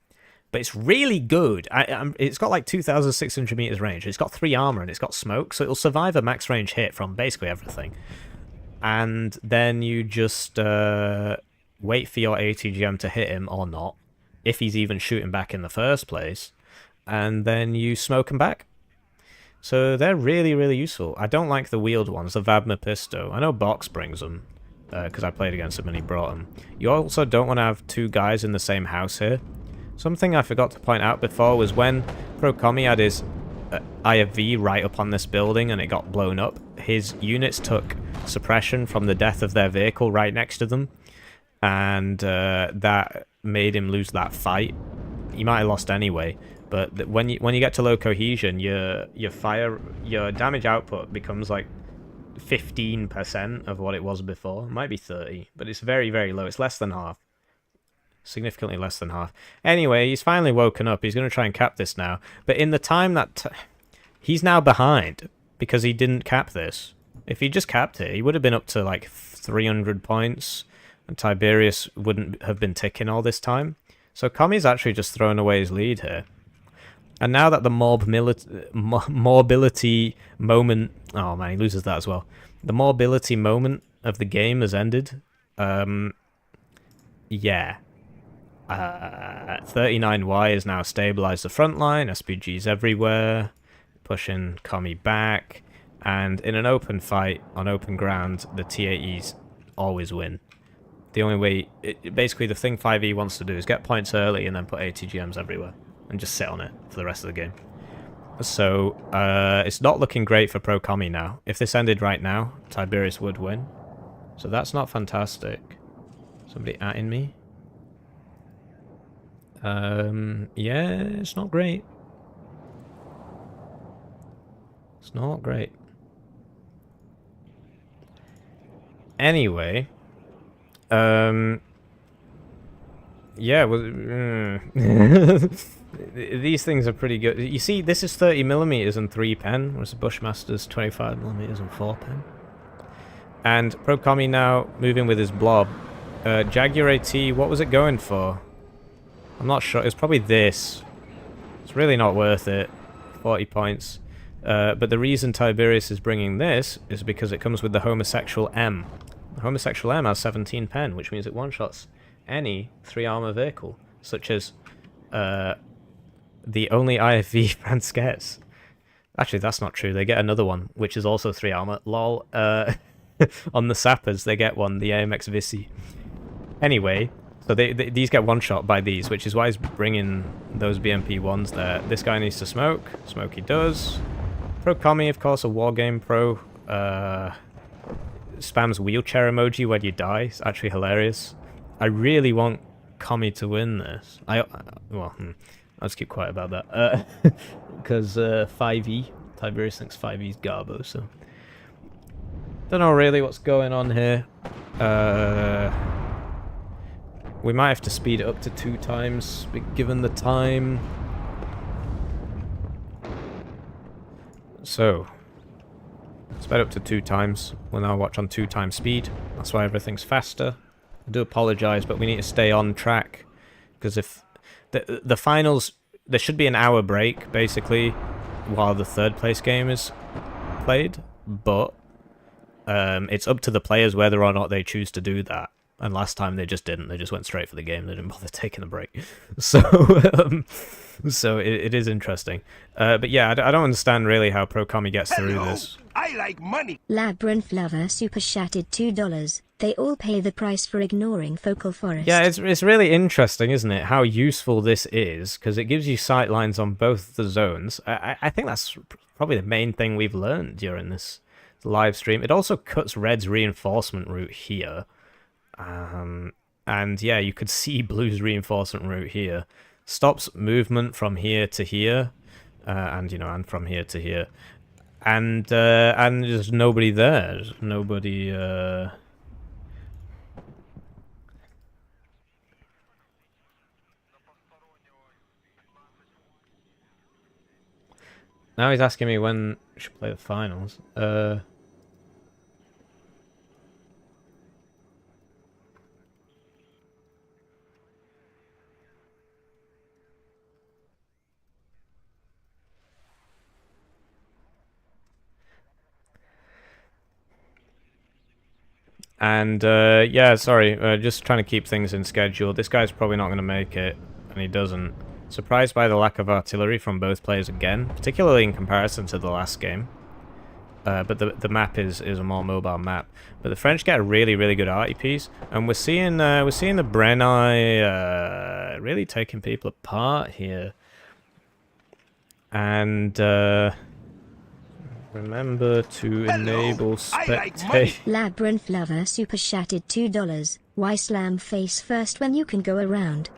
But it's really good. It's got like 2,600 meters range. It's got 3 armor and it's got smoke. So it'll survive a max range hit from basically everything. And then you just wait for your ATGM to hit him or not. If he's even shooting back in the first place. And then you smoke them back. So they're really, really useful. I don't like the wheeled ones, the Vab Mephisto. I know Box brings them, because I played against him and he brought them. You also don't want to have 2 guys in the same house here. Something I forgot to point out before was when Pro Commie had his IFV right up on this building and it got blown up, his units took suppression from the death of their vehicle right next to them. And that made him lose that fight. He might have lost anyway. But when you get to low cohesion, your damage output becomes like 15% of what it was before. It might be 30, but it's very, very low. It's less than half. Significantly less than half. Anyway, he's finally woken up. He's going to try and cap this now. But in the time that... he's now behind because he didn't cap this. If he just capped it, he would have been up to like 300 points. And Tiberius wouldn't have been ticking all this time. So Commie's actually just thrown away his lead here. And now that the mobility moment... Oh man, he loses that as well. The mobility moment of the game has ended. Yeah. 39Y has now stabilized the front line. SPGs everywhere. Pushing Commie back. And in an open fight, on open ground, the T80s always win. The only way... basically, the thing 5e wants to do is get points early and then put ATGMs everywhere. And just sit on it for the rest of the game. So, it's not looking great for Pro Commie now. If this ended right now, Tiberius would win. So that's not fantastic. Somebody atting me? Yeah, it's not great. It's not great. Anyway... yeah, well... these things are pretty good. You see, this is 30mm and 3 pen, whereas the Bushmaster's 25mm and 4 pen. And Pro Commie now moving with his blob. Jaguar AT, what was it going for? I'm not sure. It's probably this. It's really not worth it. 40 points. But the reason Tiberius is bringing this is because it comes with the Homosexual M. The Homosexual M has 17 pen, which means it one-shots any 3 armor vehicle, such as the only IFV France gets. Actually, that's not true. They get another one, which is also 3 armor. Lol. On the Sappers, they get one, the AMX Visi. Anyway, so these get one-shot by these, which is why he's bringing those BMP ones there. This guy needs to smoke. Smoke he does. Pro Commie, of course, a Wargame Pro. spams wheelchair emoji when you die. It's actually hilarious. I really want Commie to win this. Well, I'll just keep quiet about that. Because 5e, Tiberius thinks 5e's Garbo, so... Don't know really what's going on here. We might have to speed it up to 2 times, given the time. So, sped up to 2 times. We'll now watch on 2 times speed. That's why everything's faster. I do apologise, but we need to stay on track. Because if... The finals... There should be an hour break, basically, while the 3rd place game is played. But... it's up to the players whether or not they choose to do that. And last time they just didn't. They just went straight for the game. They didn't bother taking a break. So, so it is interesting. But yeah, I don't understand really how Pro Commie gets through this. I like money. Labyrinth Lover super chatted $2. They all pay the price for ignoring Focal Forest. Yeah, it's really interesting, isn't it? How useful this is, because it gives you sightlines on both the zones. I think that's probably the main thing we've learned during this live stream. It also cuts Red's reinforcement route here. And yeah, you could see Blue's reinforcement route here. Stops movement from here to here, and and from here to here, and there's nobody there. There's nobody. Now he's asking me when we should play the finals. And, yeah, sorry, just trying to keep things in schedule. This guy's probably not going to make it, and he doesn't. Surprised by the lack of artillery from both players again, particularly in comparison to the last game. But the map is a more mobile map. But the French get a really, really good arty piece, and we're seeing the Brenai really taking people apart here. And, remember to enable spectate. Labyrinth Lover super chatted $2. Why slam face first when you can go around?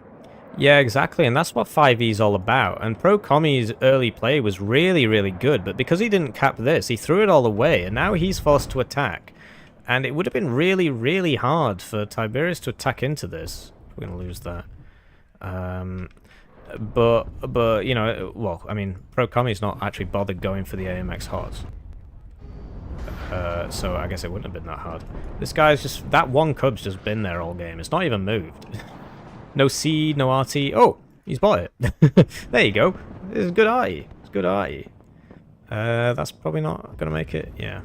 Yeah, exactly, and that's what 5e is all about. And Pro Commie's early play was really, really good, but because he didn't cap this, he threw it all away, and now he's forced to attack. And it would have been really, really hard for Tiberius to attack into this. We're going to lose that. But well, I mean, Pro Commie's not actually bothered going for the AMX HOTS. So I guess it wouldn't have been that hard. This guy's just... That one Cub's just been there all game. It's not even moved. No seed, no RT. Oh, he's bought it. There you go. It's good arty. It's good arty. That's probably not going to make it. Yeah.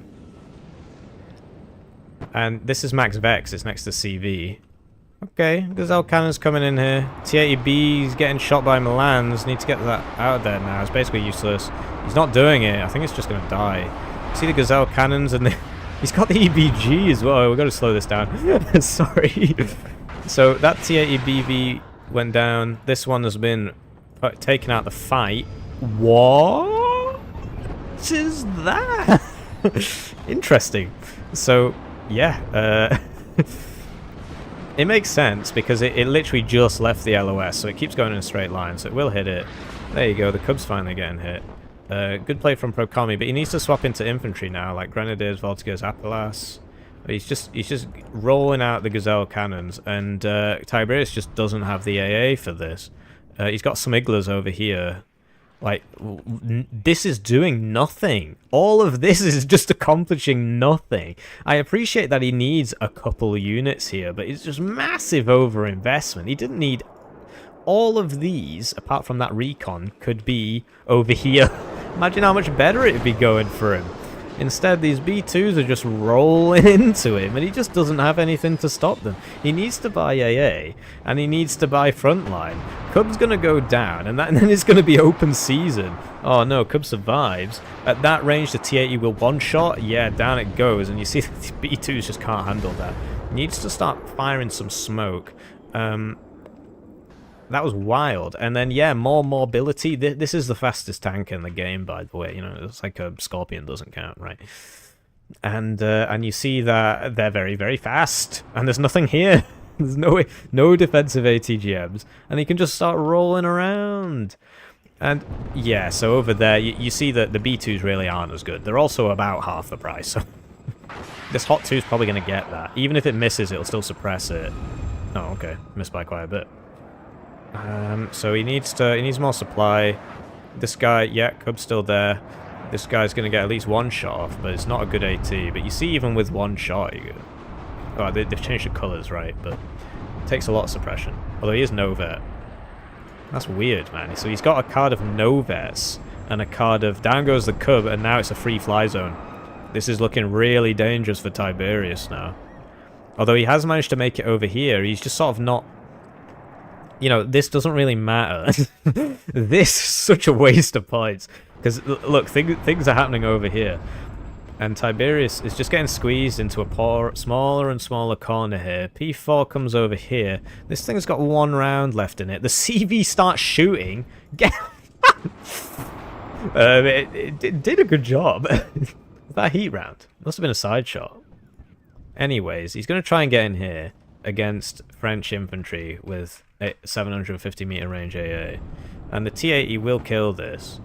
And this is Max Vex. It's next to CV. Okay, Gazelle Cannon's coming in here. T80B's getting shot by Milans. Need to get that out of there now. It's basically useless. He's not doing it. I think it's just going to die. See the Gazelle Cannons and he's got the EBG as well. We've got to slow this down. Sorry. So that T80BV went down. This one has been taken out the fight. What is that? Interesting. So, yeah. It makes sense because it literally just left the LOS, so it keeps going in a straight line, so it will hit it. There you go, the Cub's finally getting hit. Good play from Pro Commie, but he needs to swap into infantry now, like Grenadiers, Voltigeurs, Appelas. He's just rolling out the Gazelle cannons, and Tiberius just doesn't have the AA for this. He's got some Iglas over here. Like, this is doing nothing. All of this is just accomplishing nothing. I appreciate that he needs a couple of units here, but it's just massive overinvestment. He didn't need all of these, apart from that recon, could be over here. Imagine how much better it would be going for him. Instead, these B2s are just rolling into him, and he just doesn't have anything to stop them. He needs to buy AA, and he needs to buy Frontline. Cub's going to go down, and then it's going to be open season. Oh no, Cub survives. At that range, the T80 will one-shot. Yeah, down it goes, and you see that the B2s just can't handle that. Needs to start firing some smoke. That was wild. And then, yeah, more mobility. This is the fastest tank in the game, by the way. You know, it's like a Scorpion doesn't count, right? And you see that they're very, very fast, and there's nothing here. There's no defensive ATGMs, and he can just start rolling around. And yeah, so over there, you see that the B2s really aren't as good. They're also about half the price, so this Hot 2 is probably going to get that. Even if it misses, it'll still suppress it. Oh, okay. Missed by quite a bit. So he needs more supply. This guy, yeah, Cub's still there. This guy's going to get at least one shot off, but it's not a good AT. But you see, even with one shot, oh, they've changed the colours, right? But it takes a lot of suppression. Although he is no vet. That's weird, man. So he's got a card of no vets and a card of down goes the Cub, and now it's a free fly zone. This is looking really dangerous for Tiberius now. Although he has managed to make it over here, he's just sort of not... You know, this doesn't really matter. This is such a waste of points. Because, look, things are happening over here. And Tiberius is just getting squeezed into a smaller and smaller corner here. P4 comes over here. This thing's got one round left in it. The CV starts shooting. It did a good job. That heat round. Must have been a side shot. Anyways, he's going to try and get in here against French infantry with 750 meter range AA. And the T-80 will kill this.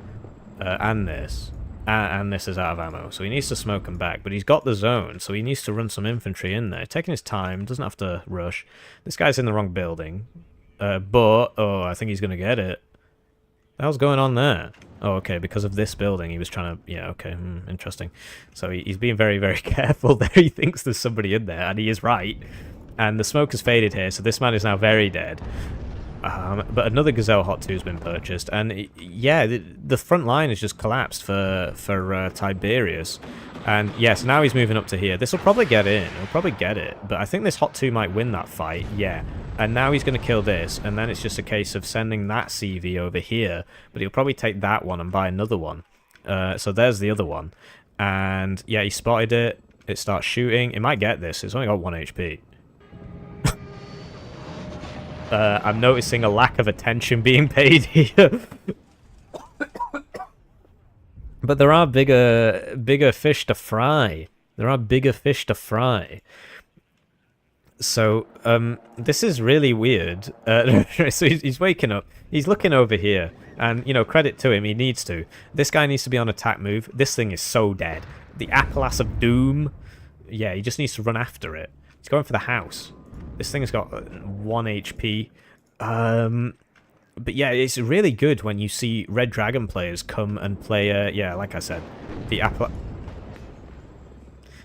And this. And this is out of ammo, so he needs to smoke him back. But he's got the zone, so he needs to run some infantry in there. Taking his time, doesn't have to rush. This guy's in the wrong building. Oh, I think he's going to get it. What the hell's going on there? Oh, okay, because of this building, he was trying to... Yeah, okay, interesting. So he's being very, very careful there. He thinks there's somebody in there, and he is right. And the smoke has faded here, so this man is now very dead. But another Gazelle Hot 2 has been purchased, and yeah, the front line has just collapsed for Tiberius. And yes, now he's moving up to here. This will probably get in. He'll probably get it, but I think this Hot 2 might win that fight. Yeah, and now he's going to kill this, and then it's just a case of sending that CV over here. But he'll probably take that one and buy another one. So there's the other one, and yeah, he spotted it. It starts shooting. It might get this. It's only got 1 HP. I'm noticing a lack of attention being paid here. But there are bigger fish to fry. There are bigger fish to fry. So, this is really weird. So he's waking up. He's looking over here. And, you know, credit to him, he needs to. This guy needs to be on attack move. This thing is so dead. The Appalachian of Doom. Yeah, he just needs to run after it. He's going for the house. This thing's got 1 HP. But yeah, it's really good when you see Red Dragon players come and play, yeah, like I said, the Apple...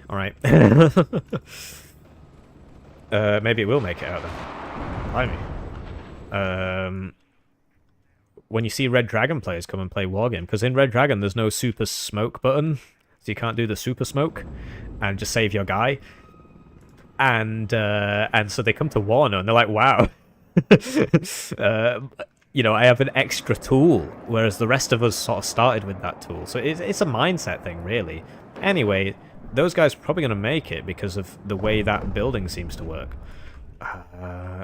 Alright. Maybe it will make it out then. Blimey. When you see Red Dragon players come and play Wargame, because in Red Dragon there's no super smoke button, so you can't do the super smoke and just save your guy. And so they come to Warno and they're like, wow, you know, I have an extra tool, whereas the rest of us sort of started with that tool. So it's a mindset thing, really. Anyway, those guys are probably going to make it because of the way that building seems to work.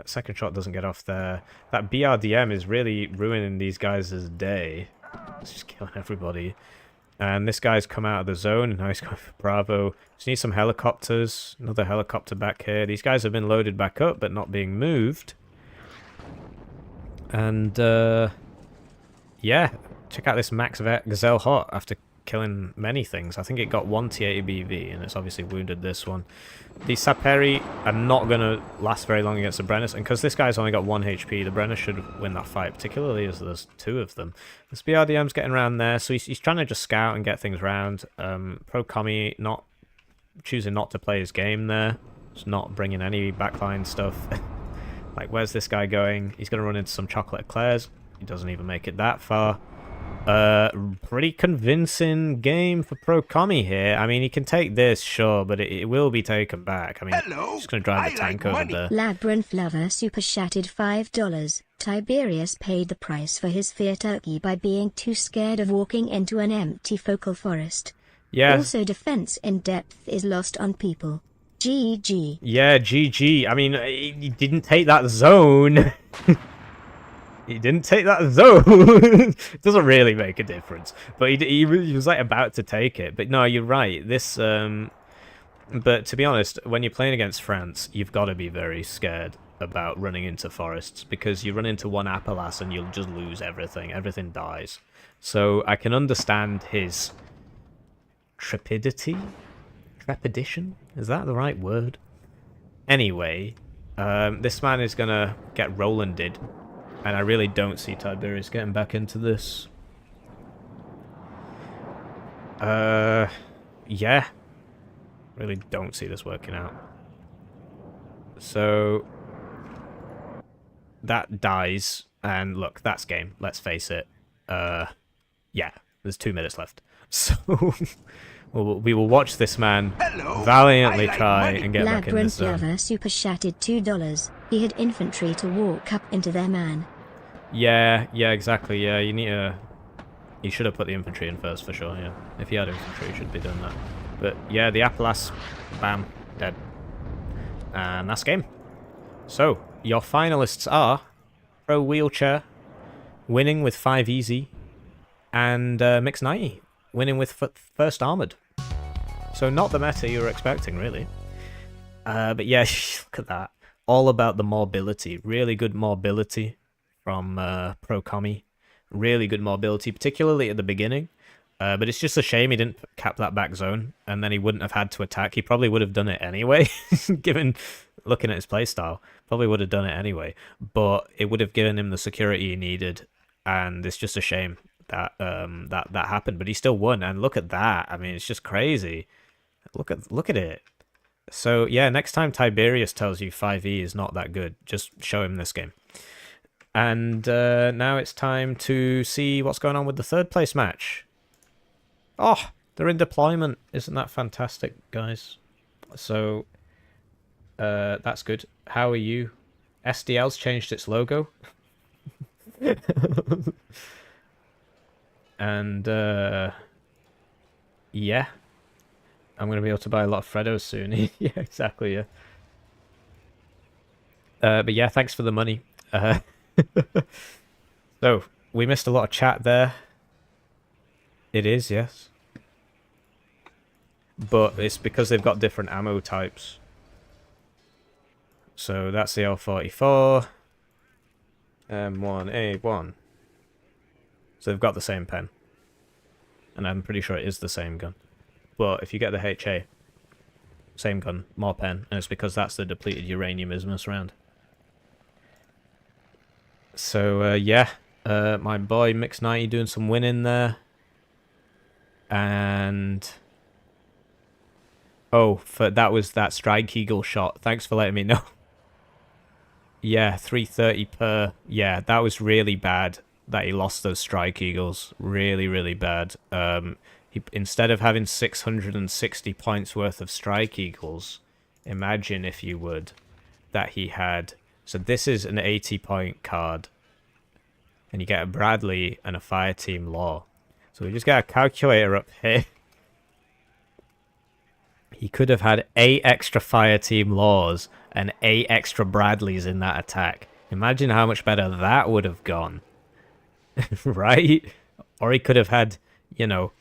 Second shot doesn't get off there. That BRDM is really ruining these guys' day. It's just killing everybody. And this guy's come out of the zone, and now he's going for Bravo. Just need some helicopters. Another helicopter back here. These guys have been loaded back up, but not being moved. And, yeah. Check out this Max Vet Gazelle Hot after killing many things. I think it got 1 T80 BV, and it's obviously wounded this one. These Saperi are not going to last very long against the Brennus, and because this guy's only got 1 HP, the Brennus should win that fight, particularly as there's 2 of them. This BRDM's getting around there, so he's trying to just scout and get things round. Pro Commie not choosing not to play his game there. Just not bringing any backline stuff. Like, where's this guy going? He's going to run into some chocolate eclairs. He doesn't even make it that far. Pretty convincing game for Pro Commie here. I mean, he can take this, sure, but it will be taken back. I mean, just going to drive the tank over there. Labyrinth Lover super chatted $5. Tiberius paid the price for his fear turkey by being too scared of walking into an empty focal forest. Yeah. Also, defense in depth is lost on people. GG. Yeah, GG. I mean, he didn't take that zone. He didn't take that zone. It doesn't really make a difference. But he was like about to take it. But no, you're right. This But to be honest, when you're playing against France, you've got to be very scared about running into forests, because you run into one Appalachian and you'll just lose everything. Everything dies. So I can understand his trepidation? Is that the right word? Anyway, this man is going to get Rolanded, and I really don't see Tiberius getting back into this. Yeah. Really don't see this working out. So that dies, and look, that's game. Let's face it. Yeah, there's 2 minutes left. So we will watch this man valiantly try and get back in this zone. super chatted $2. He had infantry to walk up into their man. Yeah, exactly. Yeah, you need to. You should have put the infantry in first for sure. Yeah, if he had infantry, he should be doing that. But yeah, the Appalachian, bam, dead. And that's game. So, your finalists are Pro Wheelchair, winning with 5 easy, and Mix 90, winning with first armored. So not the meta you were expecting, really. But yeah, look at that. All about the mobility. Really good mobility from Pro Commie. Really good mobility, particularly at the beginning. But it's just a shame he didn't cap that back zone, and then he wouldn't have had to attack. He probably would have done it anyway, given looking at his playstyle. Probably would have done it anyway, but it would have given him the security he needed, and it's just a shame that that happened. But he still won, and look at that. I mean, it's just crazy. Look at it. So yeah, next time Tiberius tells you 5e is not that good, just show him this game. And now it's time to see what's going on with the third place match. Oh, they're in deployment. Isn't that fantastic, guys? So, that's good. How are you? SDL's changed its logo. And, yeah. I'm going to be able to buy a lot of Freddos soon. Yeah, exactly, yeah. But yeah, thanks for the money. So, we missed a lot of chat there. It is, yes. But it's because they've got different ammo types. So that's the L44. M1A1. So they've got the same pen. And I'm pretty sure it is the same gun. But if you get the HA, same gun, more pen. And it's because that's the depleted uranium isthmus round. So, yeah. My boy Mix 90 doing some winning there. And oh, that was that Strike Eagle shot. Thanks for letting me know. Yeah, 330 per. Yeah, that was really bad that he lost those Strike Eagles. Really, really bad. He, instead of having 660 points worth of Strike Eagles, imagine if you would that he had. So this is an 80-point card, and you get a Bradley and a Fireteam Law. So we just got a calculator up here. He could have had 8 extra Fireteam Laws and 8 extra Bradleys in that attack. Imagine how much better that would have gone. Right? Or he could have had, you know,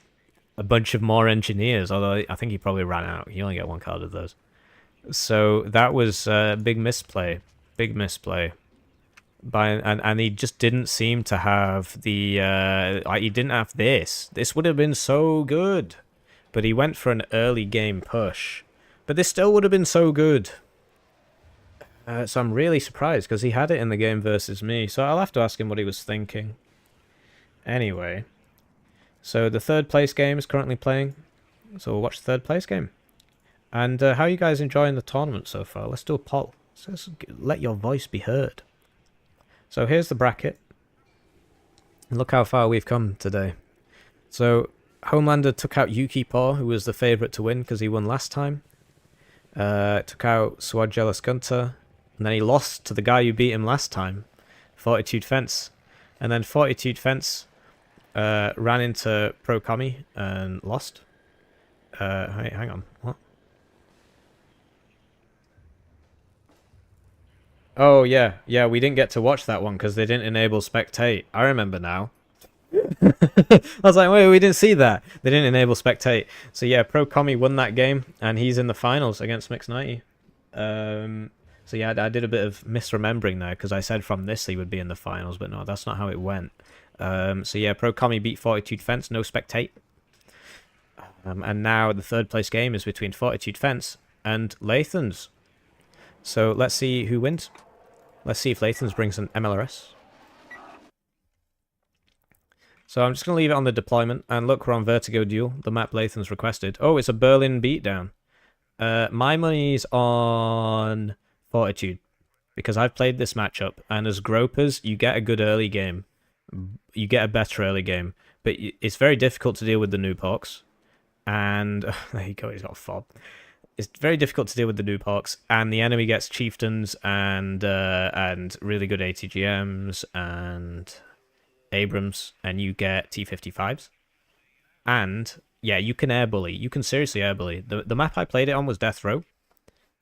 a bunch of more engineers. Although I think he probably ran out. You only get 1 card of those. So that was a big misplay. Big misplay. And he just didn't seem to have the he didn't have this. This would have been so good, but he went for an early game push. But this still would have been so good. So I'm really surprised because he had it in the game versus me. So I'll have to ask him what he was thinking. Anyway, so the third place game is currently playing. So we'll watch the third place game. And how are you guys enjoying the tournament so far? Let's do a poll. Let's let your voice be heard. So here's the bracket. Look how far we've come today. So Homelander took out Yuki Paw, who was the favourite to win because he won last time. Took out Swad Jealous Gunter. And then he lost to the guy who beat him last time, Fortitude Fence. And then Fortitude Fence ran into Pro Commie and lost. Hang on. What? Oh, yeah. Yeah, we didn't get to watch that one because they didn't enable spectate. I remember now. I was like, wait, we didn't see that. They didn't enable spectate. So yeah, Pro Commie won that game, and he's in the finals against Mix90. So yeah, I did a bit of misremembering there, because I said from this he would be in the finals, but no, that's not how it went. So yeah, Pro Commie beat Fortitude Fence, no spectate. And now the third place game is between Fortitude Fence and Lathans. So let's see who wins. Let's see if Lathans brings an MLRS. So I'm just going to leave it on the deployment, and look, we're on Vertigo Duel, the map Lathans requested. Oh, it's a Berlin beatdown. My money's on Fortitude, because I've played this matchup, and as gropers, you get a good early game. You get a better early game, but it's very difficult to deal with the noob hawks. And there you go, he's got a fob. It's very difficult to deal with the noob hawks, and the enemy gets chieftains and really good ATGMs and Abrams, and you get T55s. And yeah, you can air bully. You can seriously air bully. The map I played it on was Death Row,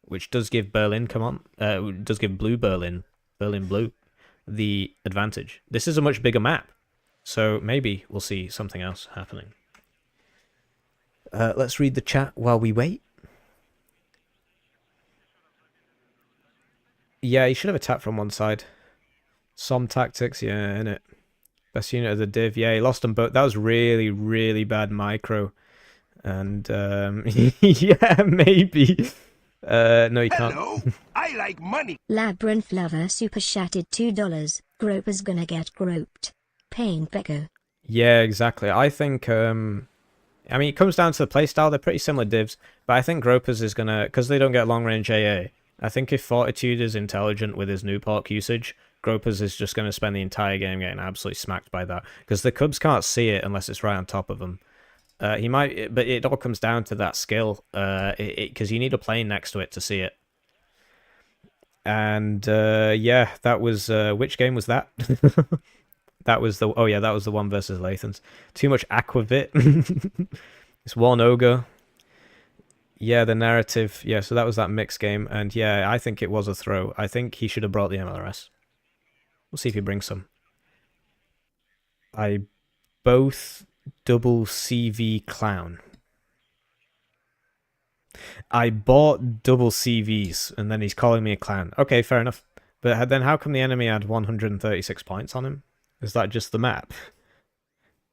which does give Berlin, does give Berlin Blue, the advantage. This is a much bigger map, so maybe we'll see something else happening. Let's read the chat while we wait. Yeah, he should have attacked from one side. Some tactics, yeah, innit? Best unit of the div. Yeah, he lost them both. That was really, really bad micro. And, yeah, maybe. No, you can't. Hello, I like money. Labyrinth Lover super chatted $2. Groper's gonna get groped. Pain Becco. Yeah, exactly. I think, I mean, it comes down to the playstyle. They're pretty similar divs. But I think Gropers is gonna, because they don't get long-range AA, I think if Fortitude is intelligent with his noob hawk usage, Gropers is just going to spend the entire game getting absolutely smacked by that. Because the Cubs can't see it unless it's right on top of them. He might, but it all comes down to that skill. Because you need a plane next to it to see it. And yeah, that was which game was that? That was the that was the one versus Lathans. Too much Aquavit. It's Warno. Yeah, the narrative. Yeah, so that was that mixed game, and yeah, I think it was a throw. I think he should have brought the MLRS. We'll see if he brings some. I both double CV clown. I bought double CVs, and then he's calling me a clown. Okay, fair enough. But then how come the enemy had 136 points on him? Is that just the map?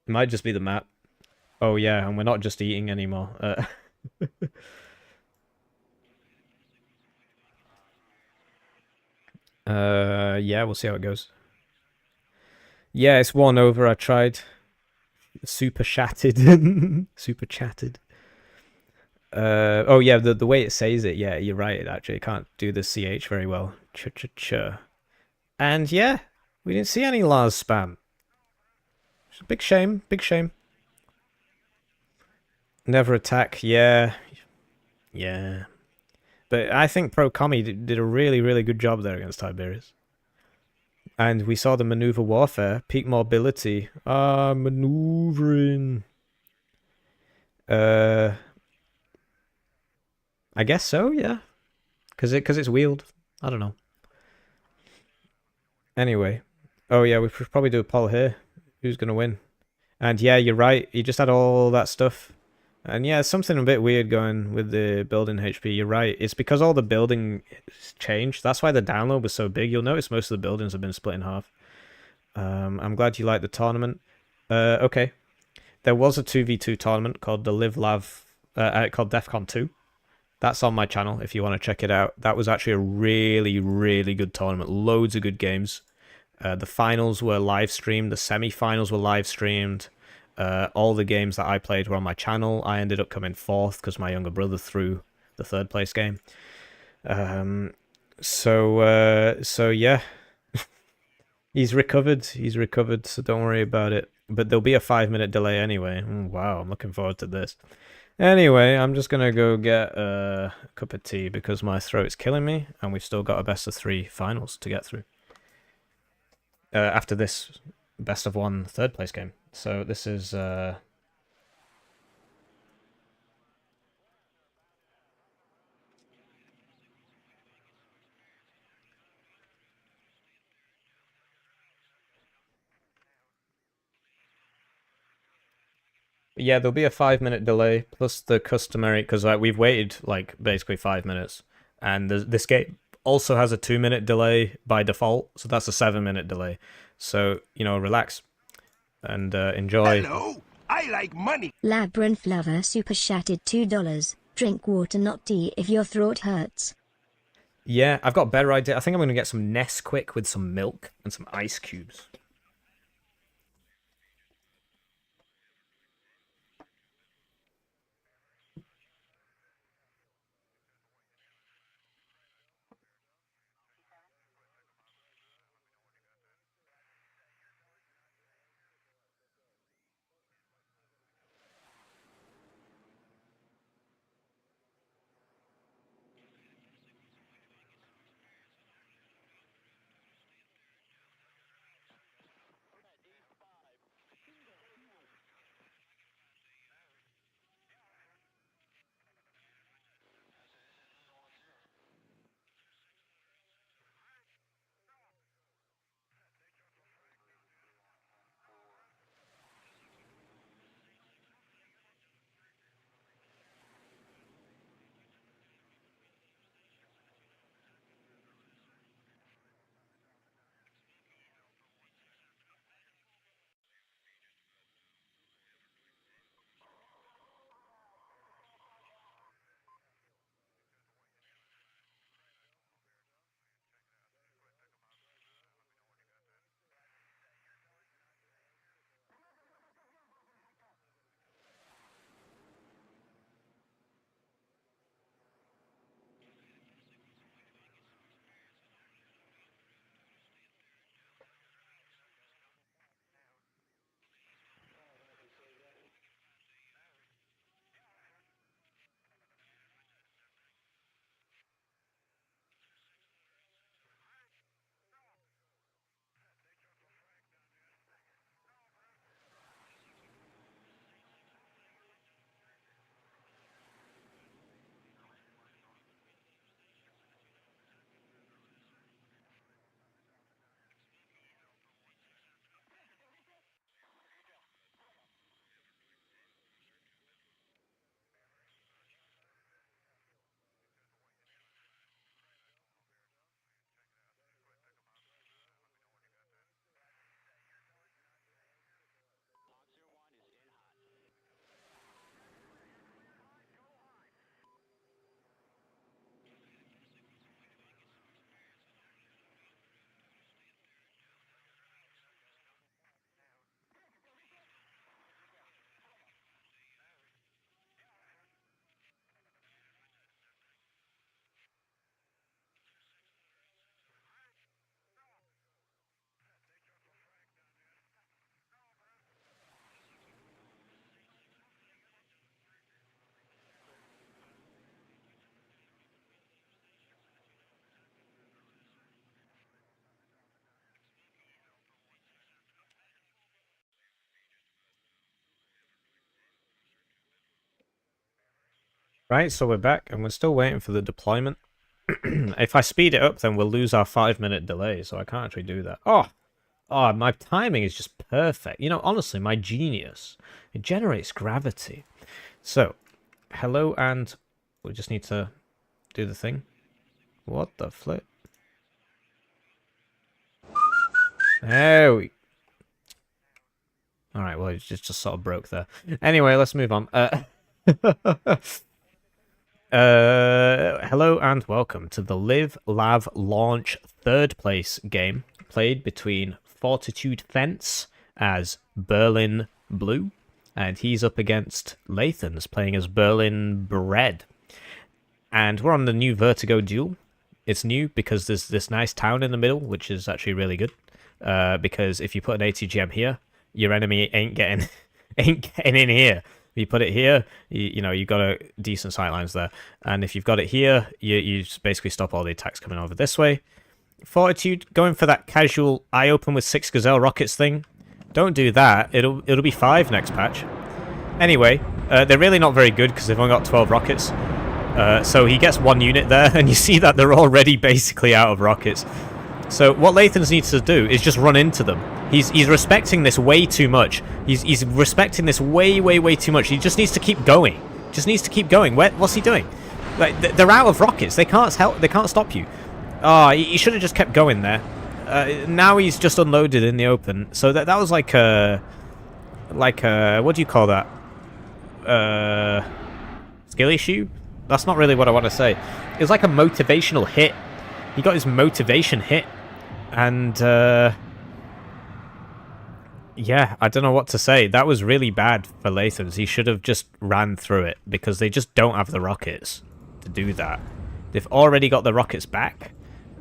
It might just be the map. Oh yeah, and we're not just eating anymore. Yeah, we'll see how it goes. Yeah, it's one over. I tried. Super chatted. Super chatted. Oh yeah, the way it says it, yeah, you're right, actually. It can't do the CH very well. Ch-ch-ch. And yeah, we didn't see any Lars spam. It's a big shame, big shame. Never attack, yeah. Yeah. But I think Pro Commie did a really, really good job there against Tiberius. And we saw the maneuver warfare, peak mobility. Maneuvering. I guess so, yeah. Cause it's wheeled. I don't know. Anyway. Oh yeah, we should probably do a poll here. Who's gonna win? And yeah, you're right. You just had all that stuff. And yeah, something a bit weird going with the building HP. You're right. It's because all the building changed. That's why the download was so big. You'll notice most of the buildings have been split in half. I'm glad you liked the tournament. Okay. There was a 2v2 tournament called the Live Lav, called DEFCON 2. That's on my channel if you want to check it out. That was actually a really, really good tournament. Loads of good games. The finals were live streamed. The semi-finals were live streamed. All the games that I played were on my channel. I ended up coming fourth because my younger brother threw the third place game. So yeah. He's recovered, so don't worry about it. But there'll be a 5-minute delay anyway. Wow, I'm looking forward to this. Anyway, I'm just going to go get a cup of tea because my throat's killing me, and we've still got a best of 3 finals to get through. After this best of 1 third place game. So this is... Yeah, there'll be a 5-minute delay plus the customary, because like we've waited like basically 5 minutes, and this game also has a 2-minute delay by default, so that's a 7-minute delay. So relax and enjoy. Hello, I like money. Labyrinth Lover super chatted $2. Drink water, not tea, if your throat hurts. Yeah, I've got a better idea. I think I'm going to get some Nesquik with some milk and some ice cubes. Right, so we're back, and we're still waiting for the deployment. If I speed it up, then we'll lose our 5-minute delay, so I can't actually do that. Oh, my timing is just perfect. Honestly, my genius. It generates gravity. So, hello, and we just need to do the thing. What the flip? There we... Alright, well, it just sort of broke there. Anyway, let's move on. Hello and welcome to the Live, Lav, Launch 3rd place game played between Fortitude Fence as Berlin Blue, and he's up against Lathans playing as Berlin Bread. And we're on the new Vertigo duel. It's new because there's this nice town in the middle, which is actually really good. Because if you put an ATGM here, your enemy ain't getting in here. You put it here, you've got a decent sightlines there. And if you've got it here, you just basically stop all the attacks coming over this way. Fortitude, going for that casual eye open with 6 Gazelle rockets thing. Don't do that. It'll be 5 next patch. Anyway, they're really not very good because they've only got 12 rockets. So he gets 1 unit there, and you see that they're already basically out of rockets. So what Lathans needs to do is just run into them. He's respecting this way too much. He's respecting this way too much. He just needs to keep going. Just needs to keep going. What's he doing? Like they're out of rockets. They can't help. They can't stop you. Oh, he should have just kept going there. Now he's just unloaded in the open. So that was like a what do you call that? Skill issue? That's not really what I want to say. It was like a motivational hit. He got his motivation hit. And, yeah, I don't know what to say. That was really bad for Lathans. He should have just ran through it, because they just don't have the rockets to do that. They've already got the rockets back,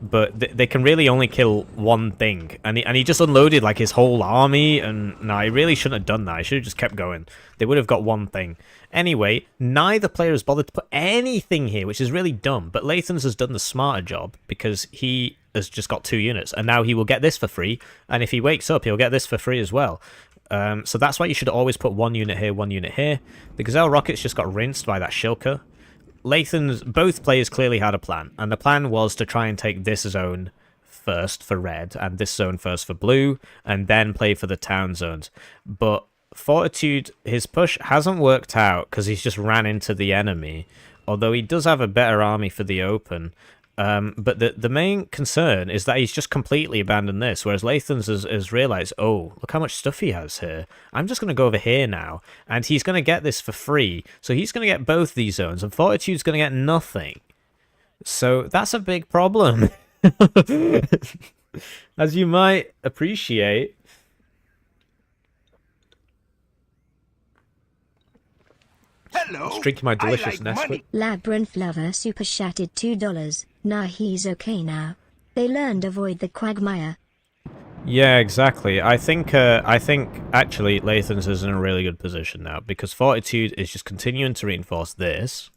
but they can really only kill one thing. And he just unloaded, like, his whole army, and no, he really shouldn't have done that. He should have just kept going. They would have got one thing. Anyway, neither player has bothered to put anything here, which is really dumb. But Lathans has done the smarter job, because he has just got 2 units, and now he will get this for free. And if he wakes up, he'll get this for free as well. So that's why you should always put 1 unit here, 1 unit here. The Gazelle rockets just got rinsed by that Shilka. Lathans, both players clearly had a plan, and the plan was to try and take this zone first for red, and this zone first for blue, and then play for the town zones. But Fortitude, his push hasn't worked out because he's just ran into the enemy, although he does have a better army for the open. But the main concern is that he's just completely abandoned this, whereas Lathans has realised, oh, look how much stuff he has here. I'm just going to go over here now, and he's going to get this for free. So he's going to get both these zones, and Fortitude's going to get nothing. So that's a big problem. As you might appreciate. Hello. Just drinking my delicious Nesquik. Labyrinth Lover super chatted $2. Nah, he's okay now. They learned avoid the quagmire. Yeah, exactly. I think actually Lathans is in a really good position now, because Fortitude is just continuing to reinforce this,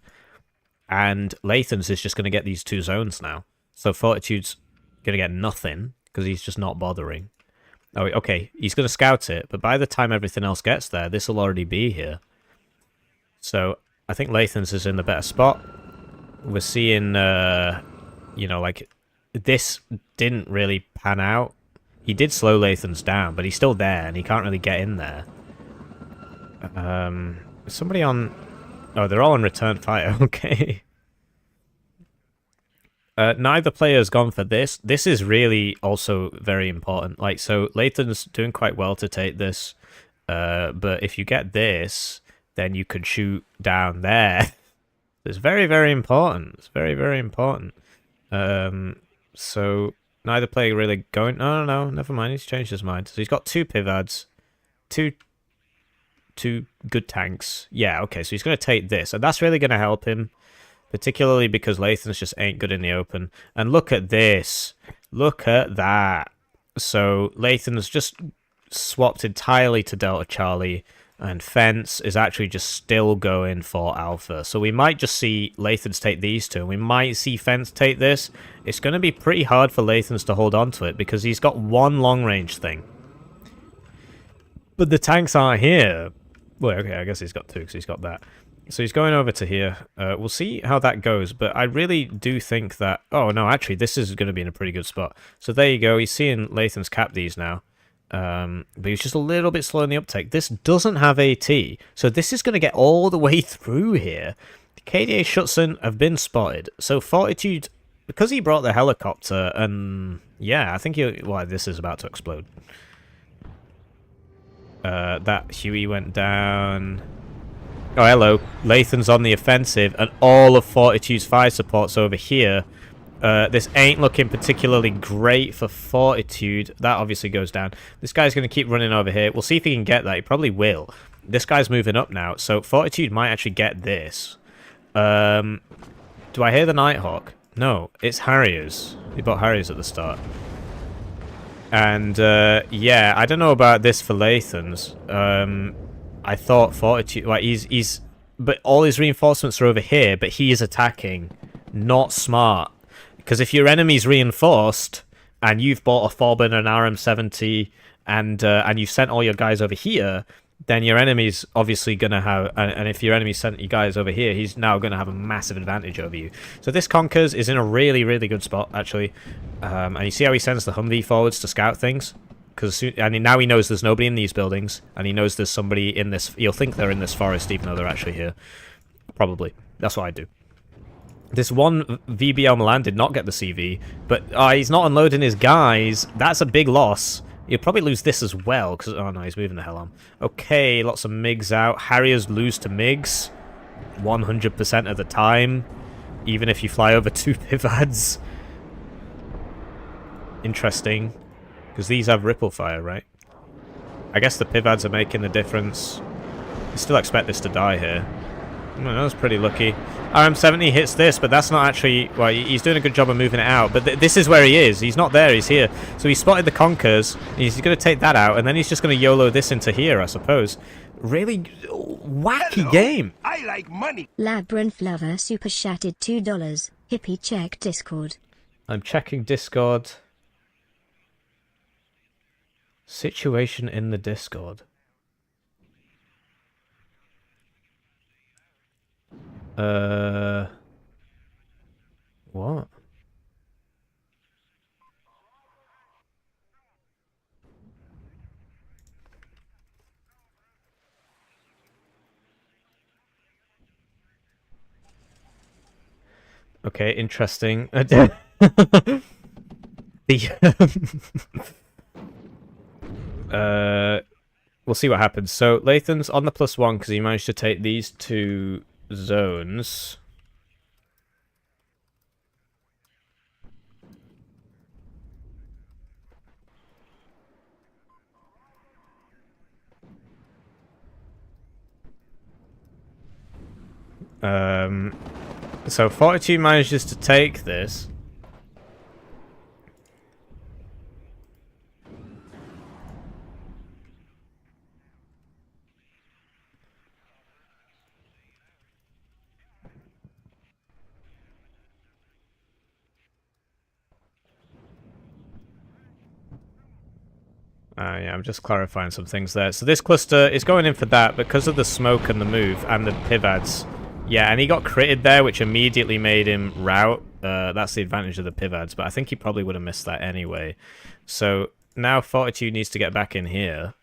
and Lathans is just going to get these 2 zones now. So Fortitude's going to get nothing because he's just not bothering. Oh, okay, he's going to scout it, but by the time everything else gets there, this will already be here. So I think Lathans is in the better spot. We're seeing, you know, like, this didn't really pan out. He did slow Lathans down, but he's still there, and he can't really get in there. Somebody on... Oh, they're all on return fire, okay. Neither player has gone for this. This is really also very important. Like, so Lathan's doing quite well to take this, but if you get this, then you could shoot down there. It's very important. It's very important. So neither player really going... No, never mind. He's changed his mind. So he's got 2 Pivads, two good tanks. Yeah, okay. So he's going to take this, and that's really going to help him, particularly because Lathans just ain't good in the open. And look at this. Look at that. So Lathan's just swapped entirely to Delta Charlie, and Fence is actually just still going for Alpha. So we might just see Lathans take these 2, and we might see Fence take this. It's going to be pretty hard for Lathans to hold on to it, because he's got 1 long-range thing. But the tanks aren't here. Well, okay, I guess he's got 2, because he's got that. So he's going over to here. We'll see how that goes, but I really do think that... Oh, no, actually, this is going to be in a pretty good spot. So there you go. He's seeing Lathans cap these now. But he's just a little bit slow in the uptake. This doesn't have AT, so this is going to get all the way through here. The KDA Schutzen have been spotted. So Fortitude, because he brought the helicopter, and yeah, I think well, this is about to explode. That Huey went down. Oh, hello. Lathan's on the offensive, and all of Fortitude's fire support's over here. This ain't looking particularly great for Fortitude. That obviously goes down. This guy's going to keep running over here. We'll see if he can get that. He probably will. This guy's moving up now, so Fortitude might actually get this. Do I hear the Nighthawk? No, it's Harriers. He bought Harriers at the start. And, yeah, I don't know about this for Lathans. I thought Fortitude... Like, he's... But all his reinforcements are over here, but he is attacking. Not smart. Because if your enemy's reinforced, and you've bought a Forbin and RM70, and you've sent all your guys over here, then your enemy's obviously going to have, and if your enemy sent you guys over here, he's now going to have a massive advantage over you. So this Conkers is in a really, really good spot, actually. And you see how he sends the Humvee forwards to scout things? And now he knows there's nobody in these buildings, and he knows there's somebody in this, you'll think they're in this forest, even though they're actually here. Probably. That's what I do. This one VBL Milan did not get the CV, but he's not unloading his guys. That's a big loss. He'll probably lose this as well, because... Oh, no, he's moving the hell on. Okay, lots of MiGs out. Harriers lose to MiGs 100% of the time, even if you fly over 2 Pivads. Interesting, because these have ripple fire, right? I guess the Pivads are making the difference. I still expect this to die here. Well, that was pretty lucky. RM70 hits this, but that's not actually... Well, he's doing a good job of moving it out. But this is where he is. He's not there, he's here. So he spotted the Conkers. He's going to take that out, and then he's just going to YOLO this into here, I suppose. Really wacky game. I like money. Labyrinth Lover super chatted $2. Hippie, check Discord. I'm checking Discord. Situation in the Discord. What? Okay, interesting. We'll see what happens. So Lathans on the +1 because he managed to take these 2 zones. So Fortitude manages to take this. Yeah, I'm just clarifying some things there. So this cluster is going in for that because of the smoke and the move and the Pivads. Yeah, and he got critted there, which immediately made him route. That's the advantage of the Pivads, but I think he probably would have missed that anyway. So now Fortitude needs to get back in here.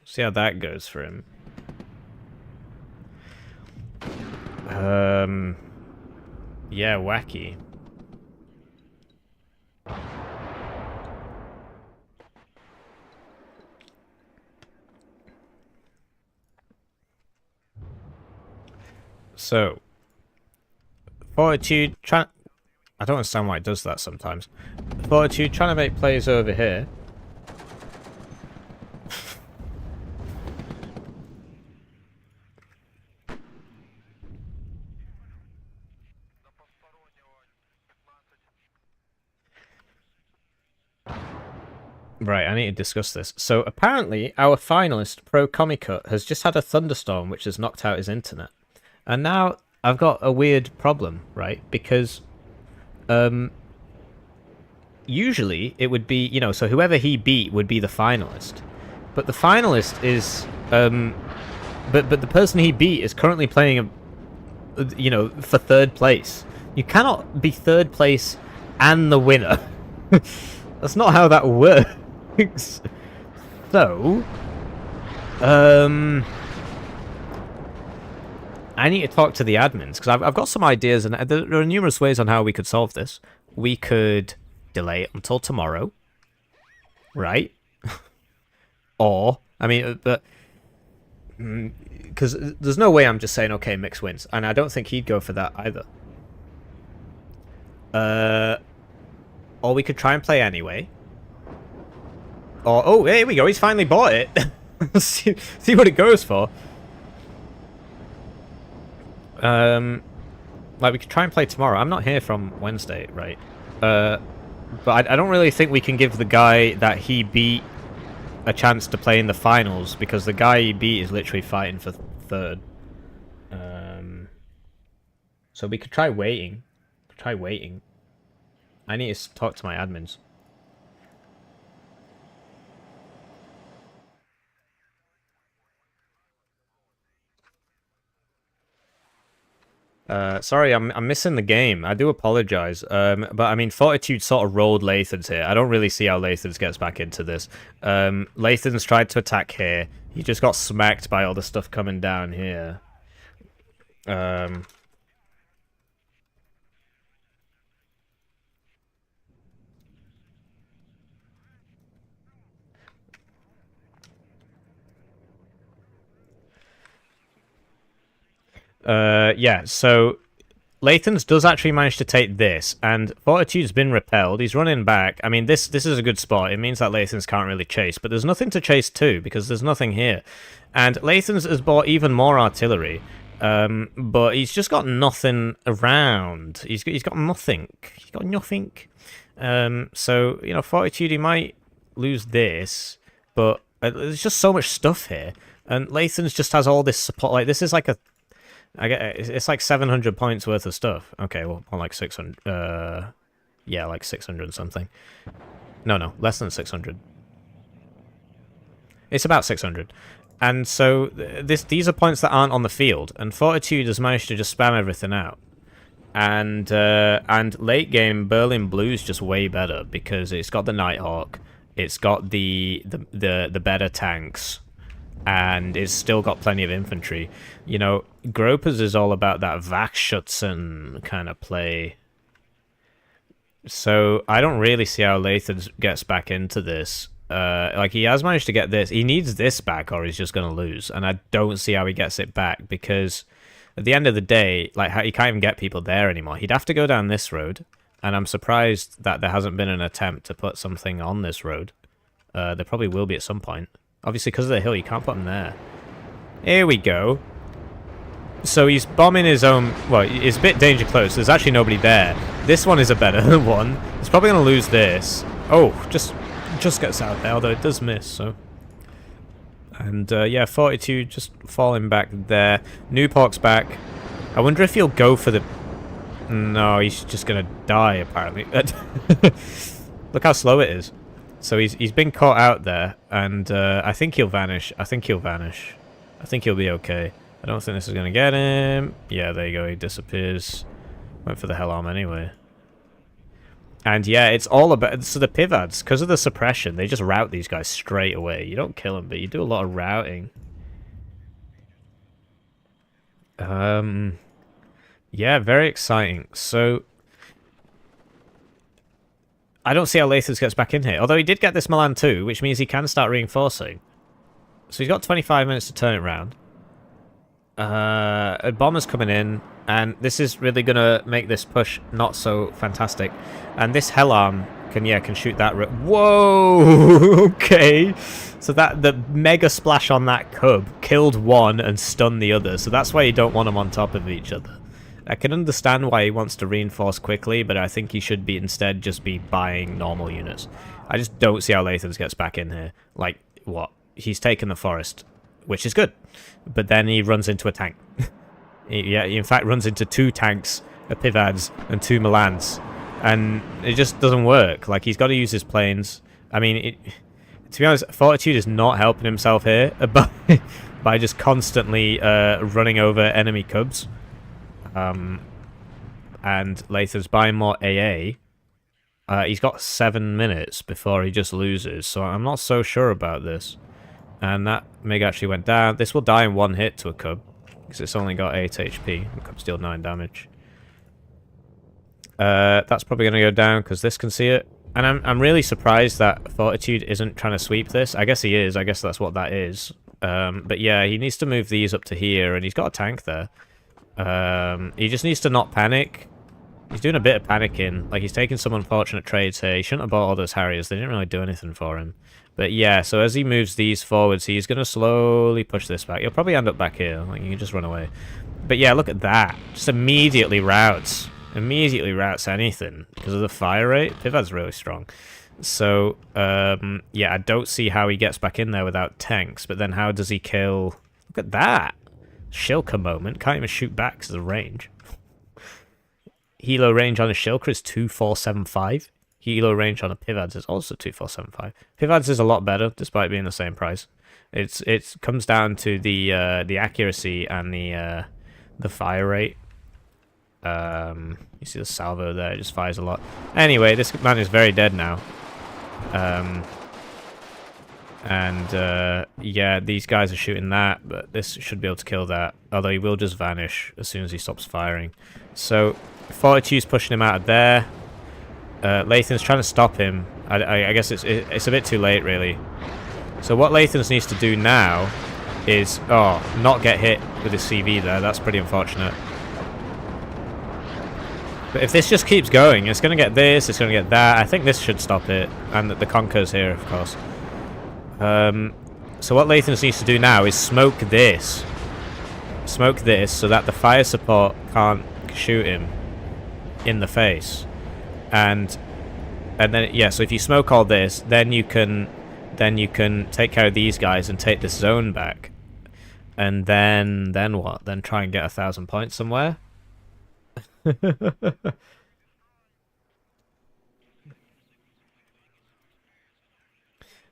See how that goes for him. Yeah, wacky. So, Fortitude I don't understand why it does that sometimes. Fortitude trying to make plays over here. Right, I need to discuss this. So, apparently, our finalist, Pro Comicut, has just had a thunderstorm which has knocked out his internet. And now I've got a weird problem, right? Because usually it would be, you know, so whoever he beat would be the finalist. But the finalist is but the person he beat is currently playing you know, for 3rd place. You cannot be 3rd place and the winner. That's not how that works. So I need to talk to the admins, because I've got some ideas, and there are numerous ways on how we could solve this. We could delay it until tomorrow, right? Or, I mean, but... Because there's no way I'm just saying, okay, Mix wins, and I don't think he'd go for that either. Or we could try and play anyway. Or, oh, here we go, he's finally bought it. see what it goes for. Like, we could try and play tomorrow. I'm not here from Wednesday, right? But I don't really think we can give the guy that he beat a chance to play in the finals, because the guy he beat is literally fighting for 3rd. So we could try waiting. I need to talk to my admins. Sorry, I'm missing the game. I do apologize. But I mean, Fortitude sort of rolled Lathans here. I don't really see how Lathans gets back into this. Lathans tried to attack here. He just got smacked by all the stuff coming down here. Yeah, so Lathans does actually manage to take this, and Fortitude's been repelled. He's running back. I mean, this is a good spot. It means that Lathans can't really chase, but there's nothing to chase too, because there's nothing here. And Lathans has bought even more artillery, but he's just got nothing around. He's got nothing. He's got nothing. So, you know, Fortitude, he might lose this, but there's just so much stuff here. And Lathans just has all this support. Like, this is like a... it's like 700 points worth of stuff. Okay, well, more like 600. Yeah, like 600 and something. No, less than 600. It's about 600. And so these are points that aren't on the field, and Fortitude has managed to just spam everything out. And late game, Berlin Blue's just way better because it's got the Nighthawk, it's got the better tanks, and it's still got plenty of infantry. You know, Gropers is all about that Wachschutzen kind of play. So I don't really see how Lathans gets back into this. Like, he has managed to get this. He needs this back or he's just going to lose. And I don't see how he gets it back because at the end of the day, like, he can't even get people there anymore. He'd have to go down this road. And I'm surprised that there hasn't been an attempt to put something on this road. There probably will be at some point. Obviously, because of the hill, you can't put them there. Here we go. So he's bombing his own... Well, it's a bit danger close. There's actually nobody there. This one is a better one. He's probably going to lose this. Oh, just gets out there, although it does miss, so... And, yeah, Fortitude just falling back there. Newpork's back. I wonder if he'll go for the... No, he's just going to die, apparently. Look how slow it is. So he's been caught out there, and I think he'll vanish. I think he'll be okay. I don't think this is going to get him. Yeah, there you go. He disappears. Went for the hell arm anyway. And yeah, it's all about... So the Pivads, because of the suppression, they just rout these guys straight away. You don't kill them, but you do a lot of routing. Yeah, very exciting. So... I don't see how Lathans gets back in here. Although he did get this Milan too, which means he can start reinforcing. So he's got 25 minutes to turn it around. A bomber's coming in, and this is really going to make this push not so fantastic. And this hell arm can shoot that. Whoa! Okay. So the mega splash on that cub killed one and stunned the other. So that's why you don't want them on top of each other. I can understand why he wants to reinforce quickly, but I think he should be instead just be buying normal units. I just don't see how Lathans gets back in here. Like, what? He's taken the forest, which is good. But then he runs into a tank. He in fact runs into 2 tanks, a Pivads, and 2 Milans. And it just doesn't work. Like, he's got to use his planes. I mean, to be honest, Fortitude is not helping himself here by just constantly running over enemy cubs. And Lathans buying more AA. He's got 7 minutes before he just loses, so I'm not so sure about this. And that MiG actually went down. This will die in 1 hit to a cub, because it's only got 8 HP. The cub's deal 9 damage. That's probably going to go down, because this can see it. And I'm really surprised that Fortitude isn't trying to sweep this. I guess he is. I guess that's what that is. But yeah, he needs to move these up to here, and he's got a tank there. He just needs to not panic. He's doing a bit of panicking. Like, he's taking some unfortunate trades here. He shouldn't have bought all those Harriers. They didn't really do anything for him. But yeah, so as he moves these forwards, he's going to slowly push this back. He'll probably end up back here. Like, you can just run away. But yeah, look at that. Just immediately routes. Immediately routes anything. Because of the fire rate. Pivad's really strong. So, yeah, I don't see how he gets back in there without tanks. But then how does he kill... Look at that. Shilka moment. Can't even shoot back because of the range. Helo range on a Shilka is 2475. Helo range on a Pivads is also 2475. Pivads is a lot better, despite being the same price. It comes down to the accuracy and the fire rate. You see the salvo there, it just fires a lot. Anyway, this man is very dead now. Yeah, these guys are shooting that, but this should be able to kill that. Although he will just vanish as soon as he stops firing. So, Fortitude's pushing him out of there. Lathans trying to stop him. I guess it's a bit too late, really. So what Lathans needs to do now is, not get hit with his CV there. That's pretty unfortunate. But if this just keeps going, it's going to get this, it's going to get that. I think this should stop it. And the Conqueror's here, of course. So what Lathans needs to do now is smoke this. Smoke this so that the fire support can't shoot him in the face. And then, yeah, so if you smoke all this, then you can take care of these guys and take this zone back. And then what? Then try and get 1,000 points somewhere?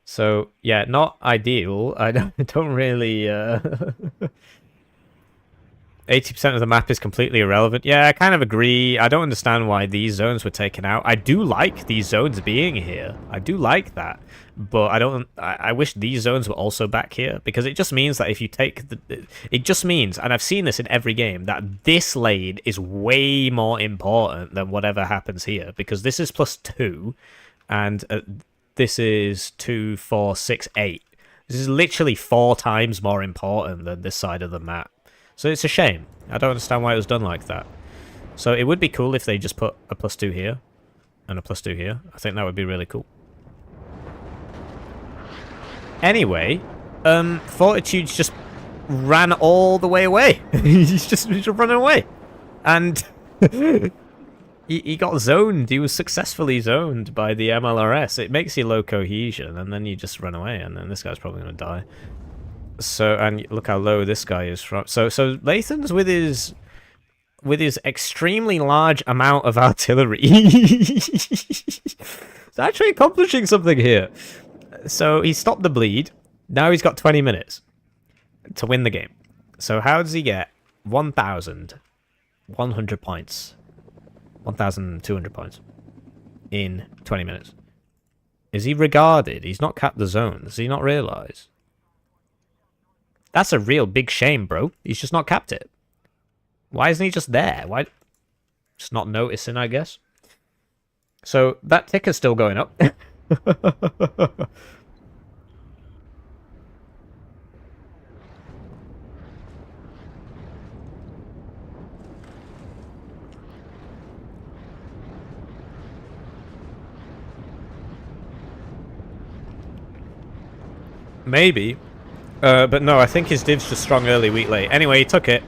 So, yeah, not ideal. I don't really... 80% of the map is completely irrelevant. Yeah, I kind of agree. I don't understand why these zones were taken out. I do like these zones being here. I do like that. But I wish these zones were also back here. Because it just means that if you take it just means, and I've seen this in every game, that this lane is way more important than whatever happens here. Because this is +2. And this is 2, 4, 6, 8. This is literally 4 times more important than this side of the map. So it's a shame. I don't understand why it was done like that. So it would be cool if they just put a +2 here and a +2 here. I think that would be really cool. Anyway, Fortitude's just ran all the way away. he's just running away. And he got zoned. He was successfully zoned by the MLRS. It makes you low cohesion, and then you just run away, and then this guy's probably going to die. So, and look how low this guy is from. So Lathans with his extremely large amount of artillery, it's actually accomplishing something here. So he stopped the bleed. Now he's got 20 minutes to win the game. So how does he get 1,100 points? 1,200 points in 20 minutes. Is he regarded? He's not capped the zone. Does he not realise? That's a real big shame, bro. He's just not capped it. Why isn't he just there? Why? Just not noticing, I guess. So that ticker's still going up. Maybe. But no, I think his div's just strong early, weak late. Anyway, he took it.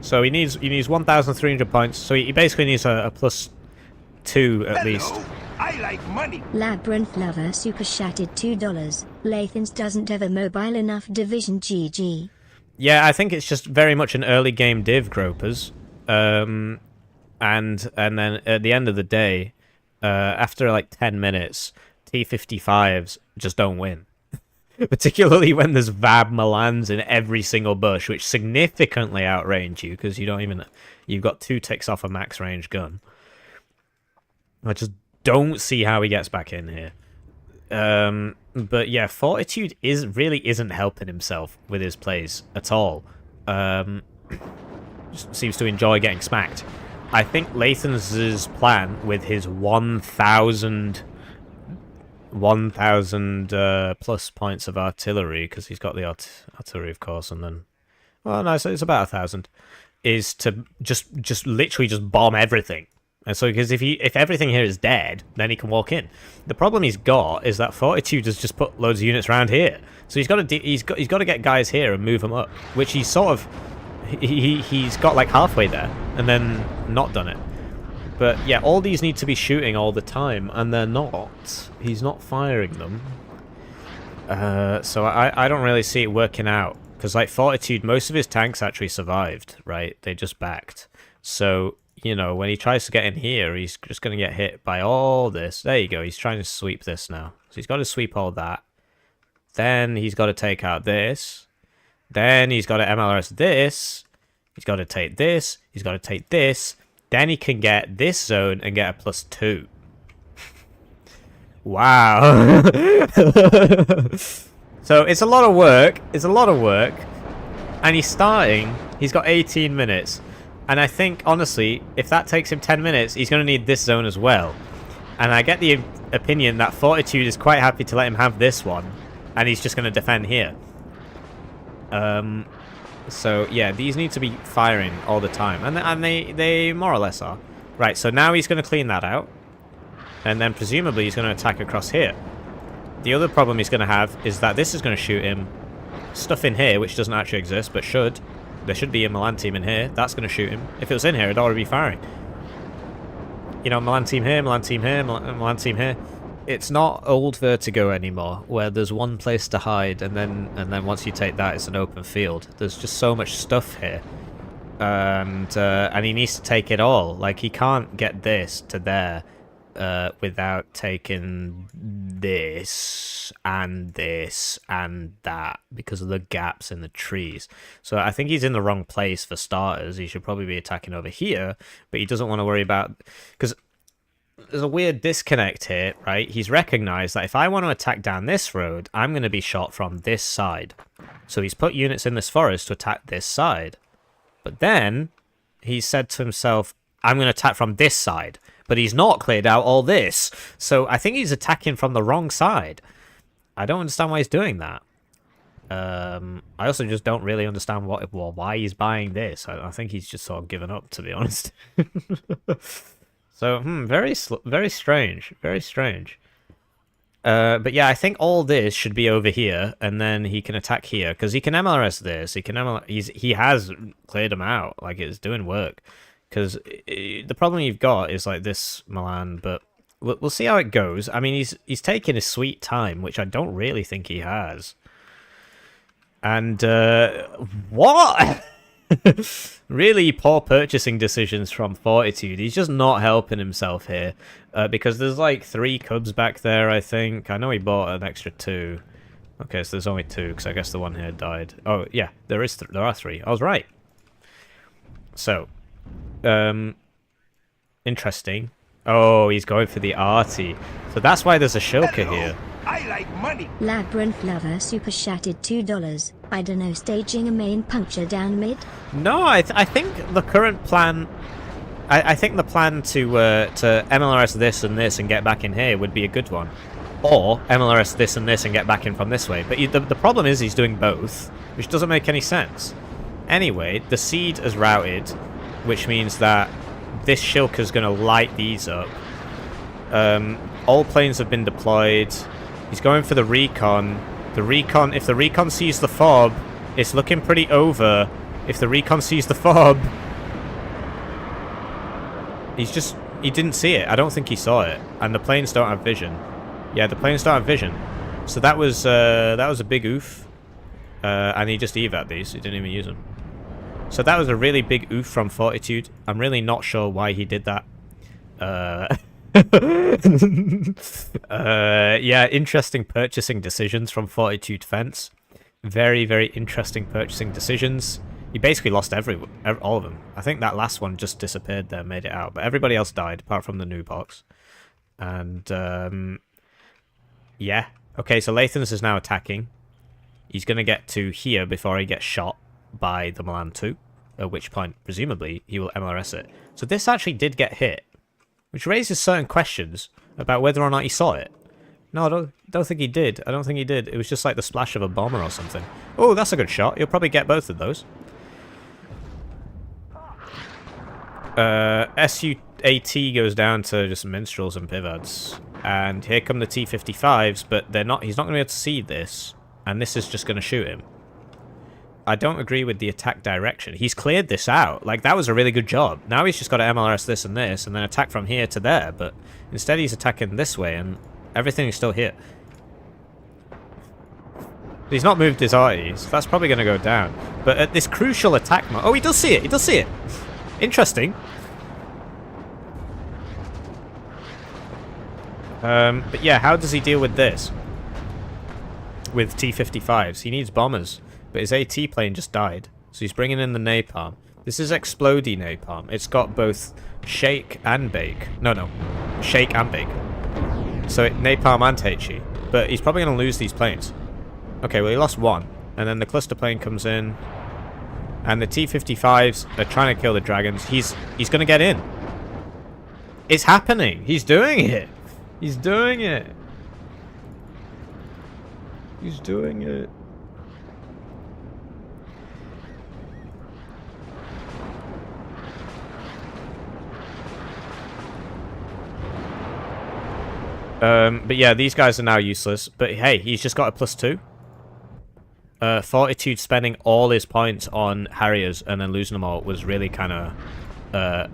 So he needs 1,300 points. So he basically needs a +2 at least. I like money. Labyrinth Lover super chatted $2. Lathans doesn't have a mobile enough division GG. Yeah, I think it's just very much an early game div, Gropers. And then at the end of the day, after like 10 minutes, T55s just don't win. Particularly when there's Vab Milans in every single bush, which significantly outrange you, because you've got 2 ticks off a max range gun. I just don't see how he gets back in here. But yeah, Fortitude really isn't helping himself with his plays at all. Just seems to enjoy getting smacked. I think Lathans' plan with his 1,000 plus points of artillery, because he's got the artillery, of course, and then, well, no, so it's about 1,000, is to just literally just bomb everything. And so, because if everything here is dead, then he can walk in. The problem he's got is that Fortitude has just put loads of units around here, so he's got to get guys here and move them up, which he's sort of he's got like halfway there and then not done it. But yeah, all these need to be shooting all the time, and they're not. He's not firing them. So I don't really see it working out. Because like Fortitude, most of his tanks actually survived, right? They just backed. So, you know, when he tries to get in here, he's just going to get hit by all this. There you go, he's trying to sweep this now. So he's got to sweep all that. Then he's got to take out this. Then he's got to MLRS this. He's got to take this. He's got to take this. Then he can get this zone and get a +2. Wow. So it's a lot of work. It's a lot of work. And he's starting. He's got 18 minutes. And I think, honestly, if that takes him 10 minutes, he's going to need this zone as well. And I get the opinion that Fortitude is quite happy to let him have this one. And he's just going to defend here. So, yeah, these need to be firing all the time. And they more or less are. Right, so now he's going to clean that out. And then presumably he's going to attack across here. The other problem he's going to have is that this is going to shoot him stuff in here, which doesn't actually exist, but should. There should be a Milan team in here. That's going to shoot him. If it was in here, it'd already be firing. You know, Milan team here, Milan team here, Milan team here. It's not old Vertigo anymore, where there's one place to hide, and then once you take that, it's an open field. There's just so much stuff here, and he needs to take it all. Like, he can't get this to there without taking this and that because of the gaps in the trees. So I think he's in the wrong place for starters. He should probably be attacking over here, but he doesn't want to worry about, because there's a weird disconnect here, right? He's recognized that if I want to attack down this road, I'm going to be shot from this side. So he's put units in this forest to attack this side. But then he's said to himself, I'm going to attack from this side. But he's not cleared out all this. So I think he's attacking from the wrong side. I don't understand why he's doing that. I also just don't really understand why he's buying this. I think he's just sort of given up, to be honest. So, very strange. Very strange. But yeah, I think all this should be over here, and then he can attack here, because he can MLRS this. He has cleared them out. Like, it's doing work. Because the problem you've got is like this Milan, but we'll see how it goes. I mean, he's taking his sweet time, which I don't really think he has. And what? Really poor purchasing decisions from Fortitude. He's just not helping himself here, because there's like 3 cubs back there, I think. I know he bought an extra 2. Okay, so there's only 2, because I guess the one here died. Oh yeah, there are 3. I was right. So. Interesting. Oh, he's going for the arty. So that's why there's a shulker here. I like money. Labyrinth Lover super chatted $2. I don't know, staging a main puncture down mid? No, I think the current plan... I think the plan to MLRS this and get back in here would be a good one. Or MLRS this and get back in from this way. But the problem is he's doing both, which doesn't make any sense. Anyway, the seed is routed, which means that this shulker's going to light these up. All planes have been deployed. He's going for the recon. If the recon sees the fob, it's looking pretty over. If the recon sees the fob, he didn't see it. I don't think he saw it. And the planes don't have vision. Yeah, the planes don't have vision. So that was a big oof. And he just evat these. He didn't even use them. So that was a really big oof from Fortitude. I'm really not sure why he did that. Yeah, interesting purchasing decisions from Fortitude Fence. Very, very interesting purchasing decisions. He basically lost all of them. I think that last one just disappeared there, made it out. But everybody else died, apart from the new box. And, yeah. Okay, so Lathans is now attacking. He's going to get to here before he gets shot by the Milan 2, at which point, presumably, he will MLRS it. So this actually did get hit, which raises certain questions about whether or not he saw it. No, I don't think he did. I don't think he did. It was just like the splash of a bomber or something. Oh, that's a good shot. You'll probably get both of those. SUAT goes down to just minstrels and pivots. And here come the T-55s, but he's not going to be able to see this. And this is just going to shoot him. I don't agree with the attack direction. He's cleared this out. Like, that was a really good job. Now he's just got to MLRS this, and then attack from here to there. But instead he's attacking this way, and everything is still here. He's not moved his arty, so that's probably going to go down. But at this crucial attack... Oh, he does see it! He does see it! Interesting. But yeah, how does he deal with this? With T-55s. He needs bombers. But his AT plane just died. So he's bringing in the napalm. This is explodey napalm. It's got both shake and bake. No. Shake and bake. So napalm and HE. But he's probably going to lose these planes. Okay, well he lost one. And then the cluster plane comes in. And the T-55s are trying to kill the dragons. He's going to get in. It's happening. He's doing it. He's doing it. He's doing it. But yeah, these guys are now useless. But hey, he's just got a +2. Fortitude spending all his points on Harriers and then losing them all was really kind of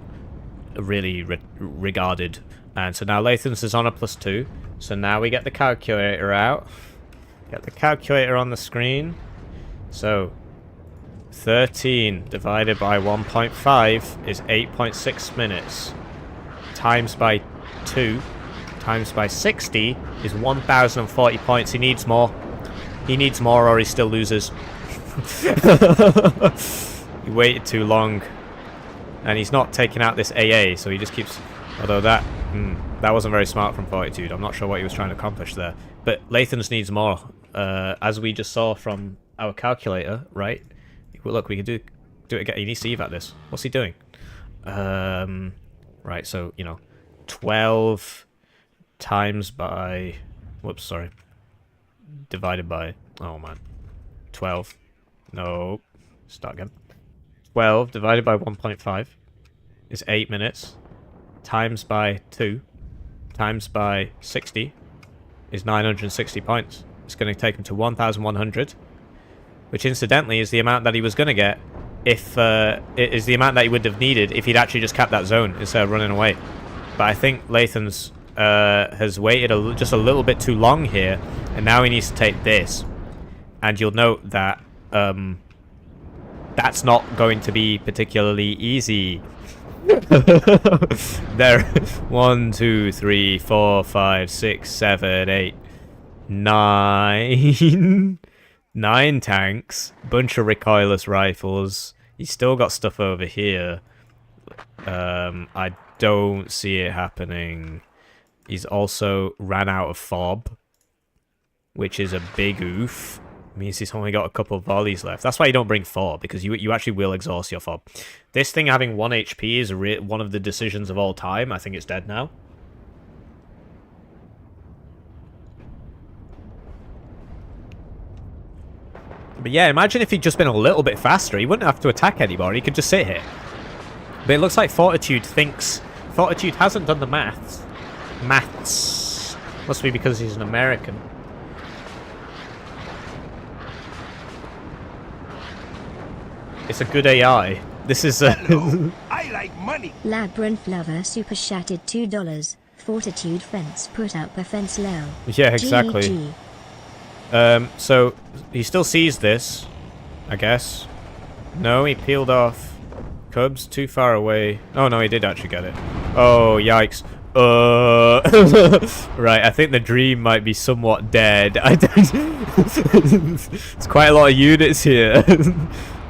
regarded. And so now Lathans is on a +2. So now we get the calculator out. Get the calculator on the screen. So 13 divided by 1.5 is 8.6 minutes. Times by 2 times by 60 is 1,040 points. He needs more. He needs more or he still loses. He waited too long. And he's not taking out this AA, so he just keeps... Although that wasn't very smart from Fortitude. I'm not sure what he was trying to accomplish there. But Lathans needs more. As we just saw from our calculator, right? Well, look, we can do it again. He needs to evac this. What's he doing? Right, so, 12 times by... Whoops, sorry. Divided by... Oh, man. 12. No. Start again. 12 divided by 1.5 is 8 minutes. Times by 2 times by 60 is 960 points. It's going to take him to 1,100. Which, incidentally, is the amount that he was going to get if... it is the amount that he would have needed if he'd actually just capped that zone instead of running away. But I think Lathans... has waited just a little bit too long here, and now he needs to take this. And you'll note that that's not going to be particularly easy. There, 1, 2, 3, 4, 5, 6, 7, 8, 9, 9 tanks, bunch of recoilless rifles. He's still got stuff over here. I don't see it happening. He's also ran out of fob, which is a big oof. Means he's only got a couple of volleys left. That's why you don't bring fob, because you actually will exhaust your fob. This thing having 1 HP is one of the decisions of all time. I think it's dead now. But yeah, imagine if he'd just been a little bit faster. He wouldn't have to attack anymore. He could just sit here. But it looks like Fortitude thinks... Fortitude hasn't done the maths. Must be because he's an American. It's a good AI. This is Hello. I like money. Labyrinth Lover super chatted $2. Fortitude fence put up a fence low. Yeah, exactly. GG. So he still sees this, I guess. No, he peeled off. Cubs too far away. Oh no, he did actually get it. Oh yikes. Right, I think the dream might be somewhat dead. It's quite a lot of units here.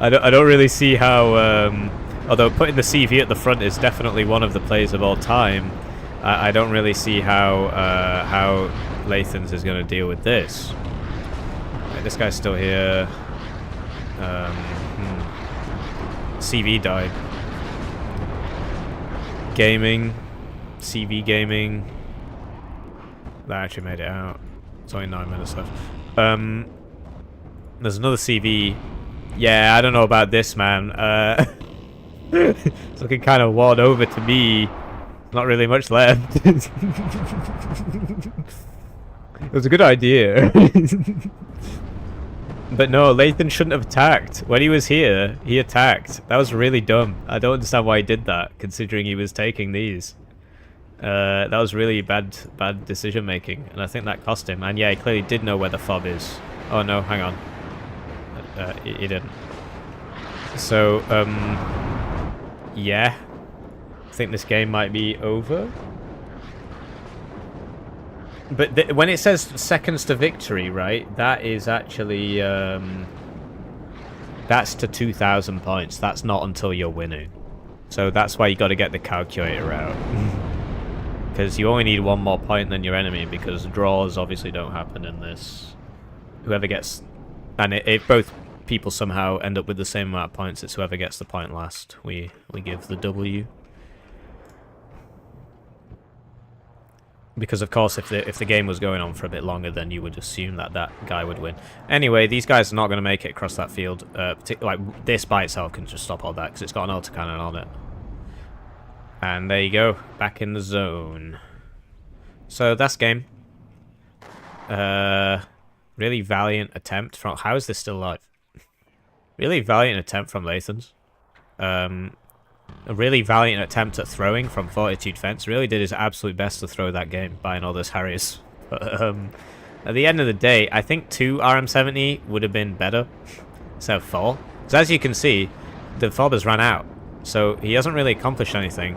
I don't really see how. Although putting the CV at the front is definitely one of the plays of all time. I don't really see how Lathans is going to deal with this. Right, this guy's still here. CV died. Gaming. CV gaming. That actually made it out. It's only 9 minutes left. There's another CV. Yeah, I don't know about this, man. It's looking kind of won over to me. Not really much left. It was a good idea. But no, Lathan shouldn't have attacked. When he was here, he attacked. That was really dumb. I don't understand why he did that, considering he was taking these. That was really bad decision making, and I think that cost him. And yeah, he clearly did know where the fob is. Oh no, hang on. He didn't. So, yeah. I think this game might be over. But when it says seconds to victory, right, that is actually, That's to 2,000 points. That's not until you're winning. So that's why you got to get the calculator out. Because you only need one more point than your enemy, because draws obviously don't happen in this. Whoever gets... And if both people somehow end up with the same amount of points, it's whoever gets the point last. We give the W. Because of course, if the game was going on for a bit longer, then you would assume that that guy would win. Anyway, these guys are not going to make it across that field. Like this by itself can just stop all that because it's got an autocannon on it. And there you go, back in the zone. So that's game. Really valiant attempt from. How is this still alive? Really valiant attempt from Lathans. A really valiant attempt at throwing from Fortitude Fence. Really did his absolute best to throw that game, buying all those Harriers. But at the end of the day, I think 2 RM70 would have been better instead of 4. Because as you can see, the fob has run out. So he hasn't really accomplished anything.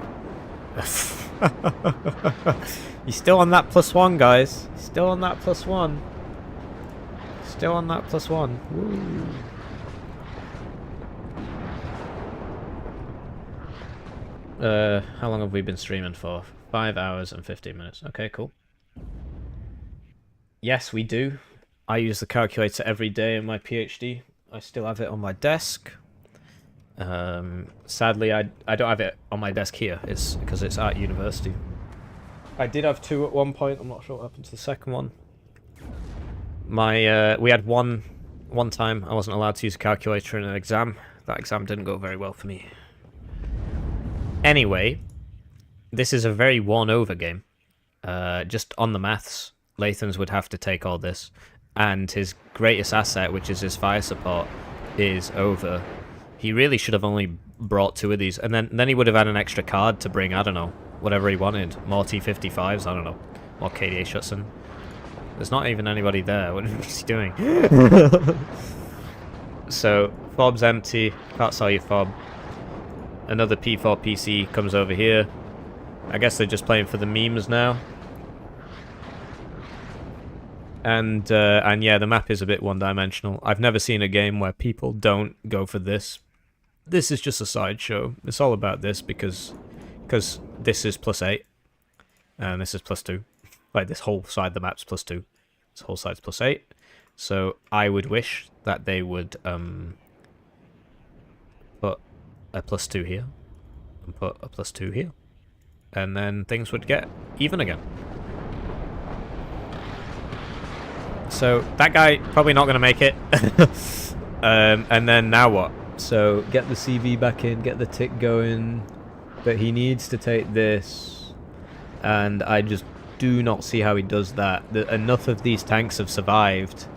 He's still on that +1, guys. Still on that +1. Still on that +1. Woo. How long have we been streaming for? 5 hours and 15 minutes. Okay, cool. Yes, we do. I use the calculator every day in my PhD. I still have it on my desk. Sadly, I don't have it on my desk here. It's because it's at university. I did have 2 at one point. I'm not sure what happened to the second one. We had one time I wasn't allowed to use a calculator in an exam. That exam didn't go very well for me. Anyway, this is a very won-over game. Just on the maths, Lathans would have to take all this, and his greatest asset, which is his fire support, is over. He really should have only brought 2 of these, and then he would have had an extra card to bring, I don't know, whatever he wanted. More T55s, I don't know. More KDA Schutzen. There's not even anybody there. What is he doing? So, fob's empty. Can't sell your fob. Another P4 PC comes over here. I guess they're just playing for the memes now. And yeah, the map is a bit one-dimensional. I've never seen a game where people don't go for this. This is just a sideshow. It's all about this because this is +8. And this is +2. Like, this whole side of the map's +2. This whole side's +8. So I would wish that they would put a +2 here and put a +2 here, and then things would get even again. So that guy probably not going to make it. And then now what? So get the CV back in, get the tick going, but he needs to take this, and I just do not see how he does that. Enough of these tanks have survived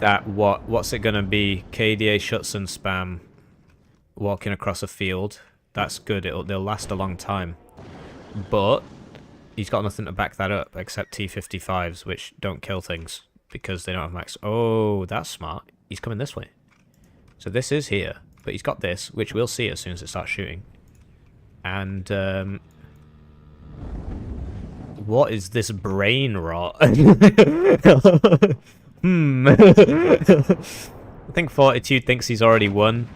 that what's it going to be? KDA Schutzen spam walking across a field. That's good. They'll last a long time. But he's got nothing to back that up except T55s, which don't kill things because they don't have max. Oh, that's smart. He's coming this way. So this is here, but he's got this, which we'll see as soon as it starts shooting. And what is this brain rot? I think Fortitude thinks he's already won.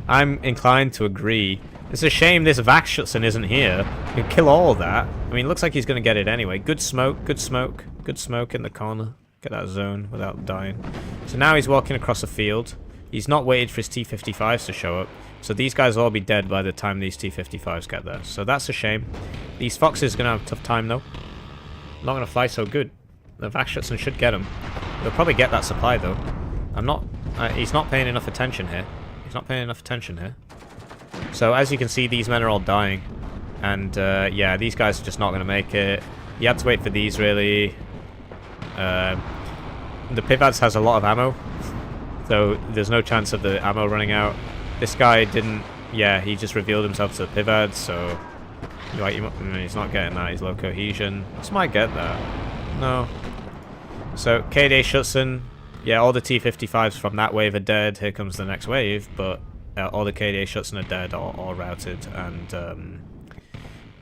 I'm inclined to agree. It's a shame this Vaxschutzen isn't here. You can kill all that. I mean, it looks like he's going to get it anyway. Good smoke, good smoke, good smoke in the corner. Get that zone without dying. So now he's walking across a field. He's not waited for his T55s to show up. So these guys will all be dead by the time these T55s get there. So that's a shame. These Foxes are going to have a tough time, though. Not going to fly so good. The Vaxschutzen should get him. They'll probably get that supply, though. He's not paying enough attention here. He's not paying enough attention here. So as you can see, these men are all dying. And yeah, these guys are just not going to make it. You have to wait for these, really. The Pivads has a lot of ammo. So there's no chance of the ammo running out. This guy didn't... Yeah, he just revealed himself to the Pivads, so... He's not getting that. He's low cohesion. This might get that. No. So, KDA Schutzen. Yeah, all the T55s from that wave are dead. Here comes the next wave, but all the KDA Schutzen are dead or routed, and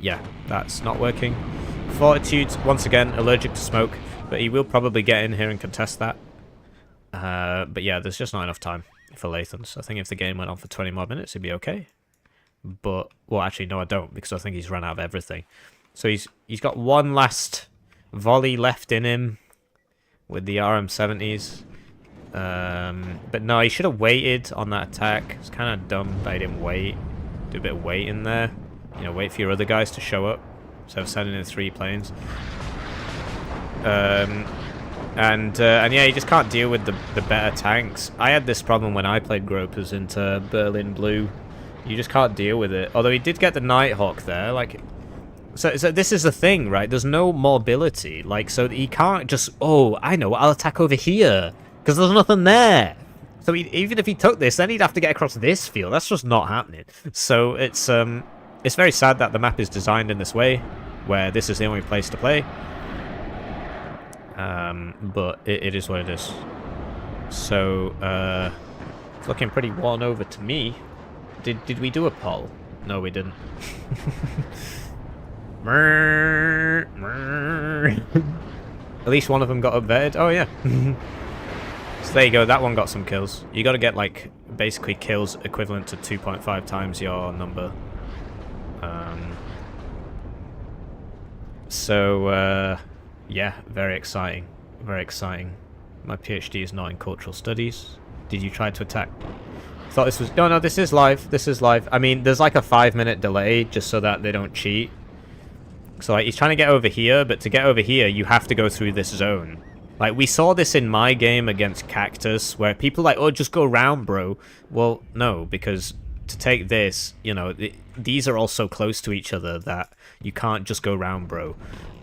yeah, that's not working. Fortitude, once again, allergic to smoke, but he will probably get in here and contest that. But yeah, there's just not enough time. for Lathans. I think if the game went on for 20 more minutes, he'd be okay. But, well, actually, no, I don't, because I think he's run out of everything. So he's got one last volley left in him with the RM70s. But no, he should have waited on that attack. It's kind of dumb that he didn't wait. Do a bit of wait in there. You know, wait for your other guys to show up. So sending in 3 planes. And yeah, you just can't deal with the better tanks. I had this problem when I played Gropers into Berlin Blue. You just can't deal with it. Although he did get the Nighthawk there, like... So this is the thing, right? There's no mobility. Like, so he can't just... Oh, I know, I'll attack over here. Because there's nothing there. So even if he took this, then he'd have to get across this field. That's just not happening. So it's very sad that the map is designed in this way, where this is the only place to play. But it is what it is. So, it's looking pretty won over to me. Did we do a poll? No, we didn't. At least one of them got upvoted. Oh, yeah. So there you go. That one got some kills. You got to get, like, basically kills equivalent to 2.5 times your number. Yeah, very exciting. Very exciting. My PhD is not in cultural studies. Did you try to attack? I thought this was... No, this is live. This is live. I mean, there's like a 5-minute delay just so that they don't cheat. So like, he's trying to get over here, but to get over here, you have to go through this zone. Like, we saw this in my game against Cactus, where people are like, oh, just go round, bro. Well, no, because to take this, you know, these are all so close to each other that you can't just go round, bro.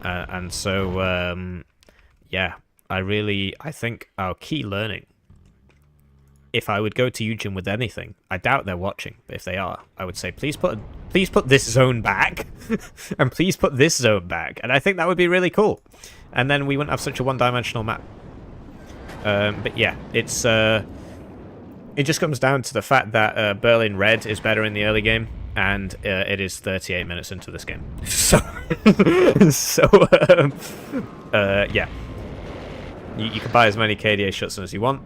And so, yeah, I think our key learning, if I would go to Eugen with anything, I doubt they're watching, but if they are, I would say, please put this zone back, and please put this zone back, and I think that would be really cool. And then we wouldn't have such a one-dimensional map. But yeah, it just comes down to the fact that Berlin Red is better in the early game, and it is 38 minutes into this game. So, yeah. You can buy as many KDA Schutzen as you want,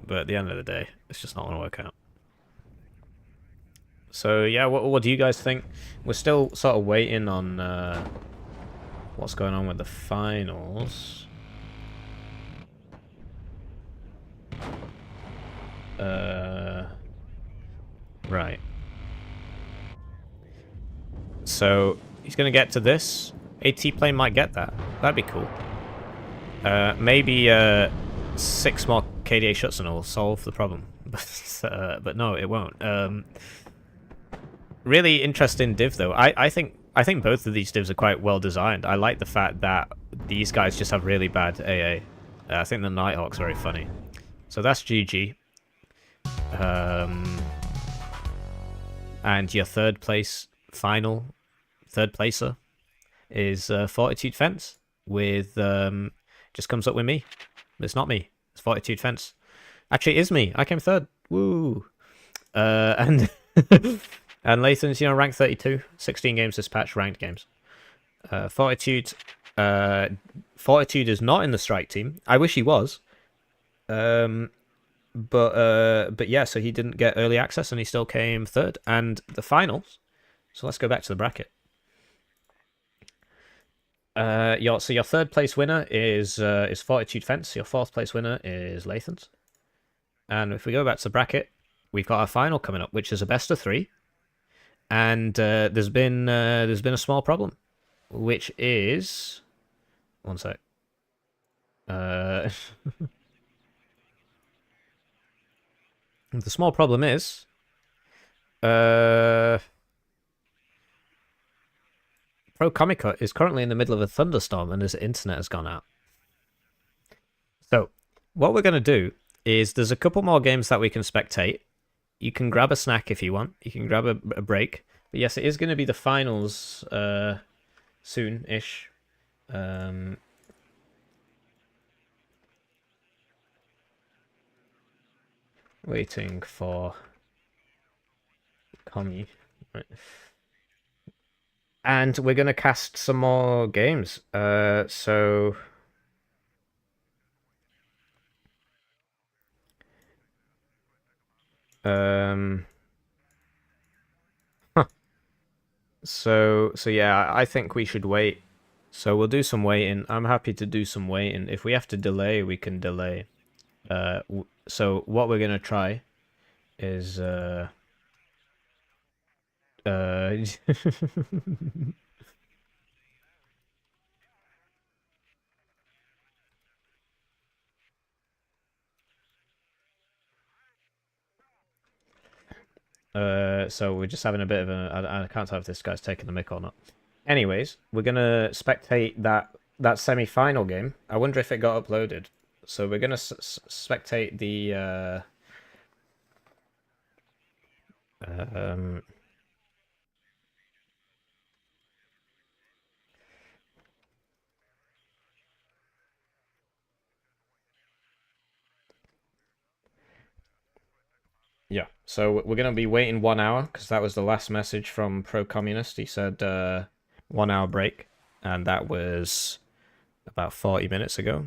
but at the end of the day, it's just not going to work out. So, yeah, what do you guys think? We're still sort of waiting on what's going on with the finals. Right. So, he's going to get to this. AT plane might get that. That'd be cool. Maybe 6 more KDA Schutzen will solve the problem. But no, it won't. Really interesting div, though. I think both of these divs are quite well designed. I like the fact that these guys just have really bad AA. I think the Nighthawk's very funny. So that's GG. And your third placer is Fortitude Fence with just comes up with me. It's not me. It's Fortitude Fence. Actually, it is me. I came third. Woo. And and Lathans, you know, rank 32. 16 games this patch, ranked games. Fortitude is not in the strike team. I wish he was. But yeah, so he didn't get early access and he still came third. And the finals. So let's go back to the bracket. Your third place winner is Fortitude Fence. Your fourth place winner is Lathans. And if we go back to the bracket, we've got our final coming up, which is a best of 3. And there's been a small problem, which is one sec. The small problem is Pro Comicut is currently in the middle of a thunderstorm and his internet has gone out. So what we're going to do is there's a couple more games that we can spectate. You can grab a snack if you want. You can grab a break. But yes, it is going to be the finals soon-ish. Waiting for Commie. Right. And we're going to cast some more games. So... Huh. So yeah, I think we should wait. So we'll do some waiting. I'm happy to do some waiting. If we have to delay, we can delay. So what we're gonna try is so we're just having a bit of I can't tell if this guy's taking the mic or not. Anyways, we're gonna spectate that semi-final game. I wonder if it got uploaded. So we're gonna spectate the yeah, so we're going to be waiting 1 hour because that was the last message from Pro Communist. He said 1 hour break, and that was about 40 minutes ago.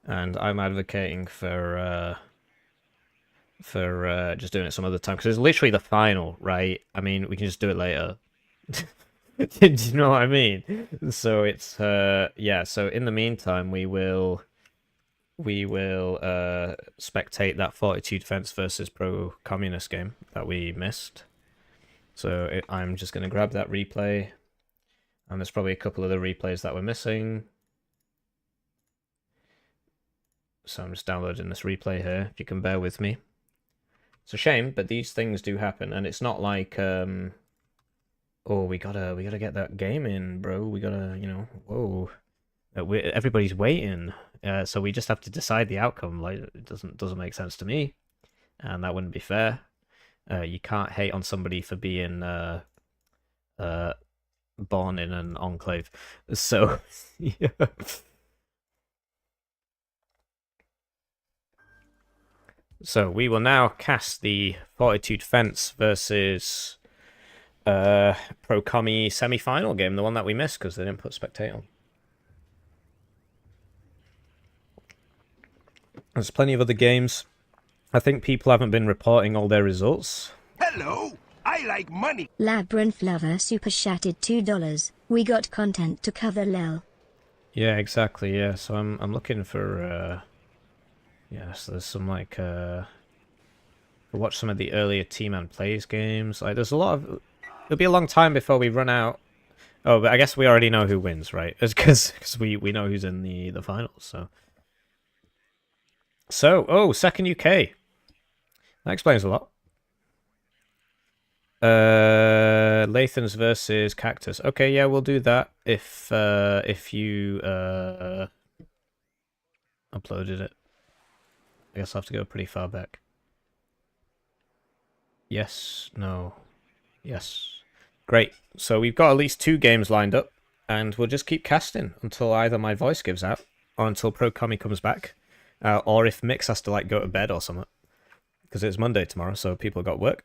And I'm advocating for just doing it some other time because it's literally the final, right? I mean, we can just do it later. Do you know what I mean? So it's yeah. So in the meantime, we will spectate that Fortitude Fence versus Pro Communist game that we missed. So I'm just going to grab that replay, and there's probably a couple of the replays that we're missing. So I'm just downloading this replay here, if you can bear with me. It's a shame, but these things do happen, and it's not like oh, we gotta get that game in, bro. We gotta, you know, whoa. Everybody's waiting, so we just have to decide the outcome. Like, it doesn't make sense to me, and that wouldn't be fair. You can't hate on somebody for being born in an enclave. So yeah. So we will now cast the Fortitude Fence versus Pro Commie semi-final game, the one that we missed because they didn't put spectate on. There's plenty of other games. I think people haven't been reporting all their results. Hello, I like money. Labyrinth Lover super chatted $2. We got content to cover, lel. Yeah, exactly. Yeah, so I'm looking for yeah, so there's some like watch some of the earlier tmanplays games. Like there's a lot of, it'll be a long time before we run out. Oh, but I guess we already know who wins, right? It's because we know who's in the finals. So second UK. That explains a lot. Lathans versus Cactus. Okay, yeah, we'll do that if you uploaded it. I guess I'll have to go pretty far back. Yes, no, yes. Great. So we've got at least 2 games lined up, and we'll just keep casting until either my voice gives out, or until Pro Commie comes back, or if Mix has to like go to bed or something, because it's Monday tomorrow, so people got work.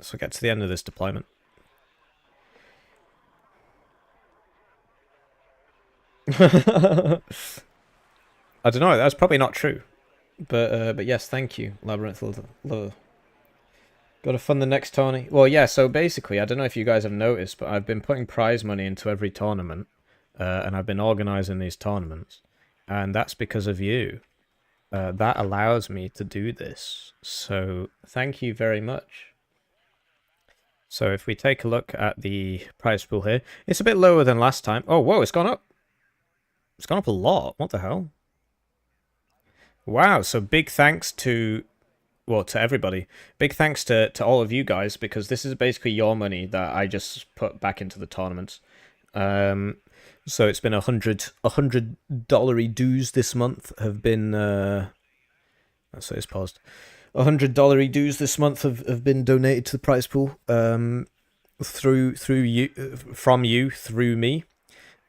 So get to the end of this deployment. I don't know. That's probably not true. But yes, thank you, Labyrinth. Got to fund the next tourney. Well, yeah, so basically, I don't know if you guys have noticed, but I've been putting prize money into every tournament, and I've been organising these tournaments, and that's because of you. That allows me to do this, so thank you very much. So if we take a look at the prize pool here, it's a bit lower than last time. Oh, whoa, it's gone up. It's gone up a lot. What the hell? Wow, so big thanks to, well, to everybody. Big thanks to all of you guys, because this is basically your money that I just put back into the tournaments. So it's been $100 dues this month have been, so it's paused. $100 dues this month have been donated to the prize pool, through you, from you, through me.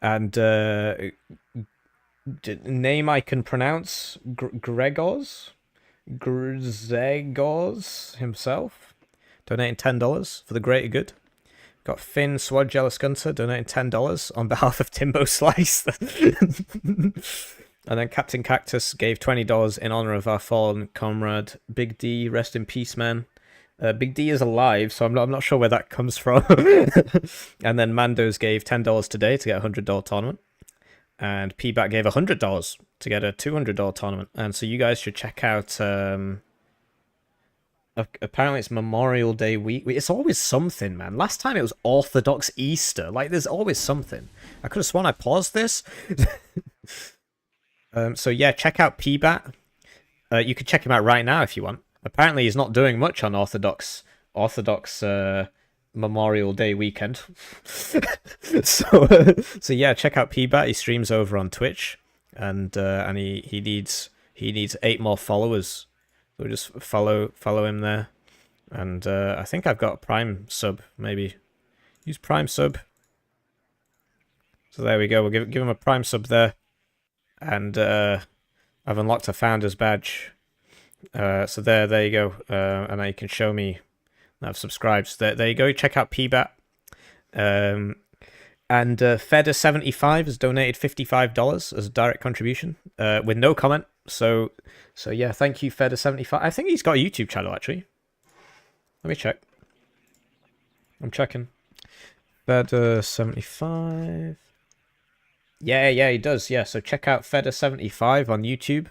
And, name I can pronounce, Gregors himself, donating $10 for the greater good. Got Finn Swad Jealous Gunter donating $10 on behalf of Timbo Slice. And then CaptainCactus gave $20 in honor of our fallen comrade Big D, rest in peace, man. Big D is alive, so I'm not sure where that comes from. And then Mandoz gave $10 today to get a $100 tournament. And PBAT gave $100 to get a $200 tournament. And so you guys should check out... apparently it's Memorial Day week. It's always something, man. Last time it was Orthodox Easter. Like, there's always something. I could have sworn I paused this. So yeah, check out PBAT. You could check him out right now if you want. Apparently he's not doing much on Orthodox Memorial Day weekend. So yeah, check out PBAT. He streams over on Twitch, and he needs 8 more followers. So just follow him there. And I think I've got a Prime sub, maybe. Use Prime sub. So there we go. We'll give him a Prime sub there. And I've unlocked a Founder's Badge. So there you go. And now you can show me that I've subscribed. So there you go. Check out PBAT. And Feder75 has donated $55 as a direct contribution with no comment. So yeah, thank you, Feder75. I think he's got a YouTube channel, actually. Let me check. I'm checking. Feder75. Yeah, he does. Yeah, so check out Feder75 on YouTube.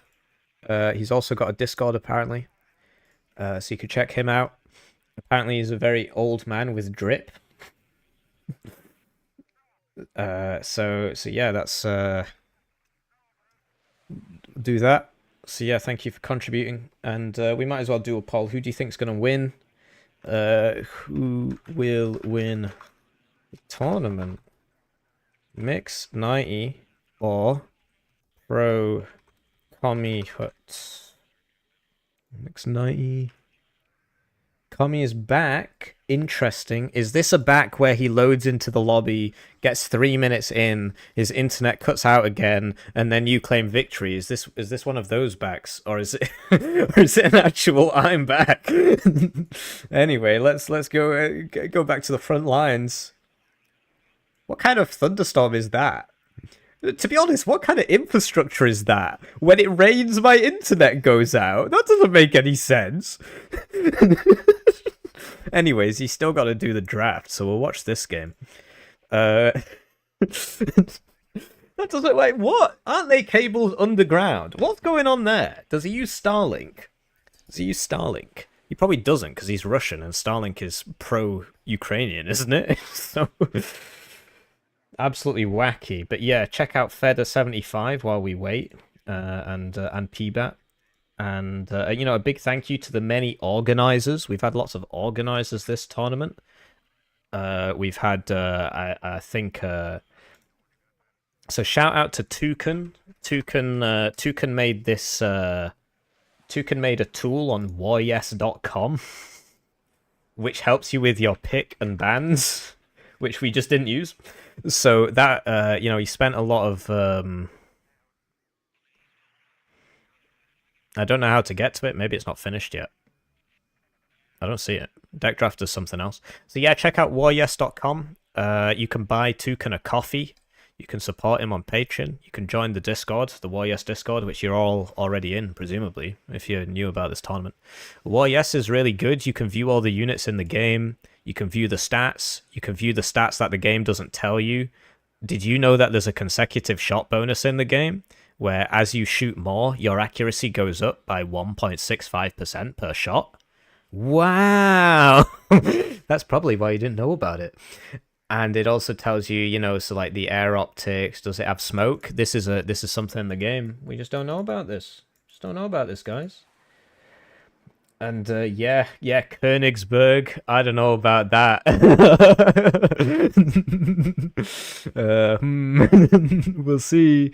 He's also got a Discord, apparently. So you could check him out. Apparently he's a very old man with drip. So yeah, that's... do that. So yeah, thank you for contributing. And we might as well do a poll. Who do you think's going to win? Who will win the tournament? Mix 90 or Pro Commie Hut? Mix 90. Commie is back. Interesting. Is this a back where he loads into the lobby, gets 3 minutes in, his internet cuts out again, and then you claim victory? Is this one of those backs, or is it or is it an actual I'm back? Anyway, let's go back to the front lines. What kind of thunderstorm is that? To be honest, what kind of infrastructure is that? When it rains, my internet goes out. That doesn't make any sense. Anyways, he's still got to do the draft, so we'll watch this game. That doesn't... Wait, what? Aren't they cables underground? What's going on there? Does he use Starlink? He probably doesn't, because he's Russian, and Starlink is pro-Ukrainian, isn't it? So... absolutely wacky. But yeah, check out Feder75 while we wait, and PBAT. And, a big thank you to the many organizers. We've had lots of organizers this tournament. We've had, I think... so shout out to Toucan. Toucan made this... Toucan made a tool on waryes.com, which helps you with your pick and bans, which we just didn't use. So that, he spent a lot of... I don't know how to get to it. Maybe it's not finished yet. I don't see it. Deck Draft does something else. So yeah, check out waryes.com. You can buy Toucan a coffee. You can support him on Patreon. You can join the Discord, the Waryes Discord, which you're all already in, presumably, if you knew about this tournament. Waryes is really good. You can view all the units in the game. You can view the stats. You can view the stats that the game doesn't tell you. Did you know that there's a consecutive shot bonus in the game, where as you shoot more, your accuracy goes up by 1.65% per shot? Wow! That's probably why you didn't know about it. And it also tells you, so like the air optics, does it have smoke? This is something in the game. We just don't know about this. Just don't know about this, guys. And yeah, Königsberg. I don't know about that. We'll see.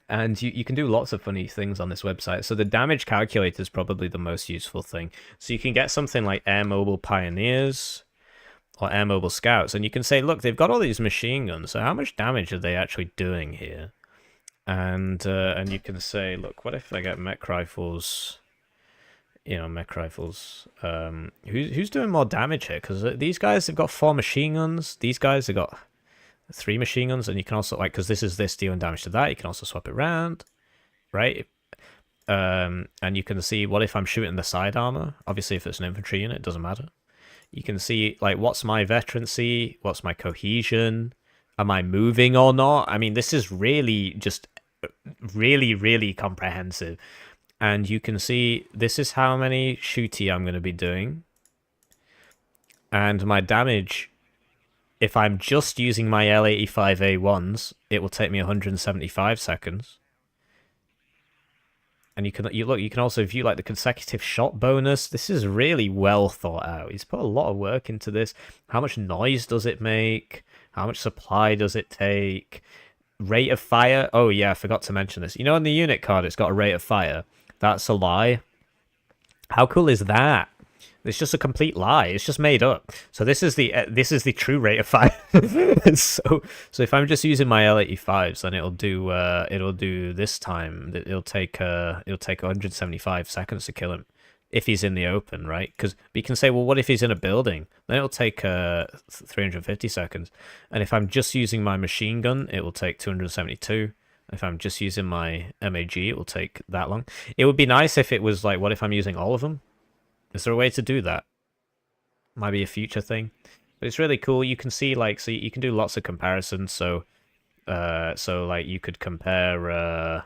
And you can do lots of funny things on this website. So the damage calculator is probably the most useful thing. So you can get something like Air Mobile Pioneers or Air Mobile Scouts, and you can say, look, they've got all these machine guns, so how much damage are they actually doing here? And you can say, look, what if I get mech rifles? Mech rifles. Who's doing more damage here? Because these guys have got 4 machine guns. These guys have got 3 machine guns, and you can also, because this is this dealing damage to that, you can also swap it around, right? And you can see what if I'm shooting the side armor. Obviously, if it's an infantry unit, it doesn't matter. You can see like what's my veterancy, what's my cohesion, am I moving or not? I mean, this is really just really comprehensive. And you can see this is how many shooty I'm going to be doing. And my damage, if I'm just using my L85A1s, it will take me 175 seconds. And you can also view like the consecutive shot bonus. This is really well thought out. He's put a lot of work into this. How much noise does it make? How much supply does it take? Rate of fire. Oh yeah, I forgot to mention this. You know, on the unit card, it's got a rate of fire. That's a lie. How cool is that? It's just a complete lie. It's just made up. So this is the true rate of fire. so if I'm just using my L85s, then it'll do this time. It'll take 175 seconds to kill him if he's in the open, right? Because you can say, well, what if he's in a building? Then it'll take 350 seconds. And if I'm just using my machine gun, it will take 272. If I'm just using my MAG, it will take that long. It would be nice if it was like, what if I'm using all of them? Is there a way to do that? Might be a future thing. But it's really cool. You can see like, so you can do lots of comparisons. So like you could compare.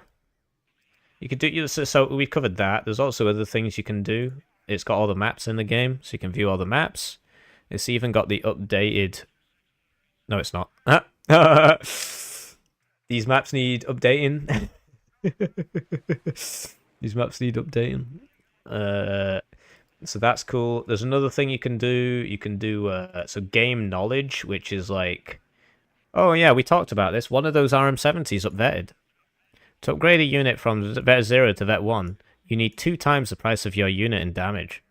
You could do so. We've covered that. There's also other things you can do. It's got all the maps in the game, so you can view all the maps. It's even got the updated. No, it's not. These maps need updating. These maps need updating. So that's cool. There's another thing you can do. You can do so game knowledge, which is like, oh yeah, we talked about this. One of those RM70s upvetted. To upgrade a unit from vet 0 to vet 1, you need 2 times the price of your unit in damage.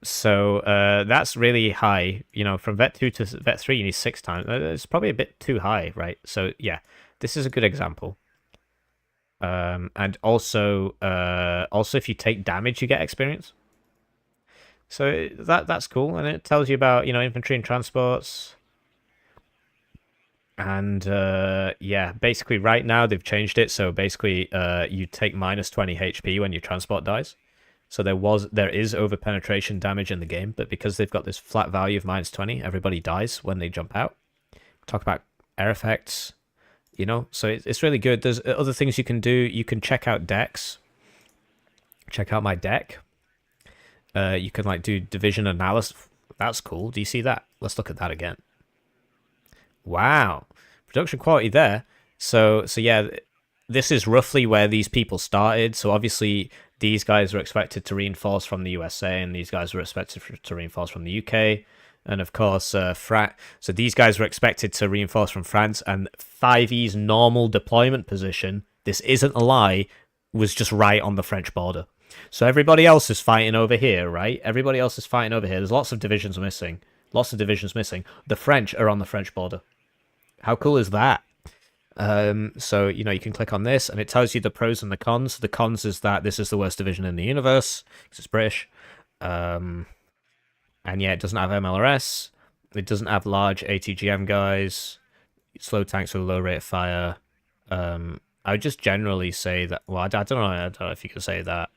So that's really high. You know, from vet 2 to vet 3, you need 6 times. It's probably a bit too high, right? So yeah, this is a good example. And also if you take damage, you get experience. So that's cool, and it tells you about, you know, infantry and transports. And yeah, basically right now they've changed it. So basically, you take minus 20 HP when your transport dies. So there is over penetration damage in the game, but because they've got this flat value of minus 20, everybody dies when they jump out. Talk about air effects, you know. So it's really good. There's other things you can do. You can check out decks. Check out my deck. You can like do division analysis. That's cool. Do you see that? Let's look at that again. Wow, production quality there. So yeah, this is roughly where these people started. So obviously these guys were expected to reinforce from the USA, and these guys were expected to reinforce from the UK, and of course so these guys were expected to reinforce from France. And 5E's normal deployment position, this isn't a lie, was just right on the French border. So everybody else is fighting over here, right? Everybody else is fighting over here. There's lots of divisions missing. Lots of divisions missing. The French are on the French border. How cool is that? So, you know, you can click on this, and it tells you the pros and the cons. The cons is that this is the worst division in the universe, because it's British. And yeah, it doesn't have MLRS. It doesn't have large ATGM guys. Slow tanks with a low rate of fire. I would just generally say that... Well, I don't know if you can say that.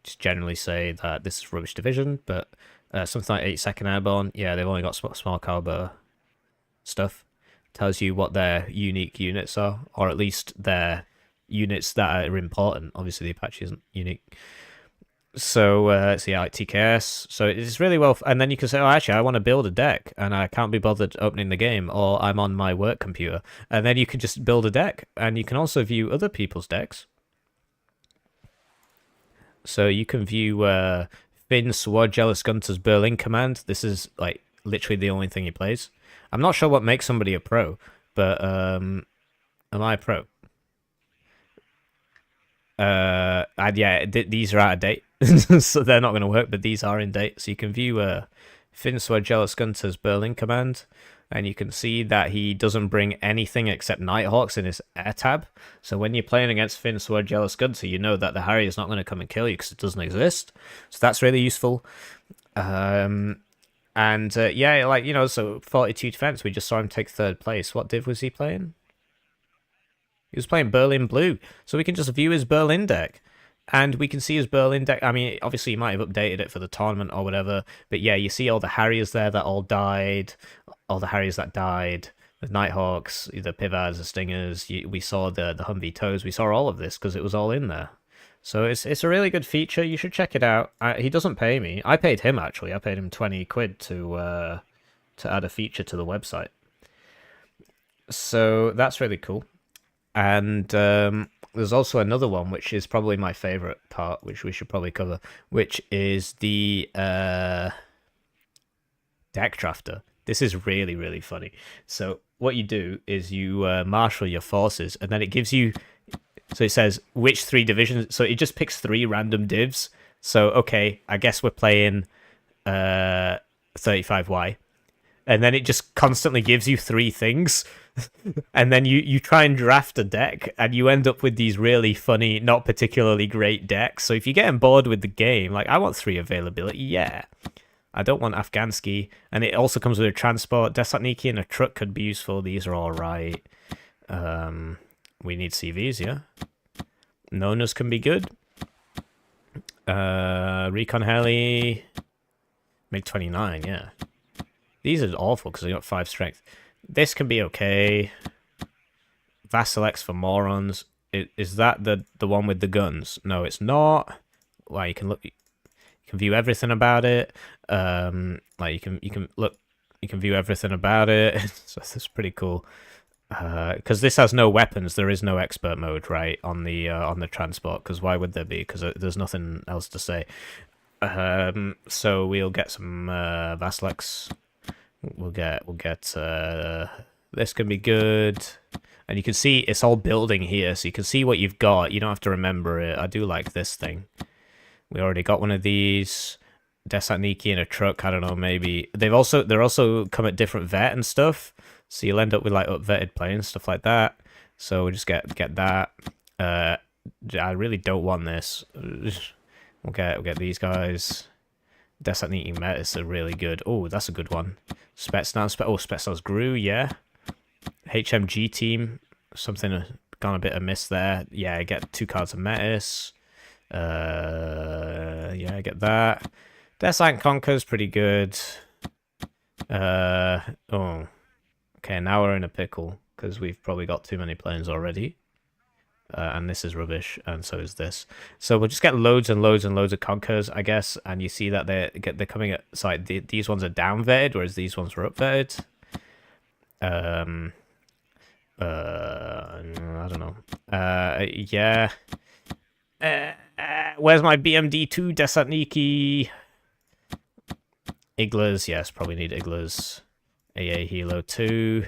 Just generally say that this is rubbish division, but something like 82nd Airborne, yeah, they've only got small caliber stuff. Tells you what their unique units are, or at least their units that are important. Obviously, the Apache isn't unique. So, yeah, like TKS. So it's really well. And then you can say, oh, actually, I want to build a deck, and I can't be bothered opening the game, or I'm on my work computer. And then you can just build a deck, and you can also view other people's decks. So you can view Finn Sword Jealous Gunter's Berlin Command. This is like literally the only thing he plays. I'm not sure what makes somebody a pro, but am I a pro? And yeah, these are out of date, so they're not going to work, but these are in date. So you can view Finn Sword Jealous Gunter's Berlin Command, and you can see that he doesn't bring anything except Nighthawks in his air tab. So when you're playing against Finn Sword Jealous Gunter, you know that the Harrier is not going to come and kill you because it doesn't exist. So that's really useful. And yeah, like, you know, so Fortitude Defense, we just saw him take 3rd place. What div was he playing? He was playing Berlin Blue, so we can just view his Berlin deck. And we can see his Berlin deck. I mean, obviously, he might have updated it for the tournament or whatever. But yeah, you see all the Harriers there that all died. All the Harriers that died. The Nighthawks, the Pivads, the Stingers. We saw the Humvee Toes. We saw all of this because it was all in there. So it's a really good feature. You should check it out. He doesn't pay me. I paid him, actually. I paid him 20 quid to add a feature to the website. So that's really cool. And there's also another one, which is probably my favorite part, which we should probably cover, which is the deck drafter. This is really, really funny. So what you do is you marshal your forces, and then it gives you... So it says which 3 divisions... So it just picks 3 random divs. So, okay, I guess we're playing 35Y. And then it just constantly gives you 3 things. And then you try and draft a deck, and you end up with these really funny, not particularly great decks. So if you're getting bored with the game, like, I want 3 availability, yeah. I don't want Afghansky. And it also comes with a transport. Desatniki and a truck could be useful. These are all right. We need CVs, yeah. Nonas can be good. Recon Heli. MiG-29, yeah. These are awful because they got 5 strength. This can be okay. Vasilex for morons. Is that the one with the guns? No, it's not. Well, you can look. You can view everything about it. Like you can look. You can view everything about it. So that's pretty cool. Because this has no weapons, there is no expert mode, right, on the transport. Because why would there be? Because there's nothing else to say. So we'll get some Vasilex. We'll get this can be good, and you can see it's all building here, so you can see what you've got. You don't have to remember it. I do like this thing. We already got one of these. Desatniki in a truck. I don't know. Maybe they're also come at different vet and stuff, so you'll end up with like upvetted planes, stuff like that. So we'll just get that. I really don't want this. We'll get these guys. Desatniki Metis are really good. Oh, that's a good one. Spetsnaz Gru, yeah. HMG team, something gone a bit amiss there. Yeah, I get 2 cards of Metis. Yeah, I get that. Desant Conquer's pretty good. Oh, okay, now we're in a pickle because we've probably got too many planes already. And this is rubbish, and so is this. So we'll just get loads and loads and loads of Conquers, I guess. And you see that they're coming at... Sorry, these ones are down-vetted, whereas these ones were up-vetted. I don't know. Yeah. Where's my BMD2 Desatniki? Iglas, yes, probably need Iglas. AA Hilo 2.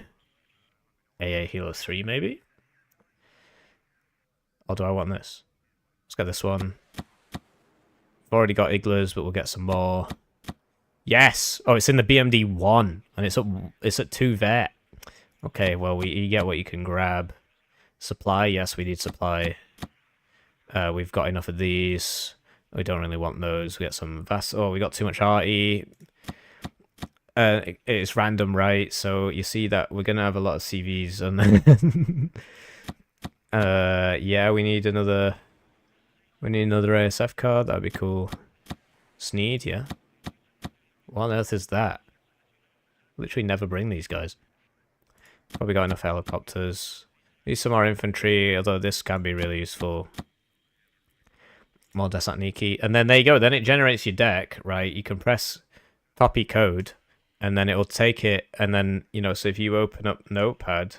AA Hilo 3, maybe? Or do I want this? Let's get this one. We've already got Iglas, but we'll get some more. Yes! Oh, it's in the BMD 1, and it's at 2 vet. Okay, well, you get what you can grab. Supply, yes, we need supply. We've got enough of these. We don't really want those. We got some Oh, we got too much RE. It's random, right? So you see that we're gonna have a lot of CVs, and then yeah, we need another ASF card. That'd be cool. Sneed, yeah. What on earth is that? Literally never bring these guys. Probably got enough helicopters. Need some more infantry, although this can be really useful. More Desatniki. And then there you go. Then it generates your deck, right? You can press copy code, and then it'll take it. And then, you know, so if you open up Notepad,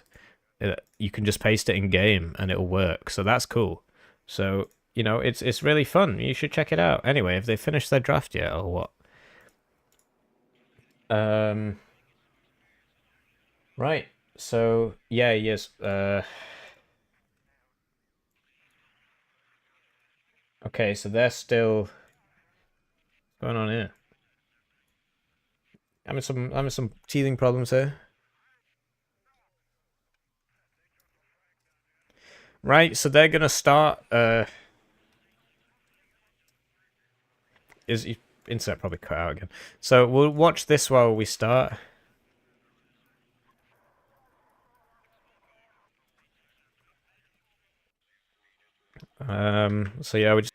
you can just paste it in game, and it'll work. So that's cool. So, you know, it's really fun. You should check it out. Anyway, have they finished their draft yet, or what? Right. So, yeah, yes. Okay, so they're still... What's going on here? Having some teething problems here. Right, so they're gonna start. Internet probably cut out again. So we'll watch this while we start. So yeah, we just.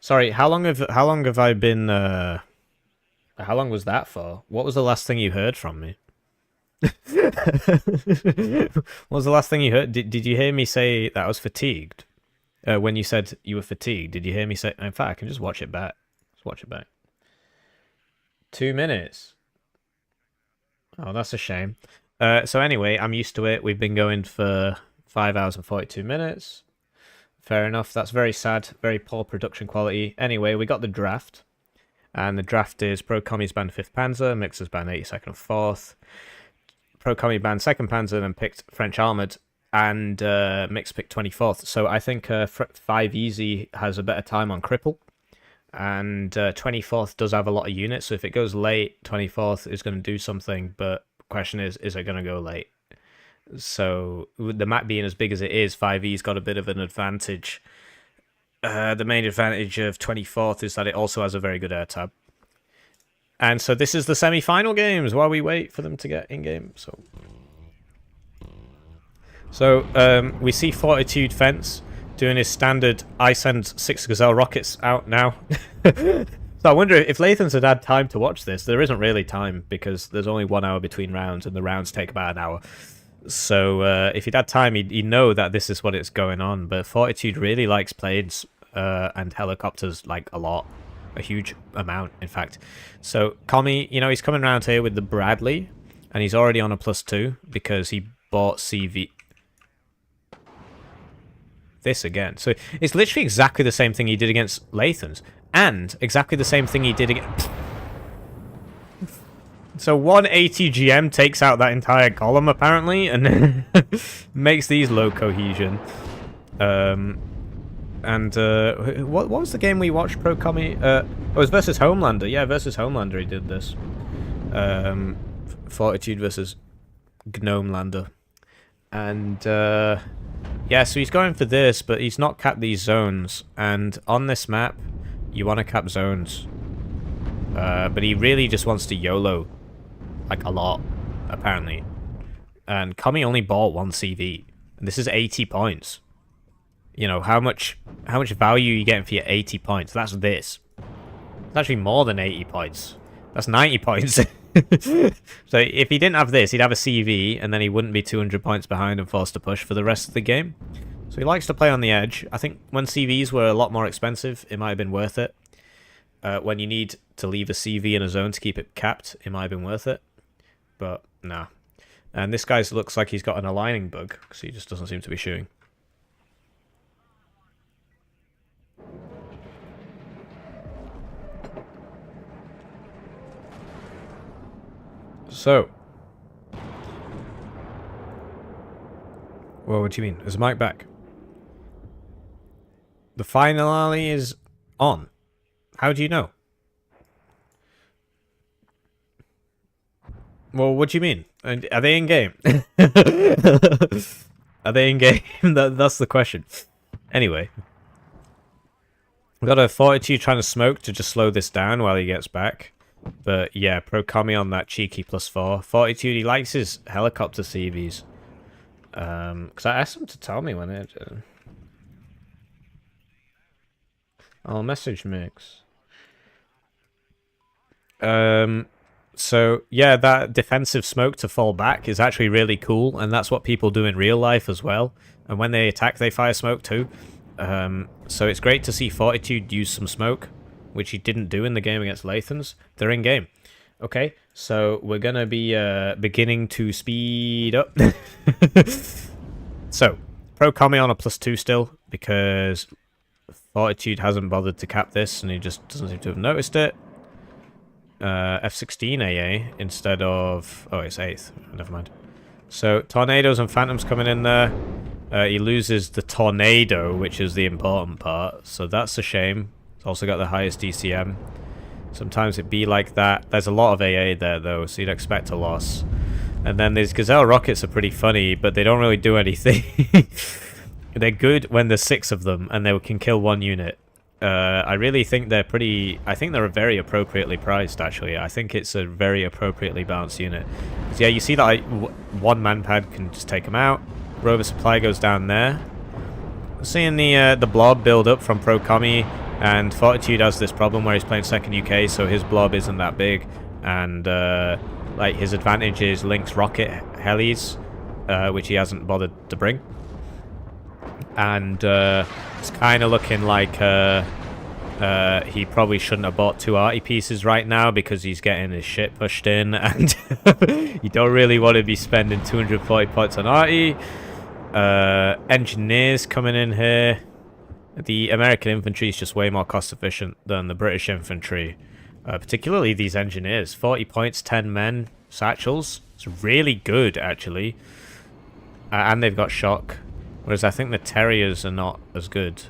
Sorry, how long have I been? How long was that for? What was the last thing you heard from me? What was the last thing you heard? Did you hear me say that I was fatigued? When you said you were fatigued, did you hear me say? In fact, I can just watch it back. Let's watch it back. 2 minutes. Oh, that's a shame. So anyway, I'm used to it. We've been going for 5 hours and 42 minutes. Fair enough. That's very sad. Very poor production quality. Anyway, we got the draft. And the draft is Pro Commies banned 5th Panzer, Mixers banned 82nd and 4th. Pro Commie banned 2nd Panzer and picked French Armoured. And Mix picked 24th. So I think 5 Easy has a better time on cRipple. And 24th does have a lot of units. So if it goes late, 24th is going to do something. But the question is it going to go late? So with the map being as big as it is, 5E's got a bit of an advantage. The main advantage of 24th is that it also has a very good air tab. And so this is the semi-final games while we wait for them to get in-game. So we see Fortitude Fence doing his standard, I send 6 Gazelle rockets out now. So I wonder if Lathans had time to watch this. There isn't really time because there's only 1 hour between rounds and the rounds take about an hour. So if he'd had time, he'd know that this is what it's going on. But Fortitude really likes planes and helicopters like a lot. A huge amount, in fact. So Commie, you know, he's coming around here with the Bradley. And he's already on a +2 because he bought CV. This again. So it's literally exactly the same thing he did against Lathans. And exactly the same thing he did against... So one ATGM takes out that entire column, apparently, and makes these low cohesion. What was the game we watched, Pro Commie? It was versus Homelander. Yeah, versus Homelander he did this. Fortitude versus Gnomelander. And, yeah, so he's going for this, but he's not capped these zones. And on this map, you want to cap zones. But he really just wants to YOLO. Like, a lot, apparently. And Commie only bought 1 CV. And this is 80 points. You know, how much value are you getting for your 80 points? That's this. It's actually more than 80 points. That's 90 points. So if he didn't have this, he'd have a CV, and then he wouldn't be 200 points behind and forced to push for the rest of the game. So he likes to play on the edge. I think when CVs were a lot more expensive, it might have been worth it. When you need to leave a CV in a zone to keep it capped, it might have been worth it. But, nah. And this guy looks like he's got an aligning bug, because he just doesn't seem to be shooting. So. Well, what do you mean? Is the mic back? The finale is on. How do you know? Well, what do you mean? Are they in game? Are they in game? That's the question. Anyway. We've got a Fortitude trying to smoke to just slow this down while he gets back. But yeah, pro Kami on that cheeky +4. Fortitude, he likes his helicopter CVs. Because I asked him to tell me when it... I'll message Mix. So, yeah, that defensive smoke to fall back is actually really cool, and that's what people do in real life as well. And when they attack, they fire smoke too. So it's great to see Fortitude use some smoke, which he didn't do in the game against Lathans. They're in game. Okay, so we're going to be beginning to speed up. So, pro Kami on a +2 still, because Fortitude hasn't bothered to cap this, and he just doesn't seem to have noticed it. F16 AA instead of... Oh, it's 8th. Never mind. So, Tornadoes and Phantoms coming in there. He loses the Tornado, which is the important part. So that's a shame. It's also got the highest DCM. Sometimes it be like that. There's a lot of AA there, though, so you'd expect a loss. And then these Gazelle rockets are pretty funny, but they don't really do anything. They're good when there's 6 of them, and they can kill 1 unit. I really think they're pretty... I think they're very appropriately priced, actually. I think it's a very appropriately balanced unit. So, yeah, you see that one manpad can just take them out. Rover supply goes down there. Seeing the blob build up from Pro Kami, and Fortitude has this problem where he's playing second UK, so his blob isn't that big, and like his advantage is Link's rocket helis, which he hasn't bothered to bring. And it's kind of looking like he probably shouldn't have bought 2 arty pieces right now because he's getting his shit pushed in, and you don't really want to be spending 240 points on arty. Engineers coming in here. The American infantry is just way more cost efficient than the British infantry, particularly these engineers. 40 points, 10 men, satchels. It's really good, actually. And they've got shock. Whereas I think the Terriers are not as good.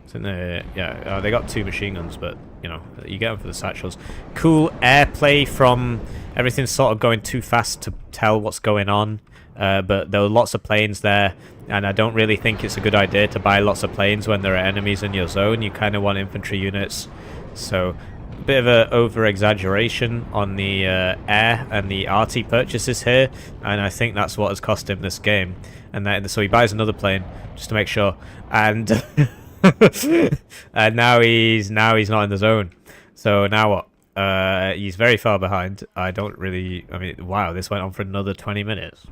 I think they got 2 machine guns, but, you know, you get them for the satchels. Cool airplay from... Everything's sort of going too fast to tell what's going on. But there were lots of planes there, and I don't really think it's a good idea to buy lots of planes when there are enemies in your zone. You kind of want infantry units. So, a bit of an over-exaggeration on the air and the RT purchases here, and I think that's what has cost him this game. And so he buys another plane, just to make sure, and, and now he's not in the zone. So now what? He's very far behind. I mean, wow, this went on for another 20 minutes.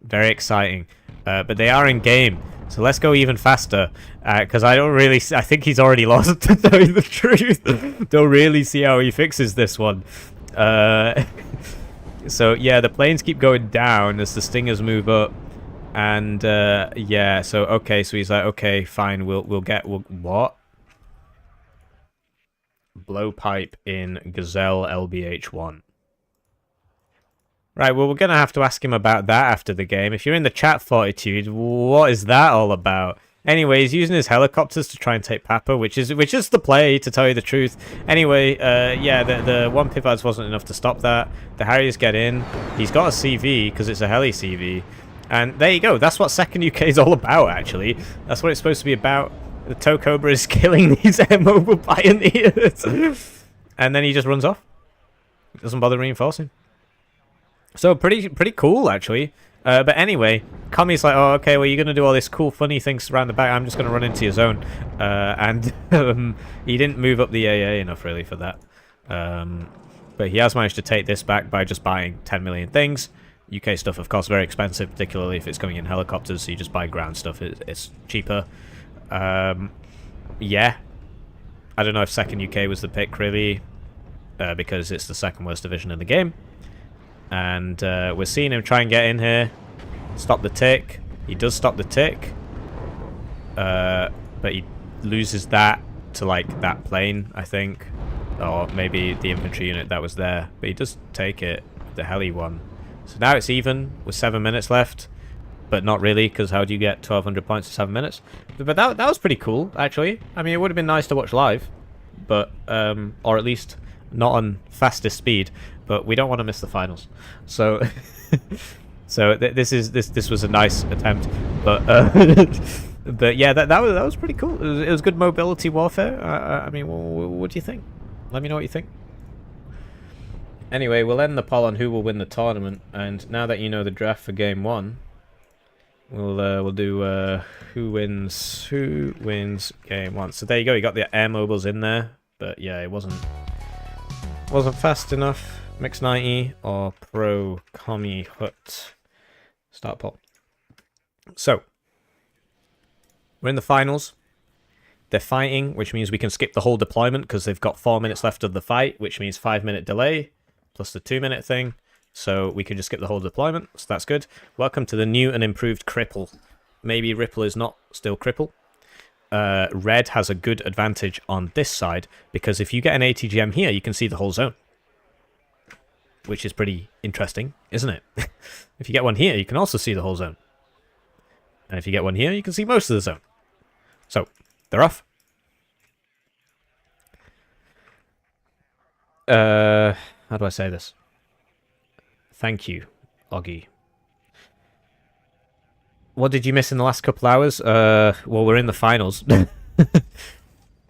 Very exciting. But they are in game, so let's go even faster, because I think he's already lost, to tell you the truth. Don't really see how he fixes this one. So yeah, the planes keep going down as the Stingers move up, and yeah, so okay, so he's like, okay, fine, we'll get what? Blowpipe in Gazelle LBH1. Right, well, we're going to have to ask him about that after the game. If you're in the chat, Fortitude, what is that all about? Anyway, he's using his helicopters to try and take Papa, which is the play, to tell you the truth. Anyway, yeah, the 1 Pivads wasn't enough to stop that. The Harriers get in. He's got a CV, because it's a heli CV. And there you go. That's what second UK is all about, actually. That's what it's supposed to be about. The Tow Cobra is killing these mobile pioneers. And then he just runs off. Doesn't bother reinforcing. So pretty cool, actually. But anyway, Kami's like, oh, okay, well, you're going to do all this cool, funny things around the back. I'm just going to run into your zone. And he didn't move up the AA enough, really, for that. But he has managed to take this back by just buying 10 million things. UK stuff, of course, very expensive, particularly if it's coming in helicopters, so you just buy ground stuff. It's cheaper. Yeah. I don't know if second UK was the pick, really, because it's the second worst division in the game. And we're seeing him try and get in here. Stop the tick. He does stop the tick. But he loses that to, like, that plane, I think. Or maybe the infantry unit that was there. But he does take it, the heli one. So now it's even with 7 minutes left. but not really, because how do you get 1,200 points in 7 minutes? But that was pretty cool, actually. I mean, it would have been nice to watch live, but or at least not on fastest speed. But we don't want to miss the finals, so this was a nice attempt, but but yeah, that was pretty cool. It was good mobility warfare. I mean, what do you think? Let me know what you think. Anyway, we'll end the poll on who will win the tournament, and now that you know the draft for game 1, we'll do who wins game 1. So there you go. You got the air mobiles in there, but yeah, it wasn't fast enough. Mix 90 or Pro Commie Hut. Start poll. So we're in the finals. They're fighting, which means we can skip the whole deployment because they've got 4 minutes left of the fight, which means 5-minute delay plus the 2-minute thing. So we can just skip the whole deployment. So that's good. Welcome to the new and improved CRIPple. Maybe Ripple is not still CRIPple. Red has a good advantage on this side because if you get an ATGM here, you can see the whole zone, which is pretty interesting, isn't it? If you get one here, you can also see the whole zone. And if you get one here, you can see most of the zone. So, they're off. How do I say this? Thank you, Oggy. What did you miss in the last couple hours? Well, we're in the finals.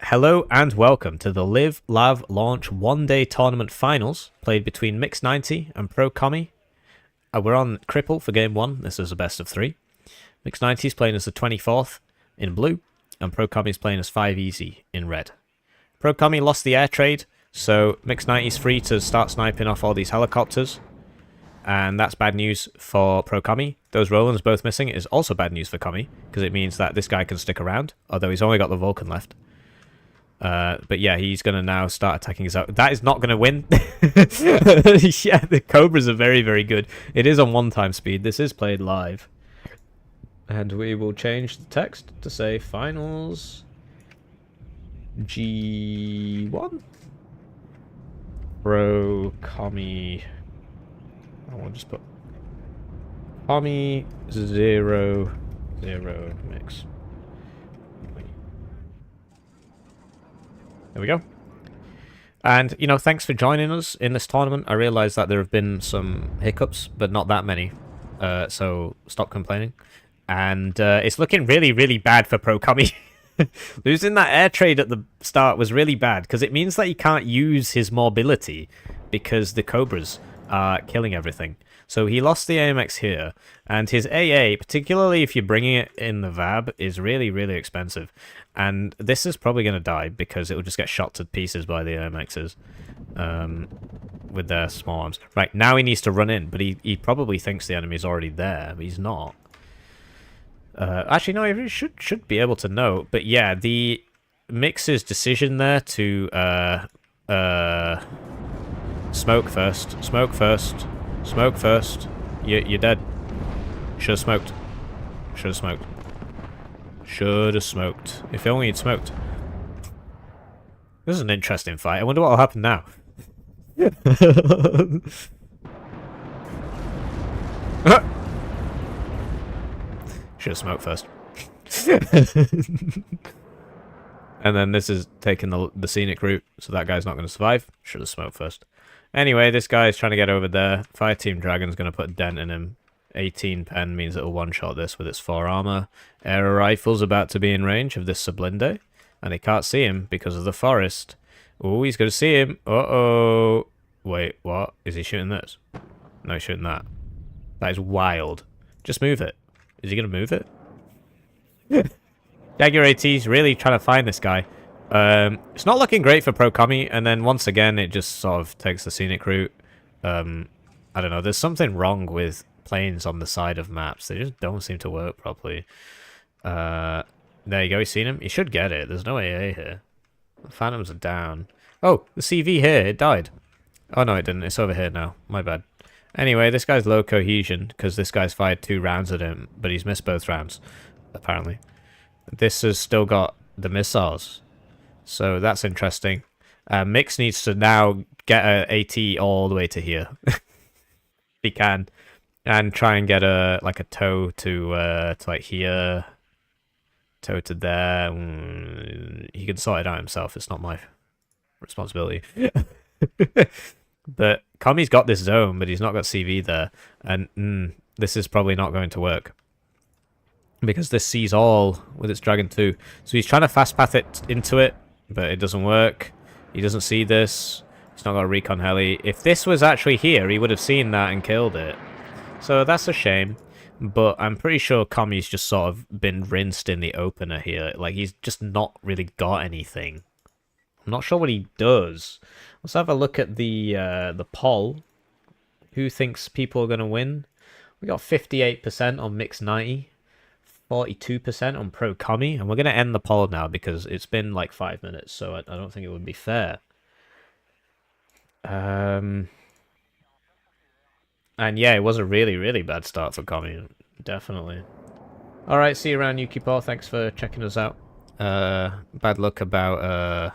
Hello and welcome to the Live Lav Launch one-day tournament finals, played between Mix 90 and Pro Commie. We're on CRIPple for game 1. This is a best of 3. Mix 90 is playing as the 24th in blue, and Pro Commie is playing as 5 easy in red. Pro Commie lost the air trade, so Mix 90 is free to start sniping off all these helicopters, and that's bad news for Pro Commie. Those Rolands both missing is also bad news for Commie, because it means that this guy can stick around, although he's only got the Vulcan left. But yeah, he's going to now start attacking his own. That is not going to win. Yeah, the Cobras are very, very good. It is on 1-time speed. This is played live. And we will change the text to say finals G1. Pro Commie. I will just put Commie 0 0 mix. There we go. And, you know, thanks for joining us in this tournament. I realise that there have been some hiccups, but not that many. So stop complaining. And it's looking really, really bad for Pro Commie. Losing that air trade at the start was really bad, because it means that he can't use his mobility because the Cobras are killing everything. So he lost the AMX here, and his AA, particularly if you're bringing it in the VAB, is really, really expensive. And this is probably going to die because it will just get shot to pieces by the AMXs with their small arms. Right, now he needs to run in, but he probably thinks the enemy's already there, but he's not. Actually, no, he should be able to know. But yeah, the Mix's decision there to smoke first, smoke first, smoke first. You're dead. Should have smoked. Should have smoked. Should have smoked. If only he'd smoked. This is an interesting fight. I wonder what will happen now. Should have smoked first. And then this is taking the scenic route, so that guy's not going to survive. Should have smoked first. Anyway, this guy is trying to get over there. Fire Team Dragon's going to put a dent in him. 18 pen means it'll one-shot this with its 4 armor. Aero rifle's about to be in range of this Sublinde, and he can't see him because of the forest. Oh, he's going to see him. Uh-oh. Wait, what? Is he shooting this? No, he's shooting that. That is wild. Just move it. Is he going to move it? Jaguar AT's really trying to find this guy. It's not looking great for Pro Commie, and then once again, it just sort of takes the scenic route. I don't know. There's something wrong with planes on the side of maps. They just don't seem to work properly. There you go. You seen him? He should get it. There's no AA here. The Phantoms are down. Oh, the CV here. It died. Oh, no, it didn't. It's over here now. My bad. Anyway, this guy's low cohesion because this guy's fired 2 rounds at him, but he's missed both rounds, apparently. This has still got the missiles, so that's interesting. Mix needs to now get a AT all the way to here. If he can. and try and get a tow to like here, tow to there. He can sort it out himself. It's not my responsibility. But Kami's got this zone, but he's not got CV there, and this is probably not going to work because this sees all with its Dragon 2. So he's trying to fast path it into it, but it doesn't work. He doesn't see this. He's not got a recon heli. If this was actually here, he would have seen that and killed it. So that's a shame. But I'm pretty sure Kami's just sort of been rinsed in the opener here. Like, he's just not really got anything. I'm not sure what he does. Let's have a look at the poll. Who thinks people are going to win? We got 58% on Mix 90, 42% on Pro Kami, and we're going to end the poll now because it's been like 5 minutes, so I don't think it would be fair. And yeah, it was a really, really bad start for Kami, definitely. Alright, see you around, Yukipor. Thanks for checking us out. Bad luck about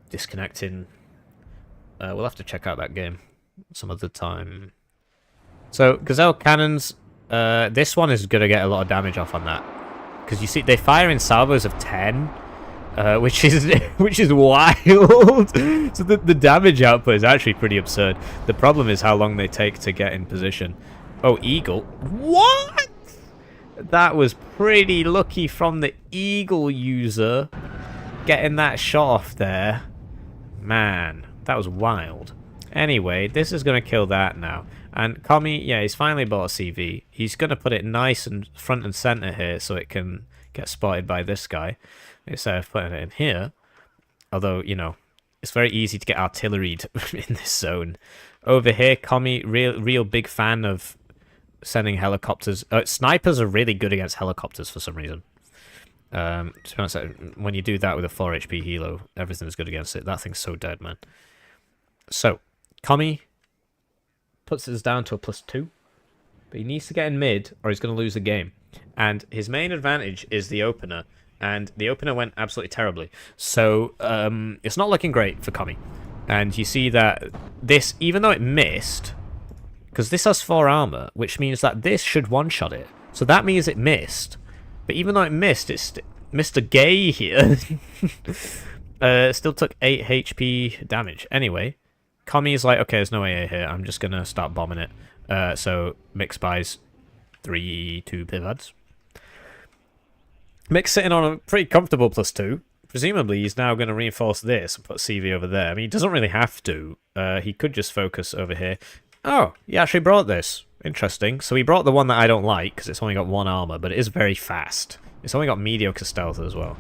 disconnecting. We'll have to check out that game some other time. So, Gazelle cannons, this one is going to get a lot of damage off on that. Because you see, they fire in salvos of 10, which is wild. So the damage output is actually pretty absurd. The problem is how long they take to get in position. Oh, Eagle. What? That was pretty lucky from the Eagle user. Getting that shot off there. Man, that was wild. Anyway, this is going to kill that now. And Kami, yeah, he's finally bought a CV. He's going to put it nice and front and center here so it can get spotted by this guy. Instead of putting it in here. Although, you know, it's very easy to get artilleried in this zone. Over here, Kami, real big fan of sending helicopters. Snipers are really good against helicopters for some reason. To be honest, when you do that with a 4 HP helo, everything's good against it. That thing's so dead, man. So, Kami puts us down to a +2. But he needs to get in mid, or he's going to lose the game. And his main advantage is the opener. And the opener went absolutely terribly. So, it's not looking great for Kami. And you see that this, even though it missed, because this has 4 armor, which means that this should one-shot it. So that means it missed. But even though it missed, it's Mr. Gay here. Still took 8 HP damage. Anyway, Kami's like, okay, there's no AA here. I'm just going to start bombing it. So Mix buys 3 2 pivads. Mix sitting on a pretty comfortable +2. Presumably, he's now going to reinforce this and put CV over there. I mean, he doesn't really have to. He could just focus over here. Oh, he actually brought this. Interesting. So he brought the one that I don't like, because it's only got 1 armor, but it is very fast. It's only got mediocre stealth as well.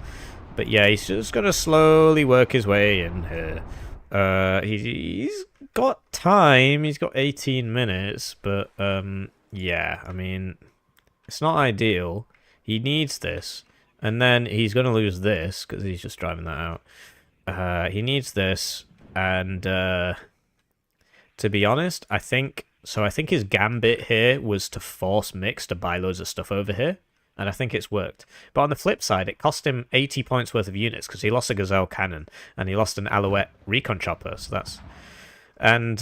But yeah, he's just going to slowly work his way in here. He's got time. He's got 18 minutes, but yeah, I mean, it's not ideal. He needs this. And then he's going to lose this, because he's just driving that out. He needs this, and to be honest, I think his gambit here was to force Mix to buy loads of stuff over here, and I think it's worked. But on the flip side, it cost him 80 points worth of units, because he lost a Gazelle cannon, and he lost an Alouette recon chopper, so that's... And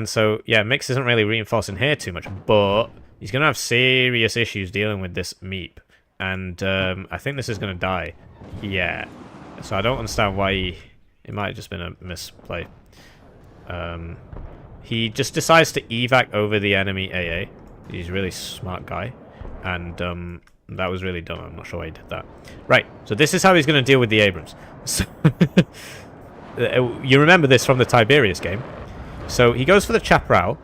so, yeah, Mix isn't really reinforcing here too much, but he's going to have serious issues dealing with this Meep. And I think this is going to die. Yeah. So I don't understand why it might have just been a misplay. He just decides to evac over the enemy AA. He's a really smart guy. And that was really dumb. I'm not sure why he did that. Right. So this is how he's going to deal with the Abrams. So you remember this from the Tiberius game. So he goes for the Chaparral,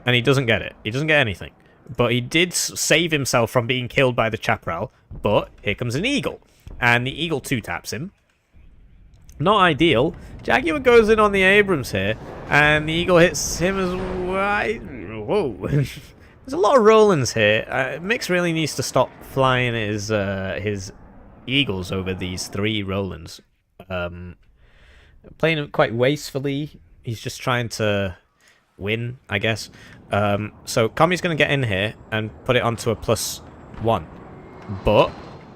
and he doesn't get it. He doesn't get anything. But he did save himself from being killed by the Chaparral. But here comes an Eagle. And the Eagle 2-taps him. Not ideal. Jaguar goes in on the Abrams here. And the Eagle hits him as well. Whoa. There's a lot of Rolands here. Mix really needs to stop flying his Eagles over these 3 Rolands. Playing it quite wastefully. He's just trying to win, I guess. So Kami's going to get in here and put it onto a +1. But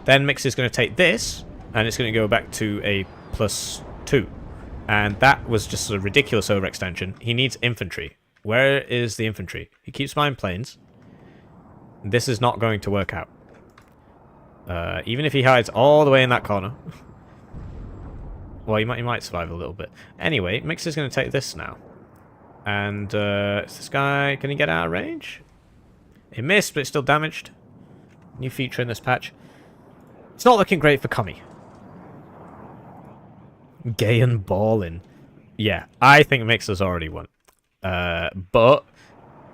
then Mix is going to take this, and it's going to go back to a +2. And that was just a ridiculous overextension. He needs infantry. Where is the infantry? He keeps buying planes. This is not going to work out. Even if he hides all the way in that corner. Well, he might survive a little bit. Anyway, Mix is going to take this now. And is this guy... Can he get out of range? He missed, but it's still damaged. New feature in this patch. It's not looking great for Kami. Gay and ballin'. Yeah, I think Mix has already won. But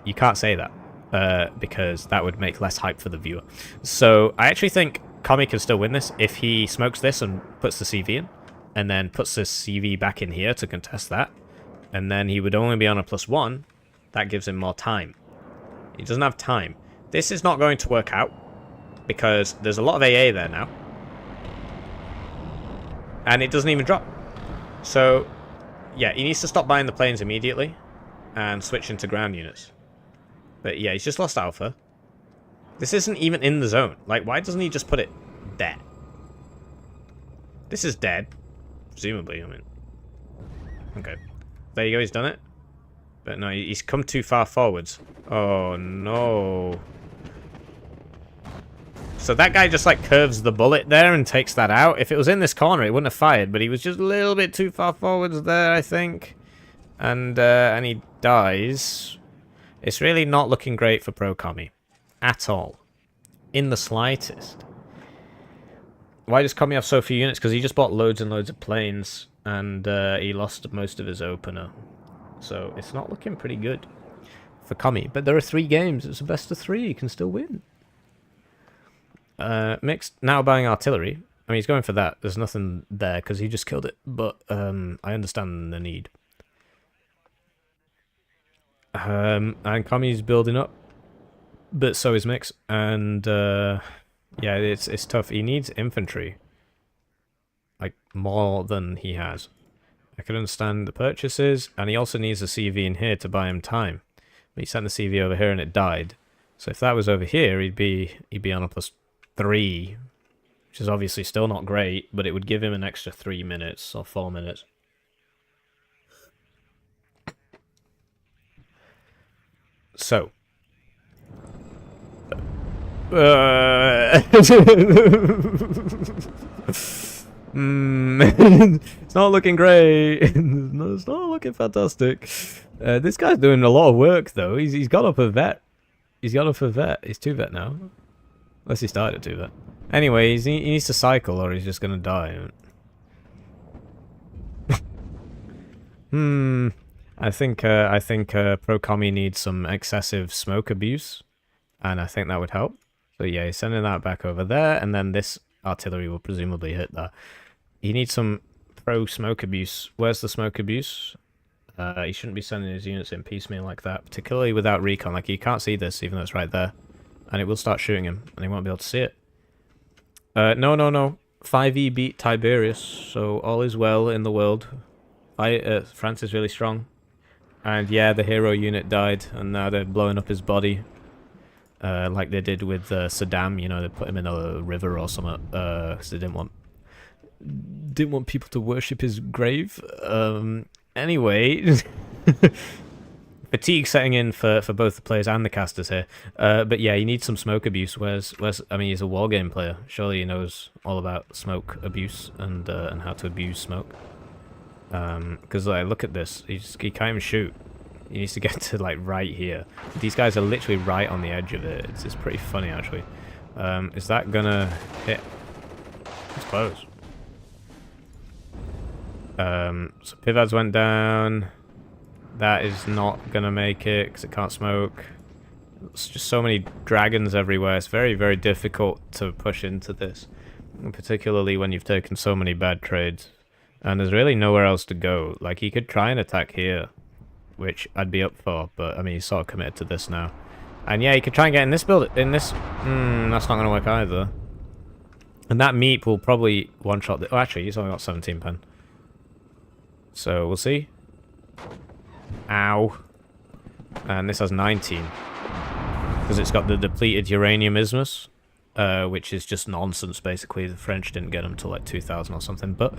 you can't say that. Because that would make less hype for the viewer. So I actually think Kami can still win this if he smokes this and puts the CV in. And then puts this CV back in here to contest that. And then he would only be on a +1. That gives him more time. He doesn't have time. This is not going to work out. Because there's a lot of AA there now. And it doesn't even drop. So, yeah, he needs to stop buying the planes immediately. And switch into ground units. But yeah, he's just lost Alpha. This isn't even in the zone. Like, why doesn't he just put it there? This is dead. Presumably, I mean. Okay. There you go, he's done it. But no, he's come too far forwards. Oh, no. So that guy just, like, curves the bullet there and takes that out. If it was in this corner, it wouldn't have fired. But he was just a little bit too far forwards there, I think. And he dies. It's really not looking great for Pro Kami. At all. In the slightest. Why does Kami have so few units? Because he just bought loads and loads of planes. And he lost most of his opener. So it's not looking pretty good for Kami. But there are 3 games. It's a best of 3. You can still win. Mixed now buying artillery. I mean, he's going for that. There's nothing there because he just killed it. But I understand the need. And Kami's building up. But so is Mix. And yeah, it's tough. He needs infantry. Like, more than he has. I can understand the purchases. And he also needs a CV in here to buy him time. But he sent the CV over here and it died. So if that was over here, he'd be on a +3. Which is obviously still not great. But it would give him an extra 3 minutes or 4 minutes. So. It's not looking great. No, it's not looking fantastic. This guy's doing a lot of work though. He's got up a vet. He's got up a vet. He's 2 vet now. Unless he started at 2 vet. Anyway, he needs to cycle or he's just gonna die. I think Pro Kami needs some excessive smoke abuse, and I think that would help. So yeah, he's sending that back over there, and then this artillery will presumably hit that. He needs some pro smoke abuse. Where's the smoke abuse? He shouldn't be sending his units in piecemeal like that, particularly without recon. Like, he can't see this, even though it's right there, and it will start shooting him, and he won't be able to see it. No. 5e beat Tiberius, so all is well in the world. France is really strong. And yeah, the hero unit died, and now they're blowing up his body. Like they did with Saddam, you know, they put him in a river or something, because they didn't want people to worship his grave. Anyway, fatigue setting in for both the players and the casters here. But yeah, you need some smoke abuse. Where's I mean, he's a wargame player. Surely he knows all about smoke abuse and how to abuse smoke. Because like, look at this, he can't even shoot. He needs to get to like right here. These guys are literally right on the edge of it. It's pretty funny actually. Is that gonna hit? It's close. So Pivads went down. That is not gonna make it because it can't smoke. It's just so many dragons everywhere. It's very, very difficult to push into this, particularly when you've taken so many bad trades. And there's really nowhere else to go. Like, he could try and attack here, which I'd be up for, but I mean, he's sort of committed to this now. And yeah, he could try and get in this build. That's not going to work either. And that meat will probably one-shot the... Oh, actually, he's only got 17 pen. So, we'll see. Ow. And this has 19. Because it's got the depleted uranium isthmus. Which is just nonsense, basically. The French didn't get them till like 2000 or something, but...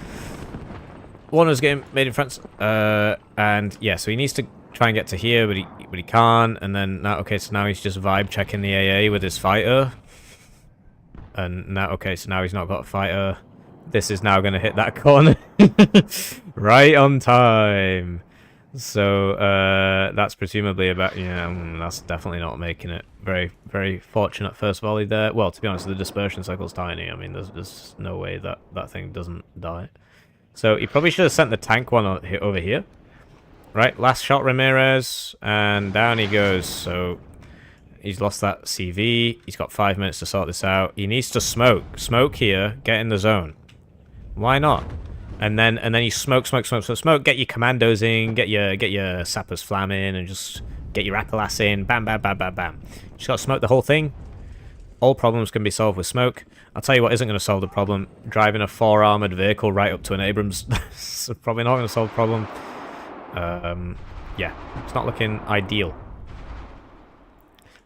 Warno's game made in France. And yeah, so he needs to try and get to here, but he can't. And then now, okay, so now he's just vibe checking the AA with his fighter. And now, okay, so now he's not got a fighter. This is now going to hit that corner. Right on time. So, that's presumably about... Yeah, that's definitely not making it. Very, very fortunate first volley there. Well, to be honest, the dispersion cycle's tiny. I mean, there's no way that that thing doesn't die. So, he probably should have sent the tank one over here. Right, last shot Ramirez. And down he goes. So, he's lost that CV. He's got 5 minutes to sort this out. He needs to smoke. Smoke here. Get in the zone. Why not? And then you smoke. Get your commandos in, get your sappers flamming, and just get your appalass in. Bam, bam, bam, bam, bam. Just gotta smoke the whole thing. All problems can be solved with smoke. I'll tell you what isn't going to solve the problem. Driving a 4-armored vehicle right up to an Abrams. It's probably not going to solve the problem. Yeah, it's not looking ideal.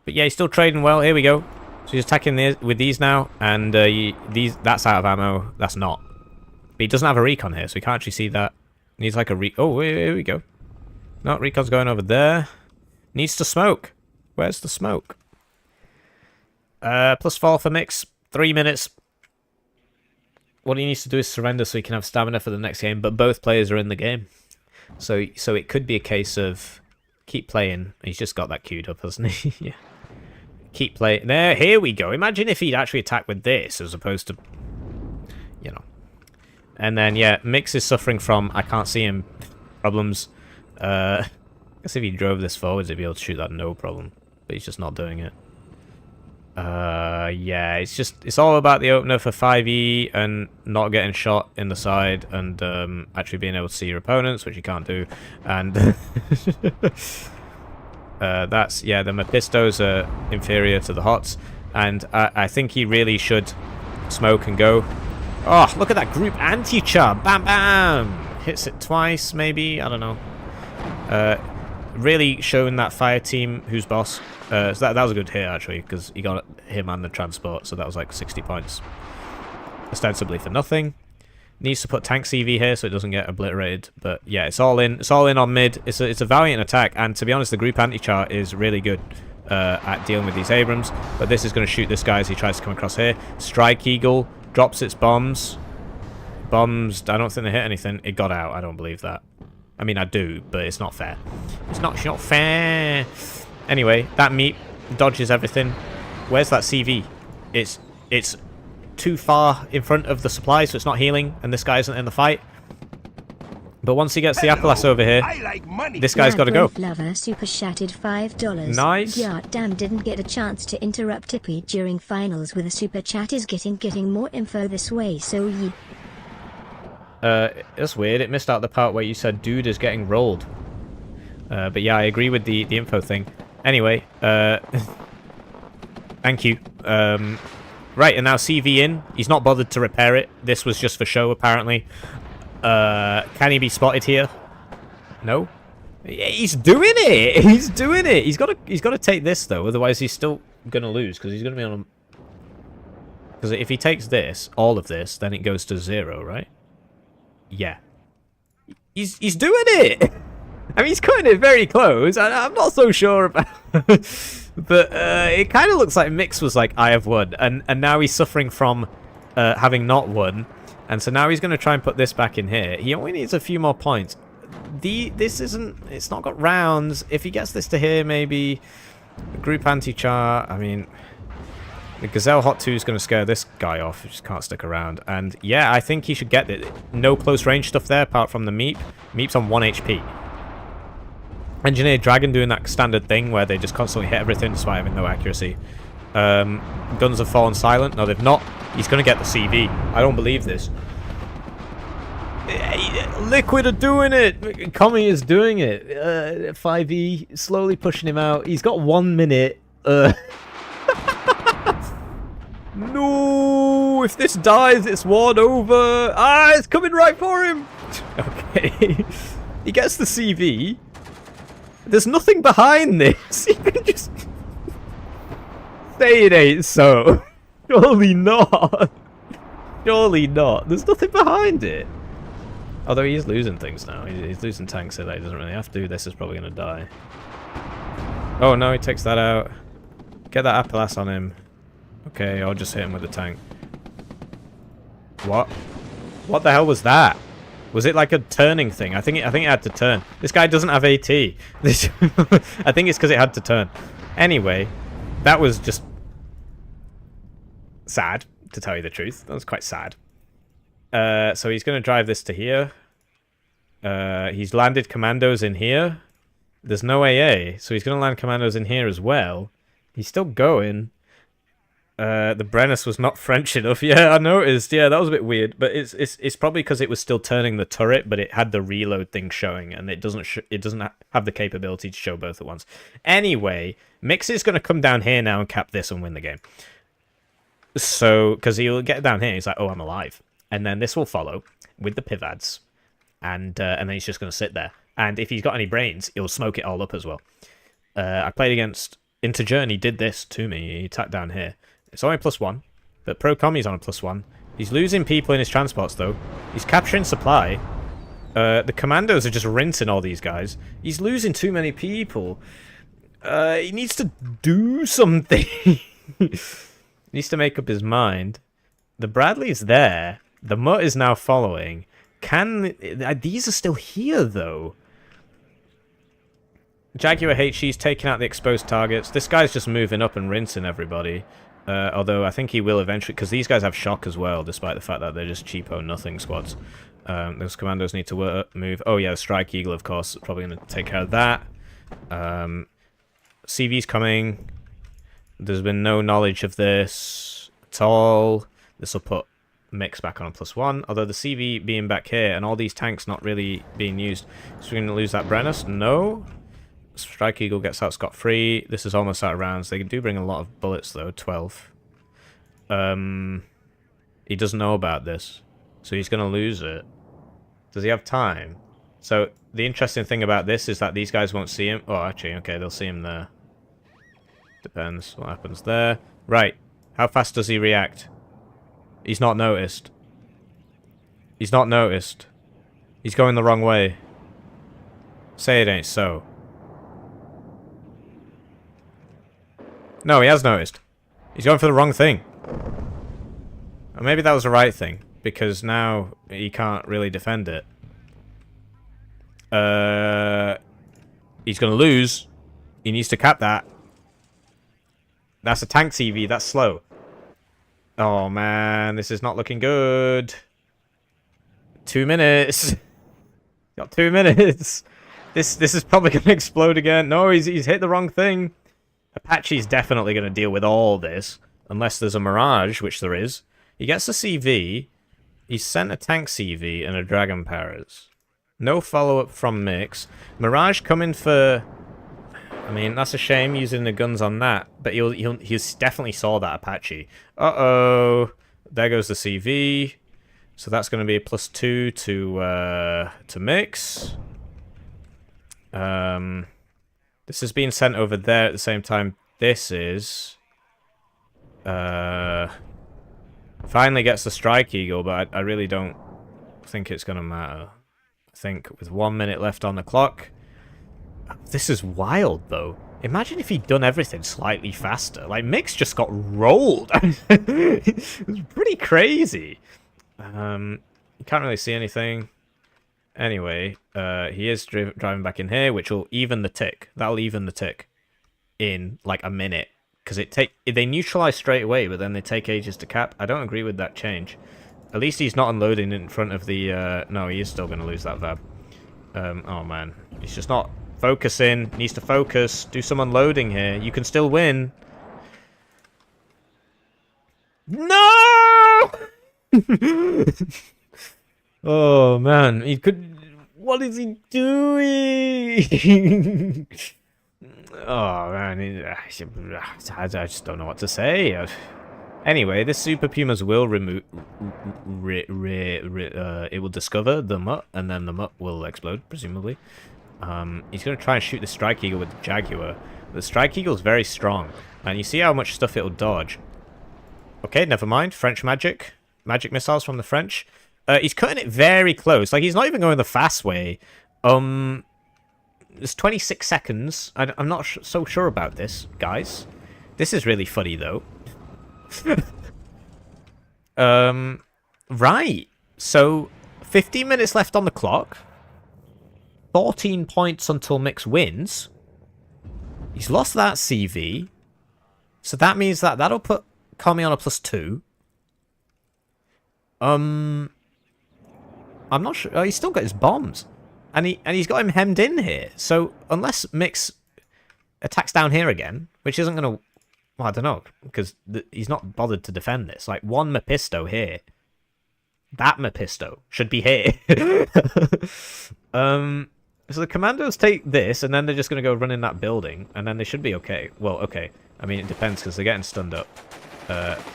But yeah, he's still trading well. Here we go. So he's attacking with these now, and that's out of ammo. That's not. But he doesn't have a recon here, so we can't actually see that. Needs like a oh, here we go. No, recon's going over there. Needs to smoke. Where's the smoke? +4 for Mix. 3 minutes. What he needs to do is surrender so he can have stamina for the next game, but both players are in the game. So it could be a case of keep playing. He's just got that queued up, hasn't he? Yeah. Keep playing. There, here we go. Imagine if he'd actually attacked with this as opposed to, you know. And then, yeah, Mix is suffering from, I can't see him, problems. I guess if he drove this forwards, he'd be able to shoot that no problem. But he's just not doing it. Yeah, it's all about the opener for 5E and not getting shot in the side and actually being able to see your opponents, which you can't do. And that's, yeah, the Mephistos are inferior to the Hots. And I think he really should smoke and go. Oh, look at that group anti-char. Bam, bam. Hits it twice, maybe. I don't know. Really showing that fire team who's boss. So that was a good hit, actually, because he got him and the transport. So that was like 60 points. Ostensibly for nothing. Needs to put tank CV here so it doesn't get obliterated. But yeah, it's all in. It's all in on mid. It's a valiant attack. And to be honest, the group anti-char is really good at dealing with these Abrams. But this is going to shoot this guy as he tries to come across here. Strike Eagle. Drops its bombs. Bombs, I don't think they hit anything. It got out. I don't believe that. I mean, I do, but it's not fair. It's not fair. Anyway, that meat dodges everything. Where's that CV? It's too far in front of the supply, so it's not healing, and this guy isn't in the fight. But once he gets the Appalass over here, this guy's got to go. Lover super chatted $5. Nice. Yeah, damn, didn't get a chance to interrupt Hippie during finals with a super chat. Is getting more info this way, so ye. That's weird. It missed out the part where you said dude is getting rolled. But yeah, I agree with the info thing. Anyway, thank you. Right, and now CV in. He's not bothered to repair it. This was just for show, apparently. Can he be spotted here? No. He's doing it. He's doing it. He's got to take this though, otherwise he's still gonna lose because he's gonna be on. Because if he takes this, all of this, then it goes to 0, right? Yeah. He's doing it. I mean, he's cutting it very close. I'm not so sure about. But it kind of looks like Mix was like, I have won, and now he's suffering from having not won. And so now he's going to try and put this back in here. He only needs a few more points. This isn't... It's not got rounds. If he gets this to here, maybe... Group anti-char. I mean... The Gazelle Hot 2 is going to scare this guy off. He just can't stick around. And yeah, I think he should get it. No close range stuff there, apart from the Meep. Meep's on 1 HP. Engineered Dragon doing that standard thing where they just constantly hit everything despite having no accuracy. Guns have fallen silent. No, they've not. He's going to get the CV. I don't believe this. Liquid are doing it. Commie is doing it. 5E slowly pushing him out. He's got 1 minute. No, if this dies, it's won over. Ah, it's coming right for him. Okay. He gets the CV. There's nothing behind this. He can just say it ain't so. Surely not. Surely not. There's nothing behind it. Although he is losing things now. He's losing tanks so that he doesn't really have to. This is probably going to die. Oh no, he takes that out. Get that Appelas on him. Okay, I'll just hit him with the tank. What? What the hell was that? Was it like a turning thing? I think it had to turn. This guy doesn't have AT. This I think it's because it had to turn. Anyway, that was just sad, to tell you the truth. That was quite sad. So he's going to drive this to here. He's landed commandos in here. There's no AA, so he's going to land commandos in here as well. He's still going. The Brennus was not French enough. Yeah, I noticed. Yeah, that was a bit weird. But it's probably because it was still turning the turret, but it had the reload thing showing, and it doesn't have the capability to show both at once. Anyway, Mix is going to come down here now and cap this and win the game. So, because he'll get down here, he's like, oh, I'm alive. And then this will follow with the pivads, and then he's just going to sit there. And if he's got any brains, he'll smoke it all up as well. I played against Interjourney, did this to me. He attacked down here. It's only +1, but Pro Commie's on a +1. He's losing people in his transports, though. He's capturing supply. The commandos are just rinsing all these guys. He's losing too many people. He needs to do something. He needs to make up his mind. The Bradley's there. The Mutt is now following. These are still here, though. Jaguar HE's taking out the exposed targets. This guy's just moving up and rinsing everybody. Although I think he will eventually, because these guys have shock as well, despite the fact that they're just cheapo nothing squads. Those commandos need to move. Oh yeah, the Strike Eagle, of course, probably going to take care of that. CV's coming. There's been no knowledge of this at all. This will put Mix back on a +1. Although the CV being back here and all these tanks not really being used. So we're going to lose that Brennus? No. Strike Eagle gets out scot-free. This is almost out of rounds. They do bring a lot of bullets, though. 12. He doesn't know about this. So he's going to lose it. Does he have time? So the interesting thing about this is that these guys won't see him. Oh, actually, okay, they'll see him there. Depends what happens there. Right. How fast does he react? He's not noticed. He's not noticed. He's going the wrong way. Say it ain't so. No, he has noticed. He's going for the wrong thing. Or maybe that was the right thing, because now he can't really defend it. He's going to lose. He needs to cap that. That's a tank TV. That's slow. Oh, man. This is not looking good. 2 minutes. Got 2 minutes. This is probably going to explode again. No, he's hit the wrong thing. Apache's definitely going to deal with all this, unless there's a Mirage, which there is. He gets a CV. He's sent a tank CV and a Dragon Paras. No follow-up from Mix. Mirage coming for... I mean, that's a shame using the guns on that, but he's definitely saw that Apache. Uh-oh. There goes the CV. So that's going to be a +2 to Mix. This is being sent over there at the same time. This is... finally gets the Strike Eagle, but I really don't think it's going to matter. I think with 1 minute left on the clock... This is wild, though. Imagine if he'd done everything slightly faster. Like, Mix just got rolled. It was pretty crazy. You can't really see anything. Anyway, he is driving back in here, which will even the tick. That'll even the tick in, like, a minute. Because they neutralize straight away, but then they take ages to cap. I don't agree with that change. At least he's not unloading in front of the... no, he is still going to lose that VAB. Oh, man. He's just not focusing. Needs to focus. Do some unloading here. You can still win. No! Oh, man. He could... What is he doing? Oh, man. I just don't know what to say. Anyway, this Super Pumas will remove... it will discover the Mutt, and then the Mutt will explode, presumably. He's going to try and shoot the Strike Eagle with the Jaguar. The Strike Eagle is very strong, and you see how much stuff it'll dodge. Okay, never mind. French magic. Magic missiles from the French. He's cutting it very close. Like, he's not even going the fast way. There's 26 seconds. I'm not so sure about this, guys. This is really funny, though. Right. So, 15 minutes left on the clock. 14 points until Mix wins. He's lost that CV. So that means that that'll put Kami on a +2. I'm not sure. Oh, he's still got his bombs. And he's got him hemmed in here. So unless Mix attacks down here again, which isn't going to... Well, I don't know. Because he's not bothered to defend this. Like, one Mephisto here. That Mephisto should be here. So the commandos take this, and then they're just going to go run in that building, and then they should be okay. Well, okay. I mean, it depends, because they're getting stunned up.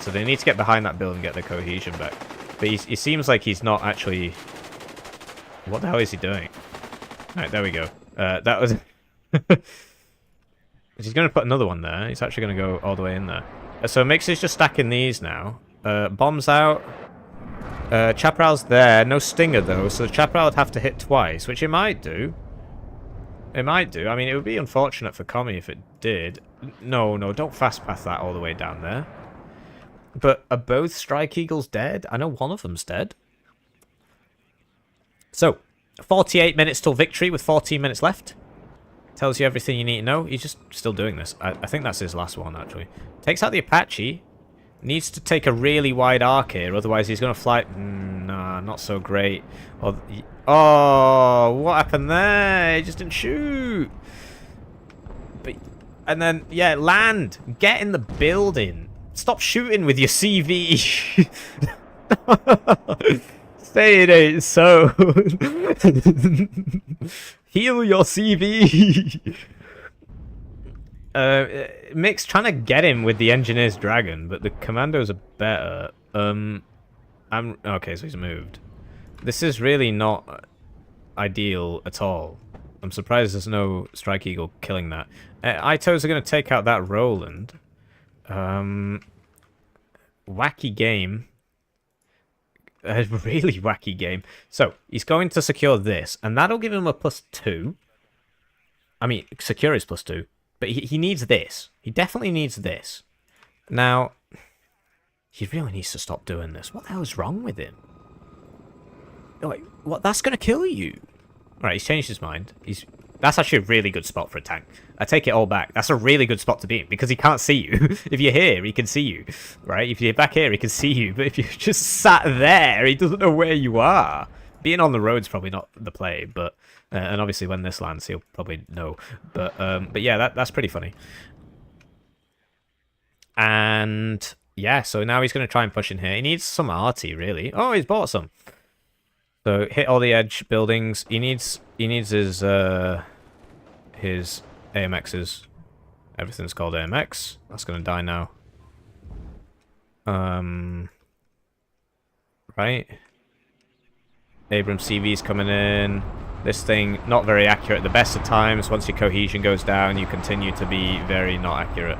So they need to get behind that building and get their cohesion back. But he seems like he's not actually... What the hell is he doing? Alright, there we go. That was... He's going to put another one there. He's actually going to go all the way in there. So Mix is just stacking these now. Bombs out. Chaparral's there. No Stinger, though, so Chaparral would have to hit twice, which it might do. It might do. I mean, it would be unfortunate for Kami if it did. No, don't fast path that all the way down there. But are both Strike Eagles dead? I know one of them's dead. So, 48 minutes till victory with 14 minutes left. Tells you everything you need to know. He's just still doing this. I think that's his last one, actually. Takes out the Apache. Needs to take a really wide arc here, otherwise he's going to fly... Nah, not so great. Oh, what happened there? He just didn't shoot. And then, yeah, land. Get in the building. Stop shooting with your CV. Say it ain't so. Heal your CV. Mix trying to get him with the Engineer's Dragon, but the Commandos are better. Okay, so he's moved. This is really not ideal at all. I'm surprised there's no Strike Eagle killing that. Itos are going to take out that Roland. Wacky game. A really wacky game. So, he's going to secure this, and that'll give him a +2. I mean, secure is +2. But he needs this. He definitely needs this. Now, he really needs to stop doing this. What the hell is wrong with him? Like, what? That's going to kill you. Alright, he's changed his mind. That's actually a really good spot for a tank. I take it all back. That's a really good spot to be in, because he can't see you. If you're here, he can see you. Right? If you're back here, he can see you. But if you're just sat there, he doesn't know where you are. Being on the road's probably not the play, but... and obviously when this lands, he'll probably know. But yeah, that's pretty funny. And yeah, so now he's going to try and push in here. He needs some arty, really. Oh, he's bought some. So hit all the edge buildings. He needs his AMXs. Everything's called AMX. That's going to die now. Right. Abrams CV's coming in. This thing, not very accurate at the best of times. Once your cohesion goes down, you continue to be very not accurate.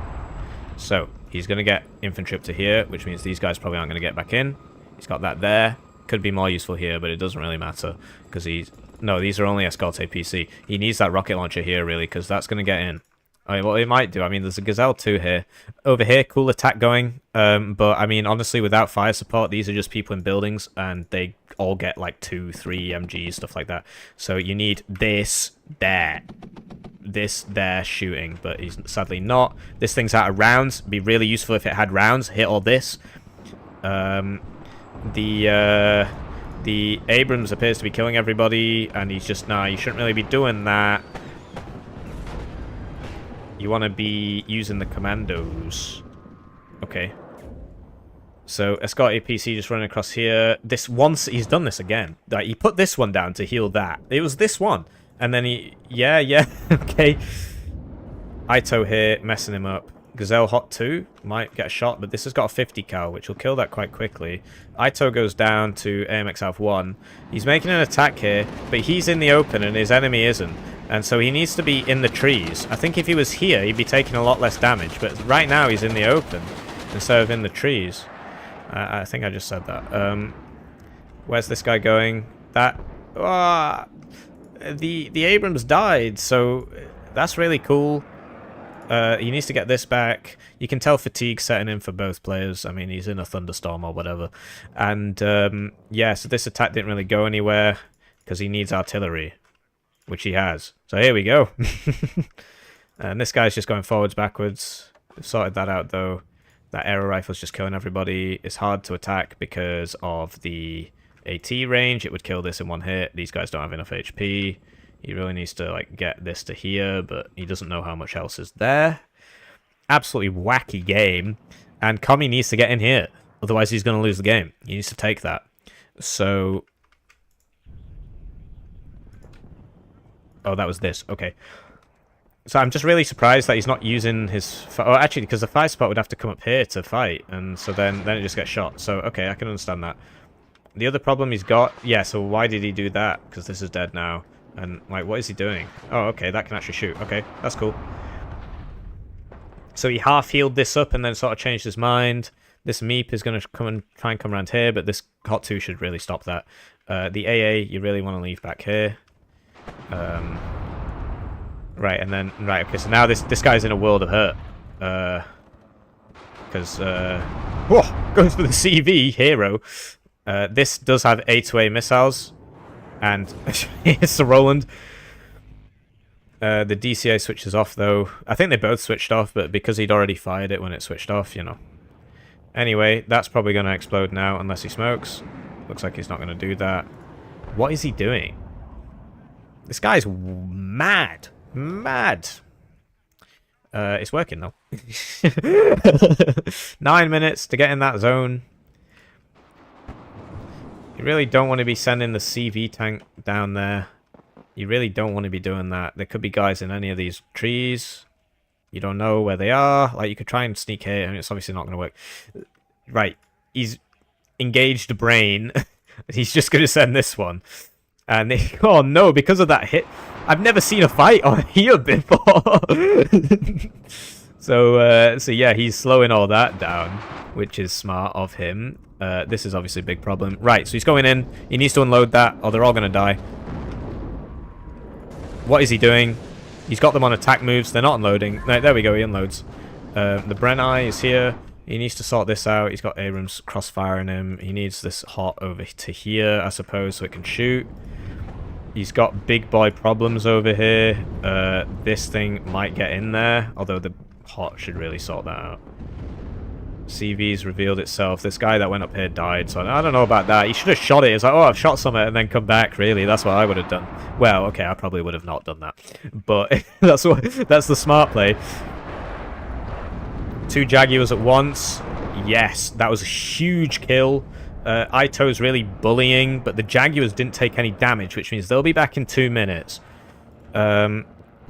So, he's going to get infantry up to here, which means these guys probably aren't going to get back in. He's got that there. Could be more useful here, but it doesn't really matter. Because no, these are only Escarte PC. He needs that rocket launcher here, really, because that's going to get in. I mean, what it might do, I mean, there's a Gazelle 2 here. Over here, cool attack going. But, I mean, honestly, without fire support, these are just people in buildings, and they all get, like, 2, 3 MGs, stuff like that. So you need this there. This there shooting, but he's sadly not. This thing's out of rounds. It'd be really useful if it had rounds. Hit all this. The Abrams appears to be killing everybody, and he's just, nah, you shouldn't really be doing that. You want to be using the commandos. Okay. So, Escort APC just running across here. This once, he's done this again. Like, he put this one down to heal that. It was this one. And then he, yeah, okay. Ito here, messing him up. Gazelle Hot 2 might get a shot, but this has got a 50 cal, which will kill that quite quickly. Ito goes down to AMX Alpha 1. He's making an attack here, but he's in the open and his enemy isn't. And so he needs to be in the trees. I think if he was here, he'd be taking a lot less damage. But right now, he's in the open instead of in the trees. I think I just said that. Where's this guy going? That... the Abrams died, so that's really cool. He needs to get this back. You can tell fatigue setting in for both players. I mean, he's in a thunderstorm or whatever. And, yeah, so this attack didn't really go anywhere because he needs artillery, which he has. So here we go. And this guy's just going forwards, backwards. We've sorted that out, though. That arrow rifle's just killing everybody. It's hard to attack because of the AT range. It would kill this in one hit. These guys don't have enough HP. He really needs to like get this to here, but he doesn't know how much else is there. Absolutely wacky game. And Kami needs to get in here. Otherwise he's going to lose the game. He needs to take that. So... oh, that was this. Okay. So I'm just really surprised that he's not using his... oh, actually, because the fire spot would have to come up here to fight. And so then it just gets shot. So, okay, I can understand that. The other problem he's got... yeah, so why did he do that? Because this is dead now. And, like, what is he doing? Oh, okay, that can actually shoot. Okay, that's cool. So he half-healed this up and then sort of changed his mind. This Meep is going to come and try and come around here, but this Hot 2 should really stop that. The AA, you really want to leave back here. Right, and then... right, okay, so now this guy's in a world of hurt. Because... whoa! Goes for the CV, hero. This does have A-to-A missiles. And it's the Roland. The DCA switches off, though. I think they both switched off, but because he'd already fired it when it switched off, you know. Anyway, that's probably going to explode now, unless he smokes. Looks like he's not going to do that. What is he doing? This guy's mad. Mad. It's working, though. 9 minutes to get in that zone. You really don't want to be sending the CV tank down there. You really don't want to be doing that. There could be guys in any of these trees. You don't know where they are. Like, you could try and sneak here, and it's obviously not going to work. Right. He's engaged the brain. He's just going to send this one. And oh no, because of that hit. I've never seen a fight on here before. So yeah, he's slowing all that down, which is smart of him. This is obviously a big problem. Right, so he's going in. He needs to unload that, or they're all going to die. What is he doing? He's got them on attack moves. They're not unloading. No, there we go, he unloads. The Brenai is here. He needs to sort this out. He's got Abrams crossfiring him. He needs this Hot over to here, I suppose, so it can shoot. He's got big boy problems over here. This thing might get in there, although the Hot should really sort that out. CV's revealed itself. This guy that went up here died, so I don't know about that. He should have shot it. It's like, oh, I've shot something and then come back, really. That's what I would have done. Well, okay, I probably would have not done that. But that's the smart play. 2 Jaguars at once. Yes, that was a huge kill. Ito's really bullying, but the Jaguars didn't take any damage, which means they'll be back in 2 minutes.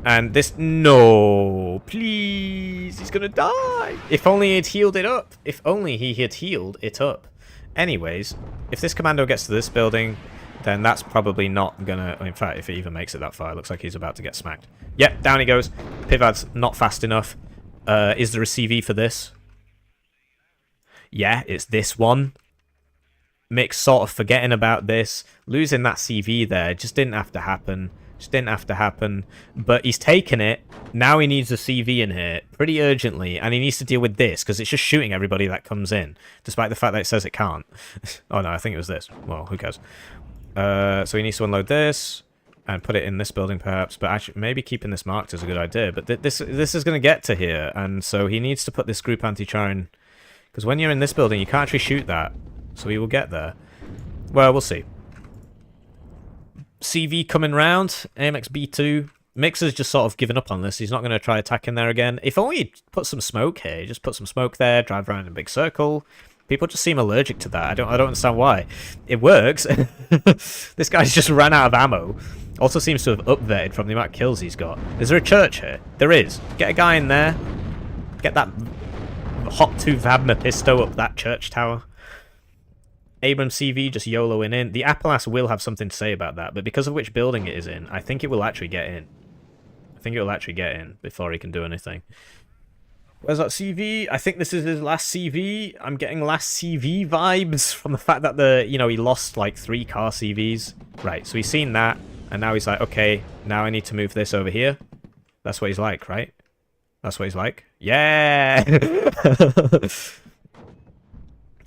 And this... no! Please! He's gonna die! If only he'd healed it up. If only he had healed it up. Anyways, if this commando gets to this building, then that's probably not gonna... in fact, if it even makes it that far, it looks like he's about to get smacked. Yep, down he goes. Pivad's not fast enough. Is there a CV for this? Yeah, it's this one. Mick's sort of forgetting about this. Losing that CV there just didn't have to happen. Just didn't have to happen. But he's taken it. Now he needs a CV in here pretty urgently. And he needs to deal with this because it's just shooting everybody that comes in. Despite the fact that it says it can't. Oh no, I think it was this. Well, who cares? So he needs to unload this. And put it in this building perhaps. But actually, maybe keeping this marked is a good idea. But this is going to get to here. And so he needs to put this group anti-char. Because when you're in this building, you can't actually shoot that. So he will get there. Well, we'll see. CV coming round. AMX B2. Mixer's just sort of given up on this. He's not going to try attacking there again. If only he'd put some smoke here. Just put some smoke there. Drive around in a big circle. People just seem allergic to that. I don't understand why. It works. This guy's just ran out of ammo. Also seems to have upvetted from the amount of kills he's got. Is there a church here? There is. Get a guy in there. Get that Hot 2 Vabma Pisto up that church tower. Abrams CV just YOLOing in. The Appalachian will have something to say about that, but because of which building it is in, I think it will actually get in. I think it will actually get in before he can do anything. Where's that CV? I think this is his last CV. I'm getting last CV vibes from the fact that he lost like 3 car CVs. Right, so he's seen that, and now he's like, okay, now I need to move this over here. That's what he's like, right? That's what he's like. Yeah!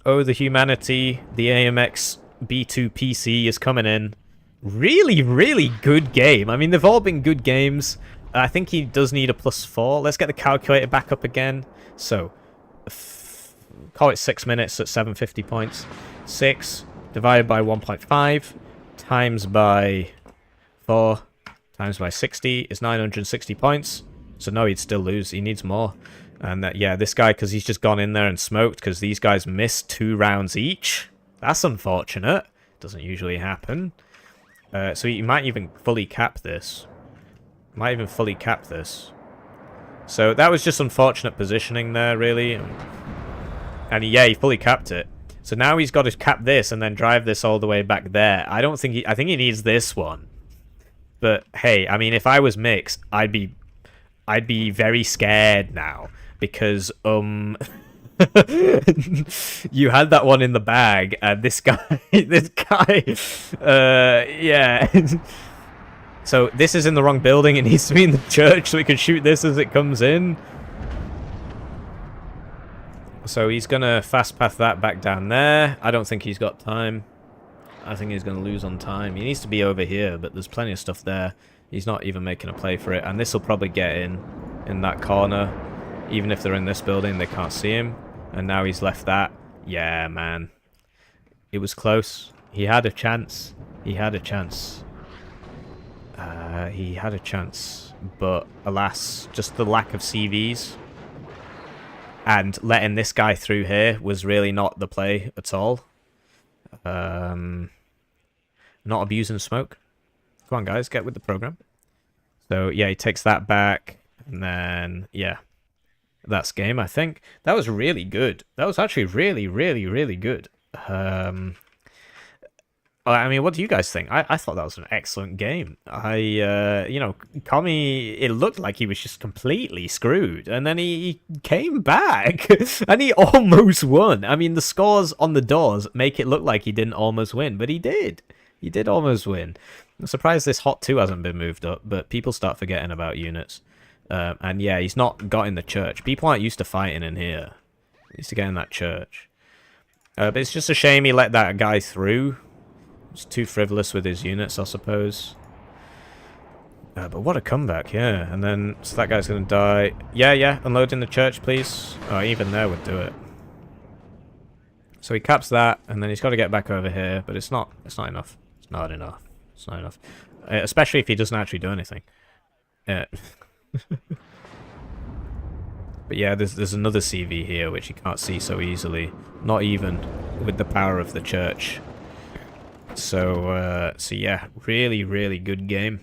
Oh, the humanity, the AMX B2 PC is coming in. Really, really good game. I mean, they've all been good games. I think he does need a +4. Let's get the calculator back up again. So, call it 6 minutes at 750 points. 6 divided by 1.5 times by 4 times by 60 is 960 points. So no, he'd still lose. He needs more. And yeah, this guy, because he's just gone in there and smoked, because these guys missed 2 rounds each. That's unfortunate. Doesn't usually happen. So he might even fully cap this. So that was just unfortunate positioning there, really. And yeah, he fully capped it. So now he's got to cap this and then drive this all the way back there. I think he needs this one. But hey, I mean, if I was Mix, I'd be very scared now, because you had that one in the bag, and this guy, yeah. So this is in the wrong building. It needs to be in the church so we can shoot this as it comes in. So he's gonna fast path that back down there. I don't think he's got time. I think he's gonna lose on time. He needs to be over here, but there's plenty of stuff there. He's not even making a play for it, and this will probably get in that corner. Even if they're in this building, they can't see him. And now he's left that. Yeah, man. It was close. He had a chance. He had a chance. But alas, just the lack of CVs and letting this guy through here was really not the play at all. Not abusing smoke. Come on, guys, get with the program. So yeah, he takes that back, and then yeah, that's game. I think that was really good. That was actually really, really, really good. I mean, what do you guys think? I thought that was an excellent game. Kami, it looked like he was just completely screwed, and then he came back, and he almost won. I mean, the scores on the doors make it look like he didn't almost win, but he did. He did almost win. I'm surprised this Hot 2 hasn't been moved up, but people start forgetting about units. And yeah, he's not got in the church. People aren't used to fighting in here. He used to get in that church. But it's just a shame he let that guy through. He's too frivolous with his units, I suppose. But what a comeback, yeah. And then, so that guy's going to die. Yeah, unloading the church, please. Oh, even there would do it. So he caps that, and then he's got to get back over here, but it's not enough. It's not enough. It's not enough. Especially if he doesn't actually do anything. But yeah, there's another CV here, which you can't see so easily. Not even with the power of the church. So yeah, really, really good game.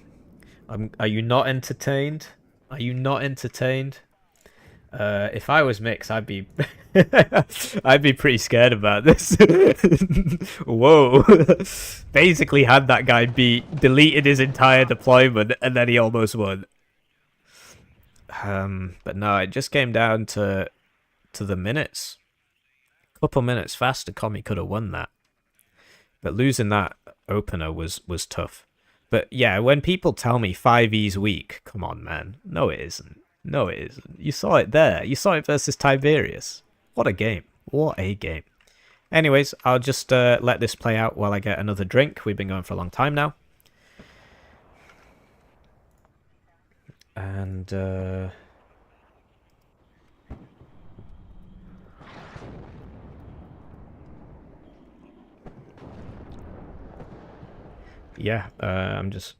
Are you not entertained? Are you not entertained? If I was Mix, I'd be I'd be pretty scared about this. Whoa. Basically had that guy beat, deleted his entire deployment, and then he almost won. But no, it just came down to the minutes. A couple minutes faster, Kami could have won that. But losing that opener was tough. But yeah, when people tell me 5E's weak, come on, man. No, it isn't. No, it isn't. You saw it there. You saw it versus Tiberius. What a game. What a game. Anyways, I'll just let this play out while I get another drink. We've been going for a long time now. And yeah, I'm just...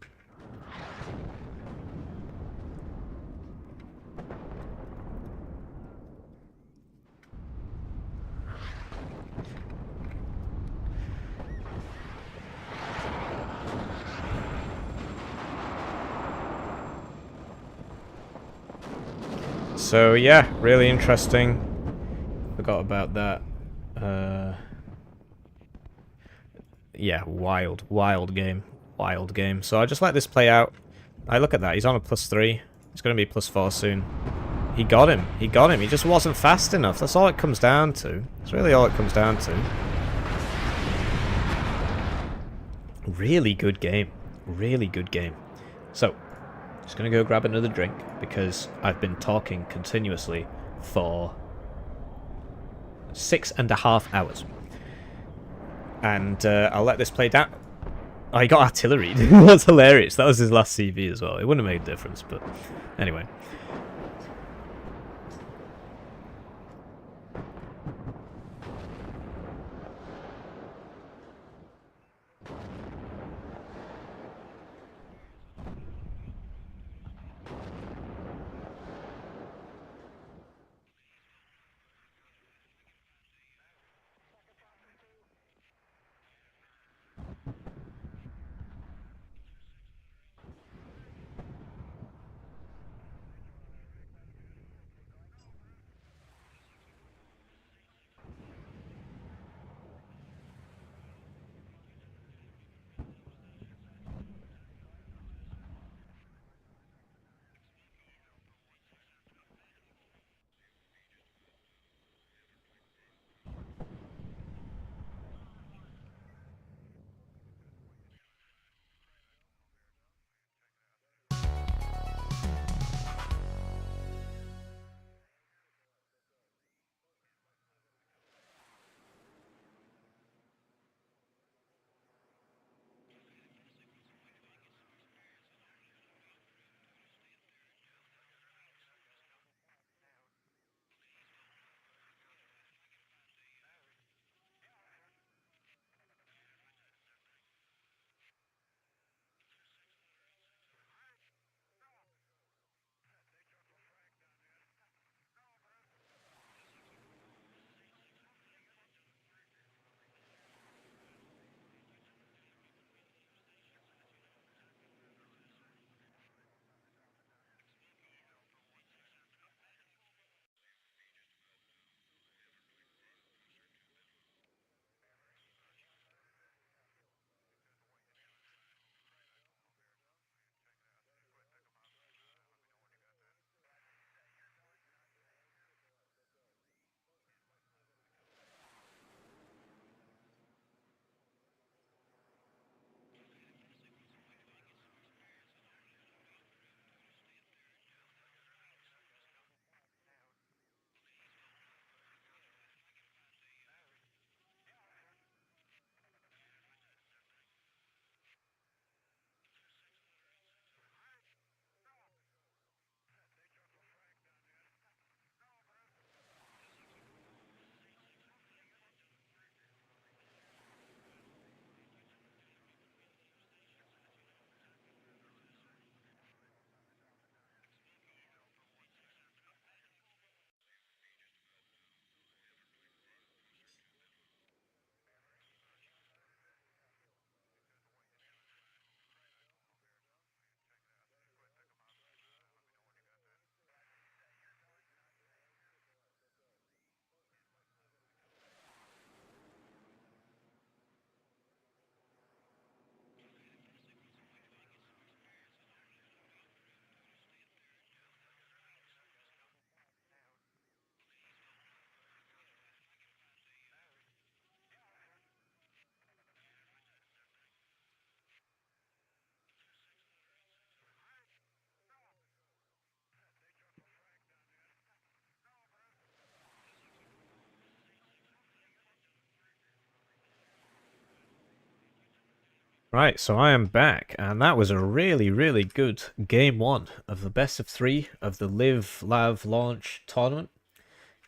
So yeah, really interesting. Forgot about that. Yeah, wild game. Wild game. So I'll just let this play out. I look at that, he's on a +3. It's going to be +4 soon. He got him. He got him. He just wasn't fast enough. That's all it comes down to. That's really all it comes down to. Really good game. Really good game. So, just going to go grab another drink because I've been talking continuously for 6.5 hours. And I'll let this play down. Oh, he got artillery. That's hilarious. That was his last CV as well. It wouldn't have made a difference, but anyway. Right, so I am back, and that was a really, really good game one of the best of three of the Live Lav Launch tournament.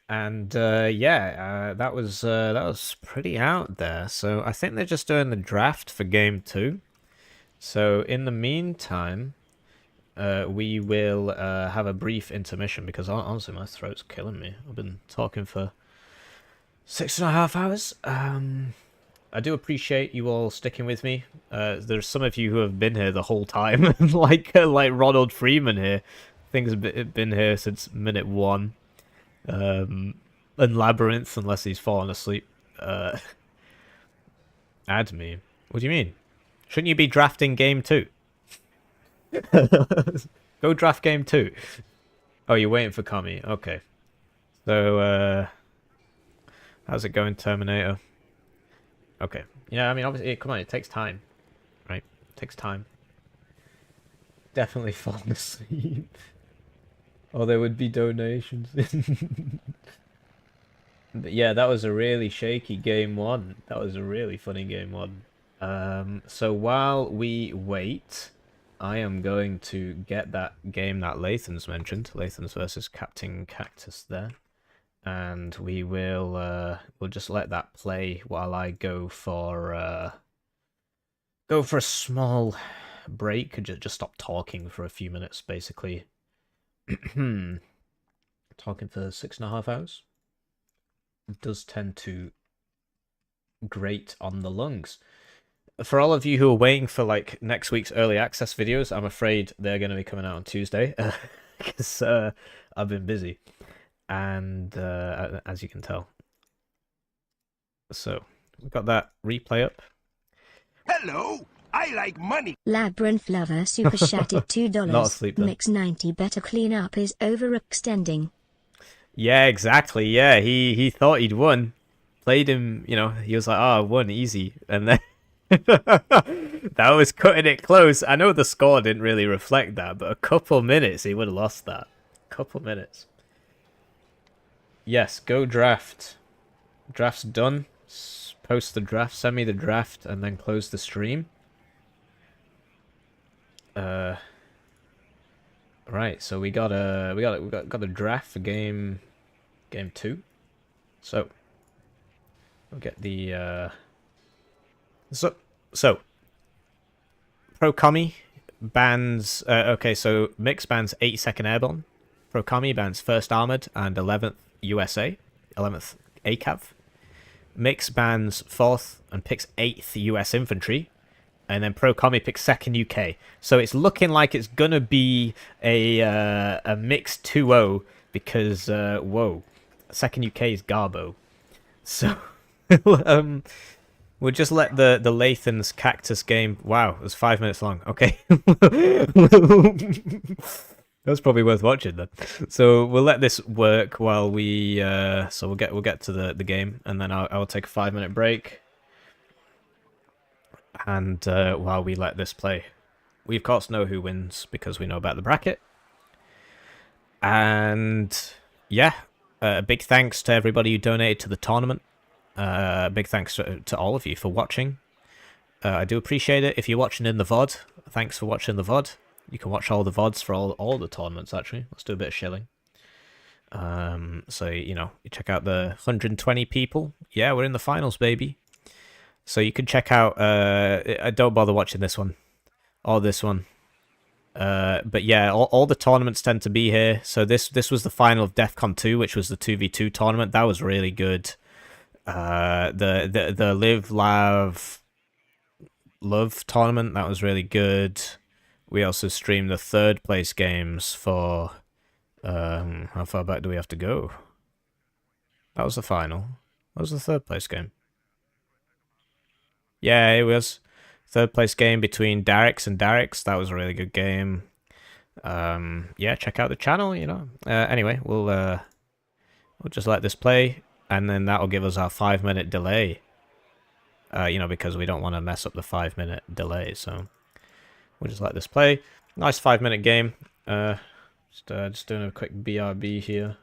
And that was pretty out there. So I think they're just doing the draft for game two. So in the meantime, we will have a brief intermission because honestly my throat's killing me. I've been talking for 6.5 hours. I do appreciate you all sticking with me. There's some of you who have been here the whole time, like Ronald Freeman here. Things have been here since minute 1. And Labyrinth, unless he's fallen asleep. Add me. What do you mean? Shouldn't you be drafting game 2? Go draft game 2. Oh, you're waiting for Kami. Okay. So, how's it going, Terminator? Okay. Yeah, I mean, obviously, come on, it takes time. Right? It takes time. Definitely falling asleep. Or there would be donations. But yeah, that was a really shaky game one. That was a really funny game one. So while we wait, I am going to get that game that Lathans mentioned, Lathans versus CaptainCactus there. And we will we'll just let that play while I go for a small break. Just stop talking for a few minutes, basically. Talking for 6.5 hours does tend to grate on the lungs. For all of you who are waiting for like next week's early access videos, I'm afraid they're going to be coming out on Tuesday because I've been busy, and as you can tell. So we've got that replay up. Hello, I like money. Labyrinth Lover super chatted $2. Not asleep then. Mix 90 better clean up is overextending. Yeah, exactly. Yeah, he thought he'd won. Played him, you know, he was like, oh, I won, easy. And then that was cutting it close. I know the score didn't really reflect that, but a couple minutes he would have lost that. Couple minutes. Yes, go draft. Draft's done. Post the draft, send me the draft, and then close the stream. Right, so we got a draft for game 2. So we'll get the so Pro Kami bans okay, so Mix bans 82nd Airborne, Pro Kami bans 1st Armored and 11th USA, 11th ACAV. Mix bans 4th and picks 8th US Infantry, and then Pro Kami picks 2nd UK. So it's looking like it's gonna be a mix 2-0 because whoa, 2nd UK is Garbo. So we'll just let the Lathans Cactus game. Wow, it was 5 minutes long. Okay. That's probably worth watching then. So we'll let this work while we so we'll get to the game, and then I'll take a 5-minute break. And while we let this play, we of course know who wins because we know about the bracket. And yeah, big thanks to everybody who donated to the tournament. Big thanks to all of you for watching. I do appreciate it. If you're watching in the VOD, thanks for watching the VOD. You can watch all the VODs for all the tournaments, actually. Let's do a bit of shilling. So, you know, you check out the 120 people. Yeah, we're in the finals, baby. So you can check out... don't bother watching this one. Or this one. But yeah, all the tournaments tend to be here. So this was the final of DEFCON 2, which was the 2v2 tournament. That was really good. The Live, Lav, Love tournament, that was really good. We also streamed the 3rd place games for... how far back do we have to go? That was the final. What was the 3rd place game? Yeah, it was 3rd place game between Darix and Darix. That was a really good game. Yeah, check out the channel, you know. Anyway, we'll just let this play, and then that'll give us our 5-minute delay. You know, because we don't want to mess up the 5-minute delay, so we'll just let this play. Nice 5-minute game. Just doing a quick BRB here.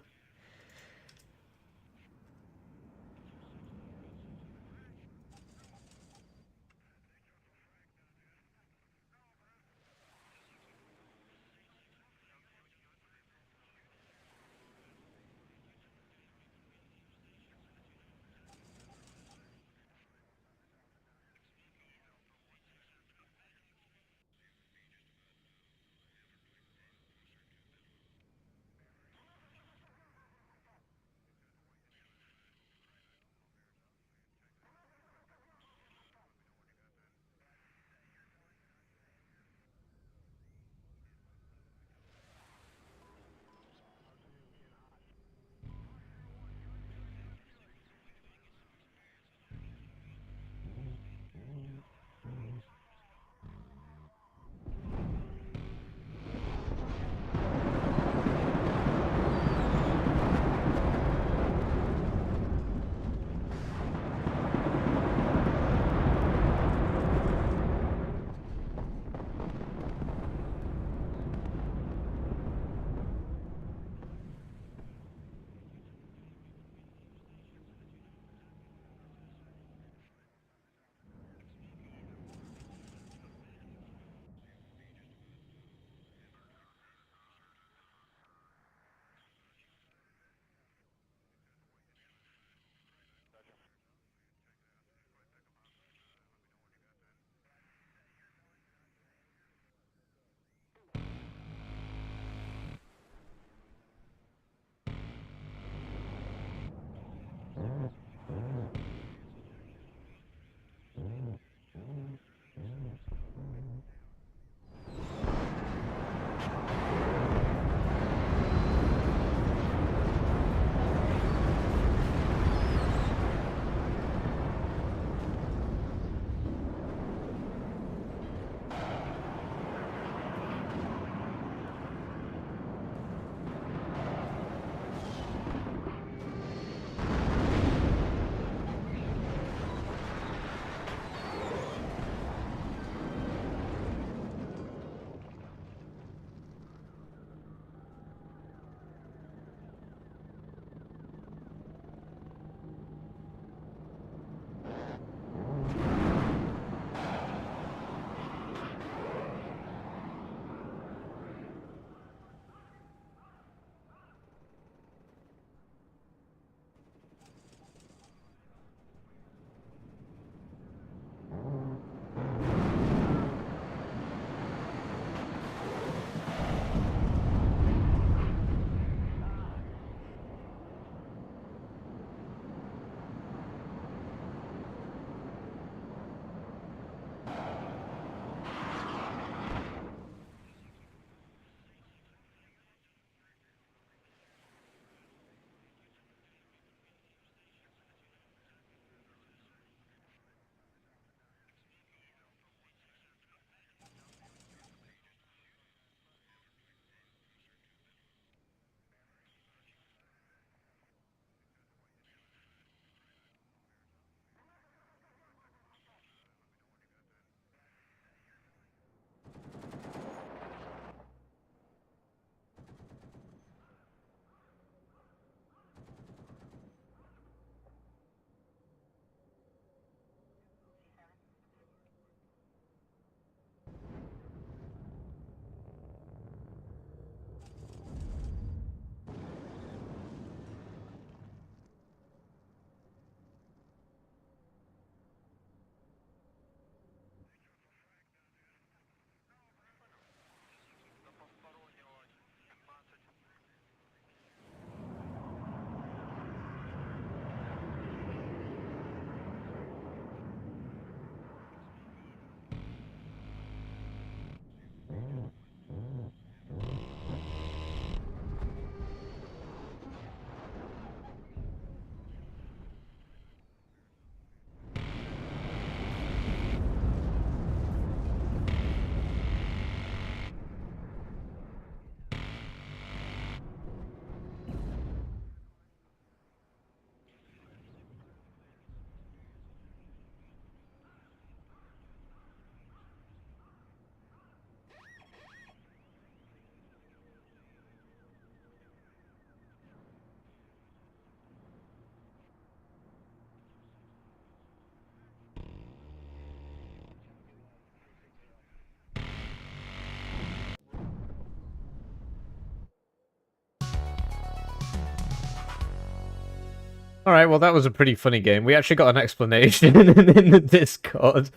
Alright, well that was a pretty funny game. We actually got an explanation in the Discord.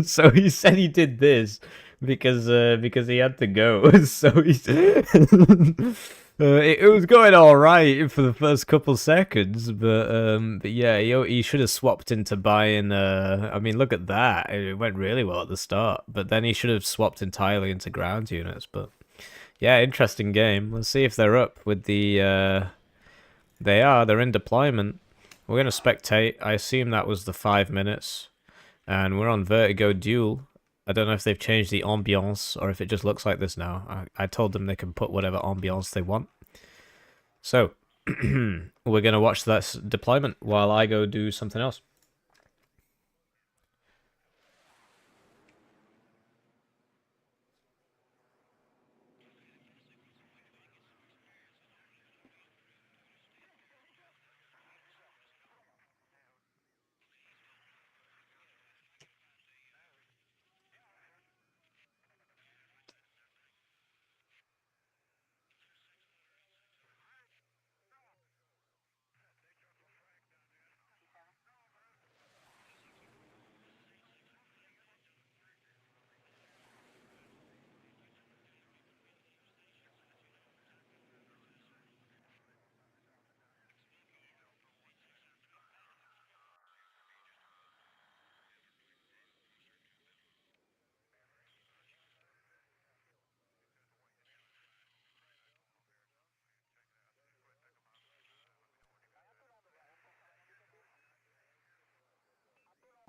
So he said he did this because he had to go. So he's it was going all right for the first couple seconds, but yeah, he should have swapped into buying. I mean, look at that. It went really well at the start, but then he should have swapped entirely into ground units. But yeah, interesting game. Let's see if they're up with the. They are. They're in deployment. We're gonna spectate. I assume that was the 5 minutes, and we're on Vertigo Duel. I don't know if they've changed the ambiance or if it just looks like this now. I told them they can put whatever ambiance they want. So, we're going to watch that deployment while I go do something else.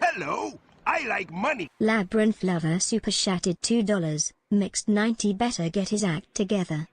Hello, I like money. Labyrinth Lover super chatted $2. Mixed 90 better get his act together.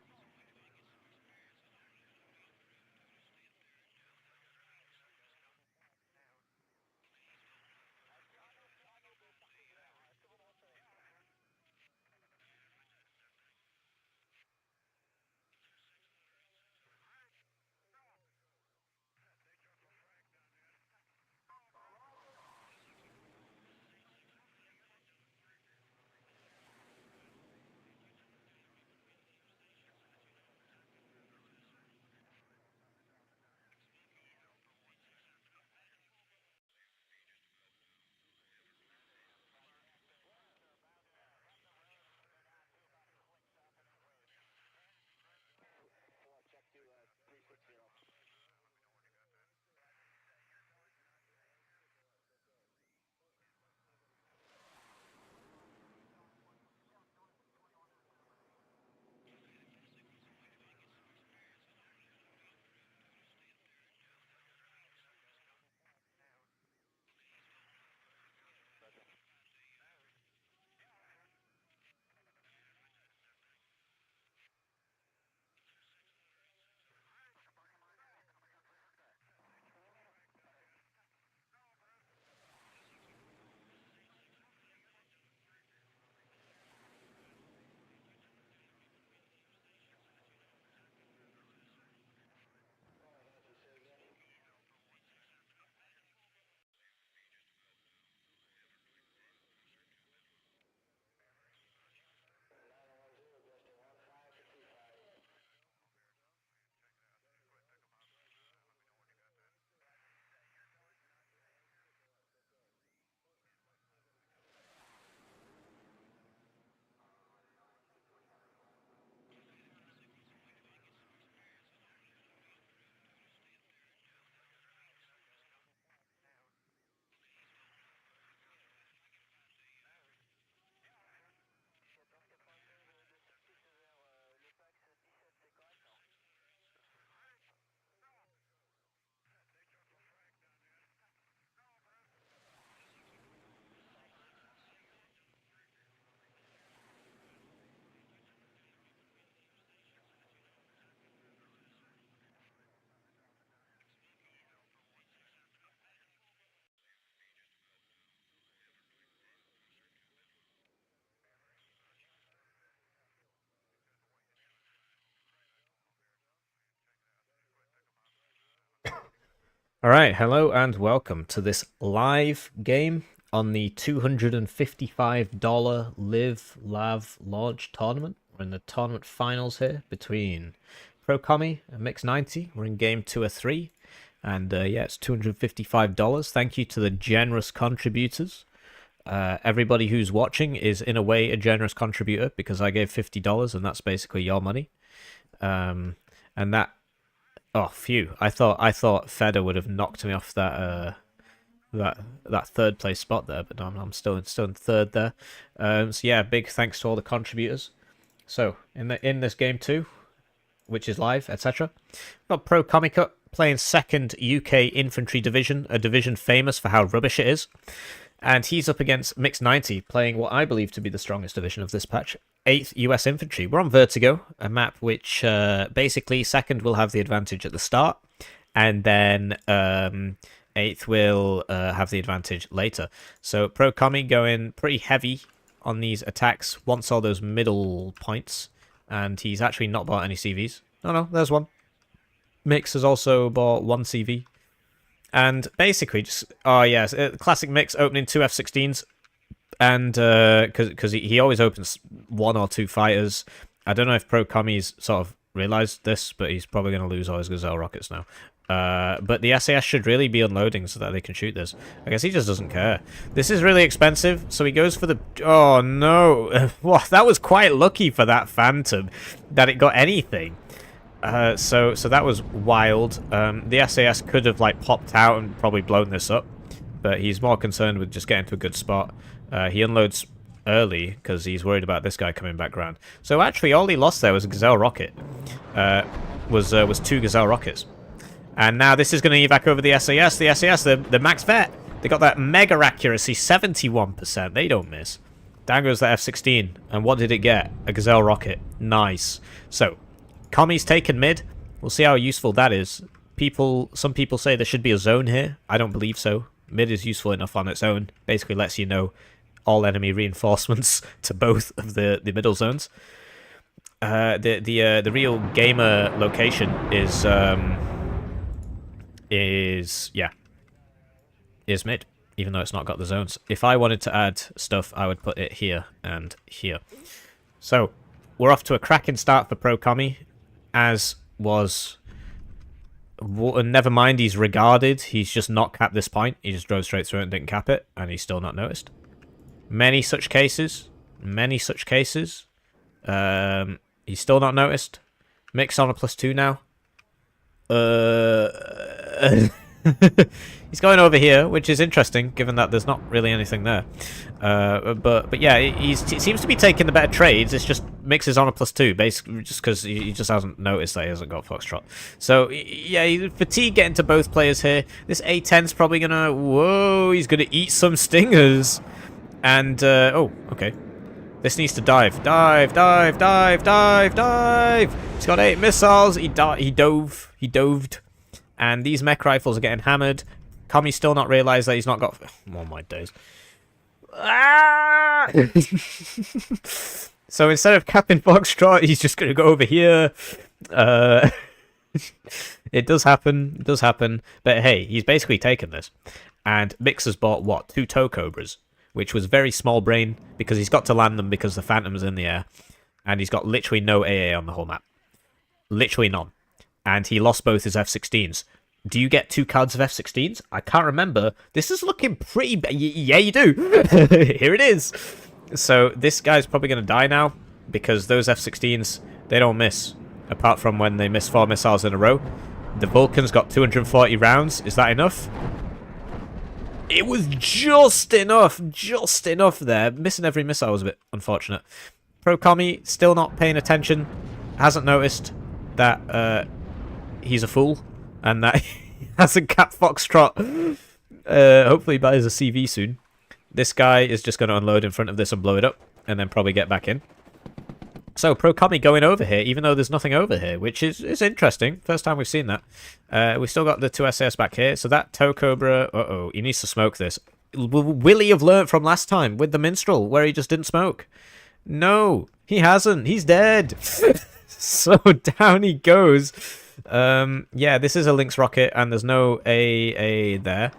Alright, hello and welcome to this live game on the $255 Live Lav launch tournament. We're in the tournament finals here between Pro Commie and Mix 90. We're in game 2 of 3. And yeah, it's $255. Thank you to the generous contributors. Everybody who's watching is in a way a generous contributor because I gave $50 and that's basically your money. And that, oh phew, I thought Feder would have knocked me off that that third place spot there, but no, I'm still in third there. So yeah, big thanks to all the contributors. So in this game too, which is live, etc. Got Pro Comica playing 2nd UK Infantry Division, a division famous for how rubbish it is. And he's up against Mix 90, playing what I believe to be the strongest division of this patch, 8th US Infantry. We're on Vertigo, a map which basically 2nd will have the advantage at the start, and then 8th will have the advantage later. So Pro Comi going pretty heavy on these attacks, wants all those middle points, and he's actually not bought any CVs. No, there's one. Mix has also bought 1 CV. And basically, just classic Mix opening 2 F-16s, and because he always opens 1 or 2 fighters. I don't know if Pro Comi's sort of realized this, but he's probably going to lose all his Gazelle rockets now. But the SAS should really be unloading so that they can shoot this. I guess he just doesn't care. This is really expensive, so he goes for the... Oh, no. Well, that was quite lucky for that Phantom, that it got anything. So that was wild. The SAS could have like popped out and probably blown this up, but he's more concerned with just getting to a good spot. He unloads early because he's worried about this guy coming back round. So actually, all he lost there was a Gazelle rocket. Was 2 Gazelle rockets, and now this is going to evac over the SAS. The SAS, the max vet. They got that mega accuracy, 71%. They don't miss. Down goes the F-16, and what did it get? A Gazelle rocket. Nice. So. Commie's taken mid. We'll see how useful that is. Some people say there should be a zone here. I don't believe so. Mid is useful enough on its own. Basically lets you know all enemy reinforcements to both of the middle zones. The real gamer location is mid, even though it's not got the zones. If I wanted to add stuff, I would put it here and here. So we're off to a cracking start for Pro Comi. As was... Never mind, he's regarded. He's just not capped this point. He just drove straight through it and didn't cap it, and he's still not noticed. Many such cases. Many such cases. He's still not noticed. Mix on a +2 now. He's going over here, which is interesting, given that there's not really anything there. But yeah, he seems to be taking the better trades. It's just Mix is on a +2, basically, just because he just hasn't noticed that he hasn't got Foxtrot. So yeah, fatigue getting to both players here. This A10's probably gonna... Whoa, he's gonna eat some stingers. And, oh, okay. This needs to dive. Dive, dive, dive, dive, dive! He's got 8 missiles. He dove. He doved. And these mech rifles are getting hammered. Commie's still not realised that he's not got... Oh my days. Ah! So instead of capping Foxtrot, he's just going to go over here. It does happen. It does happen. But hey, he's basically taken this. And Mix has bought, what, 2 tow cobras, which was very small brain because he's got to land them because the Phantom's in the air. And he's got literally no AA on the whole map. Literally none. And he lost both his F-16s. Do you get 2 cards of F-16s? I can't remember. This is looking pretty... Yeah, you do. Here it is. So this guy's probably going to die now because those F-16s, they don't miss. Apart from when they miss 4 missiles in a row. The Vulcan's got 240 rounds. Is that enough? It was just enough. Just enough there. Missing every missile was a bit unfortunate. Pro Comi still not paying attention. Hasn't noticed that he's a fool. And that he hasn't capped Foxtrot. Hopefully he buys a CV soon. This guy is just going to unload in front of this and blow it up. And then probably get back in. So, Pro Comi going over here, even though there's nothing over here, which is interesting. First time we've seen that. We've still got the 2 SAS back here. So that Tow Cobra... Uh-oh, he needs to smoke this. Will he have learnt from last time with the Minstrel, where he just didn't smoke? No, he hasn't. He's dead. So, down he goes. Yeah, this is a Lynx rocket, and there's no AA there.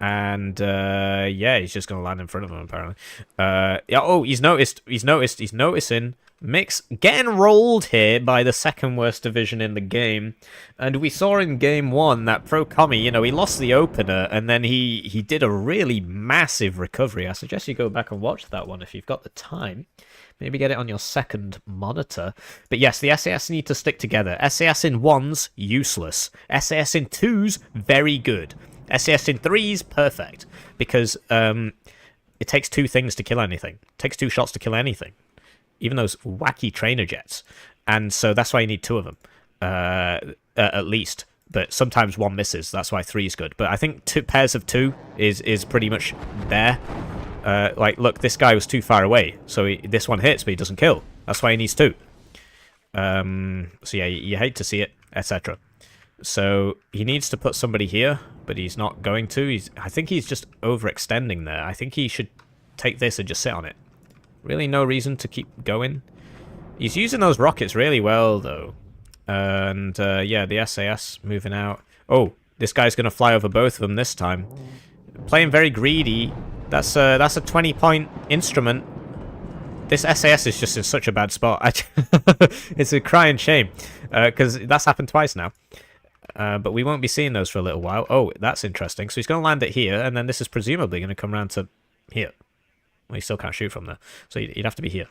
Yeah, he's just gonna land in front of him apparently. Yeah. Oh, he's noticed. He's noticing. Mix getting rolled here by the second worst division in the game, and we saw in game 1 that Pro Commie, you know, he lost the opener, and then he did a really massive recovery. I suggest you go back and watch that one if you've got the time. Maybe get it on your second monitor. But yes, the SAS need to stick together. SAS in 1s, useless. SAS in 2s, very good. SAS in 3s, perfect. Because it takes 2 things to kill anything. It takes 2 shots to kill anything. Even those wacky trainer jets. And so that's why you need 2 of them. At least. But sometimes 1 misses. That's why 3 is good. But I think 2 pairs of 2 is pretty much there. Like, look, this guy was too far away. So this one hits, but he doesn't kill. That's why he needs 2. So yeah, you hate to see it, etc. So he needs to put somebody here, but he's not going to. I think he's just overextending there. I think he should take this and just sit on it. Really no reason to keep going. He's using those rockets really well, though. And, yeah, the SAS moving out. Oh, this guy's going to fly over both of them this time. Playing very greedy. That's a 20-point instrument. This SAS is just in such a bad spot. It's a crying shame. Because that's happened twice now. But we won't be seeing those for a little while. Oh, that's interesting. So he's going to land it here, and then this is presumably going to come around to here. Well, he still can't shoot from there. So you'd have to be here.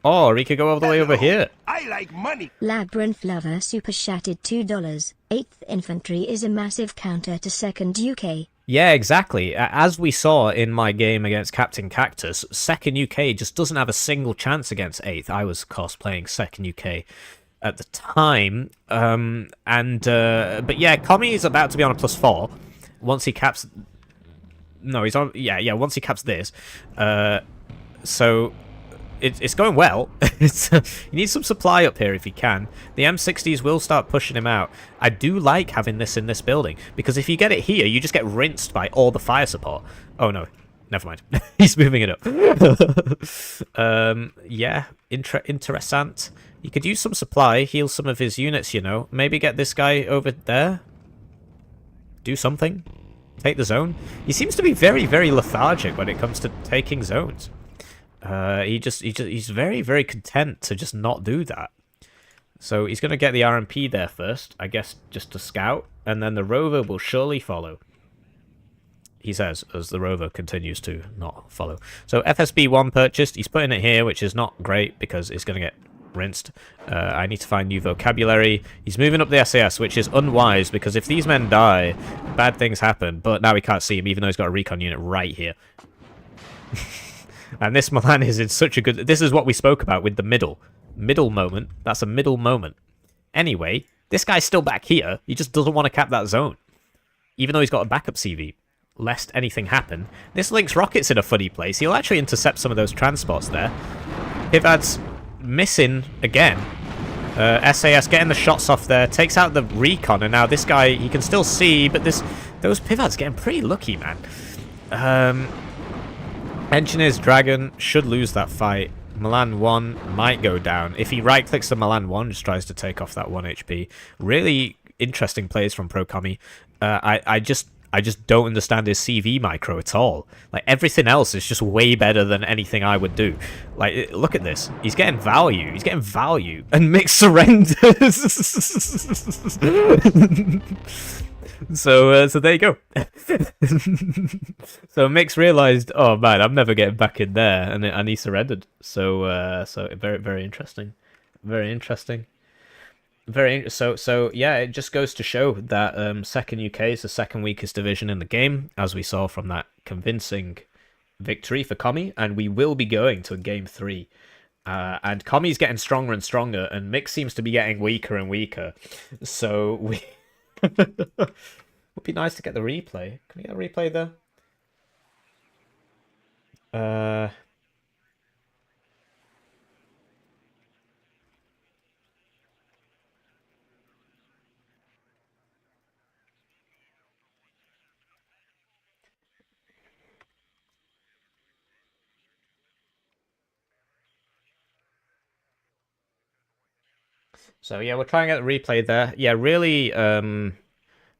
Oh, or he could go all the way over here. I like money. Labyrinth Lover super chatted $2. 8th Infantry is a massive counter to 2nd UK. Yeah, exactly. As we saw in my game against CaptainCactus, 2nd UK just doesn't have a single chance against 8th. I was, of course, playing 2nd UK at the time. But yeah, Commie is about to be on a +4 once he caps... No, he's on... Yeah, once he caps this. So... It's going well. He needs some supply up here if he can. The M60s will start pushing him out. I do like having this in this building, because if you get it here, you just get rinsed by all the fire support. Oh, no. Never mind. He's moving it up. Yeah, interessant. You could use some supply, heal some of his units, you know. Maybe get this guy over there. Do something. Take the zone. He seems to be very, very lethargic when it comes to taking zones. He's very, very content to just not do that. So he's going to get the RMP there first, I guess, just to scout, and then the rover will surely follow. He says, as the rover continues to not follow. So FSB1 purchased. He's putting it here, which is not great because it's going to get rinsed. I need to find new vocabulary. He's moving up the SAS, which is unwise because if these men die, bad things happen. But now we can't see him, even though he's got a recon unit right here. And this Milan is in such a good... This is what we spoke about with the middle. Middle moment. That's a middle moment. Anyway, this guy's still back here. He just doesn't want to cap that zone. Even though he's got a backup CV. Lest anything happen. This Lynx rocket's in a funny place. He'll actually intercept some of those transports there. Pivad's missing again. SAS getting the shots off there. Takes out the recon. And now this guy, he can still see. But those Pivad's getting pretty lucky, man. Engineer's Dragon should lose that fight. Milan 1 might go down. If he right-clicks the Milan 1, just tries to take off that 1 HP. Really interesting plays from Pro Commie. I just don't understand his CV micro at all. Like, everything else is just way better than anything I would do. Like, look at this. He's getting value. He's getting value. And Mick surrenders. So there you go. So Mix realized, oh man, I'm never getting back in there, and he surrendered. So very, very interesting, very interesting, so yeah, it just goes to show that 2nd UK is the 2nd weakest division in the game, as we saw from that convincing victory for Commie, and we will be going to game 3. And Commie's getting stronger and stronger, and Mix seems to be getting weaker and weaker. So we. Would be nice to get the replay. Can we get a replay there? So yeah, we'll try and get the replay there. Yeah, really.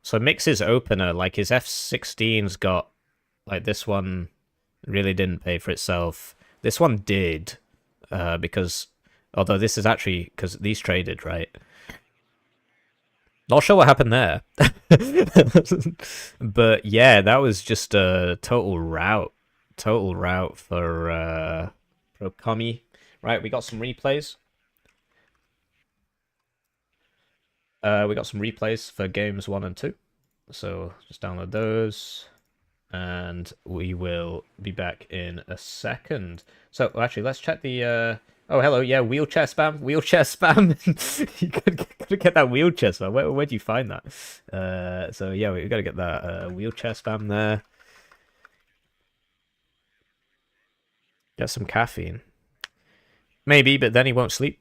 So Mix's opener, like his F-16's got, like this one really didn't pay for itself. This one did, because Although this is actually because these traded, right? Not sure what happened there. But yeah, that was just a total rout. Total rout for Prokami. Right, we got some replays. We got some replays for games 1 and 2. So just download those. And we will be back in a second. So actually, let's check the oh, hello, yeah, wheelchair spam, wheelchair spam. You gotta get that wheelchair spam. Where do you find that? So yeah, we gotta get that wheelchair spam there. Get some caffeine. Maybe, but then he won't sleep.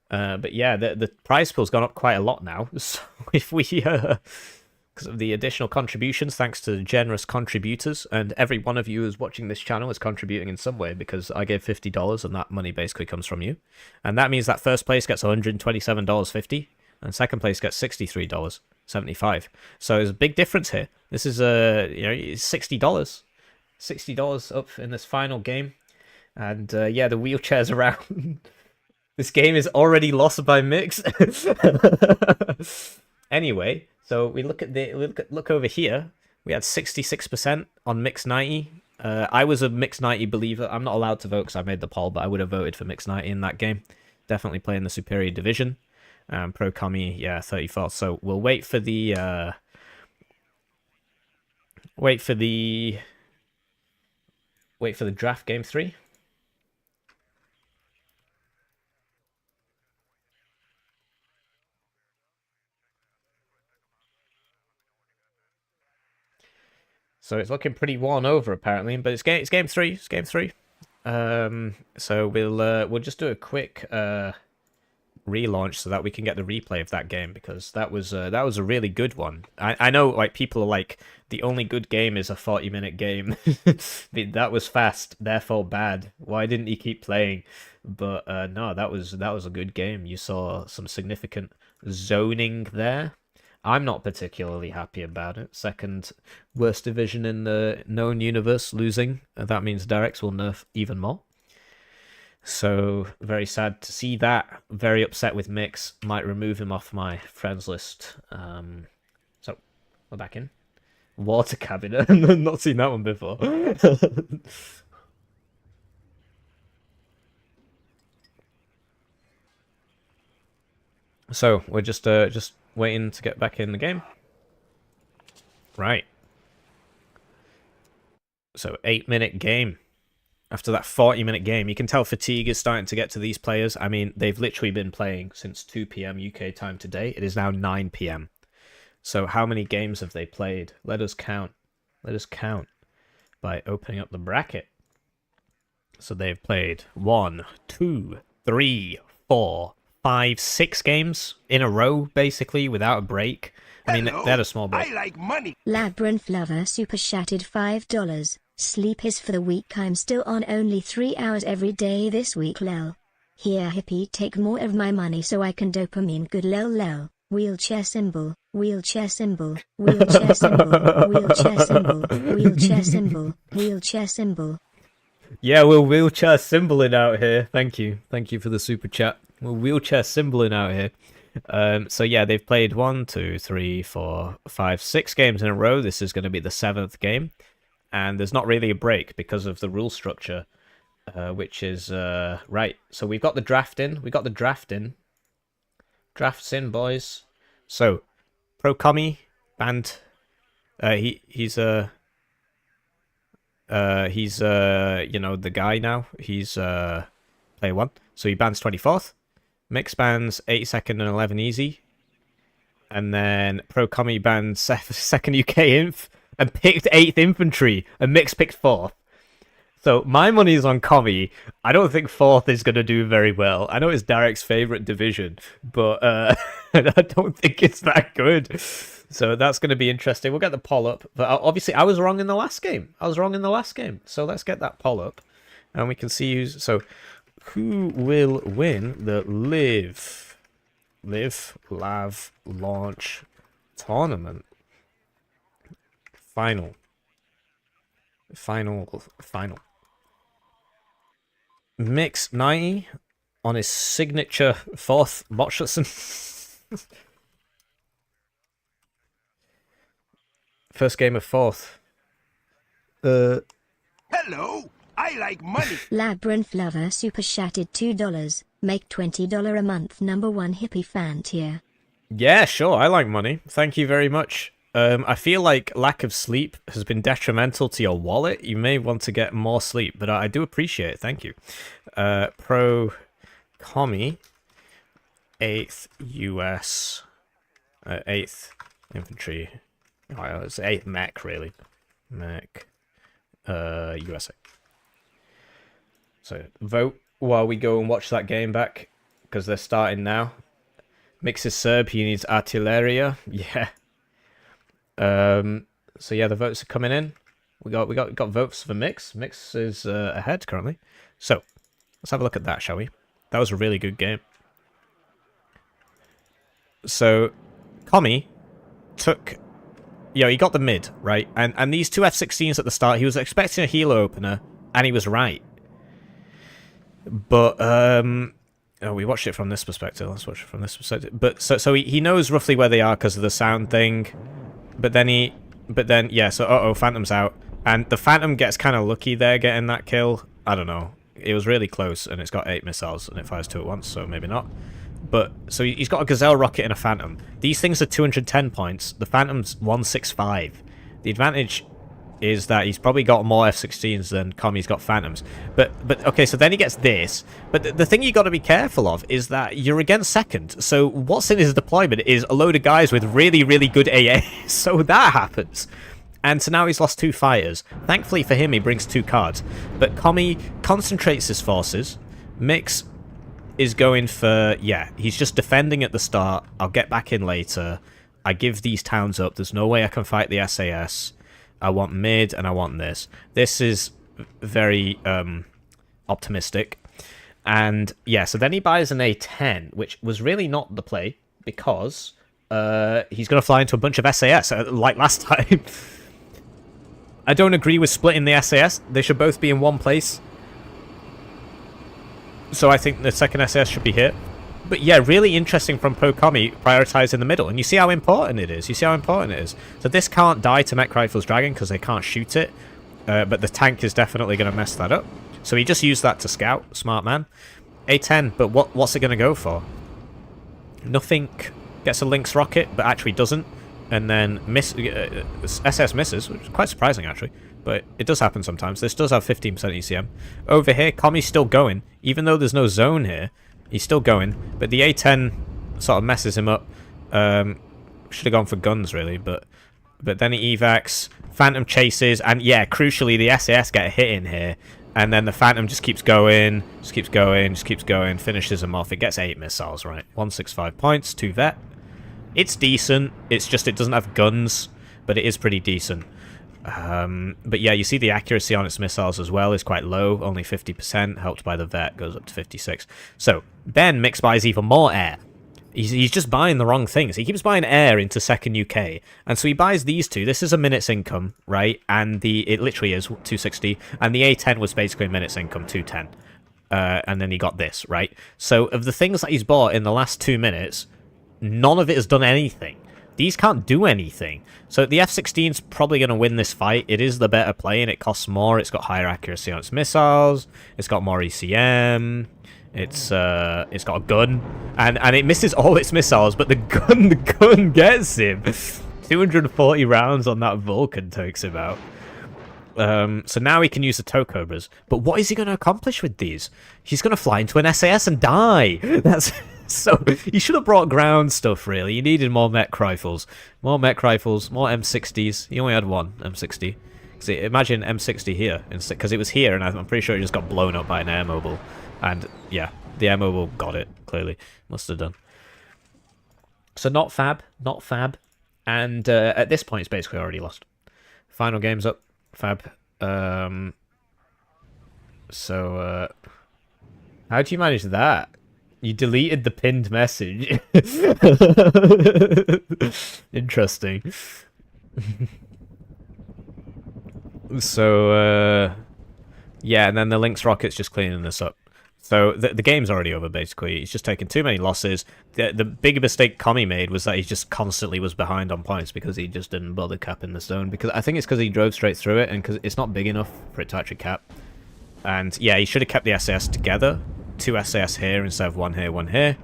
But yeah, the prize pool's gone up quite a lot now. So if we because of the additional contributions, thanks to generous contributors, and every one of you who's watching this channel is contributing in some way, because I gave $50 and that money basically comes from you. And that means that first place gets $127.50 and second place gets $63.75. So there's a big difference here. This is $60. $60 up in this final game. And yeah, the wheelchair's around. This game is already lost by Mix. Anyway, so we look over here. We had 66% on Mix 90. I was a Mix 90 believer. I'm not allowed to vote because I made the poll, but I would have voted for Mix 90 in that game. Definitely playing the superior division. Pro Kami, yeah, 34th. So we'll wait for the draft game 3. So it's looking pretty worn over apparently, but it's game 3. It's game 3. So we'll just do a quick relaunch so that we can get the replay of that game, because that was a really good one. I know, like, people are like, the only good game is a 40-minute game. That was fast, therefore bad. Why didn't he keep playing? But no, that was a good game. You saw some significant zoning there. I'm not particularly happy about it. Second worst division in the known universe losing. That means Derek's will nerf even more. So, very sad to see that. Very upset with Mix. Might remove him off my friends list. So, we're back in. Water cabinet. Not seen that one before. So, we're just waiting to get back in the game. Right. So, 8-minute game. After that 40-minute game, you can tell fatigue is starting to get to these players. I mean, they've literally been playing since 2 p.m. UK time today. It is now 9 p.m. So how many games have they played? Let us count. Let us count by opening up the bracket. So they've played 1, 2, 3, 4, 5, 6 games in a row, basically, without a break. I mean, they had a small break. I like money. Labyrinth Lover super chatted $5. Sleep is for the weak. I'm still on only 3 hours every day this week, lol. Here, Hippie, take more of my money so I can dopamine good, lol lol. Wheelchair symbol, wheelchair symbol, wheelchair symbol, wheelchair symbol, wheelchair symbol, wheelchair symbol. Yeah, we're wheelchair symboling out here. Thank you for the super chat. We're wheelchair symboling out here. So yeah, they've played 1, 2, 3, 4, 5, 6 games in a row. This is going to be the 7th game. And there's not really a break because of the rule structure, which is right. So we've got the draft in. We got the draft in. Drafts in, boys. So Prokami banned. He's the guy now. He's player 1. So he bans 24th. Mix bans 82nd and 11 easy. And then Prokami bans 2nd UK inf. And picked 8th infantry, and Mix picked 4th. So my money is on Commie. I don't think 4th is going to do very well. I know it's Derek's favourite division, but I don't think it's that good. So that's going to be interesting. We'll get the poll up. But obviously, I was wrong in the last game. So let's get that poll up, and we can see who will win the Lav launch tournament. Final. Mix 90 on his signature fourth Motschützen. First game of fourth. Hello, I like money. Labyrinth Lover super chatted $2. Make $20 a month #1 hippie fan tier. Yeah, sure, I like money. Thank you very much. I feel like lack of sleep has been detrimental to your wallet. You may want to get more sleep, but I do appreciate it. Thank you. Pro Commie, 8th US, 8th Infantry. Oh, it's 8th Mech, really. Mech, USA. So, vote while we go and watch that game back, because they're starting now. Mix is Serb, he needs Artilleria. Yeah. So yeah, the votes are coming in. We got votes for Mix. Mix is ahead currently. So let's have a look at that, shall we? That was a really good game. So Commie took, he got the mid, right? And these two F-16s at the start, he was expecting a healer opener, and he was right. But we watched it from this perspective. Let's watch it from this perspective. But so he knows roughly where they are because of the sound thing. But then yeah, so Phantom's out. And the Phantom gets kind of lucky there getting that kill. I don't know. It was really close, and it's got 8 missiles, and it fires 2 at once, so maybe not. But, so he's got a Gazelle rocket and a Phantom. These things are 210 points. The Phantom's 165. The advantage is that he's probably got more F-16s than Commie's got Phantoms. But okay, so then he gets this. But the thing you got to be careful of is that you're against second. So what's in his deployment is a load of guys with really, really good AA. So that happens. And so now he's lost 2 fighters. Thankfully for him, he brings 2 cards. But Commie concentrates his forces. Mix is going for, he's just defending at the start. I'll get back in later. I give these towns up. There's no way I can fight the SAS. I want mid, and I want this. This is very optimistic. And, so then he buys an A10, which was really not the play, because he's going to fly into a bunch of SAS, like last time. I don't agree with splitting the SAS. They should both be in one place. So I think the second SAS should be here. But yeah, really interesting from Pro Commie prioritising the middle. And you see how important it is. So this can't die to Mech Rifle's Dragon because they can't shoot it. But the tank is definitely going to mess that up. So he just used that to scout. Smart man. A10, but what's it going to go for? Nothing. Gets a Lynx rocket, but actually doesn't. And then SS misses, which is quite surprising actually. But it does happen sometimes. This does have 15% ECM. Over here, Commie's still going. Even though there's no zone here, he's still going. But the A10 sort of messes him up. Should have gone for guns really, but then he evacs. Phantom chases, and yeah, crucially the SAS get a hit in here. And then the Phantom just keeps going, finishes him off. It gets 8 missiles, right? 165 points, 2 vet. It's decent. It's just it doesn't have guns, but it is pretty decent. But yeah, you see the accuracy on its missiles as well is quite low, only 50%, helped by the vet, goes up to 56. So then Mix buys even more air. He's just buying the wrong things. He keeps buying air into second UK, and so he buys these two. This is a minute's income, right? And it literally is 260, and the A10 was basically a minute's income, 210. And then he got this, right? So of the things that he's bought in the last 2 minutes, none of it has done anything. These can't do anything. So the F-16's probably going to win this fight. It is the better play, and it costs more. It's got higher accuracy on its missiles. It's got more ECM. It's got a gun. And it misses all its missiles, but the gun gets him. 240 rounds on that Vulcan takes him out. So now he can use the Tokobras. But what is he going to accomplish with these? He's going to fly into an SAS and die. That's... So, you should have brought ground stuff, really. You needed more mech rifles. More mech rifles, more M60s. He only had one M60. See, imagine M60 here, because it was here, and I'm pretty sure it just got blown up by an air mobile. And, yeah, the air mobile got it, clearly. Must have done. So, not fab. And at this point, it's basically already lost. Final game's up. Fab. So, how do you manage that? You deleted the pinned message. Interesting. So, yeah, and then the Lynx rocket's just cleaning this up. So the game's already over, basically. He's just taken too many losses. The bigger mistake Commie made was that he just constantly was behind on points because he just didn't bother capping the zone. Because I think it's because he drove straight through it and because it's not big enough for it to actually cap. And yeah, he should have kept the SAS together. 2 SAS here instead of 1 here, 1 here.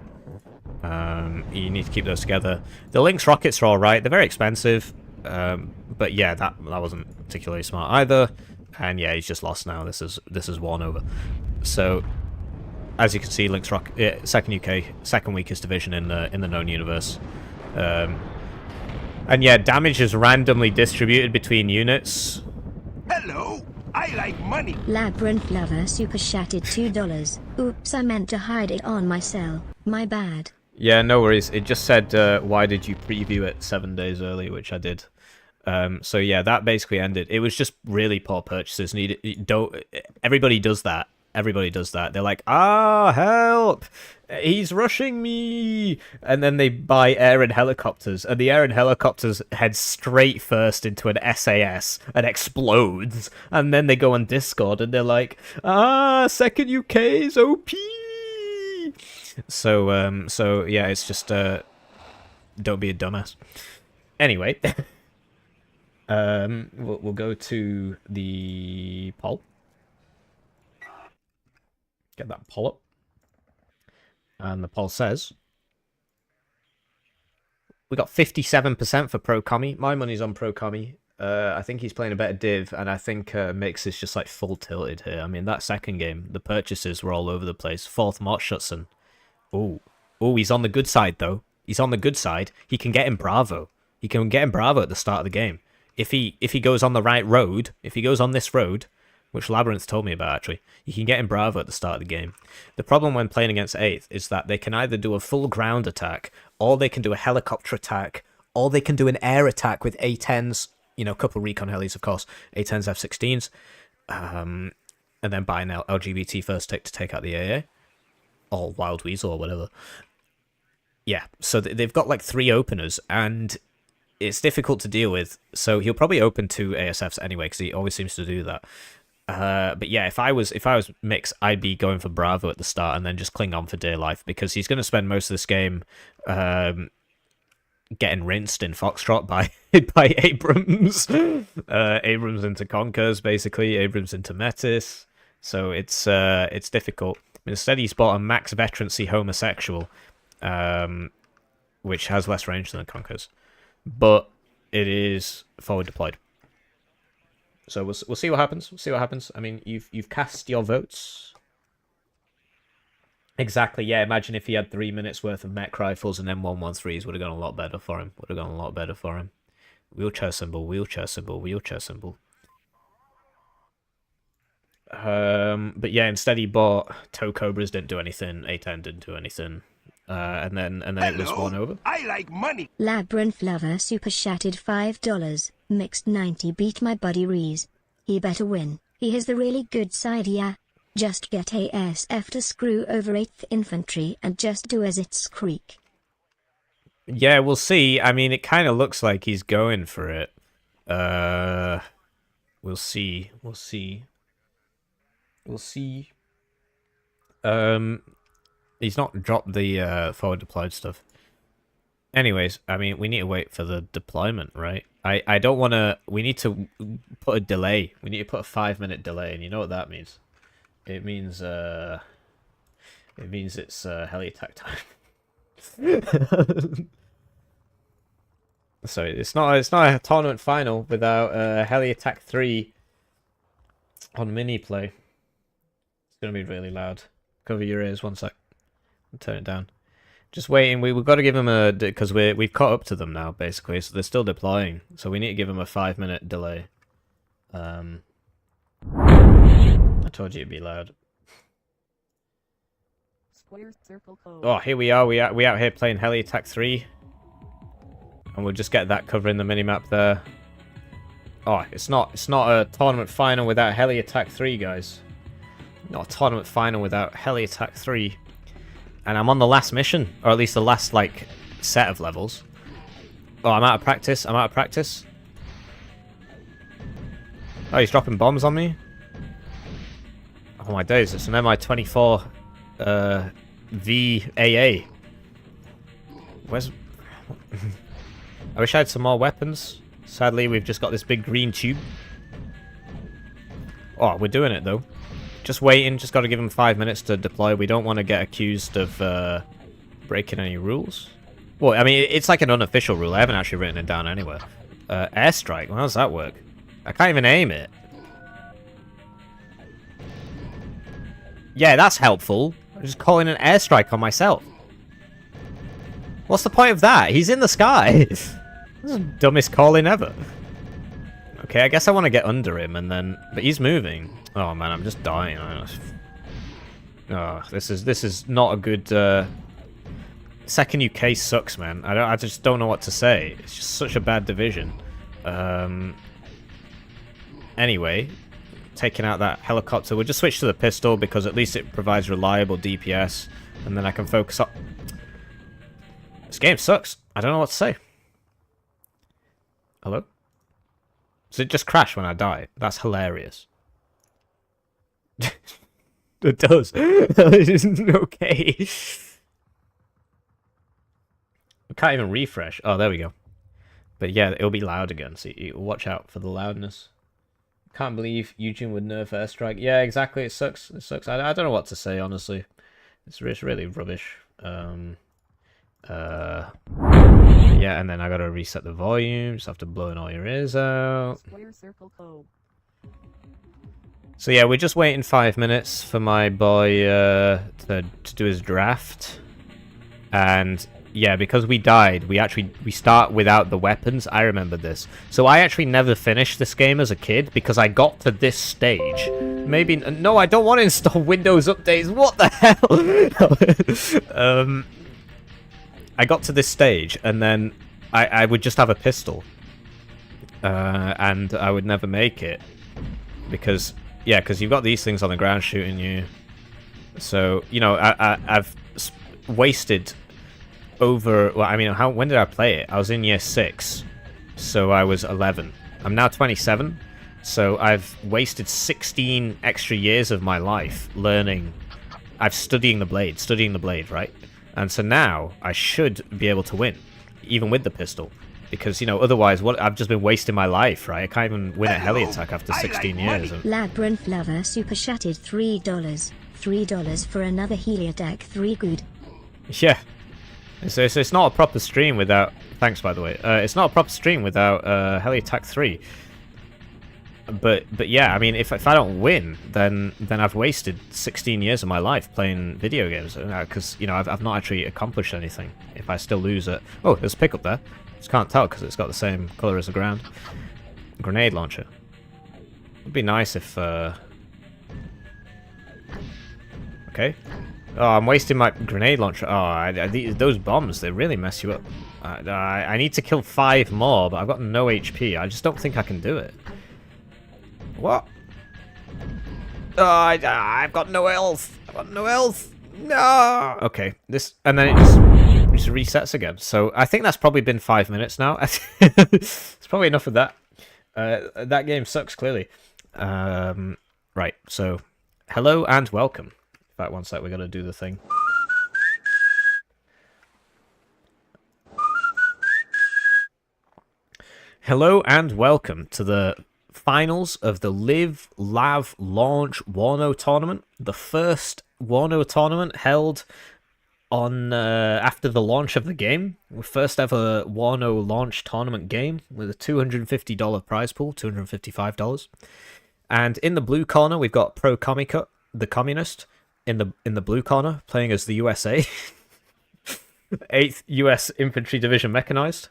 You need to keep those together. The Lynx rockets are alright. They're very expensive. But yeah, that wasn't particularly smart either. And yeah, he's just lost now. This is Warno over. So as you can see, Lynx Rocket, second weakest division in the known universe. And yeah, damage is randomly distributed between units. Hello, I like money. Labyrinth Lover super chatted $2. Oops, I meant to hide it on my cell. My bad. Yeah, no worries. It just said, why did you preview it 7 days early, which I did. So yeah, that basically ended. It was just really poor purchases. Everybody does that. Everybody does that. They're like, help! He's rushing me! And then they buy air and helicopters, and the air and helicopters head straight first into an SAS and explodes. And then they go on Discord and they're like, second UK is OP! So yeah, it's just, don't be a dumbass. Anyway, we'll go to the poll. Get that poll up. And the poll says we got 57% for Pro Commie. My money's on Pro Commie. I think he's playing a better div, and I think Mix is just like full tilted here. I mean, that second game, the purchases were all over the place. 4th Mort Schutzen. Oh, he's on the good side though. He's on the good side. He can get him Bravo. He can get him Bravo at the start of the game. If he goes on the right road, if he goes on this road, which Labyrinth told me about, actually, you can get in Bravo at the start of the game. The problem when playing against 8th is that they can either do a full ground attack, or they can do a helicopter attack, or they can do an air attack with A-10s, a couple recon helis, of course, A-10s, F-16s, and then buy an LGBT first take to take out the AA, or Wild Weasel, or whatever. Yeah, so they've got like 3 openers, and it's difficult to deal with, so he'll probably open 2 ASFs anyway, because he always seems to do that. But yeah, if I was Mix, I'd be going for Bravo at the start and then just cling on for dear life, because he's going to spend most of this game getting rinsed in Foxtrot by Abrams. Abrams into Conkers, basically. Abrams into Metis. So it's difficult. Instead, he's bought a max veterancy homosexual, which has less range than the Conkers, but it is forward deployed. So we'll see what happens. We'll see what happens. I mean, you've cast your votes. Exactly, yeah. Imagine if he had 3 minutes worth of mech rifles and M113s, would have gone a lot better for him. Wheelchair symbol, wheelchair symbol, wheelchair symbol. But yeah, instead he bought Toe Cobras, didn't do anything. A10 didn't do anything. And then it was won over. I like money. Labyrinth Lover super chatted $5. Mixed 90 beat my buddy Reese. He better win. He has the really good side, yeah. Just get ASF to screw over 8th Infantry and just do as it's creak. Yeah, we'll see. I mean, it kind of looks like he's going for it. We'll see. He's not dropped the forward deployed stuff. Anyways, I mean, we need to wait for the deployment, right? I don't want to... We need to put a delay. We need to put a 5-minute delay, and you know what that means. It means it's heli attack time. So it's not a tournament final without heli attack 3 on mini play. It's gonna be really loud. Cover your ears 1 sec. Turn it down. Just waiting. We've got to give them a... Because we've caught up to them now, basically. So they're still deploying. So we need to give them a 5-minute delay. I told you it'd be loud. Square circle code. Oh, here we are. We out here playing Heli Attack 3. And we'll just get that covering the minimap there. Oh, it's not a tournament final without Heli Attack 3, guys. Not a tournament final without Heli Attack 3. And I'm on the last mission, or at least the last, like, set of levels. Oh, I'm out of practice. Oh, he's dropping bombs on me? Oh my days, it's an MI-24 VAA. Where's... I wish I had some more weapons. Sadly, we've just got this big green tube. Oh, we're doing it, though. Just waiting. Just got to give them 5 minutes to deploy. We don't want to get accused of breaking any rules. Well, I mean, it's like an unofficial rule. I haven't actually written it down anywhere. Airstrike. How does that work? I can't even aim it. Yeah, that's helpful. I'm just calling an airstrike on myself. What's the point of that? He's in the sky. This is the dumbest calling ever. Okay, I guess I want to get under him and then... But he's moving. Oh man, I'm just dying. Oh, this is not a good... Second UK sucks, man. I just don't know what to say. It's just such a bad division. Anyway, taking out that helicopter. We'll just switch to the pistol because at least it provides reliable DPS. And then I can focus on... This game sucks. I don't know what to say. Hello? Does it just crash when I die? That's hilarious. It does. Okay. I can't even refresh. Oh, there we go. But yeah, it'll be loud again, so you watch out for the loudness. Can't believe Eugene would nerf airstrike. Yeah, exactly. It sucks. It sucks. I don't know what to say, honestly. It's really rubbish. Yeah, and then I gotta reset the volume. Just after blowing all your ears out. Square circle code. So yeah, we're just waiting 5 minutes for my boy to do his draft. And yeah, because we died, we start without the weapons. I remember this. So I actually never finished this game as a kid because I got to this stage. Maybe no, I don't want to install Windows updates. What the hell? I got to this stage and then I would just have a pistol. And I would never make it because you've got these things on the ground shooting you. So, you know, I've wasted over... Well, I mean, when did I play it? I was in year 6, so I was 11. I'm now 27, so I've wasted 16 extra years of my life learning... studying the blade, right? And so now I should be able to win, even with the pistol. Because, you know, otherwise, I've just been wasting my life, right? I can't even win a heli attack after 16 years. Labyrinth Lover super chatted $3. $3 for another heli attack, 3 good. Yeah. So it's not a proper stream without... Thanks, by the way. It's not a proper stream without heli attack 3. But yeah, I mean, if I don't win, then I've wasted 16 years of my life playing video games. Because, you know, I've not actually accomplished anything if I still lose it. Oh, there's a pickup there. Just can't tell because it's got the same colour as the ground. Grenade launcher. Would be nice if... Okay. Oh, I'm wasting my grenade launcher. Oh, those bombs, they really mess you up. I need to kill 5 more, but I've got no HP. I just don't think I can do it. What? Oh, I've got no health. I've got no health. No. Okay, this... And then it just resets again. So I think that's probably been 5 minutes now. It's probably enough of that. That game sucks, clearly. Right, so... Hello and welcome. In fact, one sec, we're going to do the thing. Hello and welcome to the finals of the Live Lav Launch Warno tournament. The first Warno tournament held on after the launch of the game. The first ever Warno launch tournament game with a $250 prize pool, $255. And in the blue corner, we've got Pro Comicut, the communist, in the blue corner, playing as the USA. 8th US Infantry Division Mechanized.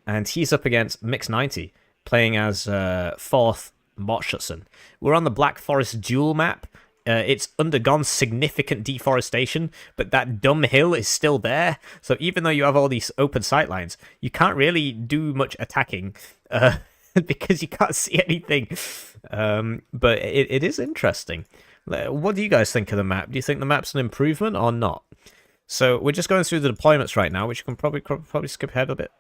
And he's up against Mix90, playing as 4th Motschutsen. We're on the Black Forest duel map. It's undergone significant deforestation, but that dumb hill is still there. So even though you have all these open sight lines, you can't really do much attacking because you can't see anything. But it is interesting. What do you guys think of the map? Do you think the map's an improvement or not? So we're just going through the deployments right now, which you can probably skip ahead a bit.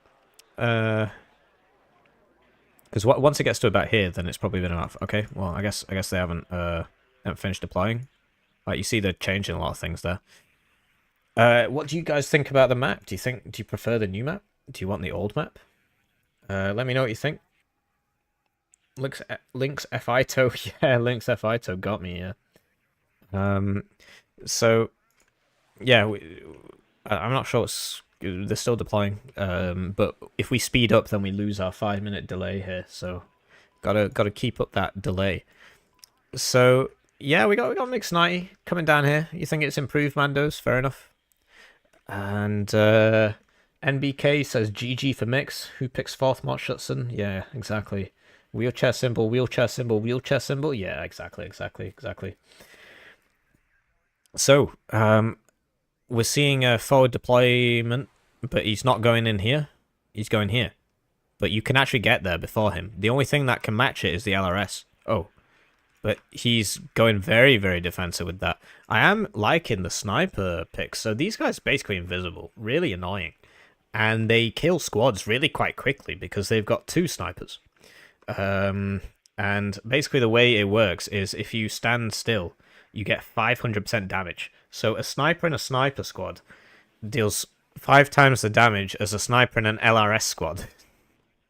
Because once it gets to about here, then it's probably been enough. Okay, well, I guess they haven't finished deploying. Like, you see they're changing a lot of things there. What do you guys think about the map? Do you prefer the new map? Do you want the old map? Let me know what you think. Link's Fito, yeah, Link's Fito got me, yeah. So, yeah, I'm not sure they're still deploying, but if we speed up, then we lose our 5-minute delay here, so gotta keep up that delay. So, yeah, we got Mix 90 coming down here. You think it's improved, Mandoz? Fair enough. And NBK says GG for Mix. Who picks 4th Mott Schutzen? Yeah, exactly. Wheelchair symbol, wheelchair symbol, wheelchair symbol. Yeah, exactly. So, we're seeing a forward deployment, but he's not going in here. He's going here. But you can actually get there before him. The only thing that can match it is the LRS. Oh. But he's going very, very defensive with that. I am liking the sniper picks. So these guys are basically invisible. Really annoying. And they kill squads really quite quickly because they've got 2 snipers. And basically the way it works is if you stand still, you get 500% damage. So a sniper in a sniper squad deals 5 times the damage as a sniper in an LRS squad.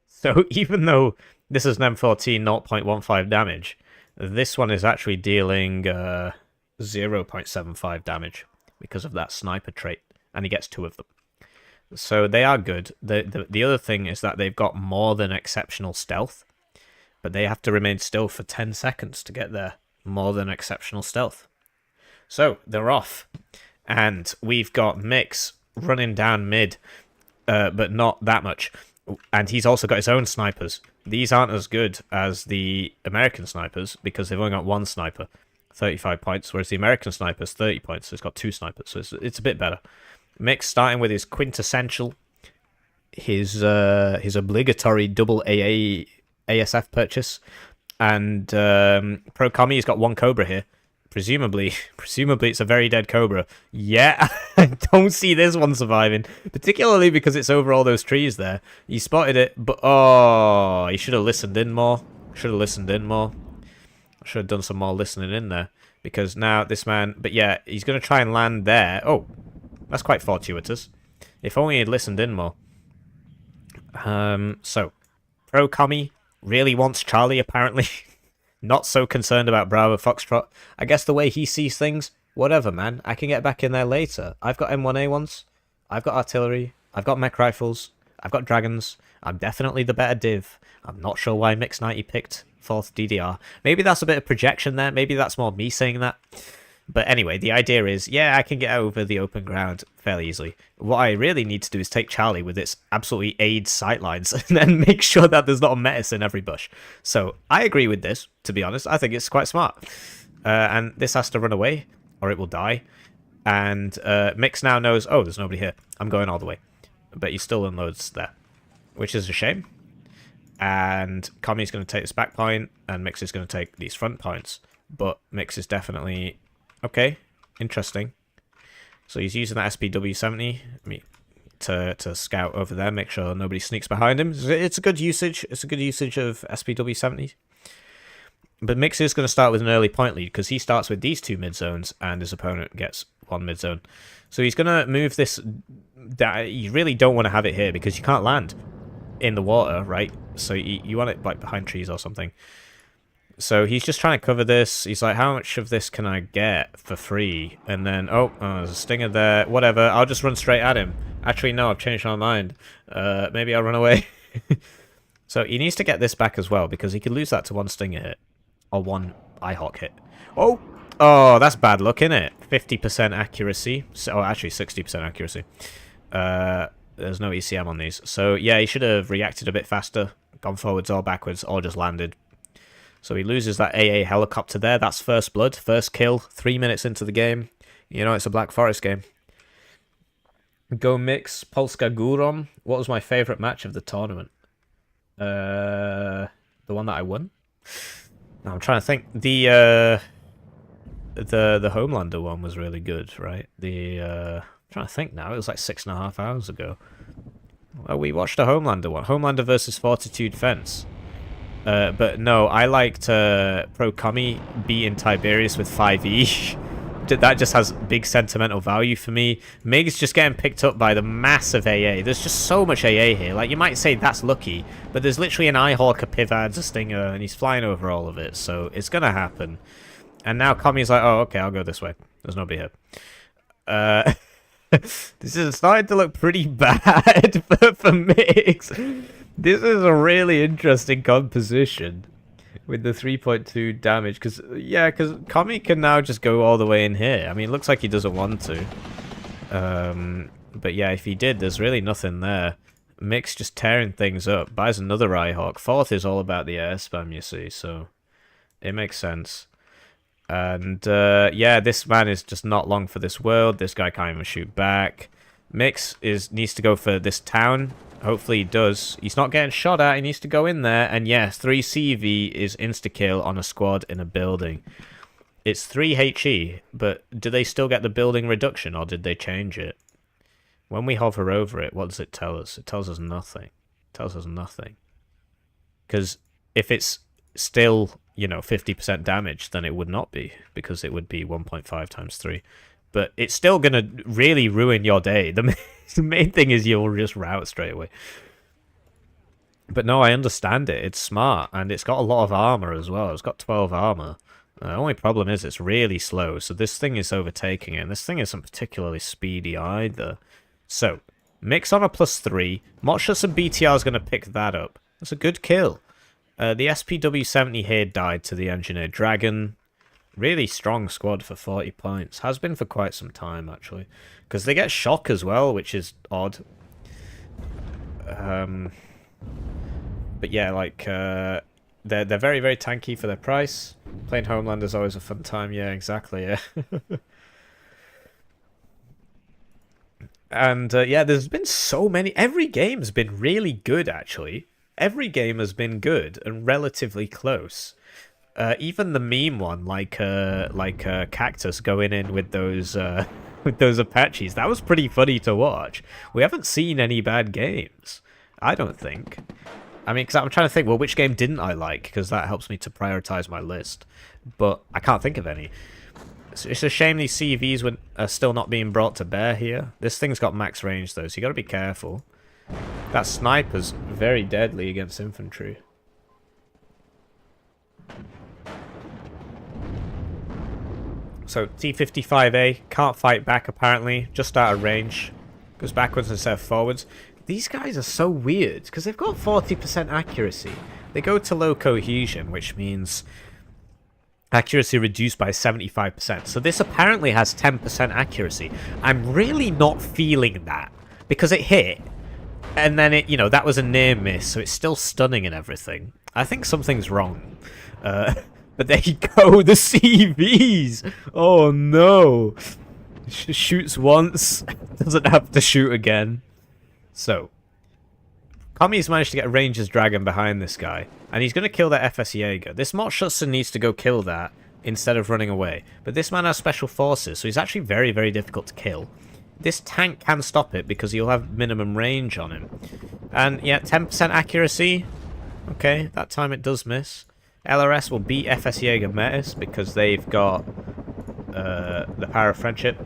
So even though this is an M14 0.15 damage, this one is actually dealing 0.75 damage because of that sniper trait, and he gets 2 of them. So they are good. The other thing is that they've got more than exceptional stealth, but they have to remain still for 10 seconds to get their more than exceptional stealth. So they're off, and we've got Mix running down mid, but not that much. And he's also got his own snipers. These aren't as good as the American snipers because they've only got 1 sniper, 35 points, whereas the American sniper's 30 points, so it's got 2 snipers, so it's a bit better. Mix starting with his quintessential, his obligatory double AA ASF purchase, and Pro Commie has got 1 Cobra here. Presumably it's a very dead Cobra. Yeah, I don't see this one surviving, particularly because it's over all those trees there. He spotted it, but oh, he should have listened in more. I should have done some more listening in there, because now this man, but yeah, he's going to try and land there. Oh, that's quite fortuitous. If only he'd listened in more. So, Pro Commie really wants Charlie, apparently. Not so concerned about Bravo Foxtrot. I guess the way he sees things, whatever, man. I can get back in there later. I've got M1A1s. I've got artillery. I've got mech rifles. I've got dragons. I'm definitely the better div. I'm not sure why Mix 90 picked 4th DDR. Maybe that's a bit of projection there. Maybe that's more me saying that. But anyway, the idea is, yeah, I can get over the open ground fairly easily. What I really need to do is take Charlie with its absolutely AIDS sightlines and then make sure that there's not a metis in every bush. So I agree with this, to be honest. I think it's quite smart. And this has to run away or it will die. And Mix now knows, oh, there's nobody here. I'm going all the way. But he still unloads there, which is a shame. And Commie's going to take this back point and Mix is going to take these front points. But Mix is definitely... okay, interesting. So he's using that SPW-70 to scout over there, make sure nobody sneaks behind him. It's a good usage. It's a good usage of SPW-70. But Mix is going to start with an early point lead because he starts with these 2 mid zones and his opponent gets 1 mid zone. So he's going to move this. You really don't want to have it here because you can't land in the water, right? So you want it like behind trees or something. So he's just trying to cover this. He's like, how much of this can I get for free? And then, oh, there's a stinger there. Whatever, I'll just run straight at him. Actually, no, I've changed my mind. Maybe I'll run away. So he needs to get this back as well, because he could lose that to 1 stinger hit. Or 1 IHawk hit. Oh, that's bad luck, isn't it? 50% accuracy. Oh, actually, 60% accuracy. There's no ECM on these. So, yeah, he should have reacted a bit faster. Gone forwards or backwards, or just landed. So he loses that AA helicopter there. That's first blood, first kill, 3 minutes into the game. You know, it's a Black Forest game. Go Mix, Polska Górom. What was my favourite match of the tournament? The one that I won? No, I'm trying to think. The Homelander one was really good, right? I'm trying to think now. It was like 6.5 hours ago. Well, we watched a Homelander one. Homelander versus Fortitude Fence. But no, I liked Pro Commie beating Tiberius with 5E. that just has big sentimental value for me. MiG's just getting picked up by the massive AA. There's just so much AA here. Like, you might say that's lucky, but there's literally an Eyehawk, a Pivads, a Stinger, and he's flying over all of it, so it's gonna happen. And now Commie's like, oh, okay, I'll go this way. There's nobody here. This is starting to look pretty bad for MiGs. This is a really interesting composition with the 3.2 damage, because Commie can now just go all the way in here. I mean, it looks like he doesn't want to. But yeah, if he did, there's really nothing there. MiG's just tearing things up, buys another Eyehawk. Fourth is all about the air spam, you see, so it makes sense. And yeah, this man is just not long for this world. This guy can't even shoot back. MiG needs to go for this town. Hopefully he does. He's not getting shot at. He needs to go in there. And yes, 3 CV is insta-kill on a squad in a building. It's 3 HE, but do they still get the building reduction, or did they change it? When we hover over it, what does it tell us? It tells us nothing. It tells us nothing. Because if it's still, you know, 50% damage, then it would not be, because it would be 1.5 times 3. But it's still going to really ruin your day. The main thing is you'll just rout straight away. But no, I understand it. It's smart, and it's got a lot of armor as well. It's got 12 armor. The only problem is it's really slow, so this thing is overtaking it, and this thing isn't particularly speedy either. So, MiG's on a +3. Motshots and BTR is going to pick that up. That's a good kill. The SPW-70 here died to the Engineer Dragon. Really strong squad for 40 points. Has been for quite some time, actually. Because they get shock as well, which is odd. But yeah, like, they're very, very tanky for their price. Playing Homeland is always a fun time. Yeah, exactly, yeah. And, yeah, there's been so many. Every game's been really good, actually. Every game has been good and relatively close. Even the meme one, like Cactus going in with those Apaches, that was pretty funny to watch. We haven't seen any bad games, I don't think. I mean, because I'm trying to think, well, which game didn't I like? Because that helps me to prioritize my list. But I can't think of any. It's a shame these CVs are still not being brought to bear here. This thing's got max range, though, so you got to be careful. That sniper's very deadly against infantry. So T-55A can't fight back apparently, just out of range. Goes backwards instead of forwards. These guys are so weird, because they've got 40% accuracy. They go to low cohesion, which means accuracy reduced by 75%. So this apparently has 10% accuracy. I'm really not feeling that, because it hit, and then it, you know, that was a near miss, so it's still stunning and everything. I think something's wrong. But there you go, the CVs! Oh no! Shoots once, doesn't have to shoot again. So, Commie's managed to get a Ranger's Dragon behind this guy, and he's going to kill that FS Jaeger. This Motshots needs to go kill that instead of running away. But this man has special forces, so he's actually very, very difficult to kill. This tank can stop it because he'll have minimum range on him. And yeah, 10% accuracy. Okay, that time it does miss. LRS will beat FS Jaeger Metis because they've got the power of friendship.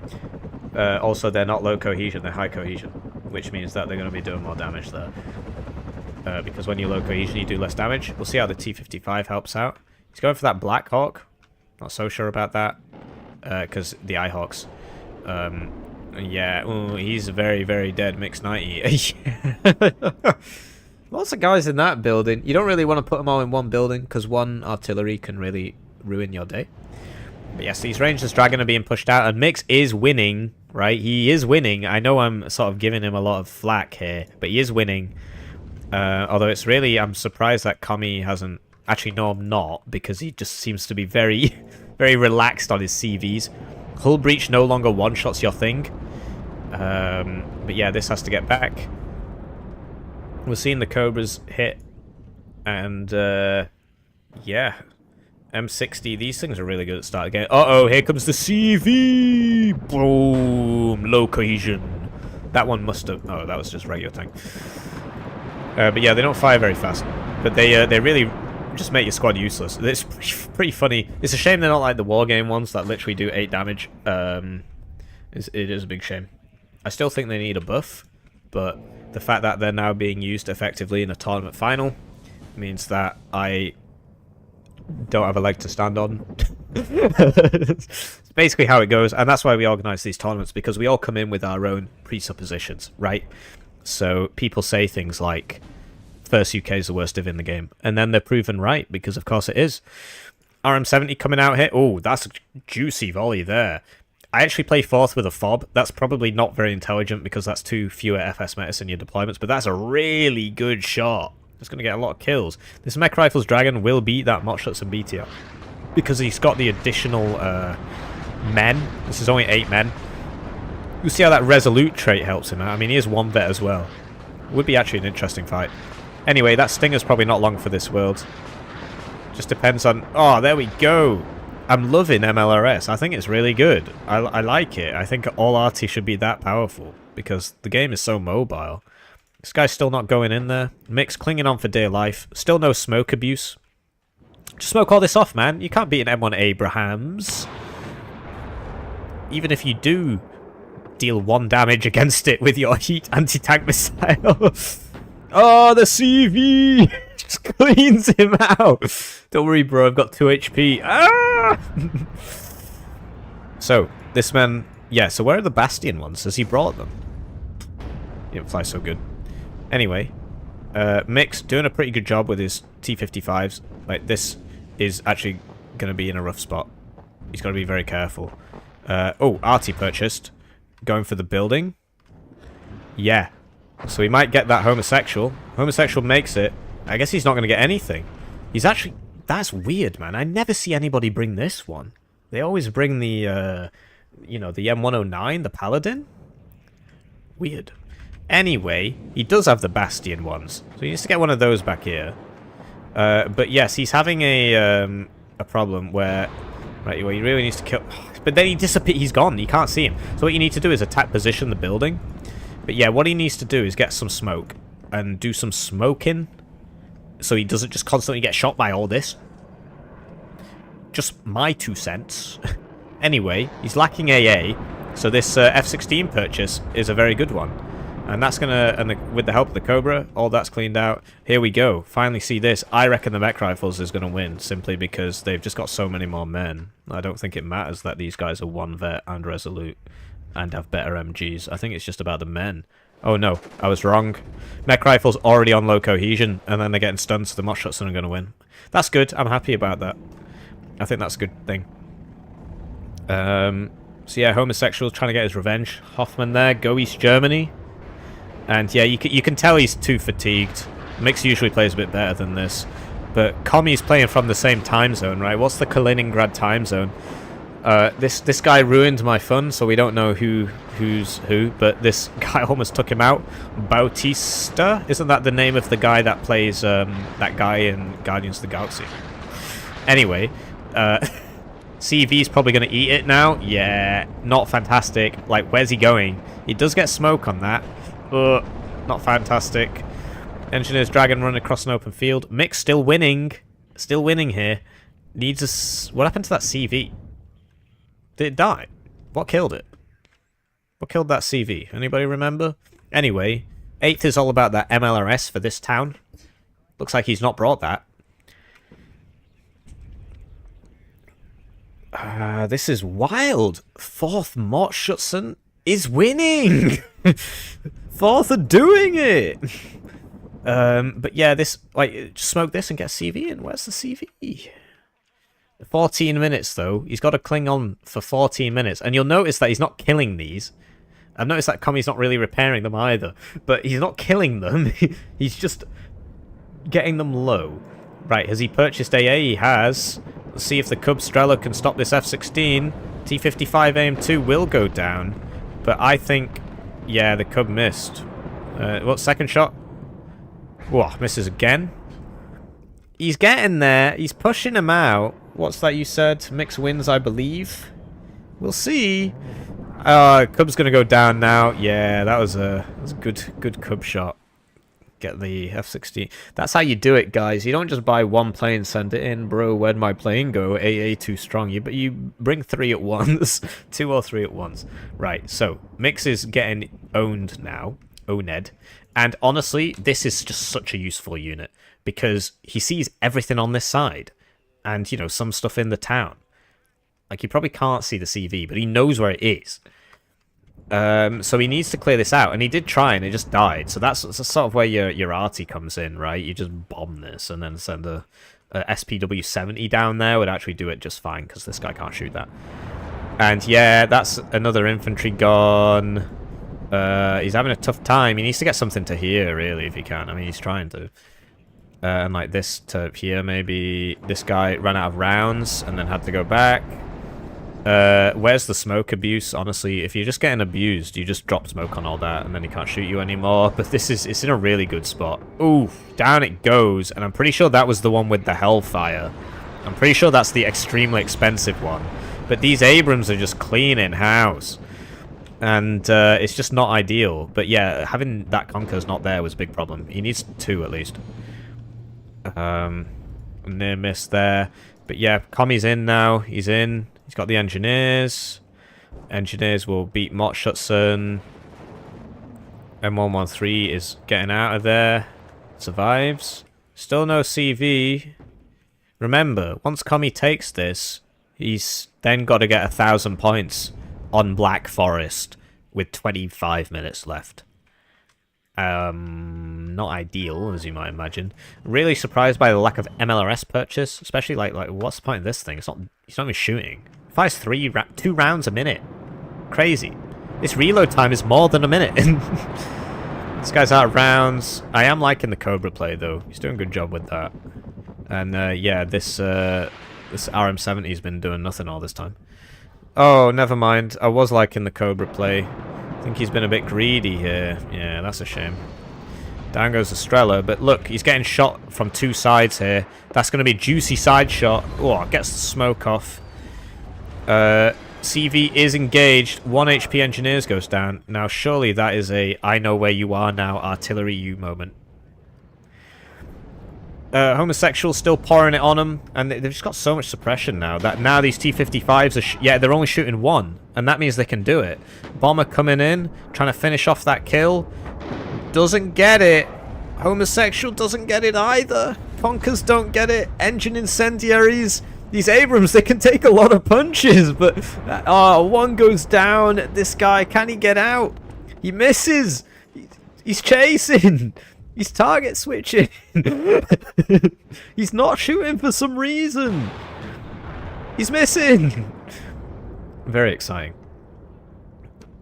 Also, they're not low cohesion, they're high cohesion, which means that they're going to be doing more damage there. Because when you're low cohesion, you do less damage. We'll see how the T-55 helps out. He's going for that Black Hawk. Not so sure about that, because the Eyehawks. Yeah, ooh, he's very, very dead. Mixed 90. Lots of guys in that building. You don't really want to put them all in one building, because one artillery can really ruin your day. But yes, these Rangers Dragon are being pushed out, and Mix is winning, right? He is winning. I know I'm sort of giving him a lot of flack here, but he is winning. Although it's really, I'm surprised that Commie hasn't... Actually, no, I'm not, because he just seems to be very, very relaxed on his CVs. Hull Breach no longer one-shots your thing. But yeah, this has to get back. We're seeing the Cobras hit, and yeah, M60. These things are really good at start again. Uh-oh, here comes the CV. Boom, low cohesion. That one must have. Oh, that was just regular tank. But yeah, they don't fire very fast, but they really just make your squad useless. It's pretty funny. It's a shame they're not like the war game ones that literally do 8 damage. It is a big shame. I still think they need a buff, but the fact that they're now being used effectively in a tournament final means that I don't have a leg to stand on. It's basically how it goes, and that's why we organise these tournaments, because we all come in with our own presuppositions, right? So people say things like, first UK is the worst div in the game, and then they're proven right, because of course it is. RM70 coming out here. Oh, that's a juicy volley there. I actually play 4th with a fob. That's probably not very intelligent because that's 2 fewer FS metas in your deployments, but that's a really good shot. It's going to get a lot of kills. This Mech Rifles Dragon will beat that Motshots and BTR because he's got the additional men. This is only 8 men. You see how that Resolute trait helps him out. I mean, he is 1 vet as well. Would be actually an interesting fight. Anyway, that Stinger's probably not long for this world. Just depends on... Oh, there we go. I'm loving MLRS. I think it's really good. I like it. I think all RT should be that powerful because the game is so mobile. This guy's still not going in there. Mix clinging on for dear life. Still no smoke abuse. Just smoke all this off, man. You can't beat an M1 Abrahams. Even if you do deal 1 damage against it with your heat anti-tank missile. Oh, the CV just cleans him out. Don't worry, bro. I've got 2 HP. Ah! So, this man... Yeah, so where are the Bastion ones? Has he brought them? He didn't fly so good. Anyway, Mix doing a pretty good job with his T-55s. Like, this is actually going to be in a rough spot. He's got to be very careful. Oh, Artie purchased. Going for the building. Yeah. So he might get that homosexual. Homosexual makes it. I guess he's not going to get anything. He's actually... That's weird, man. I never see anybody bring this one. They always bring the, you know, the M109, the Paladin. Weird. Anyway, he does have the Bastion ones. So he needs to get one of those back here. But yes, he's having a problem where... Right, well, he really needs to kill... But then he disappears. He's gone. You can't see him. So what you need to do is attack position the building. But yeah, what he needs to do is get some smoke. And do some smoking. So he doesn't just constantly get shot by all this. Just my 2 cents. Anyway, he's lacking AA. So this F-16 purchase is a very good one. And that's going to, and with the help of the Cobra, all that's cleaned out. Here we go. Finally see this. I reckon the Mech Rifles is going to win, simply because they've just got so many more men. I don't think it matters that these guys are 1 vet and resolute and have better MGs. I think it's just about the men. Oh no, I was wrong. Mech Rifles already on low cohesion, and then they're getting stunned, so the Motshots are going to win. That's good. I'm happy about that. I think that's a good thing. So yeah, homosexual trying to get his revenge. Hoffman there, go East Germany. And yeah, you can tell he's too fatigued. Mix usually plays a bit better than this. But Komi's playing from the same time zone, right? What's the Kaliningrad time zone? This guy ruined my fun, so we don't know who's who. But this guy almost took him out. Bautista? Isn't that the name of the guy that plays that guy in Guardians of the Galaxy? Anyway, CV's probably going to eat it now. Yeah, not fantastic. Like, where's he going? He does get smoke on that. Not fantastic. Engineer's Dragon running across an open field. Mix still winning. Still winning here. Needs a... What happened to that CV? Did it die? What killed it? What killed that CV? Anybody remember? Anyway, 8th is all about that MLRS for this town. Looks like he's not brought that. This is wild. 4th Mortshutson is winning. 4th are doing it. But yeah, this, like, just smoke this and get CV in. Where's the CV? 14 minutes, though. He's got to cling on for 14 minutes. And you'll notice that he's not killing these. I've noticed that Komi's not really repairing them either. But he's not killing them. He's just getting them low. Right, has he purchased AA? He has. Let's see if the Cub Strela can stop this F-16. T-55 AM2 will go down. But I think... Yeah, the Cub missed. What, second shot? Whoa, misses again. He's getting there. He's pushing him out. What's that you said? Mix wins, I believe. We'll see. Cub's going to go down now. Yeah, that was a good Cub shot. get the F-16. That's how you do it, guys. You don't just buy one plane, send it in, bro. Where'd my plane go? AA too strong. You bring 3 at once, 2 or 3 at once. Right. So Mix is getting owned now, owned, and honestly, this is just such a useful unit because he sees everything on this side, and you know some stuff in the town. Like he probably can't see the CV, but he knows where it is. So he needs to clear this out, and he did try, and it just died. So that's sort of where your arty comes in, right? You just bomb this, and then send a SPW-70 down there would actually do it just fine, because this guy can't shoot that. And yeah, that's another infantry gone. He's having a tough time. He needs to get something to here, really, if he can. I mean, he's trying to. And like this to here, maybe. This guy ran out of rounds, and then had to go back. Where's the smoke abuse? Honestly, if you're just getting abused, you just drop smoke on all that, and then he can't shoot you anymore. But it's in a really good spot. Oof, down it goes, and I'm pretty sure that was the one with the Hellfire. I'm pretty sure that's the extremely expensive one. But these Abrams are just cleaning house, and it's just not ideal. But yeah, having that Conquer's not there was a big problem. He needs 2 at least. Near miss there. But yeah, Commie's in now. He's in. He's got the engineers. Engineers will beat Motschutson. M113 is getting out of there. Survives. Still no CV. Remember, once Commie takes this, he's then got to get 1,000 points on Black Forest with 25 minutes left. Not ideal, as you might imagine. Really surprised by the lack of MLRS purchase, especially like what's the point of this thing? He's not even shooting. Fires 2 rounds a minute. Crazy. This reload time is more than a minute. This guy's out of rounds. I am liking the Cobra play though. He's doing a good job with that. And yeah, this RM70's been doing nothing all this time. Oh, never mind. I was liking the Cobra play. I think he's been a bit greedy here. Yeah, that's a shame. Down goes Estrella, but look, he's getting shot from 2 sides here. That's going to be a juicy side shot. Oh, gets the smoke off. CV is engaged. 1 HP engineers goes down. Now, surely that is a I know where you are now artillery you moment. Homosexual still pouring it on them, and they've just got so much suppression now that now these T-55s are yeah, they're only shooting 1, and that means they can do it. Bomber coming in, trying to finish off that kill, doesn't get it. Homosexual doesn't get it either. Conkers don't get it. Engine incendiaries. These Abrams, they can take a lot of punches, but 1 goes down. This guy, can he get out? He misses. He's chasing. He's target switching. He's not shooting for some reason. He's missing. Very exciting.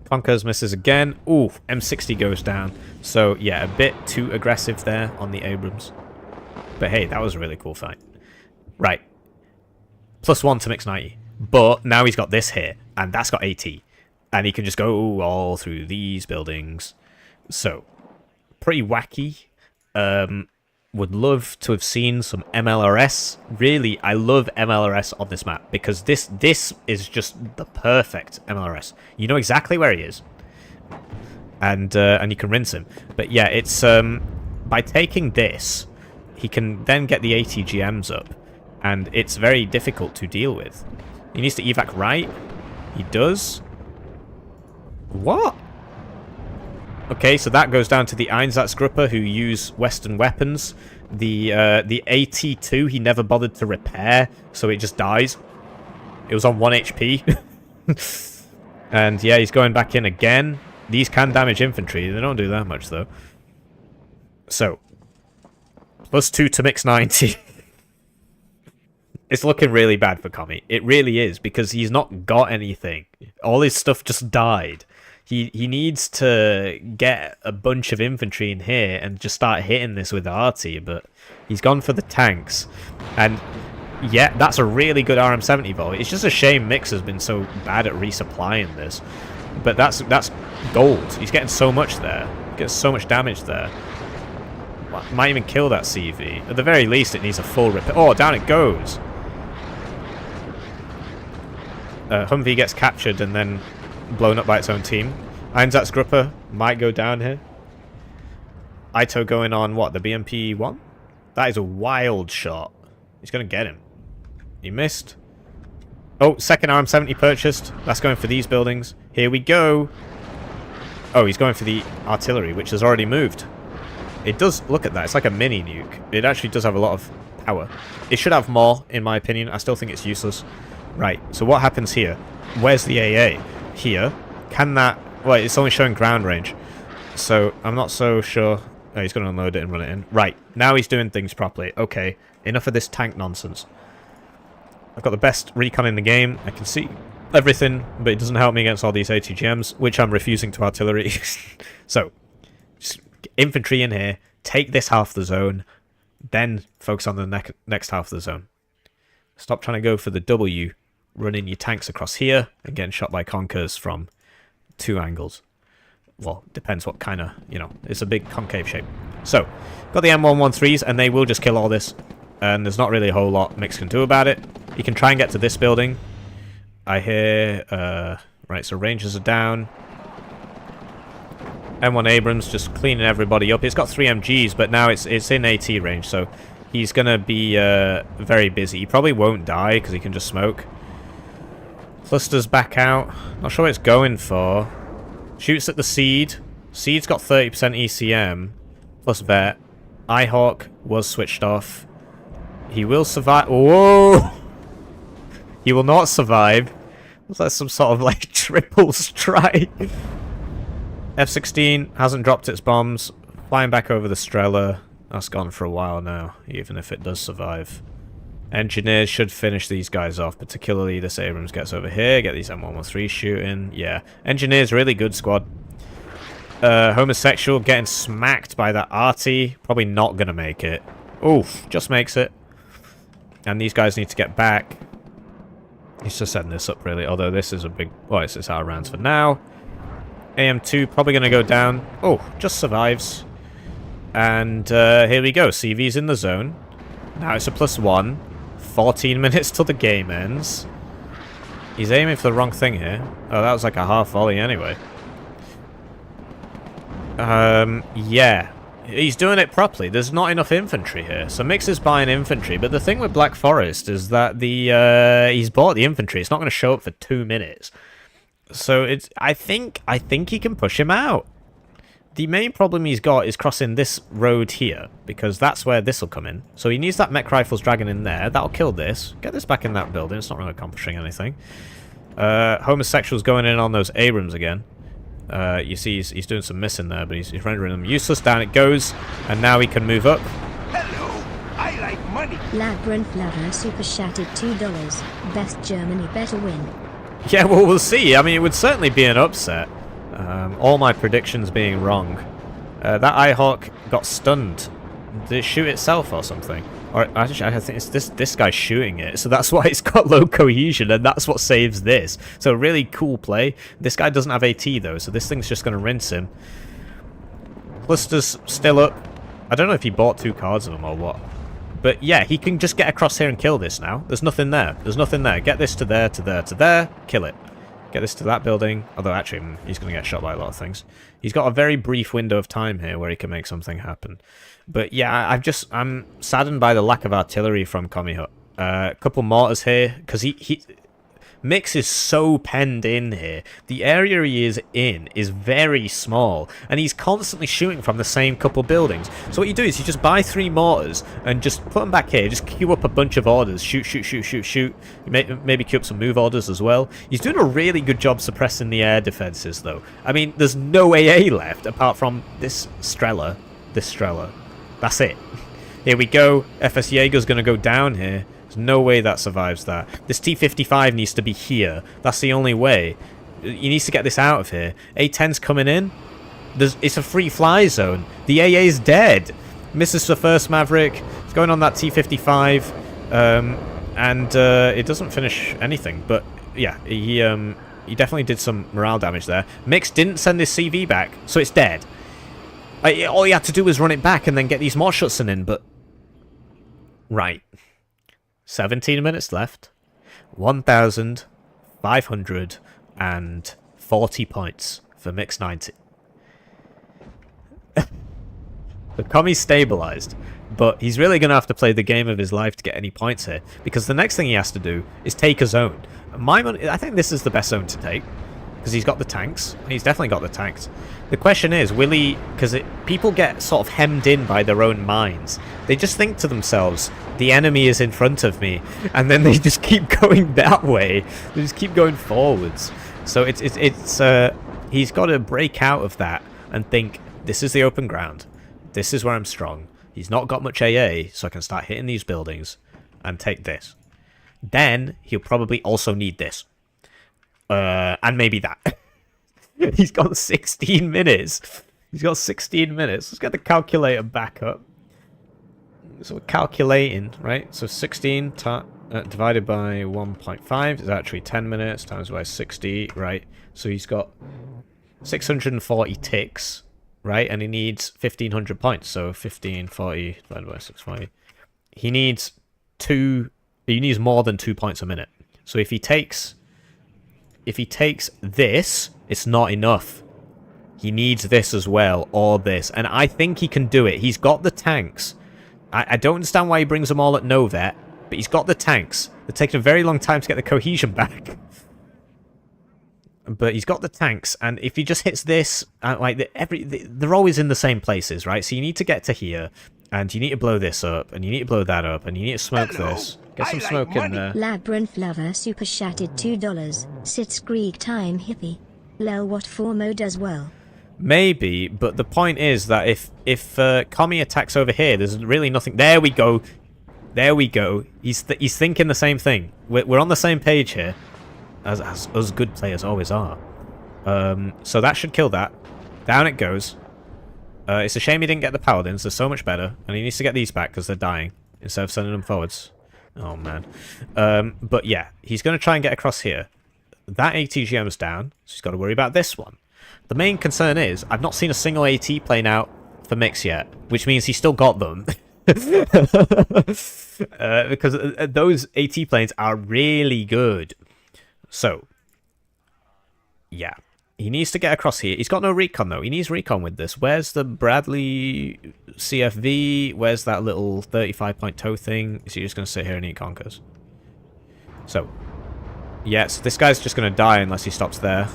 Conkers misses again. Ooh, M60 goes down. So, yeah, a bit too aggressive there on the Abrams. But hey, that was a really cool fight. Right. +1 to Mix 90. But now he's got this here, and that's got AT. And he can just go all through these buildings. So, pretty wacky. Would love to have seen some MLRS. Really, I love MLRS on this map because this is just the perfect MLRS. You know exactly where he is, and you can rinse him. But yeah, it's by taking this, he can then get the ATGMs up, and it's very difficult to deal with. He needs to evac right. He does. What? Okay, so that goes down to the Einsatzgruppe who use Western weapons. The AT2 he never bothered to repair, so it just dies. It was on 1 HP. And yeah, he's going back in again. These can damage infantry. They don't do that much though. So, +2 to Mix 90. It's looking really bad for Commie. It really is, because he's not got anything. All his stuff just died. He needs to get a bunch of infantry in here and just start hitting this with arty, but he's gone for the tanks. And yeah, that's a really good RM70 volley. It's just a shame Mix has been so bad at resupplying this. But that's gold. He's getting so much there. Gets so much damage there. Might even kill that CV. At the very least, it needs a full repair. Oh, down it goes. Humvee gets captured and then blown up by its own team. Einsatzgruppe might go down here. Ito going on, what, the BMP-1? That is a wild shot. He's going to get him. He missed. Oh, second RM-70 purchased. That's going for these buildings. Here we go. Oh, he's going for the artillery, which has already moved. It does, look at that, it's like a mini nuke. It actually does have a lot of power. It should have more, in my opinion. I still think it's useless. Right, so what happens here? Where's the AA? Here. Can that... Well, it's only showing ground range. So, I'm not so sure... Oh, he's going to unload it and run it in. Right, now he's doing things properly. Okay, enough of this tank nonsense. I've got the best recon in the game. I can see everything, but it doesn't help me against all these ATGMs, which I'm refusing to artillery. So, just infantry in here, take this half of the zone, then focus on the next half of the zone. Stop trying to go for the W, running your tanks across here, and getting shot by conkers from 2 angles. Well, depends what kind of, you know, it's a big concave shape. So, got the M113s, and they will just kill all this. And there's not really a whole lot Mix can do about it. He can try and get to this building. I hear, right, so Rangers are down. M1 Abrams just cleaning everybody up. It's got 3 MGs, but now it's in AT range, so he's going to be very busy. He probably won't die, because he can just smoke. Cluster's back out. Not sure what it's going for. Shoots at the Seed. Seed's got 30% ECM, plus vet. Ihawk was switched off. He will survive. Whoa! He will not survive. Was that some sort of like triple strike? F-16 hasn't dropped its bombs. Flying back over the Strela. That's gone for a while now, even if it does survive. Engineers should finish these guys off, particularly this Abrams gets over here. Get these M113 shooting. Yeah. Engineers, really good squad. Homosexual getting smacked by that arty. Probably not going to make it. Oof, just makes it. And these guys need to get back. He's just setting this up, really. Although this is a big... Well, it's out of rounds for now. AM2 probably going to go down. Oh, just survives. And here we go. CV's in the zone. Now it's a +1. 14 minutes till the game ends. He's aiming for the wrong thing here. Oh, that was like a half volley anyway. Yeah. He's doing it properly. There's not enough infantry here. So Mix is buying infantry, but the thing with Black Forest is that he's bought the infantry. It's not going to show up for 2 minutes. So it's I think he can push him out. The main problem he's got is crossing this road here, because that's where this will come in. So he needs that mech rifles dragon in there. That'll kill this. Get this back in that building. It's not really accomplishing anything. Homosexual's going in on those Abrams again. You see he's doing some missing there, but he's rendering them useless. Down it goes, and now he can move up. Hello, I like money. Labyrinth Lover super chatted $2. Best Germany better win. Yeah, well, we'll see. I mean, it would certainly be an upset. All my predictions being wrong. That Ihawk got stunned. Did it shoot itself or something? Or actually, I think it's this guy's shooting it, so that's why it's got low cohesion, and that's what saves this. So really cool play. This guy doesn't have AT though, so this thing's just going to rinse him. Cluster's still up. I don't know if he bought 2 cards of them or what. But yeah, he can just get across here and kill this now. There's nothing there. There's nothing there. Get this to there, to there, to there. Kill it. Get this to that building. Although, actually, he's going to get shot by a lot of things. He's got a very brief window of time here where he can make something happen. But yeah, I'm saddened by the lack of artillery from Commie. A couple mortars here, because Mix is so penned in here. The area he is in is very small, and he's constantly shooting from the same couple buildings. So what you do is you just buy 3 mortars and just put them back here. Just queue up a bunch of orders. Shoot, shoot, shoot, shoot, shoot. Maybe queue up some move orders as well. He's doing a really good job suppressing the air defenses, though. I mean, there's no AA left apart from this Strela. That's it. Here we go. FS Jaeger's going to go down here. There's no way that survives that. This T-55 needs to be here. That's the only way. He needs to get this out of here. A-10's coming in. It's a free fly zone. The AA's dead. Misses the first Maverick. It's going on that T-55. And it doesn't finish anything. But yeah, he definitely did some morale damage there. Mix didn't send his CV back, so it's dead. All he had to do was run it back and then get these more shots in, but... Right. 17 minutes left. 1,540 points for Mix 90. The commie's stabilized, but he's really going to have to play the game of his life to get any points here, because the next thing he has to do is take a zone. I think this is the best zone to take, because he's got the tanks. He's definitely got the tanks. The question is, will he... Because people get sort of hemmed in by their own minds. They just think to themselves, the enemy is in front of me, and then they just keep going that way. They just keep going forwards. So he's got to break out of that and think, this is the open ground. This is where I'm strong. He's not got much AA, so I can start hitting these buildings and take this. Then he'll probably also need this. And maybe that. He's got 16 minutes. He's got 16 minutes. Let's get the calculator back up. So we're calculating, right? So 16 divided by 1.5 is actually 10 minutes times by 60, right? So he's got 640 ticks. Right, and he needs 1,500 points, so 1540 divided by 640. He needs more than 2 points a minute. So if he takes this, it's not enough. He needs this as well, or this, and I think he can do it. He's got the tanks. I don't understand why he brings them all at no vet, but he's got the tanks. They're taking a very long time to get the cohesion back. But he's got the tanks, and if he just hits this, they're always in the same places, right? So you need to get to here, and you need to blow this up, and you need to blow that up, and you need to smoke this. Get some smoke in there. Labyrinth Lover super chatted $2. Sit Greek time hippie. Lel what Formo does well. Maybe, but the point is that if Commie attacks over here, there's really nothing. There we go. There we go. He's thinking the same thing. We're on the same page here. As us good players always are. So that should kill that. Down it goes. It's a shame he didn't get the paladins. They're so much better. And he needs to get these back because they're dying. Instead of sending them forwards. Oh, man. But yeah, he's going to try and get across here. That ATGM's down. So he's got to worry about this one. The main concern is, I've not seen a single AT plane out for mix yet. Which means he's still got them. Because those AT planes are really good. So, yeah. He needs to get across here. He's got no recon, though. He needs recon with this. Where's the Bradley CFV? Where's that little 35-point toe thing? Is he just going to sit here and eat conkers? So, yes, this guy's just going to die unless he stops there.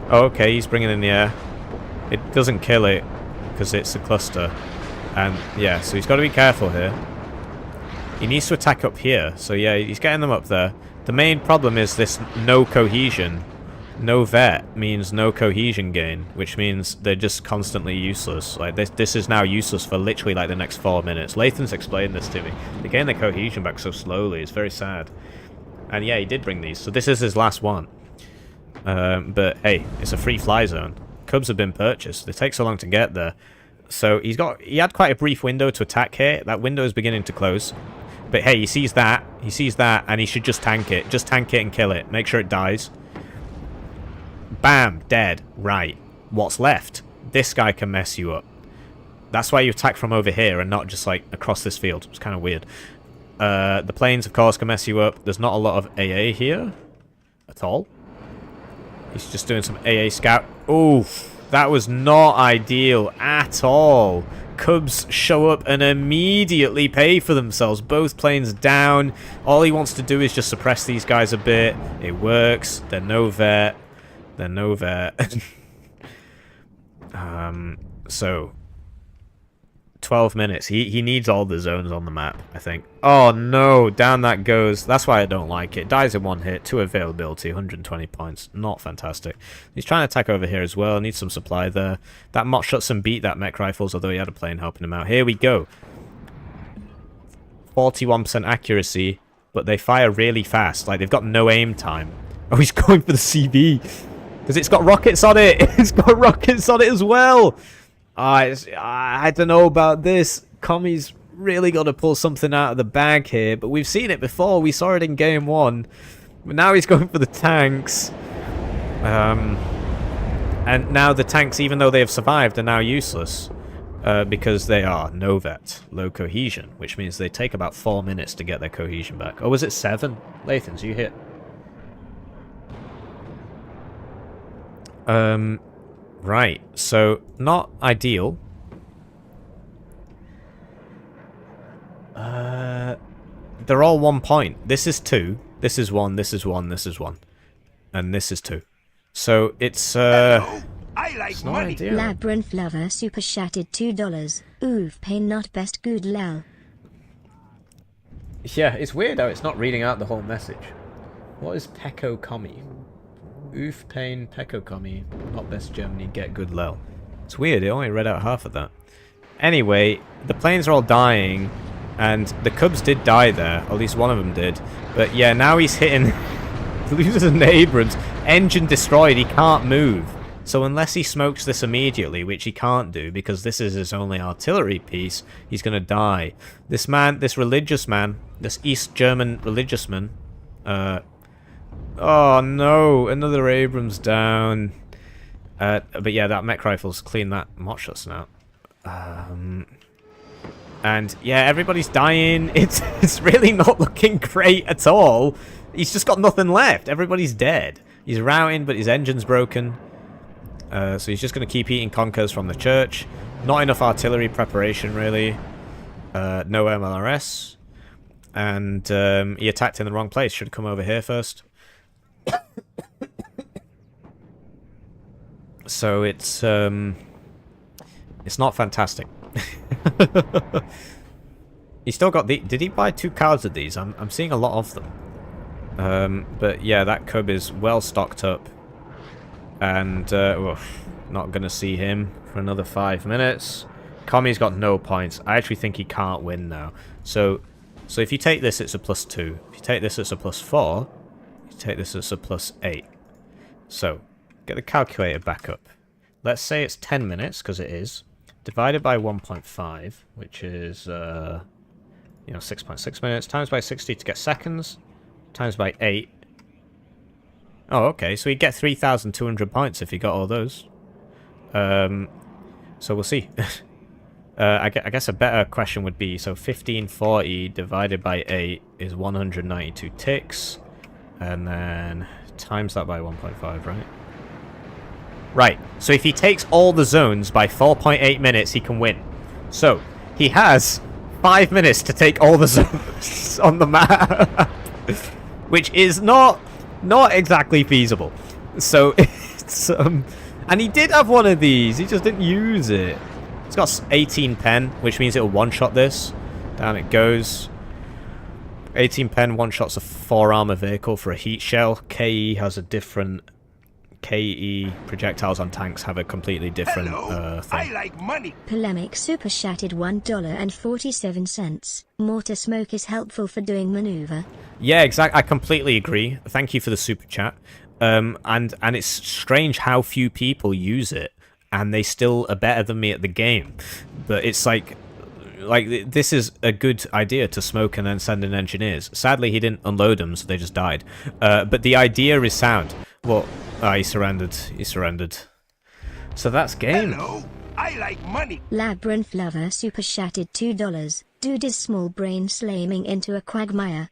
Oh, okay, he's bringing it in the air. It doesn't kill it, because it's a cluster. And, yeah, so he's got to be careful here. He needs to attack up here. So yeah, he's getting them up there. The main problem is this no cohesion. No vet means no cohesion gain, which means they're just constantly useless. Like this is now useless for literally like the next 4 minutes. Lathans explained this to me. They gain their cohesion back so slowly. It's very sad. And yeah, he did bring these. So this is his last one. But hey, it's a free fly zone. Cubs have been purchased. They take so long to get there. So he had quite a brief window to attack here. That window is beginning to close. But hey, he sees that, and he should just tank it. Just tank it and kill it. Make sure it dies. Bam, dead. Right. What's left? This guy can mess you up. That's why you attack from over here and not just, like, across this field. It's kind of weird. The planes, of course, can mess you up. There's not a lot of AA here at all. He's just doing some AA scout. Oof. That was not ideal at all. Cubs show up and immediately pay for themselves. Both planes down. All he wants to do is just suppress these guys a bit. It works. They're no vet. They're no vet. So 12 minutes. He needs all the zones on the map, I think. Oh no, down that goes. That's why I don't like it. Dies in one hit, 2 availability, 120 points. Not fantastic. He's trying to attack over here as well. Needs some supply there. That Mott Shotson beat that mech rifles, although he had a plane helping him out. Here we go. 41% accuracy, but they fire really fast. Like, they've got no aim time. Oh, he's going for the CV. Because it's got rockets on it. It's got rockets on it as well. I don't know about this. Commie's really got to pull something out of the bag here, but we've seen it before. We saw it in game 1. But now he's going for the tanks. And now the tanks, even though they have survived, are now useless. Because they are no vet, low cohesion, which means they take about 4 minutes to get their cohesion back. Or was it 7? Lathans, you hit. Right, so not ideal. They're all 1 point. This is 2. This is 1. This is 1. This is 1. And this is 2. So it's I like it's not money. ideal. Labyrinth Lover super chatted $2. Oof, pain not best good lol. Yeah, it's weird how it's not reading out the whole message. What is Pecco Commie? Oof, pain, Pecco Commie. Not best Germany, get good lel. It's weird, it only read out half of that. Anyway, the planes are all dying, and the Cubs did die there. At least one of them did. But yeah, now he's hitting... loses an Abrams. Engine destroyed, he can't move. So unless he smokes this immediately, which he can't do because this is his only artillery piece, he's going to die. This man, this religious man, this East German religious man, oh no, another Abrams down. But yeah, that mech rifle's cleaned that Moshus now. And yeah, everybody's dying. It's really not looking great at all. He's just got nothing left. Everybody's dead. He's routing, but his engine's broken. So he's just going to keep eating conkers from the church. Not enough artillery preparation, really. No MLRS. And he attacked in the wrong place. Should have come over here first. So it's not fantastic. He still got the... Did he buy 2 cards of these? I'm seeing a lot of them. But yeah, that Cub is well stocked up. And not going to see him for another 5 minutes. Commie's got no points. I actually think he can't win now. So if you take this, it's a +2. If you take this, it's a +4. If you take this, it's a +8. So, get the calculator back up. Let's say it's 10 minutes, because it is. Divided by 1.5, which is, 6.6 minutes. Times by 60 to get seconds. Times by 8. Oh, okay. So he'd get 3,200 points if he got all those. So we'll see. I guess a better question would be, so 1540 divided by 8 is 192 ticks. And then times that by 1.5, right? Right. So if he takes all the zones by 4.8 minutes, he can win. So he has 5 minutes to take all the zones on the map. Which is not exactly feasible. So it's and he did have one of these, he just didn't use it. It's got 18 pen, which means it'll one-shot this. Down it goes. 18 pen one-shots a 4-armor vehicle for a heat shell. KE has a different... KE projectiles on tanks have a completely different thing. I like money. Polemic super chatted $1.47. Mortar smoke is helpful for doing maneuver. Yeah, exactly. I completely agree. Thank you for the super chat. And it's strange how few people use it, and they still are better than me at the game. But it's like this is a good idea to smoke and then send in engineers. Sadly, he didn't unload them, so they just died. But the idea is sound. Well, he surrendered. He surrendered. So that's game. Hello, I like money. Labyrinth Lover super chatted $2. Dude is small brain slamming into a quagmire.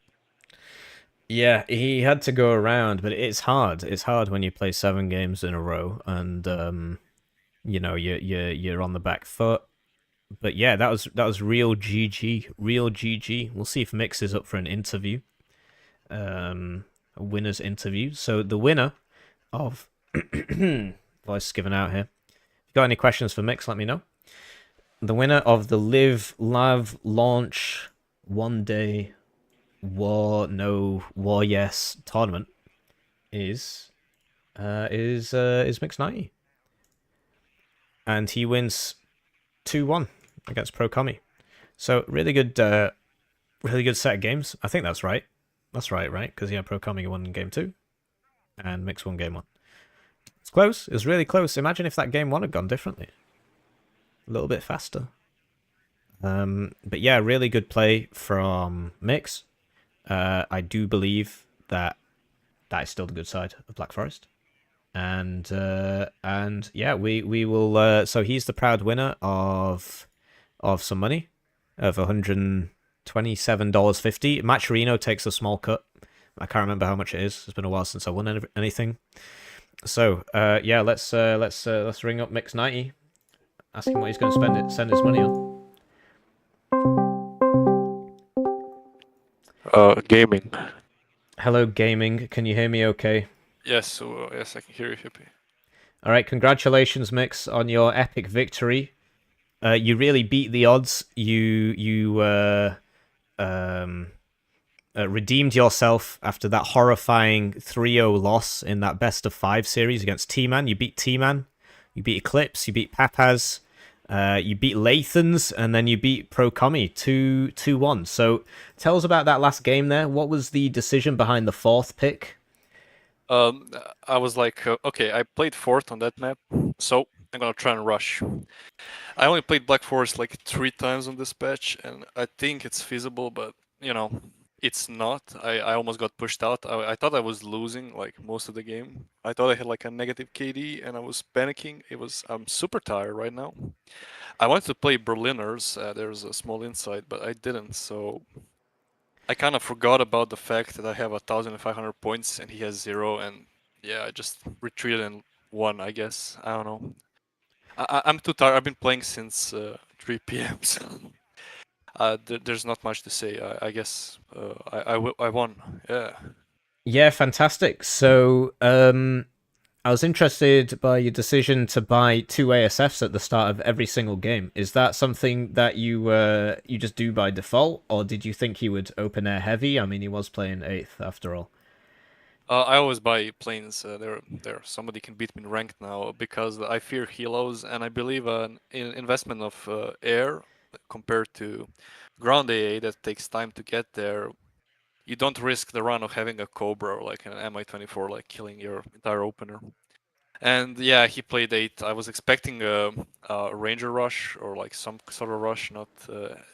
Yeah, he had to go around, but it's hard. It's hard when you play 7 games in a row, and you're on the back foot. But yeah, that was real GG, real GG. We'll see if Mix is up for an interview, a winner's interview. So the winner of voice given out here. If you got any questions for Mix, let me know. The winner of the Live Lav Launch 1-day War Yes tournament is Mix 90, and he wins 2-1 against Pro Commie. So really good set of games. I think that's right. That's right? Because Pro Commie won game 2, and Mix won game 1. It's close. It was really close. Imagine if that game 1 had gone differently, a little bit faster. But yeah, really good play from Mix. I do believe that is still the good side of Black Forest. And yeah, we will. So he's the proud winner of some money, of $127.50. Matcherino takes a small cut. I can't remember how much it is. It's been a while since I won anything. So, yeah, let's ring up Mix90. Ask him what he's going to send his money on. Gaming. Hello, gaming. Can you hear me okay? Yes, yes, I can hear you, Hippie. All right, congratulations, Mix, on your epic victory. You really beat the odds. You redeemed yourself after that horrifying 3-0 loss in that best of 5 series against T-Man. You beat T-Man, you beat Eclipse, you beat Papaz, you beat Lathans, and then you beat ProCommy 2-1. So tell us about that last game there. What was the decision behind the 4th pick? I was like, okay, I played 4th on that map, so I'm gonna try and rush. I only played Black Forest like 3 times on this patch, and I think it's feasible, but, you know, it's not. I almost got pushed out. I thought I was losing like most of the game. I thought I had like a negative KD, and I was panicking. I'm super tired right now. I wanted to play Berliners, there's a small insight, but I didn't, so I kind of forgot about the fact that I have 1,500 points and he has 0, and yeah, I just retreated and won, I guess. I don't know. I'm too tired. I've been playing since 3 p.m. So there's not much to say. I guess I won. Yeah. Yeah, fantastic. So I was interested by your decision to buy 2 ASFs at the start of every single game. Is that something that you just do by default, or did you think he would open air heavy? I mean, he was playing 8th after all. I always buy planes. Somebody can beat me in ranked now because I fear helos, and I believe an investment of air compared to ground AA that takes time to get there. You don't risk the run of having a Cobra or like an Mi-24 like killing your entire opener. And yeah, he played 8. I was expecting a Ranger rush or like some sort of rush, not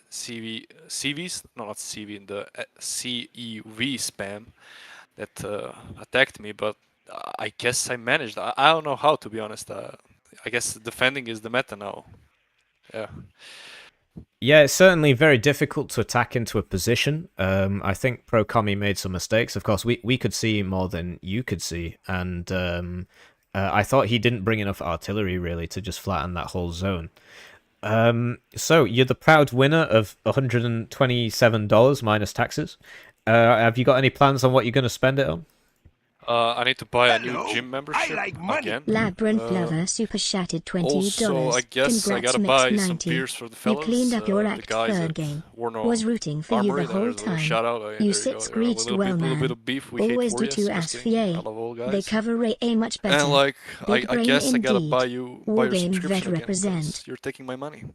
CVs, no, not CV, in the CEV spam that attacked me, but I guess I managed. I don't know how, to be honest. I guess defending is the meta now. Yeah. Yeah, it's certainly very difficult to attack into a position. I think ProCommy made some mistakes. Of course, we could see more than you could see, and I thought he didn't bring enough artillery, really, to just flatten that whole zone. So, you're the proud winner of $127 minus taxes. Have you got any plans on what you're going to spend it on? I need to buy a new gym membership again. Labyrinth Lover super chatted $20. Also, I guess I gotta buy some beers for the fellas. You cleaned up your act third game. Warno Was rooting for you the whole time. You sit screeched well, man. Always do to ask for They cover A much better. And like, I guess I gotta indeed. buy you War your game subscription vet again, represent. you're taking my money.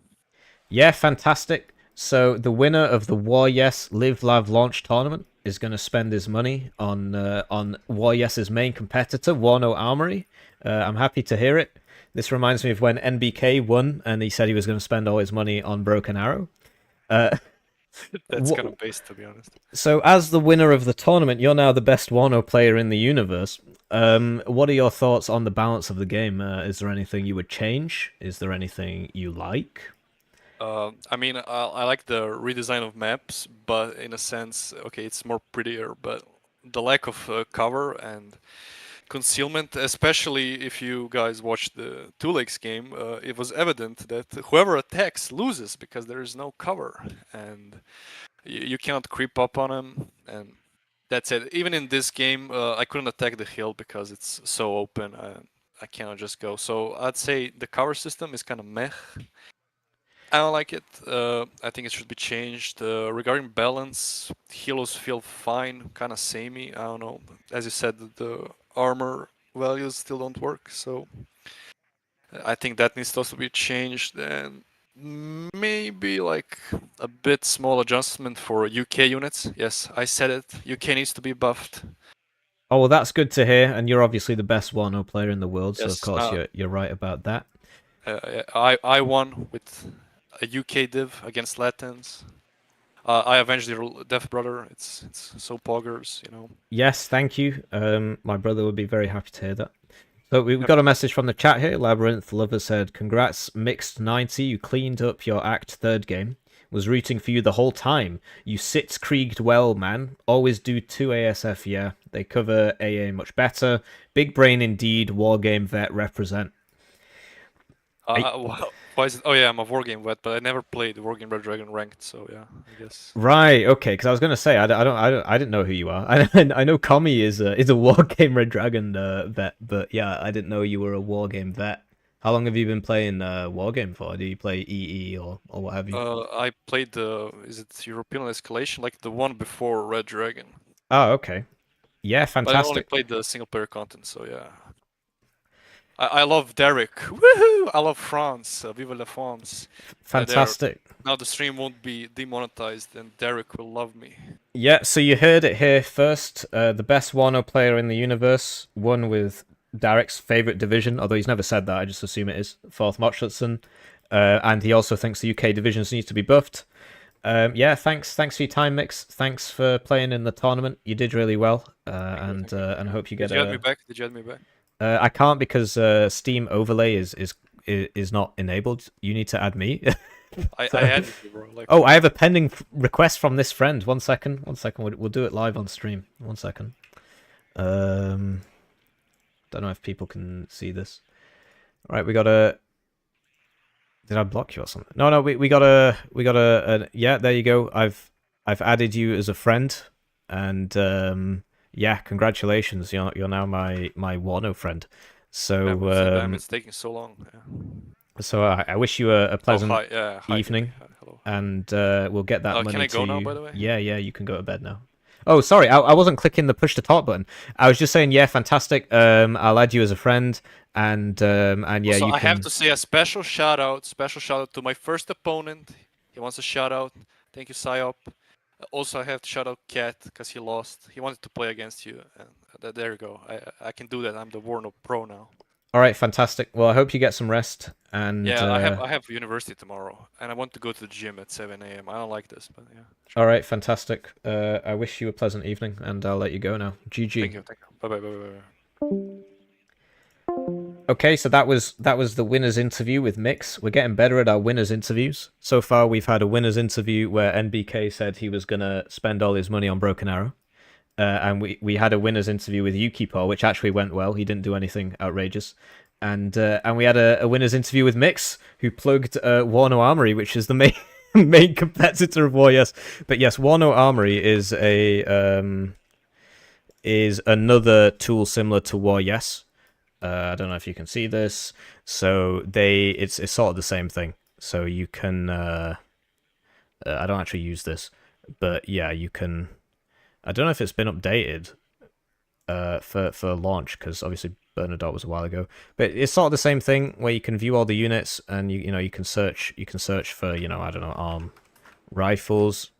Yeah, fantastic. So the winner of the War Yes Live Lav launch tournament is going to spend his money on War Yes's main competitor, Warno Armory. I'm happy to hear it. This reminds me of when NBK won, and he said he was going to spend all his money on Broken Arrow. That's kind of based, to be honest. So, as the winner of the tournament, you're now the best Warno player in the universe. What are your thoughts on the balance of the game? Is there anything you would change? Is there anything you like? I mean, I like the redesign of maps, but in a sense, okay, it's more prettier, but the lack of cover and concealment, especially if you guys watched the Two Lakes game, it was evident that whoever attacks loses because there is no cover, and you cannot creep up on him, and that's it. Even in this game, I couldn't attack the hill because it's so open, I cannot just go. So I'd say the cover system is kind of meh. I don't like it. I think it should be changed. Regarding balance, helos feel fine, kind of samey. I don't know. As you said, the armor values still don't work, so I think that needs to also be changed. And maybe like a bit small adjustment for UK units. Yes, I said it. UK needs to be buffed. Oh, well, that's good to hear. And you're obviously the best Warno player in the world, Yes, so of course you're right about that. I won with a UK div against Lathans. I avenged your death brother. It's so poggers, you know. Yes, thank you. My brother would be very happy to hear that. So we've got a message from the chat here. Labyrinth Lover said, "Congrats, Mixed 90. You cleaned up your Act 3rd game. Was rooting for you the whole time. You sitzkrieged well, man. Always do 2 ASF, yeah. They cover AA much better. Big brain indeed. Wargame vet represent. Why is it? Oh yeah, I'm a Wargame vet, but I never played Wargame Red Dragon ranked, so yeah, I guess. Right. Okay. Because I was gonna say I didn't know who you are. I know Kami is a Wargame Red Dragon vet, but yeah, I didn't know you were a Wargame vet. How long have you been playing Wargame for? Do you play EE or what have you? I played the European Escalation, like the one before Red Dragon. Oh, okay. Yeah, But I only fantastic. played the single player content, so yeah. I love Derek. Woohoo! I love France. Vive la France. Fantastic. Now the stream won't be demonetized, and Derek will love me. Yeah, so you heard it here first. The best Warno player in the universe, won with Derek's favorite division, although he's never said that. I just assume it is Forth Mochletson. And he also thinks the UK divisions need to be buffed. Yeah, thanks for your time, Mix. Thanks for playing in the tournament. You did really well, and I hope you get. Did you add me back? Did you add me back? I can't because Steam overlay is not enabled. You need to add me. I added you, bro. Like... Oh, I have a pending request from this friend. 1 second. 1 second. We'll do it live on stream. 1 second. Don't know if people can see this. All right, we got a. Did I block you or something? No, we got a. Yeah, there you go. I've added you as a friend, and yeah, congratulations. You're now my Warno friend. So it's taking so long. Yeah. So I wish you a pleasant evening, hello. And we'll get that money can I to go you. now, by the way? Yeah, you can go to bed now. Oh, sorry, I wasn't clicking the push to talk button. I was just saying, yeah, fantastic. I'll add you as a friend, and yeah, also, you I can... have to say a special shout out to my first opponent. He wants a shout out. Thank you, Psyop. Also, I have to shout out Cat because he lost. He wanted to play against you, and there you go. I can do that. I'm the Warno Pro now. All right, fantastic. Well, I hope you get some rest. And yeah, I have university tomorrow, and I want to go to the gym at 7 a.m. I don't like this, but yeah. Sure. All right, fantastic. I wish you a pleasant evening, and I'll let you go now. GG. Thank you. Bye. Okay, so that was the winner's interview with Mix. We're getting better at our winners' interviews. So far, we've had a winner's interview where NBK said he was gonna spend all his money on Broken Arrow. And we had a winner's interview with Yukipo, which actually went well. He didn't do anything outrageous. And we had a winner's interview with Mix, who plugged Warno Armory, which is the main competitor of War Yes. But yes, Warno Armory is another tool similar to War Yes. I don't know if you can see this. So it's sort of the same thing. So you can I don't actually use this, but yeah, you can. I don't know if it's been updated for launch, because obviously Bernadotte was a while ago. But it's sort of the same thing where you can view all the units, and you can search for I don't know, arm rifles,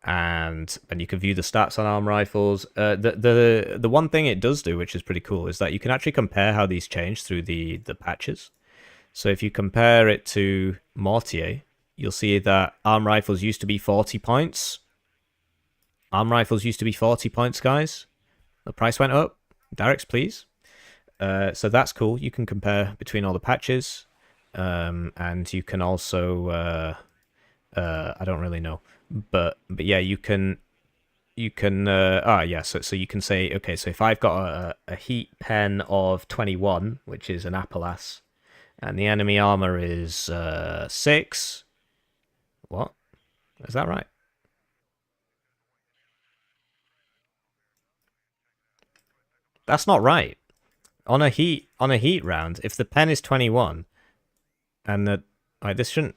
and you can view the stats on arm rifles. The one thing it does do, which is pretty cool, is that you can actually compare how these change through the patches. So if you compare it to Mortier, you'll see that arm rifles used to be 40 points. Arm rifles used to be 40 points, guys. The price went up. Derek's, please. So that's cool. You can compare between all the patches. And you can also... I don't really know. But yeah, you can... So you can say, okay, so if I've got a heat pen of 21, which is an Appalass, and the enemy armor is 6... What? Is that right? That's not right. On a heat round, if the pen is 21, and this shouldn't.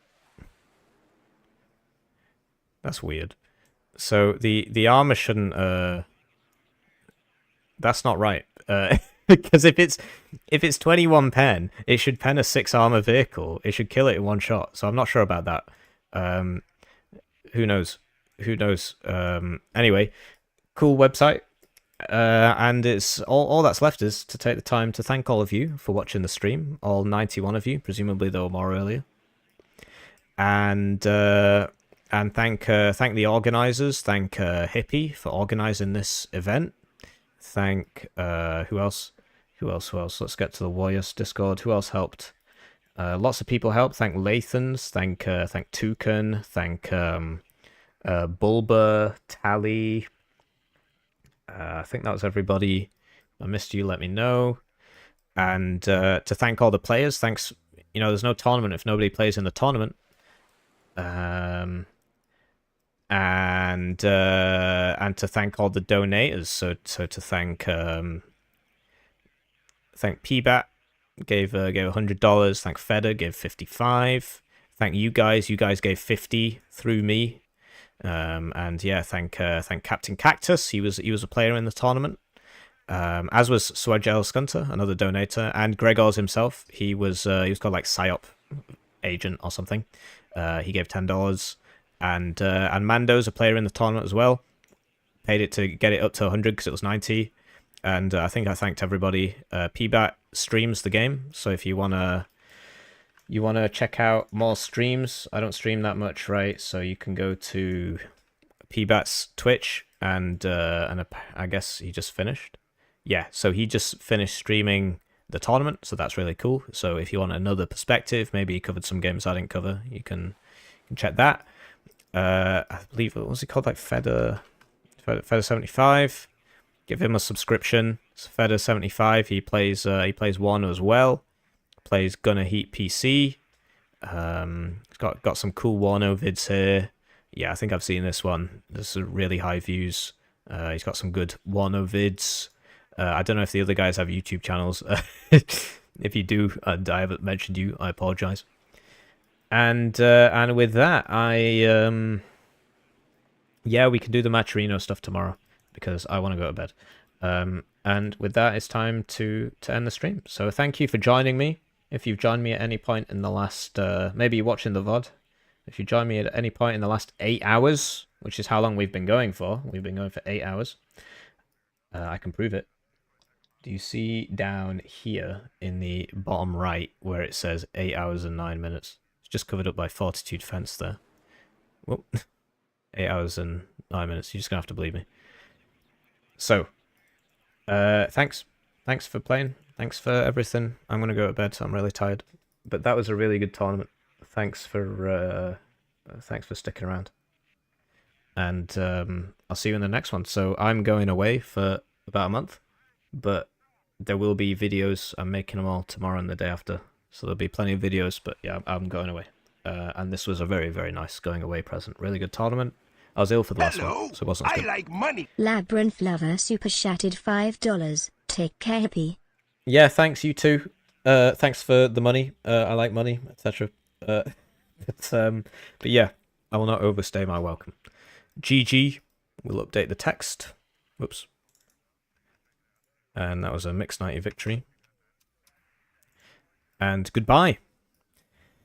That's weird. So the armor shouldn't. That's not right. Because if it's 21 pen, it should pen a 6 armor vehicle. It should kill it in one shot. So I'm not sure about that. Who knows? Anyway, cool website. And it's all that's left is to take the time to thank all of you for watching the stream, all 91 of you, presumably there were more earlier, and thank the organizers, thank Hippie for organizing this event, thank who else? Let's get to the Warriors Discord. Who else helped? Lots of people helped. Thank Lathans, thank Toucan, thank Bulba, Tally. I think that was everybody. If I missed you, let me know. And to thank all the players, thanks. You know, there's no tournament if nobody plays in the tournament. And to thank all the donators. So to thank PBAT gave $100. Thank Feder gave 55. Thank you guys. You guys gave 50 through me. And yeah, thank CaptainCactus. He was a player in the tournament. As was Swagel Skunter, another donator, and Gregors himself. He was called like PSYOP agent or something. He gave $10. And Mandoz, a player in the tournament as well, paid it to get it up to 100 because it was 90. And I think I thanked everybody. PBAT streams the game, so if you wanna check out more streams, I don't stream that much, right? So you can go to PBAT's Twitch, and I guess he just finished. Yeah, so he just finished streaming the tournament, so that's really cool. So if you want another perspective, maybe he covered some games I didn't cover, you can check that. I believe, what was he called, like Feder 75. Give him a subscription. It's Feder 75. He plays Warno as well. Plays Gunner Heat PC. Got some cool Warno vids here. Yeah, I think I've seen this one. There's really high views. He's got some good Warno vids. I don't know if the other guys have YouTube channels. If you do, and I haven't mentioned you, I apologize. And with that, yeah, we can do the Maturino stuff tomorrow because I want to go to bed. And with that, it's time to end the stream. So thank you for joining me. If you've joined me at any point in the last, maybe you're watching the VOD. If you joined me at any point in the last 8 hours, which is how long we've been going for. We've been going for 8 hours. I can prove it. Do you see down here in the bottom right where it says 8 hours and 9 minutes? It's just covered up by Fortitude fence there. Whoop. 8 hours and 9 minutes. You're just going to have to believe me. So, thanks. Thanks for playing. Thanks for everything. I'm going to go to bed, so I'm really tired. But that was a really good tournament. Thanks for sticking around. And I'll see you in the next one. So I'm going away for about a month. But there will be videos. I'm making them all tomorrow and the day after. So there'll be plenty of videos. But yeah, I'm going away. And this was a very, very nice going away present. Really good tournament. I was ill for the last one, so it wasn't as good. I like money. Labyrinth Lover super chatted $5. Take care, Hippie. Yeah, thanks, you too. Thanks for the money. I like money, etc. But yeah, I will not overstay my welcome. GG. We'll update the text. Whoops. And that was a mixed 90 victory. And goodbye.